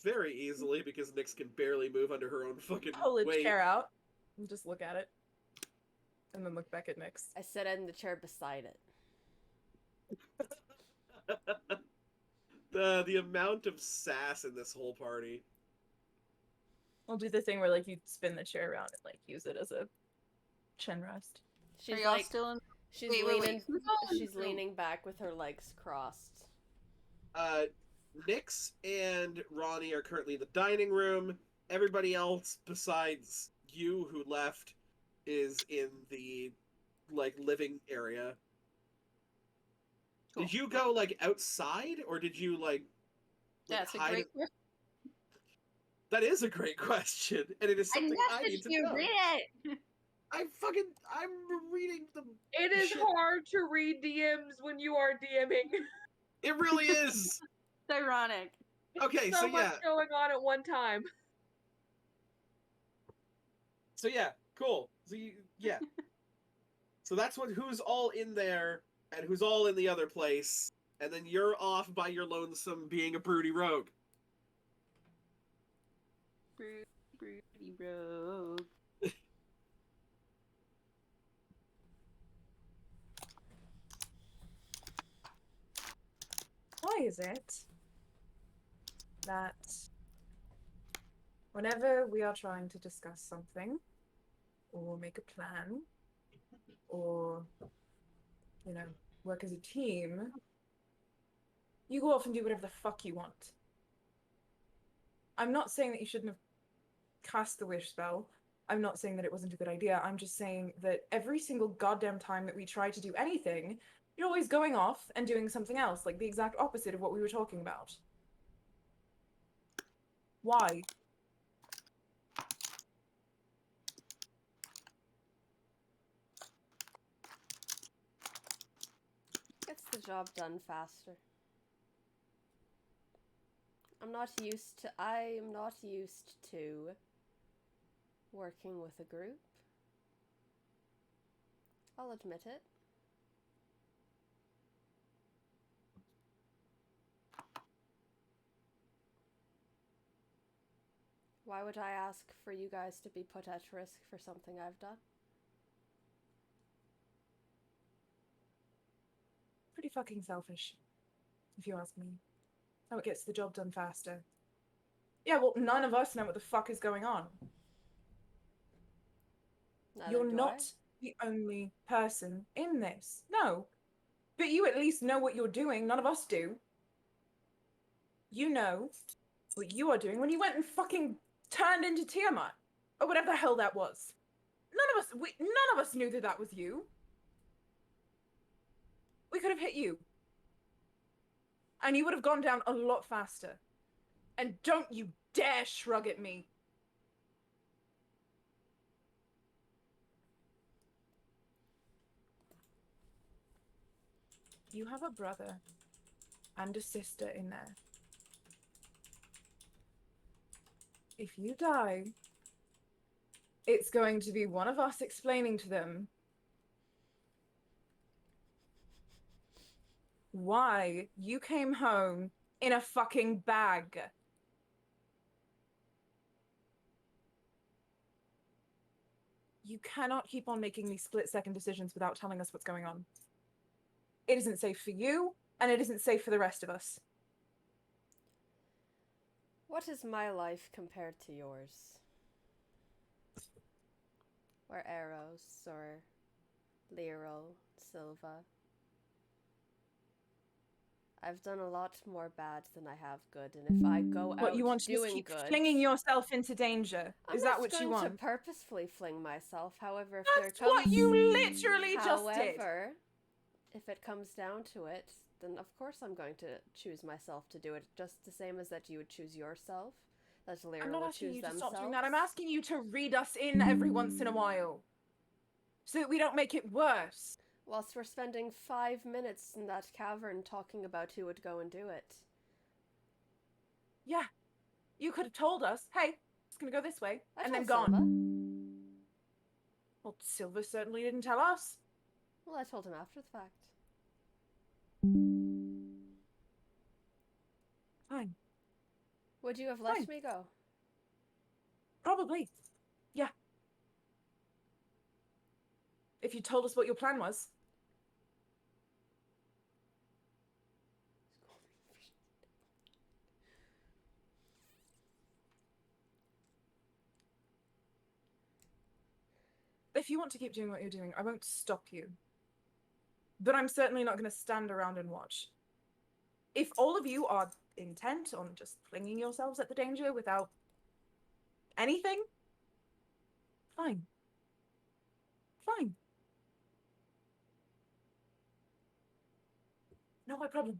very easily because Nyx can barely move under her own fucking Pull a weight. chair out and just look at it. And then look back at Nyx. I sat in the chair beside it. The amount of sass in this whole party. I'll do the thing where like you spin the chair around and like use it as a chin rest. Are She's y'all like still in? she's Wait, leaning who's all in she's the room? leaning back with her legs crossed. Nyx and Ronnie are currently in the dining room. Everybody else besides you who left is in the like living area. Cool. Did you go like outside, or did you like That's a hide? great question. That is a great question, and it is I something I need messaged to you, know. read it! I'm reading the. It is shit. hard to read DMs when you are DMing. It really is. It's ironic. Okay, So so much yeah, going on at one time. cool. So yeah, so that's who's all in there and who's all in the other place, and then you're off by your lonesome being a broody rogue. Broody rogue. Why is it that whenever we are trying to discuss something, or make a plan, or, you know, work as a team, you go off and do whatever the fuck you want? I'm not saying that you shouldn't have cast the wish spell. I'm not saying that it wasn't a good idea. I'm just saying that every single goddamn time that we try to do anything, you're always going off and doing something else, like the exact opposite of what we were talking about. Why? Gets the job done faster. I'm not used to working with a group. I'll admit it. Why would I ask for you guys to be put at risk for something I've done? Pretty fucking selfish, if you ask me. How it gets the job done faster. Yeah, well, none of us know what the fuck is going on. Neither You're do not the only person in this. No. But you at least know what you're doing. None of us do. You know what you are doing when you went and fucking turned into Tiamat. Or whatever the hell that was. None of us knew that was you. We could have hit you. And you would have gone down a lot faster. And don't you dare shrug at me. You have a brother and a sister in there. If you die, it's going to be one of us explaining to them why you came home in a fucking bag. You cannot keep on making these split-second decisions without telling us what's going on. It isn't safe for you, and it isn't safe for the rest of us. What is my life compared to yours? Or Eros, or Lero, Silva? I've done a lot more bad than I have good, and if I go What, out you want to just doing keep good, flinging yourself into danger? I'm Is not that what you going to want? purposefully fling myself. However, if That's there comes, what you literally just did. however, if it comes down to it, then of course I'm going to choose myself to do it, just the same as that you would choose yourself. That Lyra I'm not would asking choose you to themselves. stop doing that. I'm asking you to read us in every once in a while. So that we don't make it worse. Whilst we're spending 5 minutes in that cavern talking about who would go and do it. Yeah. You could have told us, hey, it's gonna go this way, I and then told gone. Silva. Well, Silver certainly didn't tell us. Well, I told him after the fact. Fine. Would you have let Fine. me go? Probably. Yeah. If you told us what your plan was. If you want to keep doing what you're doing, I won't stop you. But I'm certainly not going to stand around and watch. If all of you are intent on just flinging yourselves at the danger without anything, fine. Fine. Not my problem.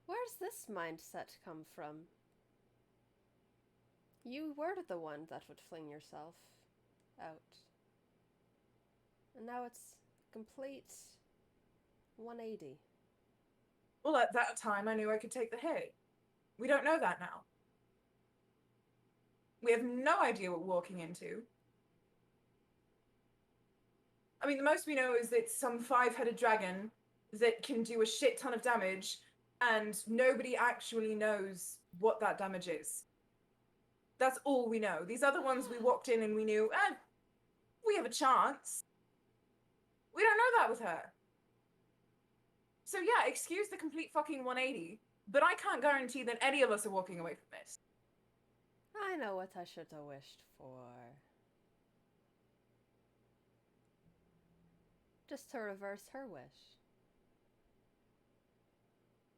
Where's this mindset come from? You were the one that would fling yourself out. And now it's complete 180. Well, at that time, I knew I could take the hit. We don't know that now. We have no idea what we're walking into. I mean, the most we know is it's some 5-headed dragon that can do a shit ton of damage, and nobody actually knows what that damage is. That's all we know. These other ones, we walked in and we knew, we have a chance. We don't know that with her. So yeah, excuse the complete fucking 180, but I can't guarantee that any of us are walking away from this. I know what I should have wished for. Just to reverse her wish.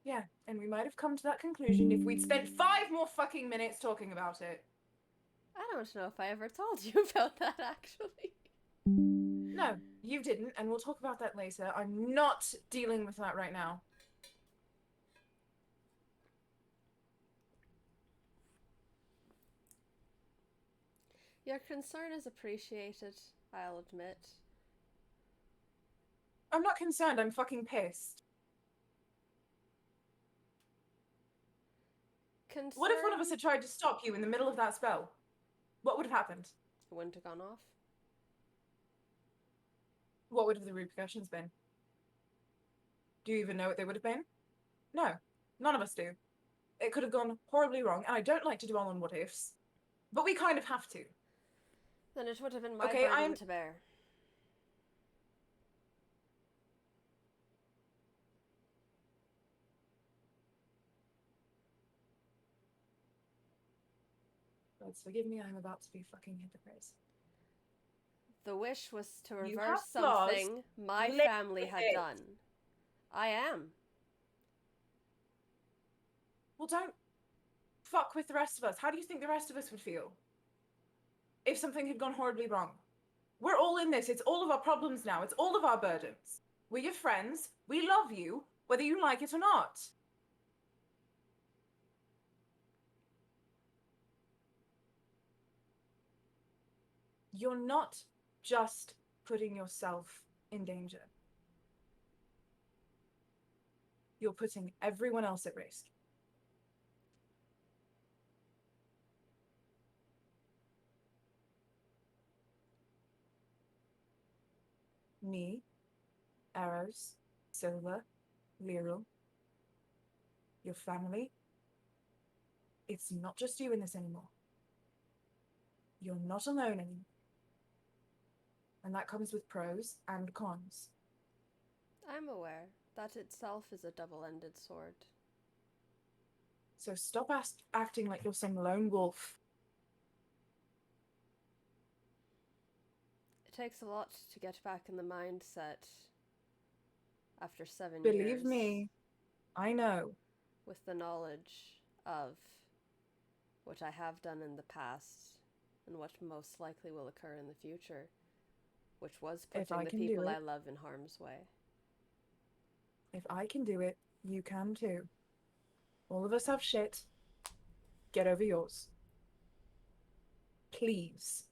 Yeah, and we might have come to that conclusion if we'd spent 5 more fucking minutes talking about it. I don't know if I ever told you about that, actually. No, you didn't, and we'll talk about that later. I'm not dealing with that right now. Your concern is appreciated, I'll admit. I'm not concerned, I'm fucking pissed. What if one of us had tried to stop you in the middle of that spell? What would have happened? It wouldn't have gone off. What would have the repercussions been? Do you even know what they would have been? No, none of us do. It could have gone horribly wrong, and I don't like to dwell on what ifs, but we kind of have to. Then it would have been my Okay, burden to bear. Let's forgive me, I'm about to be fucking hypocrite. The wish was to You reverse have flaws. something my Live family with had it. done. I am. Well, don't fuck with the rest of us. How do you think the rest of us would feel if something had gone horribly wrong? We're all in this. It's all of our problems now. It's all of our burdens. We're your friends. We love you, whether you like it or not. You're not just putting yourself in danger. You're putting everyone else at risk. Me, Arrows, Silver, Lyral, your family. It's not just you in this anymore. You're not alone anymore. And that comes with pros and cons. I'm aware. That itself is a double-ended sword. So stop acting like you're some lone wolf. It takes a lot to get back in the mindset after 7 years. Believe me, I know. With the knowledge of what I have done in the past and what most likely will occur in the future, which was putting the people I love in harm's way. If I can do it, you can too. All of us have shit. Get over yours. Please.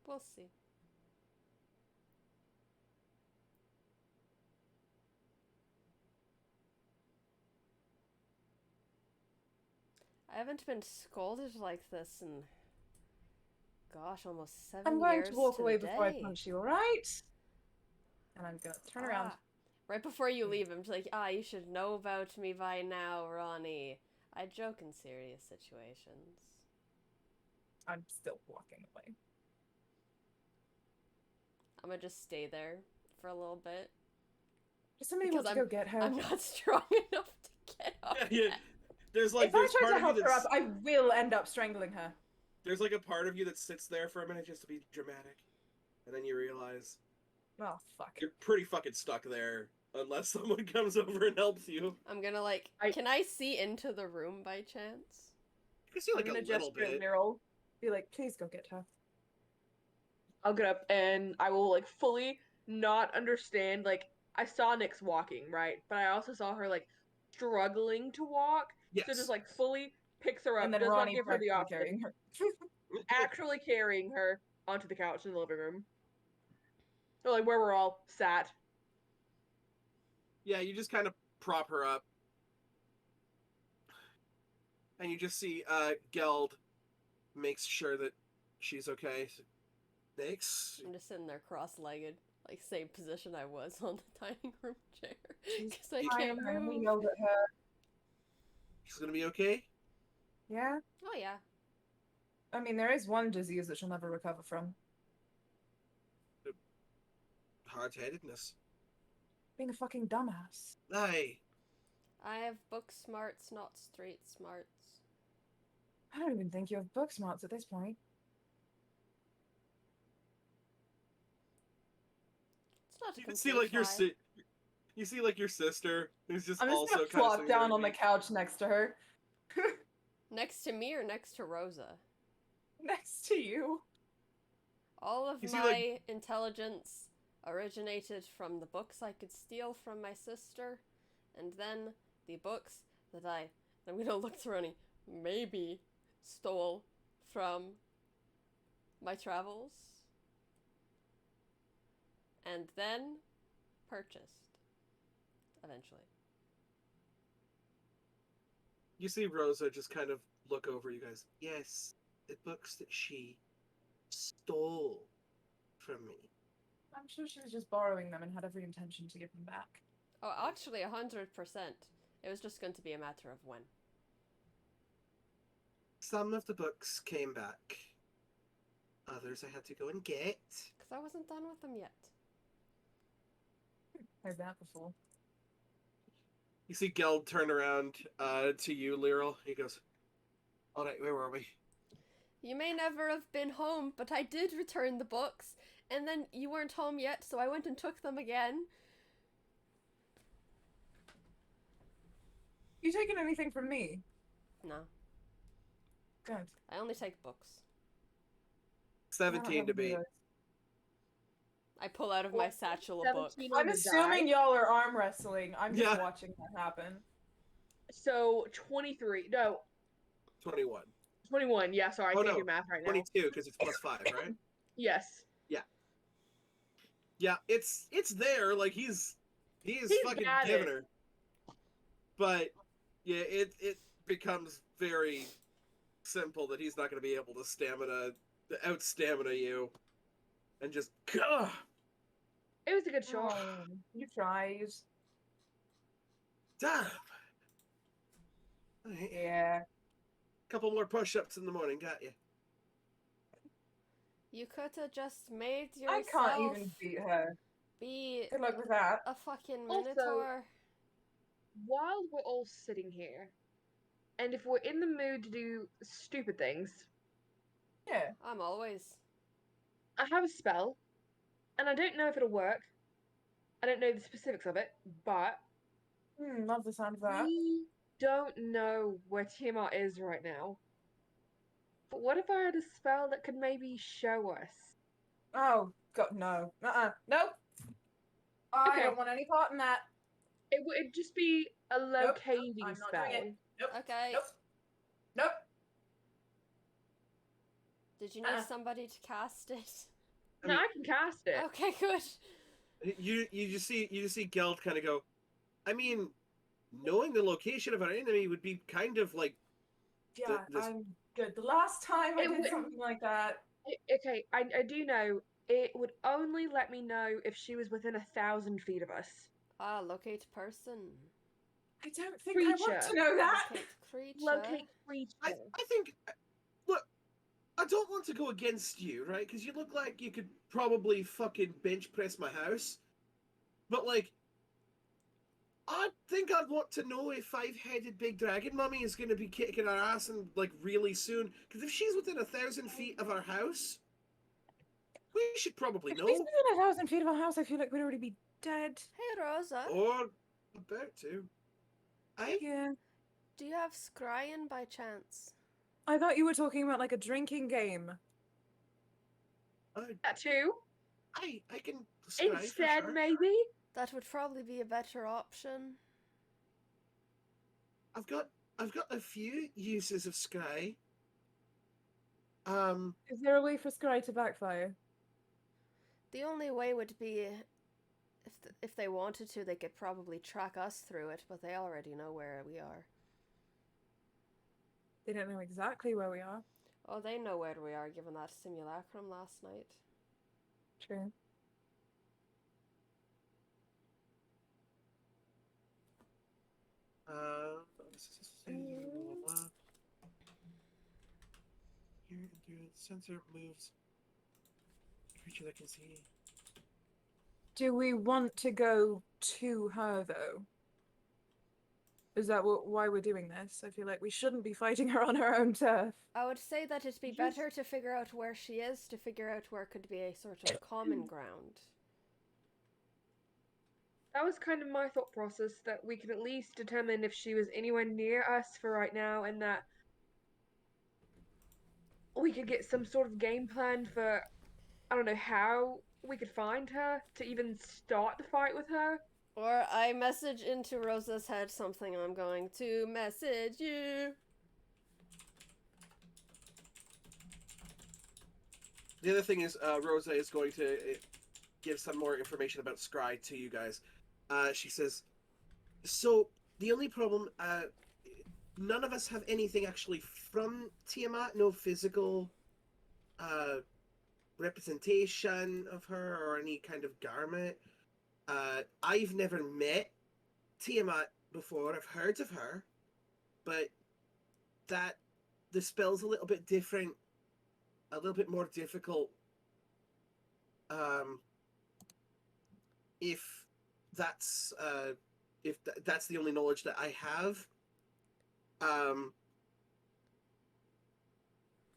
We'll see. I haven't been scolded like this in, gosh, almost 7 years. I'm going to walk away today. before I punch you, alright? And I'm gonna turn around. Right before you leave, I'm just like, you should know about me by now, Ronnie. I joke in serious situations. I'm still walking away. I'm gonna just stay there for a little bit. Does somebody want to go get her? I'm not strong enough to get up. Yeah. There's like if I there's try part to of help you her up, that's I will end up strangling her. there's like a part of you that sits there for a minute just to be dramatic, and then you realize Oh, fuck. you're pretty fucking stuck there. unless someone comes over and helps you. I'm gonna can I see into the room by chance? You can see like I'm a gonna little gesture at bit. Meryl. Be like, please go get her. I'll get up and I will like fully not understand. Like I saw Nyx walking, right? But I also saw her like struggling to walk. Yes. So just like fully picks her up, And then does not Ronnie give her the practically option, carrying her. actually carrying her onto the couch in the living room. Or like where we're all sat. Yeah, you just kind of prop her up. And you just see Geld makes sure that she's okay. Nyx, I'm just sitting there cross-legged, like same position I was on the dining room chair, She's because I fine, can't and we move. know that her. she's gonna be okay. Yeah. Oh yeah. I mean, there is one disease that she'll never recover from. Hard-headedness. Being a fucking dumbass. Aye. I have book smarts, not street smarts. I don't even think you have book smarts at this point. It's not a You can see complete like your lie. you see like your sister who's just I'm just also gonna kind of flop down on the couch next to her. Next to me or next to Rosa? Next to you. All of You see, my like- intelligence originated from the books I could steal from my sister, and then the books that I'm gonna look through any maybe stole from my travels, and then purchased eventually. You see Rosa just kind of look over you guys. Yes, the books that she stole from me. I'm sure she was just borrowing them and had every intention to give them back. Oh, actually, 100%. It was just going to be a matter of when. Some of the books came back. Others I had to go and get. Because I wasn't done with them yet. Heard that before. You see Geld turn around to you, Lyral. He goes, all right, where were we? You may never have been home, but I did return the books, and then you weren't home yet, so I went and took them again. You taking anything from me? No, Good. I only take books. 17 to beat. I pull out of my satchel a book. 17 on I'm the assuming die. y'all are arm wrestling. I'm just Yeah. watching that happen. So 23. No, 21. 21. Yeah, sorry, I Oh, can't no, do math right now. 22, because it's plus 5, right? Yes. Yeah, it's there. Like, he's fucking got giving it. her. But, yeah, it becomes very simple that he's not going to be able to out-stamina you. And just, gah! It was a good shot. You tried. Damn! Alright. Yeah. Couple more push-ups in the morning, got you. You could have just made I yourself can't even beat her. be Good luck with that. a fucking Also- minotaur. While we're all sitting here, and if we're in the mood to do stupid things, Yeah. I'm always. I have a spell, and I don't know if it'll work. I don't know the specifics of it, but Love the sound of that. we don't know where Tiamat is right now. But what if I had a spell that could maybe show us? Oh, God, no. Nope. I Okay. don't want any part in that. It would just be a locating I'm not spell. doing it. Nope. Okay. Nope. Nope. Did you need somebody to cast it? I No, mean- I can cast it. Okay, good. You just see Geld kind of go, I mean, knowing the location of our enemy would be kind of like, Yeah, this- I'm good. The last time I It did would- something like that. Okay, I do know it would only let me know if she was within 1,000 feet of us. Ah, locate person. I don't think I want Creature. to know that. Locate creature. Locate creature. I think, look, I don't want to go against you, right? Because you look like you could probably fucking bench press my house. But, like, I think I'd want to know if Five-Headed Big Dragon Mummy is going to be kicking our ass and, like, really soon. Because if she's within 1,000 feet of our house, We should probably If we know. stood within 1,000 feet of a house, I feel like we'd already be dead. Hey, Rosa. Or about to. Yeah. Do you have scrying by chance? I thought you were talking about like a drinking game. That too. I can scry for Instead, sure. maybe. That would probably be a better option. I've got a few uses of scry. Is there a way for Scry to backfire? The only way would be if they wanted to, they could probably track us through it, but they already know where we are. They don't know exactly where we are. Oh, they know where we are, given that simulacrum last night. True. Here, the sensor moves. Creature that can see. Do we want to go to her though? Is that why we're doing this? I feel like we shouldn't be fighting her on her own turf. I would say that it'd be Just- better to figure out where she is, to figure out where could be a sort of common ground. That was kind of my thought process, that we can at least determine if she was anywhere near us for right now, and that we could get some sort of game plan for, I don't know, how we could find her to even start the fight with her. Or I message into Rosa's head something I'm going to message you. The other thing is, Rosa is going to give some more information about Scry to you guys. She says, so the only problem, none of us have anything actually from Tiamat, no physical representation of her or any kind of garment. I've never met Tiamat before. I've heard of her, but that the spell's a little bit different, a little bit more difficult. If that's that's the only knowledge that I have.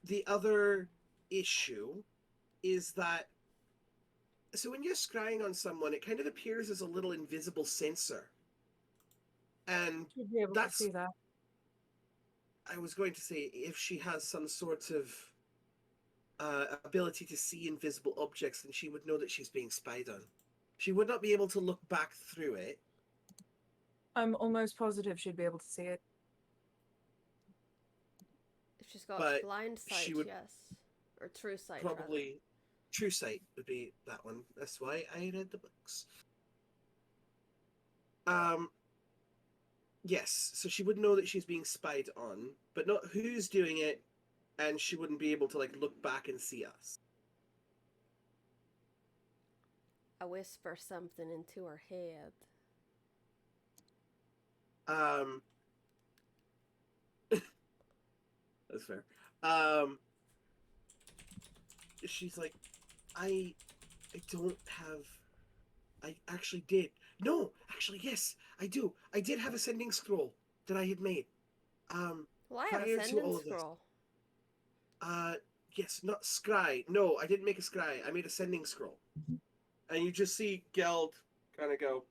The other issue is that, so when you're scrying on someone, it kind of appears as a little invisible sensor. And Should be able to that's- see that. I was going to say, if she has some sort of ability to see invisible objects, then she would know that she's being spied on. She would not be able to look back through it. I'm almost positive she'd be able to see it. If she's got But blind sight, she would yes. Or true sight, Probably True Sight would be that one. That's why I read the books. Yes, so she would know that she's being spied on, but not who's doing it, and she wouldn't be able to like look back and see us. rather. I whisper something into her head. That's fair. She's like, I don't have. I actually did. No, actually, yes, I do. I did have a sending scroll that I had made. Well, I have Prior a to sending all of this. scroll. Yes, not scry. No, I didn't make a scry. I made a sending scroll. And you just see Geld kind of go.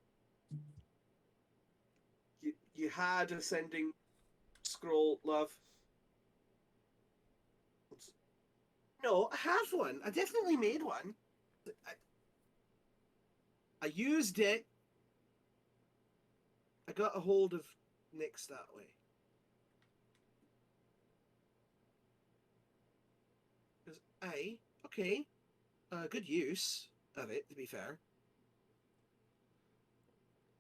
You had a sending scroll, love. No, I have one. I definitely made one. I used it. I got a hold of Nyx that way. Okay. Good use of it, to be fair.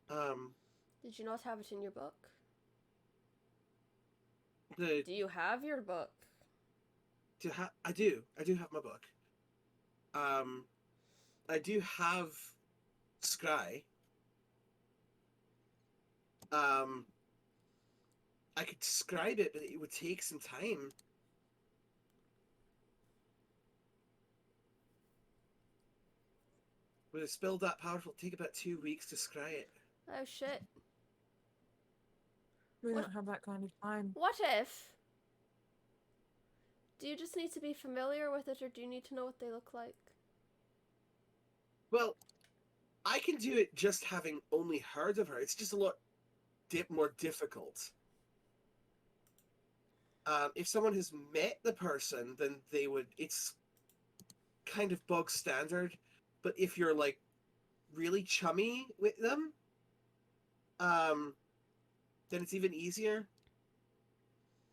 Did you not have it in your book? The Do you have your book? I do have my book. I do have Scry. I could scribe it, but it would take some time. With a spell that powerful, it'd take about 2 weeks to scry it. Oh shit. We What- don't have that kind of time. What if? Do you just need to be familiar with it, or do you need to know what they look like? Well, I can do it just having only heard of her. It's just a lot more difficult. If someone has met the person, then they would. It's kind of bog standard. But if you're like really chummy with them, then it's even easier.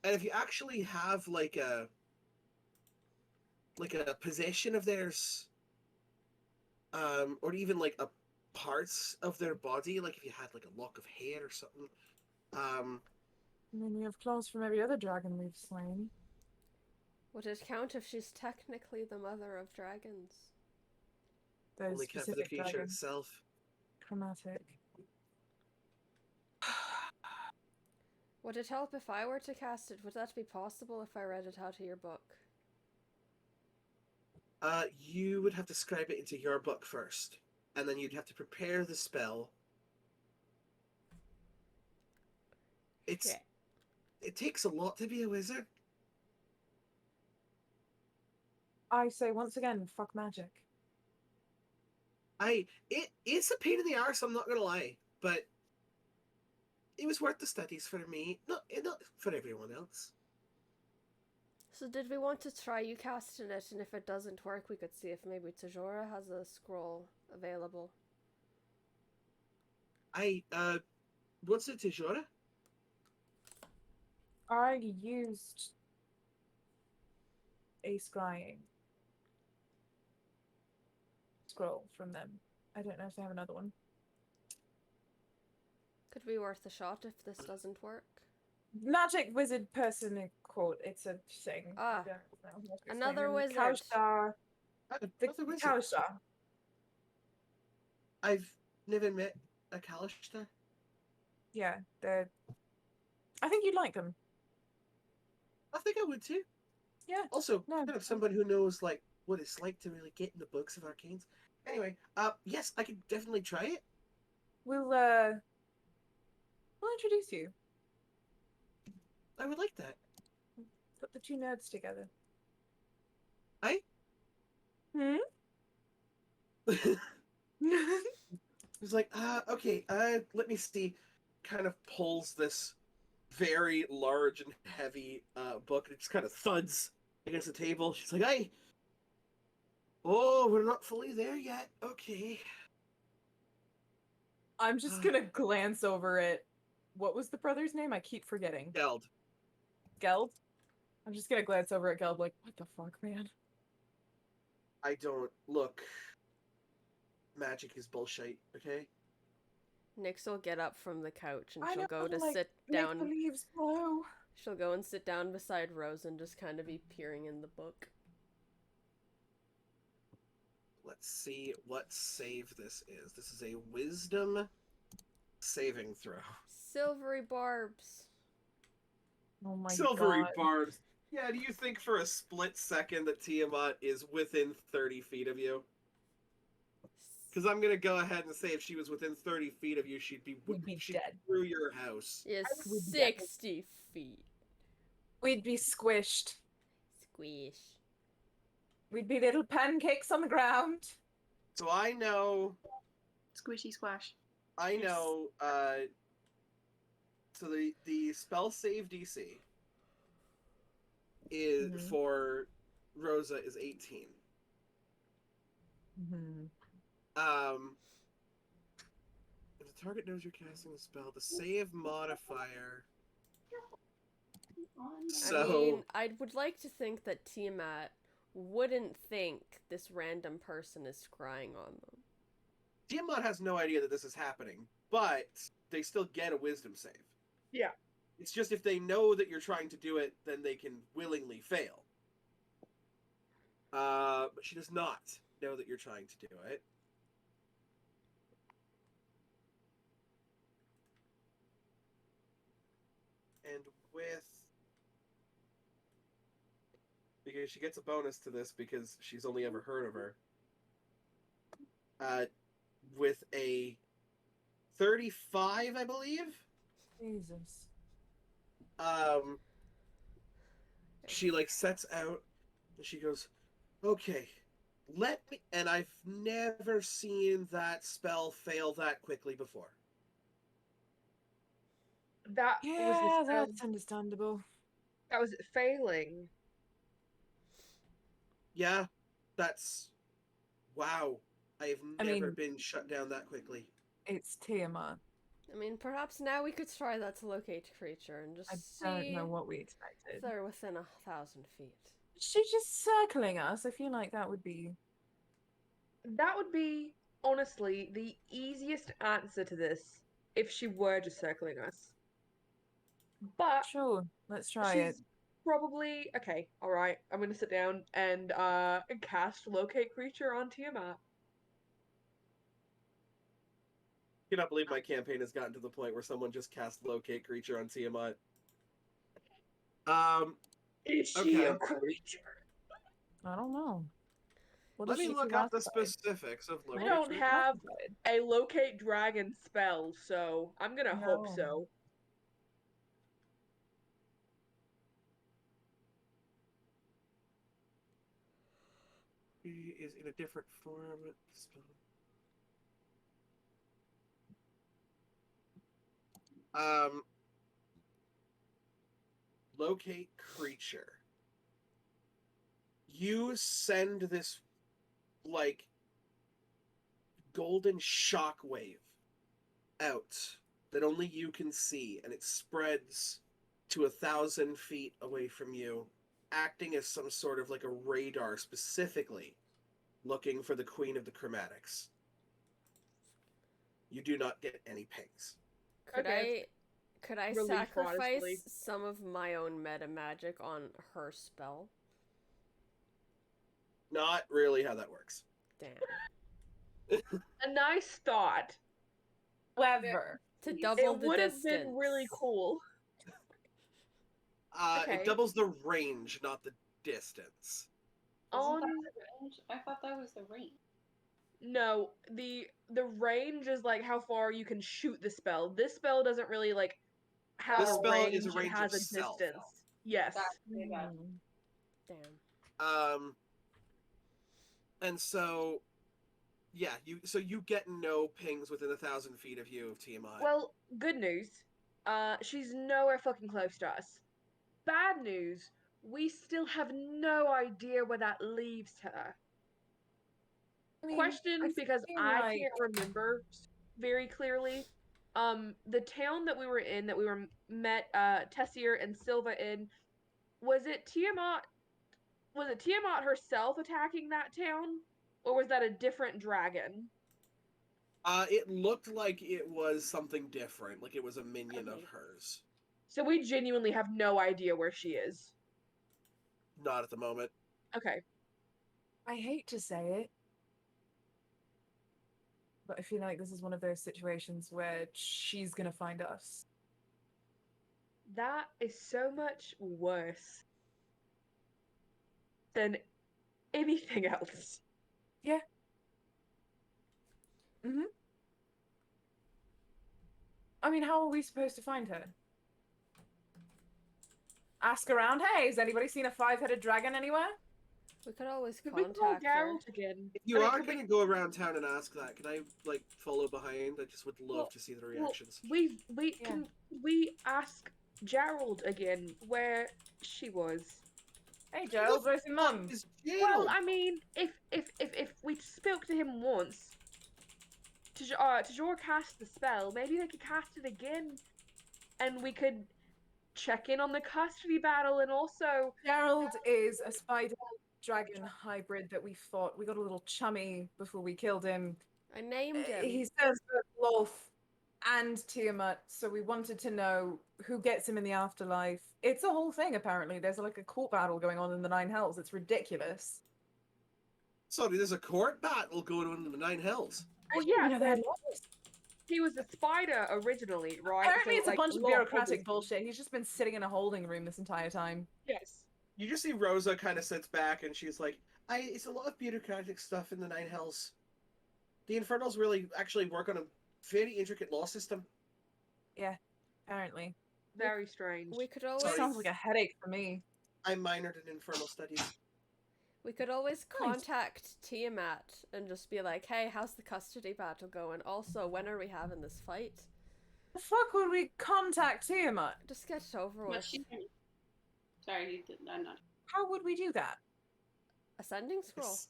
And if you actually have like a possession of theirs, or even like a parts of their body, like if you had like a lock of hair or something, I mean, we have claws from every other dragon we've slain. Would it count if she's technically the mother of dragons? Those only count for the specific creature dragons. itself. Chromatic. Would it help if I were to cast it? Would that be possible if I read it out of your book? You would have to scribe it into your book first, and then you'd have to prepare the spell. Okay. It takes a lot to be a wizard. I say once again, fuck magic. It's a pain in the arse, I'm not gonna lie, but it was worth the studies for me, not for everyone else. So did we want to try you casting it, and if it doesn't work, we could see if maybe Tajora has a scroll available. What's it, Tijora? I used a scrying scroll from them. I don't know if they have another one. Could be worth a shot if this doesn't work. Magic wizard person quote. It's a thing. Ah, I don't know how to explain another it. wizard. Kausha. The Another wizard. Kausha. I've never met a Kalishtar. Yeah, they're. I think you'd like them. I think I would too. Yeah. Also, No. kind of somebody who knows like what it's like to really get in the books of arcanes. Anyway, yes, I could definitely try it. We'll introduce you. I would like that. Put the two nerds together. I Hmm? was like, okay, let me see. Kind of pulls this very large and heavy book, and it just kind of thuds against the table. She's like, oh, we're not fully there yet. Okay. I'm just gonna glance over it. What was the brother's name? I keep forgetting. Geld. Geld? I'm just gonna glance over at Geld like, what the fuck, man? I don't look. Magic is bullshit. Okay. Nyx will get up from the couch and I she'll know, go to like, sit make down. the leaves blow. She'll go and sit down beside Rose and just kind of be peering in the book. Let's see what save this is. This is a wisdom saving throw. Silvery barbs. Oh my Silvery god. barbs. Yeah, do you think for a split second that Tiamat is within 30 feet of you? Because I'm going to go ahead and say if she was within 30 feet of you, she'd be dead. through your house. Yes, would be dead. 60 feet. We'd be squished. Squish. We'd be little pancakes on the ground. So I know, Squishy squash. so the spell save DC is Mhm. for Rosa is 18. Mm-hmm. If the target knows you're casting a spell, the save modifier. So I mean, I would like to think that Tiamat wouldn't think this random person is scrying on them. Tiamat has no idea that this is happening, but they still get a wisdom save. Yeah. It's just if they know that you're trying to do it, then they can willingly fail. But she does not know that you're trying to do it. And because she gets a bonus to this because she's only ever heard of her. With a 35, I believe. Jesus. She like sets out and she goes, okay, let me. And I've never seen that spell fail that quickly before. That was Yeah, the spell. that's understandable. That was it failing. Yeah, that's. Wow. I've I never mean- been shut down that quickly. It's Tiamat. I mean, perhaps now we could try that to locate creature and just I see don't know what we if expected. they're within 1,000 feet. She's just circling us. I feel like that would be. That would be, honestly, the easiest answer to this if she were just circling us. But Sure, let's try she's it. probably okay. All right, I'm gonna sit down and cast locate creature on Tiamat. I cannot believe my campaign has gotten to the point where someone just cast locate creature on Tiamat. Is she Okay. a creature? I don't know. What Let does me she look up the classify? specifics of We locate don't creature. have Classified. a locate dragon spell, so I'm gonna hope No. so. He is in a different form. Locate creature. You send this like golden shockwave out that only you can see, and it spreads to 1,000 feet away from you, acting as some sort of like a radar, specifically looking for the Queen of the Chromatics. You do not get any pings. Okay. Could I Relief, sacrifice honestly. some of my own meta magic on her spell? Not really how that works. Damn. A nice thought. However, To double It the would distance. have been really cool. Okay. It doubles the range, not the distance. On Isn't that the range? I thought that was the range. no, the range is like how far you can shoot the spell. This spell doesn't really like have This a spell range. is a range it has of a self. distance. Yes. They got Damn. And so, yeah, you get no pings within 1,000 feet of you of Tiamat. Well, good news. She's nowhere fucking close to us. Bad news. We still have no idea where that leaves her. I mean, Question, I because feel I like- can't remember very clearly. The town that we were in, that we were met Tessier and Silva in, was it Tiamat? Was it Tiamat herself attacking that town, or was that a different dragon? It looked like it was something different, like it was a minion of Okay. hers. So we genuinely have no idea where she is. Not at the moment. Okay. I hate to say it, but I feel like this is one of those situations where she's gonna find us. That is so much worse than anything else. I mean, how are we supposed to find her? Ask around. Hey, has anybody seen a 5-headed dragon anywhere? We could always Could we call contact her. Geralt again? If you I mean, are could we- going to go around town and ask that, can I like follow behind? I just would love Well- to see the Well, reactions. we Yeah. can we ask Gerald again where she was? Hey, Gerald, where's your mum? Is Well, Gerald- I mean, if we spoke to him once, Tajor cast the spell, maybe they could cast it again, and we could check in on the custody battle, and also Gerald is a spider dragon hybrid that we fought. We got a little chummy before we killed him. I named him. He serves both Lolth and Tiamat, so we wanted to know who gets him in the afterlife. It's a whole thing, apparently. There's like a court battle going on in the Nine Hells. It's ridiculous. Sorry, there's a court battle going on in the Nine Hells. well, You yeah, know, they're laws. he was a spider originally, right? Apparently, So, it's a like, bunch of law bureaucratic obviously- bullshit. He's just been sitting in a holding room this entire time. Yes. You just see Rosa kind of sits back and she's like, it's a lot of bureaucratic stuff in the Nine Hells. The Infernals really actually work on a very intricate law system. Apparently. Very strange. We could Just always sounds like a headache for me. I minored in Infernal Studies. We could always Nice. contact Tiamat and just be like, hey, how's the custody battle going? Also, when are we having this fight? The fuck would we contact Tiamat? Just get it over But with. sorry, you did. I'm not. How would we do that? Ascending scroll. Yes.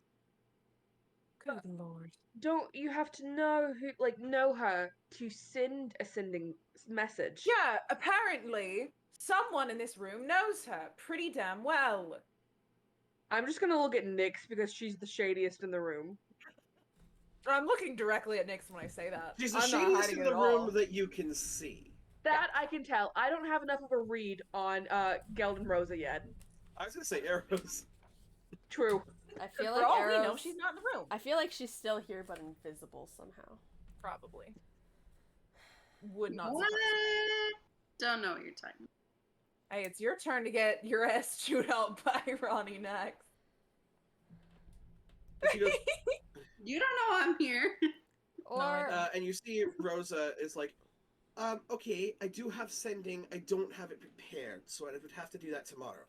Good lord. Don't you have to know her to send a sending message? Yeah, apparently someone in this room knows her pretty damn well. I'm just gonna look at Nyx because she's the shadiest in the room. I'm looking directly at Nyx when I say that. She's the I'm not shadiest hiding in it the at all. room that you can see. That I can tell. I don't have enough of a read on Gelden Rosa yet. I was gonna say arrows. True. I feel For like all Arrows... we know, she's not in the room. I feel like she's still here, but invisible somehow. Probably. Would not What? surprise me. Don't know what you're talking Hey, it's your turn to get your ass chewed out by Ronnie next. And she goes, about. You don't know I'm here. Or and you see Rosa is like, okay, I do have sending. I don't have it prepared, so I would have to do that tomorrow.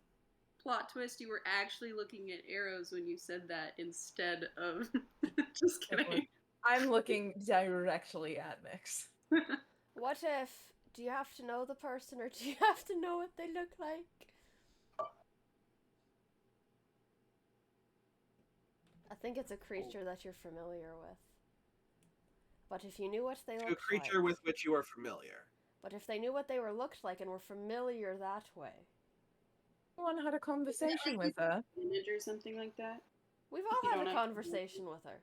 Plot twist: you were actually looking at arrows when you said that instead of. Just kidding. I'm looking directly at Nyx. what if... Do you have to know the person or do you have to know what they look like? I think it's a creature that you're familiar with. But if you knew what they looked A creature like... with which you are familiar. But if they knew what they were looked like and were familiar that way... Someone had a conversation with her. Image or something like that. We've You all had don't a have to- conversation with her.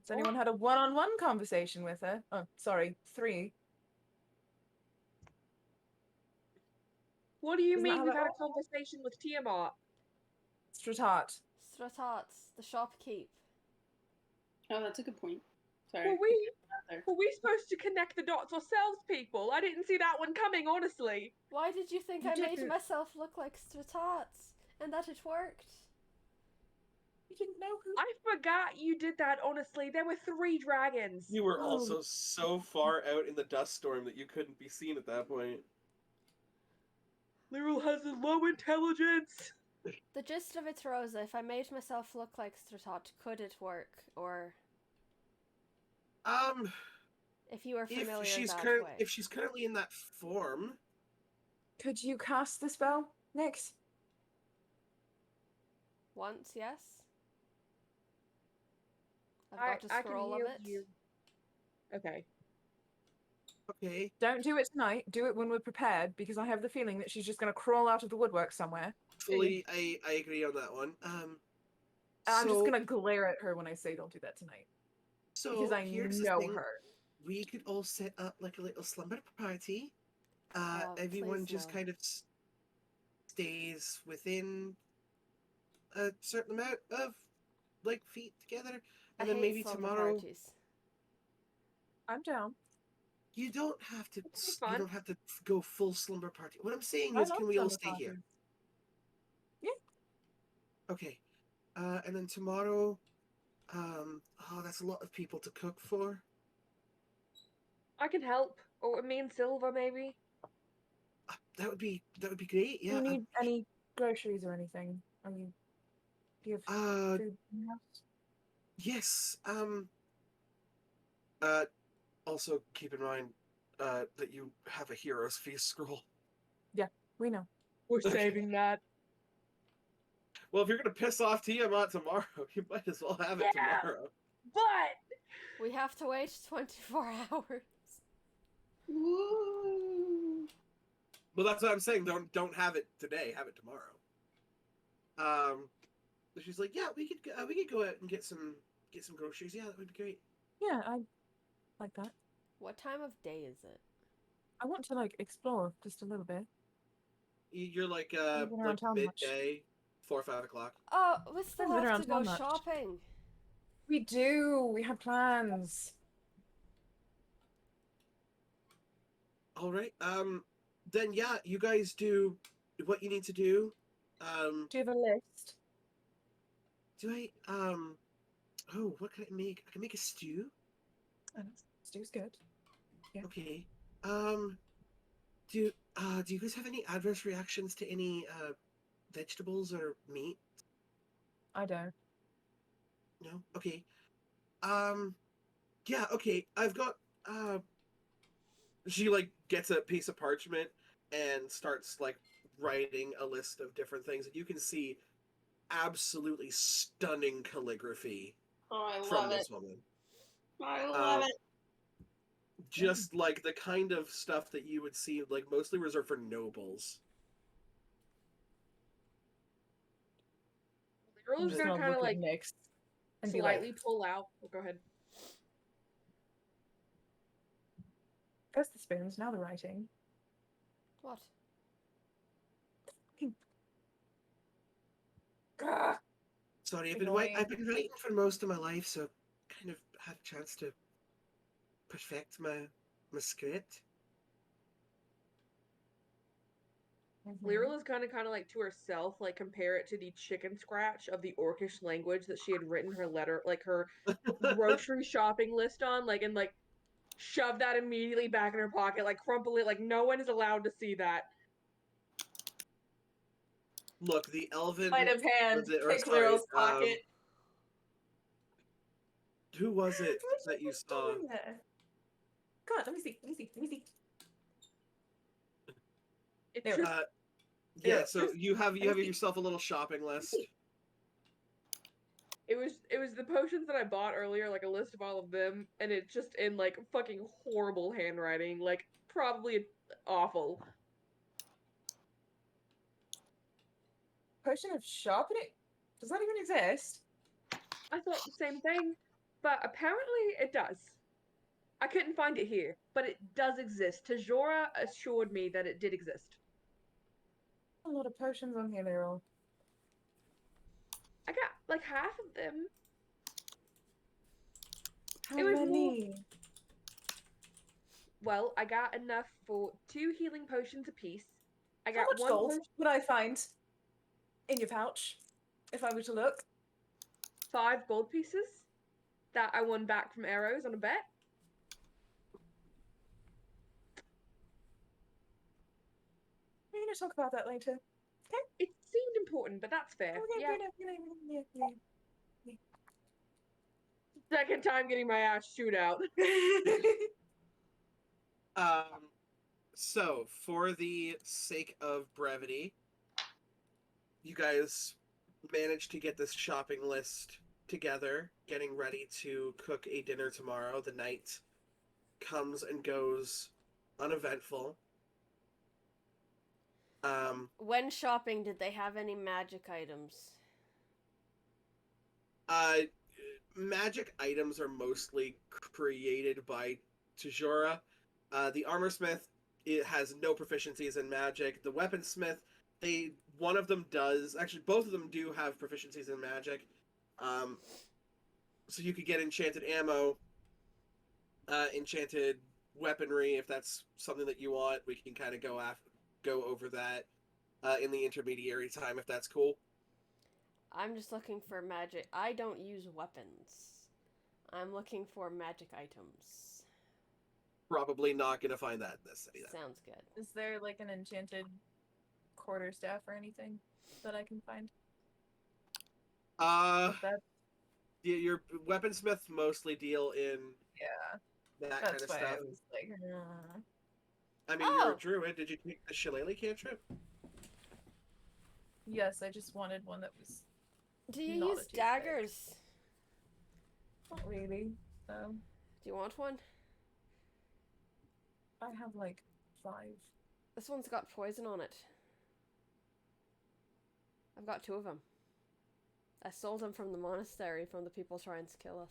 Has anyone had a one-on-one conversation with her? Oh, sorry, 3. What do you Isn't that mean how we've that had a conversation with Tiamat? Stratat. Stratats, the shopkeep. Oh, that's a good point. Sorry. Were we there. were we supposed to connect the dots ourselves, people? I didn't see that one coming, honestly. Why did you think You I made didn't. myself look like Stratats? And that it worked? You didn't know who. I forgot you did that, honestly. There were 3 dragons. You were Oh. also so far out in the dust storm that you couldn't be seen at that point. Lyral has a low intelligence. The gist of it's, Rosa, if I made myself look like Stratat, could it work? Or if you were familiar that way? If she's currently in that form, Could you cast the spell, Nyx? Once, yes? I've I got a can scroll of heal it. you. Okay. okay. Don't do it tonight. Do it when we're prepared, because I have the feeling that she's just going to crawl out of the woodwork somewhere. Fully, I agree on that one. And I'm just going to glare at her when I say don't do that tonight. So Because I here's the know thing. her. We could all set up like a little slumber party. Oh, Everyone please just no. kind of stays within a certain amount of like feet together, I and then hate maybe slumber tomorrow. parties. I'm down. You don't have to. be You fun. don't have to go full slumber party. What I'm saying I is, love can we all slumber stay here? parties. Okay. And then tomorrow, oh, that's a lot of people to cook for. I can help. Or me and Silver, maybe. That would be great. Do Yeah. you need any groceries or anything? Do you have food in the house? Yes. Also keep in mind, that you have a hero's feast scroll. We know. We're Okay. saving that. Well, if you're gonna piss off Tiamat tomorrow, you might as well have it Yeah. tomorrow. But We have to wait 24 hours. Woo! Well, that's what I'm saying. Don't have it today. Have it tomorrow. So she's like, yeah, we could go out and get some groceries. Yeah, that would be great. Yeah, I like that. What time of day is it? I want to like explore just a little bit. You're like Haven't been around like town much. midday, 4 or 5 o'clock. Oh, we still Haven't been have to around go town much. shopping. We do. We have plans. All right. Then yeah, you guys do what you need to do. Do you have a list? Do I oh, what can I make? I can make a stew. Stew's good. Yeah. Okay. Do you guys have any adverse reactions to any vegetables or meat? I don't. No? Okay. Yeah, okay. I've got she like gets a piece of parchment and starts like writing a list of different things, and you can see absolutely stunning calligraphy Oh, I from love it. this woman. I love it. Just like the kind of stuff that you would see, like mostly reserved for nobles. I'm Girl's just gonna gonna kind of look at like Nyx and be slightly like, pull out. Oh, go ahead. "First the spoons, now the writing." What? Gah! Sorry, Annoying. I've been writing for most of my life, so kind of had a chance to perfect my script. Lyra is kind of like to herself, like compare it to the chicken scratch of the Orcish language that she had written her letter, like her grocery shopping list on, like, and like shove that immediately back in her pocket, like crumple it, like no one is allowed to see that. Look, the elven Sleight of hand, or pick sorry, Lyra's pocket. who was it What's that you saw? doing there? God, let me see. Let me see. Let me see. It's There. just Yeah, Yeah. so you have Let me see. yourself a little shopping list. it was the potions that I bought earlier, like a list of all of them, and it's just in like fucking horrible handwriting, like probably awful. Potion of sharpening? Does that even exist? I thought the same thing, but apparently it does. I couldn't find it here, but it does exist. Tajora assured me that it did exist. A lot of potions on here, Lyra. I got like half of them. How It was more. many? Well, I got enough for 2 healing potions apiece. I How got much 1 gold potion, would I find in your pouch if I were to look? 5 gold pieces that I won back from arrows on a bet. We're gonna talk about that later. It seemed important, but that's fair. Yeah. Second time getting my ass chewed out. So for the sake of brevity, you guys managed to get this shopping list together, getting ready to cook a dinner tomorrow. The night comes and goes uneventful. When shopping, did they have any magic items? Magic items are mostly created by Tajora. The armor smith, it has no proficiencies in magic. The weaponsmith, one of them does, actually both of them do have proficiencies in magic. So you could get enchanted ammo, enchanted weaponry if that's something that you want. We can kind of go over that in the intermediary time if that's cool. I'm just looking for magic. I don't use weapons. I'm looking for magic items. Probably not gonna find that in this city. Then. Sounds good. Is there like an enchanted quarterstaff or anything that I can find? That, Your weaponsmiths mostly deal in yeah, that that's kind of why stuff. I was like, I mean, you're Oh. a druid. Did you take the shillelagh cantrip? yes, I just wanted one that was Do you not a use toothpick. daggers? Not really. Do you want one? I have like 5. This one's got poison on it. I've got 2 of them. I sold them from the monastery from the people trying to kill us.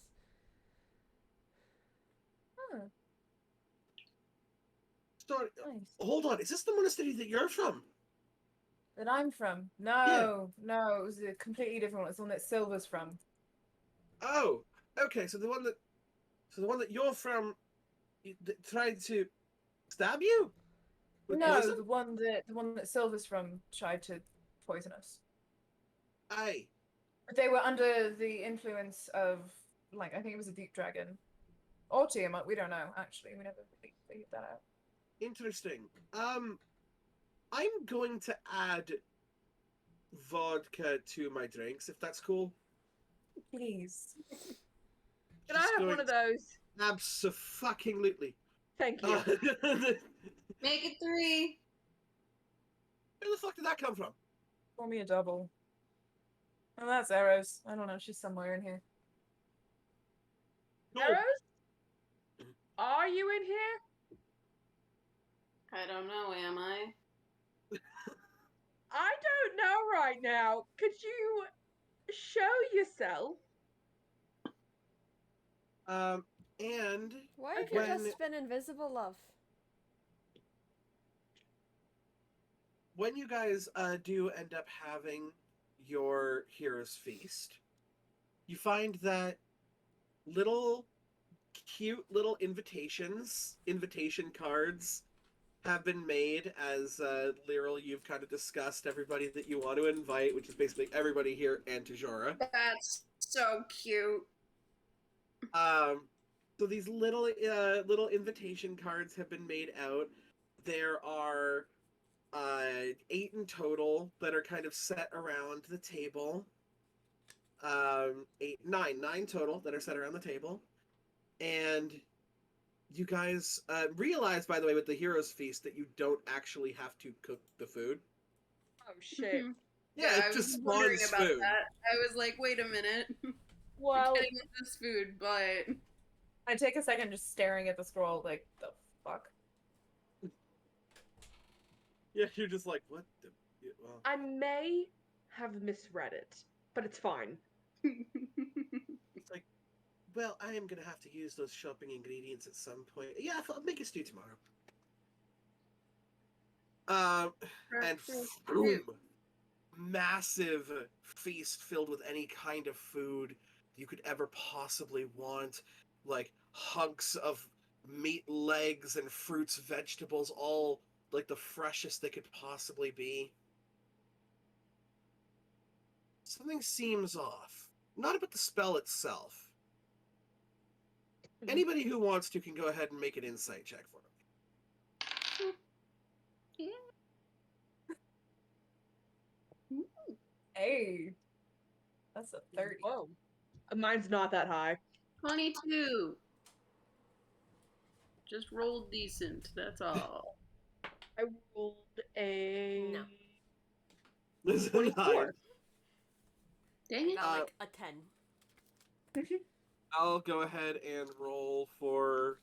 Huh, Sorry, nice. hold on. Is this the monastery that you're from? That I'm from? No, no, it was a completely different one. It's the one that Silver's from. Oh, okay. So the one that you're from tried to stab you with No, poison? the one that Silver's from tried to poison us. Aye. But they were under the influence of, like, I think it was a deep dragon. Or Tiamat, we don't know, actually. We never really figured that out. Interesting. I'm going to add vodka to my drinks, if that's cool. Please. Can I have one of those? Abso-fucking-lutely. Thank you. Where Make it 3. the fuck did that come from? Pour me a double. Oh, that's Arrows. I don't know. She's somewhere in here. Cool. Arrows? Are you in here? I don't know, am I? I don't know right now. Could you show yourself? And Why have you when just been invisible, love? when you guys do end up having your hero's feast, you find that cute little invitation cards have been made as Lyral, you've kind of discussed everybody that you want to invite, which is basically everybody here and Tajora. That's so cute. So these little invitation cards have been made out. There are 8 in total that are kind of set around the table. 9 total that are set around the table, and you guys realize, by the way, with the Heroes Feast, that you don't actually have to cook the food. Oh shit. Yeah, I it was just wondering spawns about food. that. I was like, wait a minute. Well, We're getting this food, but I take a second just staring at the scroll, like, the fuck? Yeah, you're just like, what the? Well, I may have misread it, but it's fine. it's like, well, I am gonna have to use those shopping ingredients at some point. Yeah, I'll make a stew tomorrow. And boom, massive feast filled with any kind of food you could ever possibly want, like hunks of meat, legs, and fruits, vegetables, all like the freshest they could possibly be. Something seems off. Not about the spell itself. Anybody who wants to can go ahead and make an insight check for me. yeah. Hey. That's a 30. Whoa. Mine's not that high. 22. Just rolled decent, that's all. I rolled a No. This is 24. Dang it. Got like a 10. I'll go ahead and roll for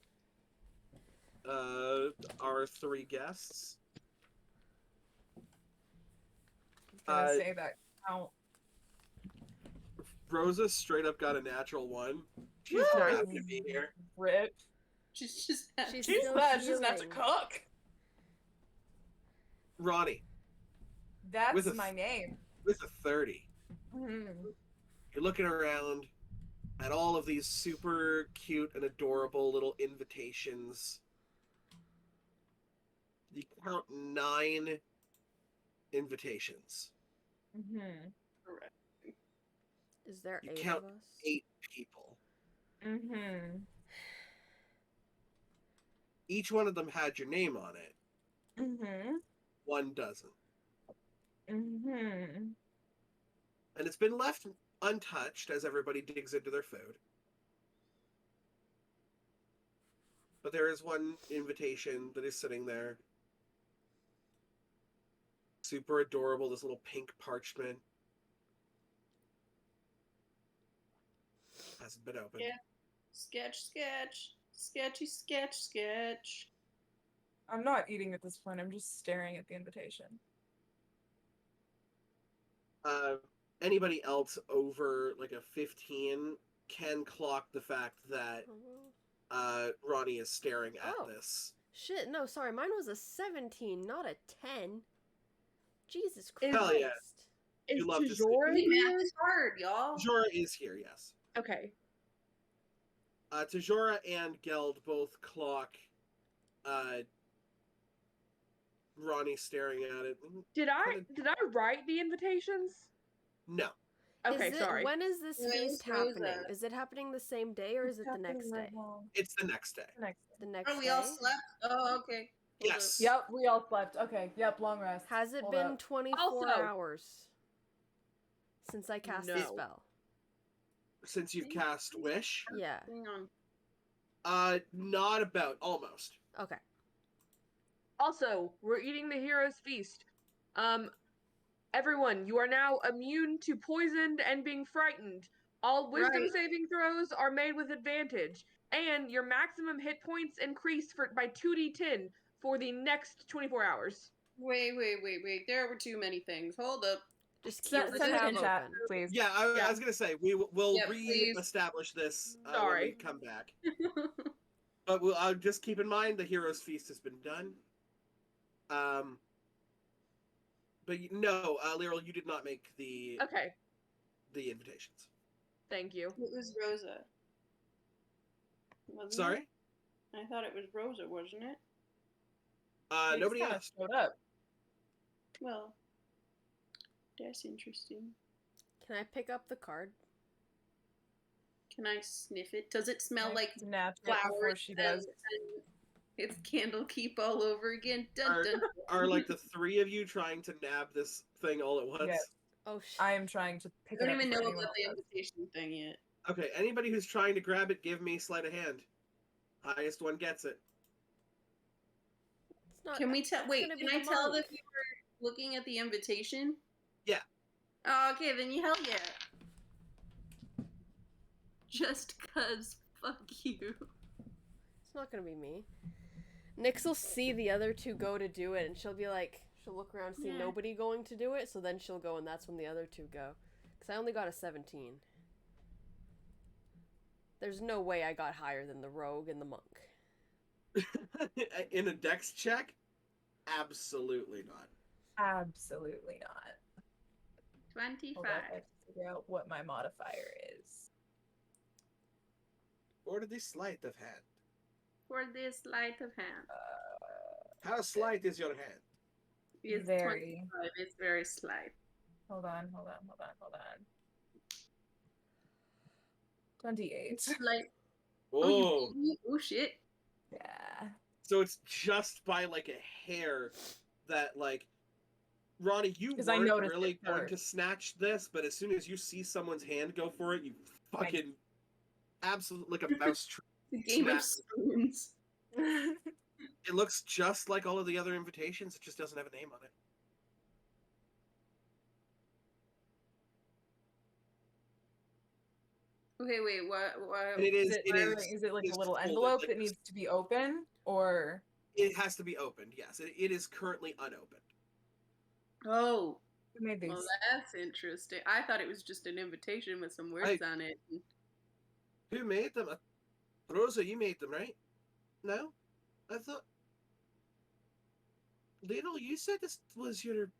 our 3 guests. I was gonna say that count. Rosa straight up got a natural 1. She's Woo! so happy to be here. Rip. She's just She's She's still mad she doesn't have to healing. cook. Ronnie, That's With a my name. with a 30. Mhm. You're looking around at all of these super cute and adorable little invitations. You count 9 invitations. Mhm. correct. Is there You 8 count of us? 8 people. Mhm. Each one of them had your name on it. Mhm. One doesn't. Mhm. And it's been left untouched as everybody digs into their food. But there is one invitation that is sitting there. Super adorable, this little pink parchment. Hasn't been opened. Yeah. Sketch, sketch. Sketchy, sketch, sketch. I'm not eating at this point. I'm just staring at the invitation. Anybody else over like a 15 can clock the fact that Ronnie is staring at Oh. this. Shit, no, sorry, mine was a 17, not a 10. Jesus Christ. Hell yeah. Is You love to see- Tajora Math here? is hard, y'all. Tajora is here, yes. Okay. Tajora and Geld both clock Ronnie staring at it. Did I write the invitations? No. Okay, Is it, sorry. when is this Where's feast happening? Rosa? Is it happening the same day or is it the next day? It's the next day. The next Oh, we day? all slept? Oh, okay. Hold Yes. Yep, we all slept. Okay, yep, long rest. Has it Hold been up. 24 Also- hours? Since I cast the No. spell. Since you've cast Wish, Yeah. Hang on. not about, almost. Okay. Also, we're eating the hero's feast. Everyone, you are now immune to poisoned and being frightened. All wisdom Right. saving throws are made with advantage, and your maximum hit points increase by 2d10 for the next 24 hours. Wait. There were too many things. Hold up. Just keep Send the it tab in chat, open. please. Yeah, I Yeah. was gonna say we'll Yeah, please. re-establish this when we Sorry. come back. But I'll just keep in mind the hero's feast has been done. But no, Lyral, you did not make the Okay, invitations. thank you. It was Rosa. Wasn't Sorry, it? I thought it was Rosa, wasn't it? They nobody just kinda asked. showed up. Well, that's interesting. Can I pick up the card? Can I sniff it? Does it smell I like snapped it flowers before she does. and it's Candlekeep all over again? Dun, Are, dun, dun. are like the three of you trying to nab this thing all at once? Yes. Oh shit. I am trying to I pick don't it up even before know anyone about the else does. invitation thing yet. Okay, anybody who's trying to grab it, give me sleight of hand. Highest one gets it. It's not. Can we tell? it's Wait, gonna be can I the tell monk. that we were looking at the invitation? Yeah. Oh, okay, then hell yeah. Just cause, fuck you. It's not gonna be me. Nyx will see the other two go to do it, and she'll be like, she'll look around, see Yeah. nobody going to do it, so then she'll go, and that's when the other two go. Because I only got a 17. There's no way I got higher than the rogue and the monk. In a dex check? Absolutely not. Absolutely not. 25. Hold on, I have to figure out what my modifier is. Or the sleight of hand. For this sleight of hand. How slight is your hand? It's Very. 25. It's very slight. Hold on. 28. Like, Oh, oh shit. Yeah. so it's just by like a hair that like Ronnie, you 'Cause I weren't noticed really it going to first. snatch this, but as soon as you see someone's hand go for it, you fucking absolutely like a mouse trap. The game of Snap. spoons. It looks just like all of the other invitations. It just doesn't have a name on it. Okay, wait, what? And it is. Is it, It is. is it like it's a little folded envelope like that this. needs to be open? Or It has to be opened. Yes, it is currently unopened. Oh, who made these? well, that's interesting. I thought it was just an invitation with some words on it. Who made them? Rosa, you made them, right? No, I thought. Little, you said this was your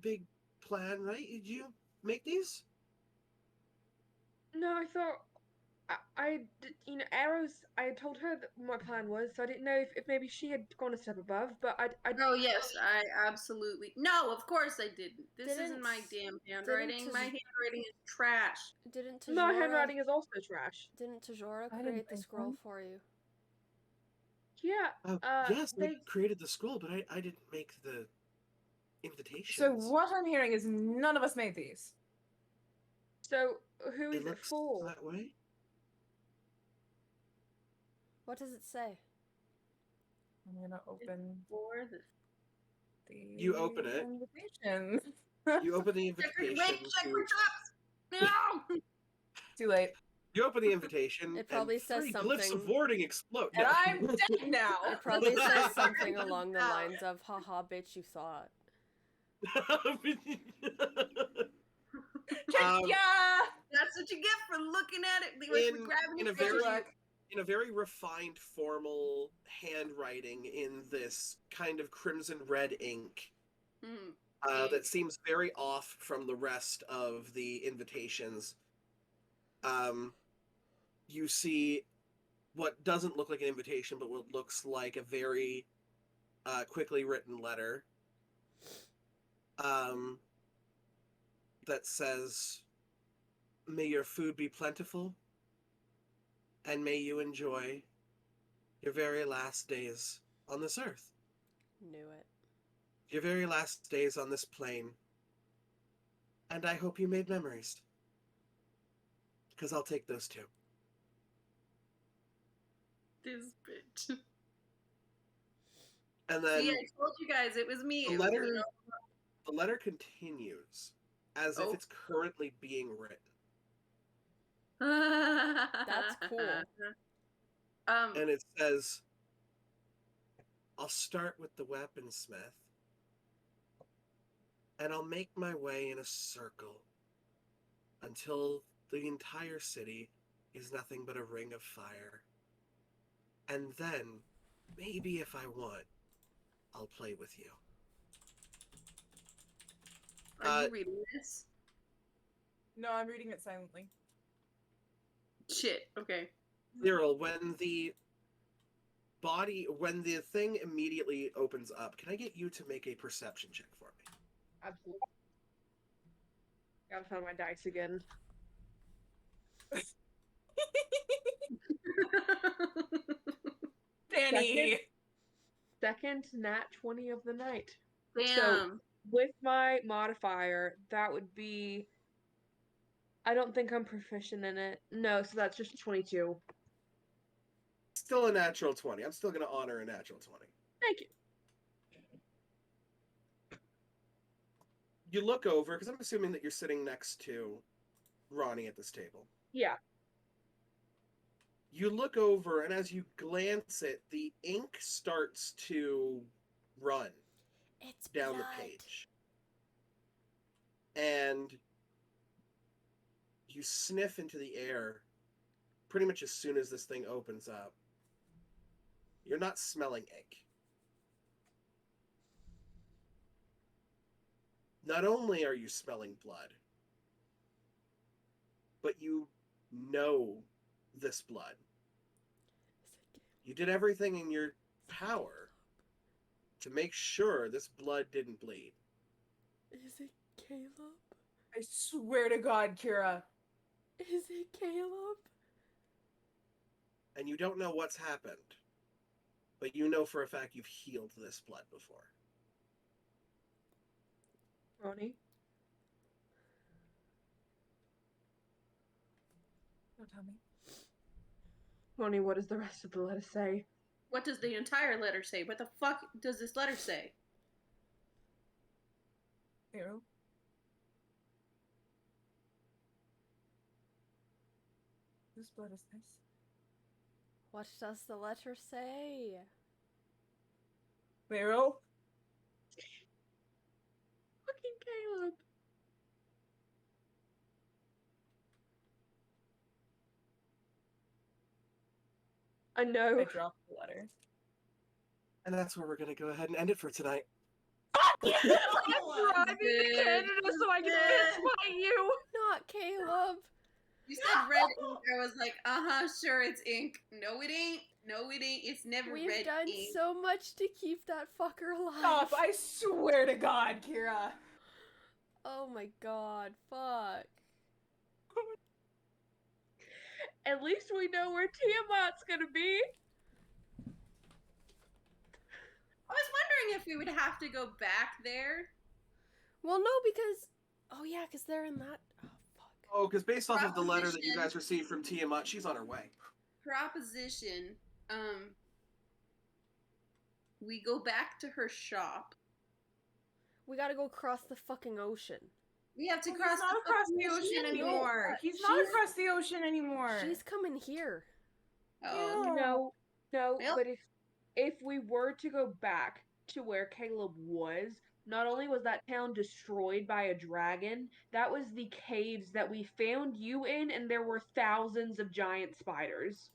big plan, right? Did you make these? No, I thought arrows. I told her that what my plan was, so I didn't know if maybe she had gone a step above. But I Oh yes, I absolutely. No, of course I didn't. This Didn't- isn't my damn handwriting. My didn't- handwriting is trash. Didn't Tajora, my handwriting is also trash. Didn't Tajora I didn't create the think scroll so. for you? Yeah. Oh, yes, they I created the scroll, but I didn't make the invitations. So what I'm hearing is none of us made these. So who It is it looks for? that way. What does it say? I'm gonna open For the the You open it. invitation. You open the check for invitation. wait, check to- for traps. No. Too late. You open the invitation. It probably and says 3 glyphs of something- warding explode. And No. I'm dead now. It probably says something along the lines of, haha, bitch, you thought. Yeah. That's what you get for looking at it. Like, for grabbing in a it. very Look. in a very refined, formal handwriting in this kind of crimson red ink Mm. that seems very off from the rest of the invitations. You see what doesn't look like an invitation, but what looks like a very quickly written letter that says, "May your food be plentiful, and may you enjoy your very last days on this earth, Knew it. your very last days on this plane, And I hope you made memories. Because I'll take those too. This bitch. And then See, I told you guys it was me. the It was letter, me. the letter continues as if Oh. it's currently being written. That's cool. And it says, I'll start with the weaponsmith, and I'll make my way in a circle until the entire city is nothing but a ring of fire. And then, maybe if I want, I'll play with you. Are you reading this? No, I'm reading it silently. Shit. Okay. Cyril, when the thing immediately opens up, can I get you to make a perception check for me? Absolutely. Gotta find my dice again. Danny! Second nat 20 of the night. Damn. With my modifier, that would be. I don't think I'm proficient in it. No, so that's just 22. Still a natural 20. I'm still going to honor a natural 20. Thank you. You look over, because I'm assuming that you're sitting next to Ronnie at this table. Yeah. You look over, and as you glance it, the ink starts to run It's down blood. the page. And you sniff into the air pretty much as soon as this thing opens up. You're not smelling ink. Not only are you smelling blood, but you know this blood. You did everything in your power to make sure this blood didn't bleed. Is it Caleb? I swear to God, Kira. Is it Caleb? And you don't know what's happened, but you know for a fact you've healed this blood before. Ronnie? Don't tell me. Ronnie, what does the rest of the letter say? What does the entire letter say? What the fuck does this letter say? Ew. This blood is nice. What does the letter say? Meryl? Fucking Caleb. I know. I dropped the letter. And that's where we're going to go ahead and end it for tonight. I'm driving to Canada so I can fist fight you. Not Caleb. You said red ink. I was like, sure, it's ink. No, it ain't. No, it ain't. It's never We've red done ink. so much to keep that fucker alive. Stop! I swear to God, Kira. Oh my god, fuck. At least we know where Tiamat's gonna be. I was wondering if we would have to go back there. Well, no, because... Oh yeah, because they're in that... Oh, fuck. Oh, because based off of the letter that you Proposition. guys received from Tiamat, she's on her way. Proposition. We go back to her shop. We gotta go across the fucking ocean. We have to He's cross not the across fucking the ocean ocean. anymore. He's not She's- across the ocean anymore. She's coming here. Oh, Ew. No, Well- but if we were to go back to where Caleb was, not only was that town destroyed by a dragon, that was the caves that we found you in, and there were thousands of giant spiders.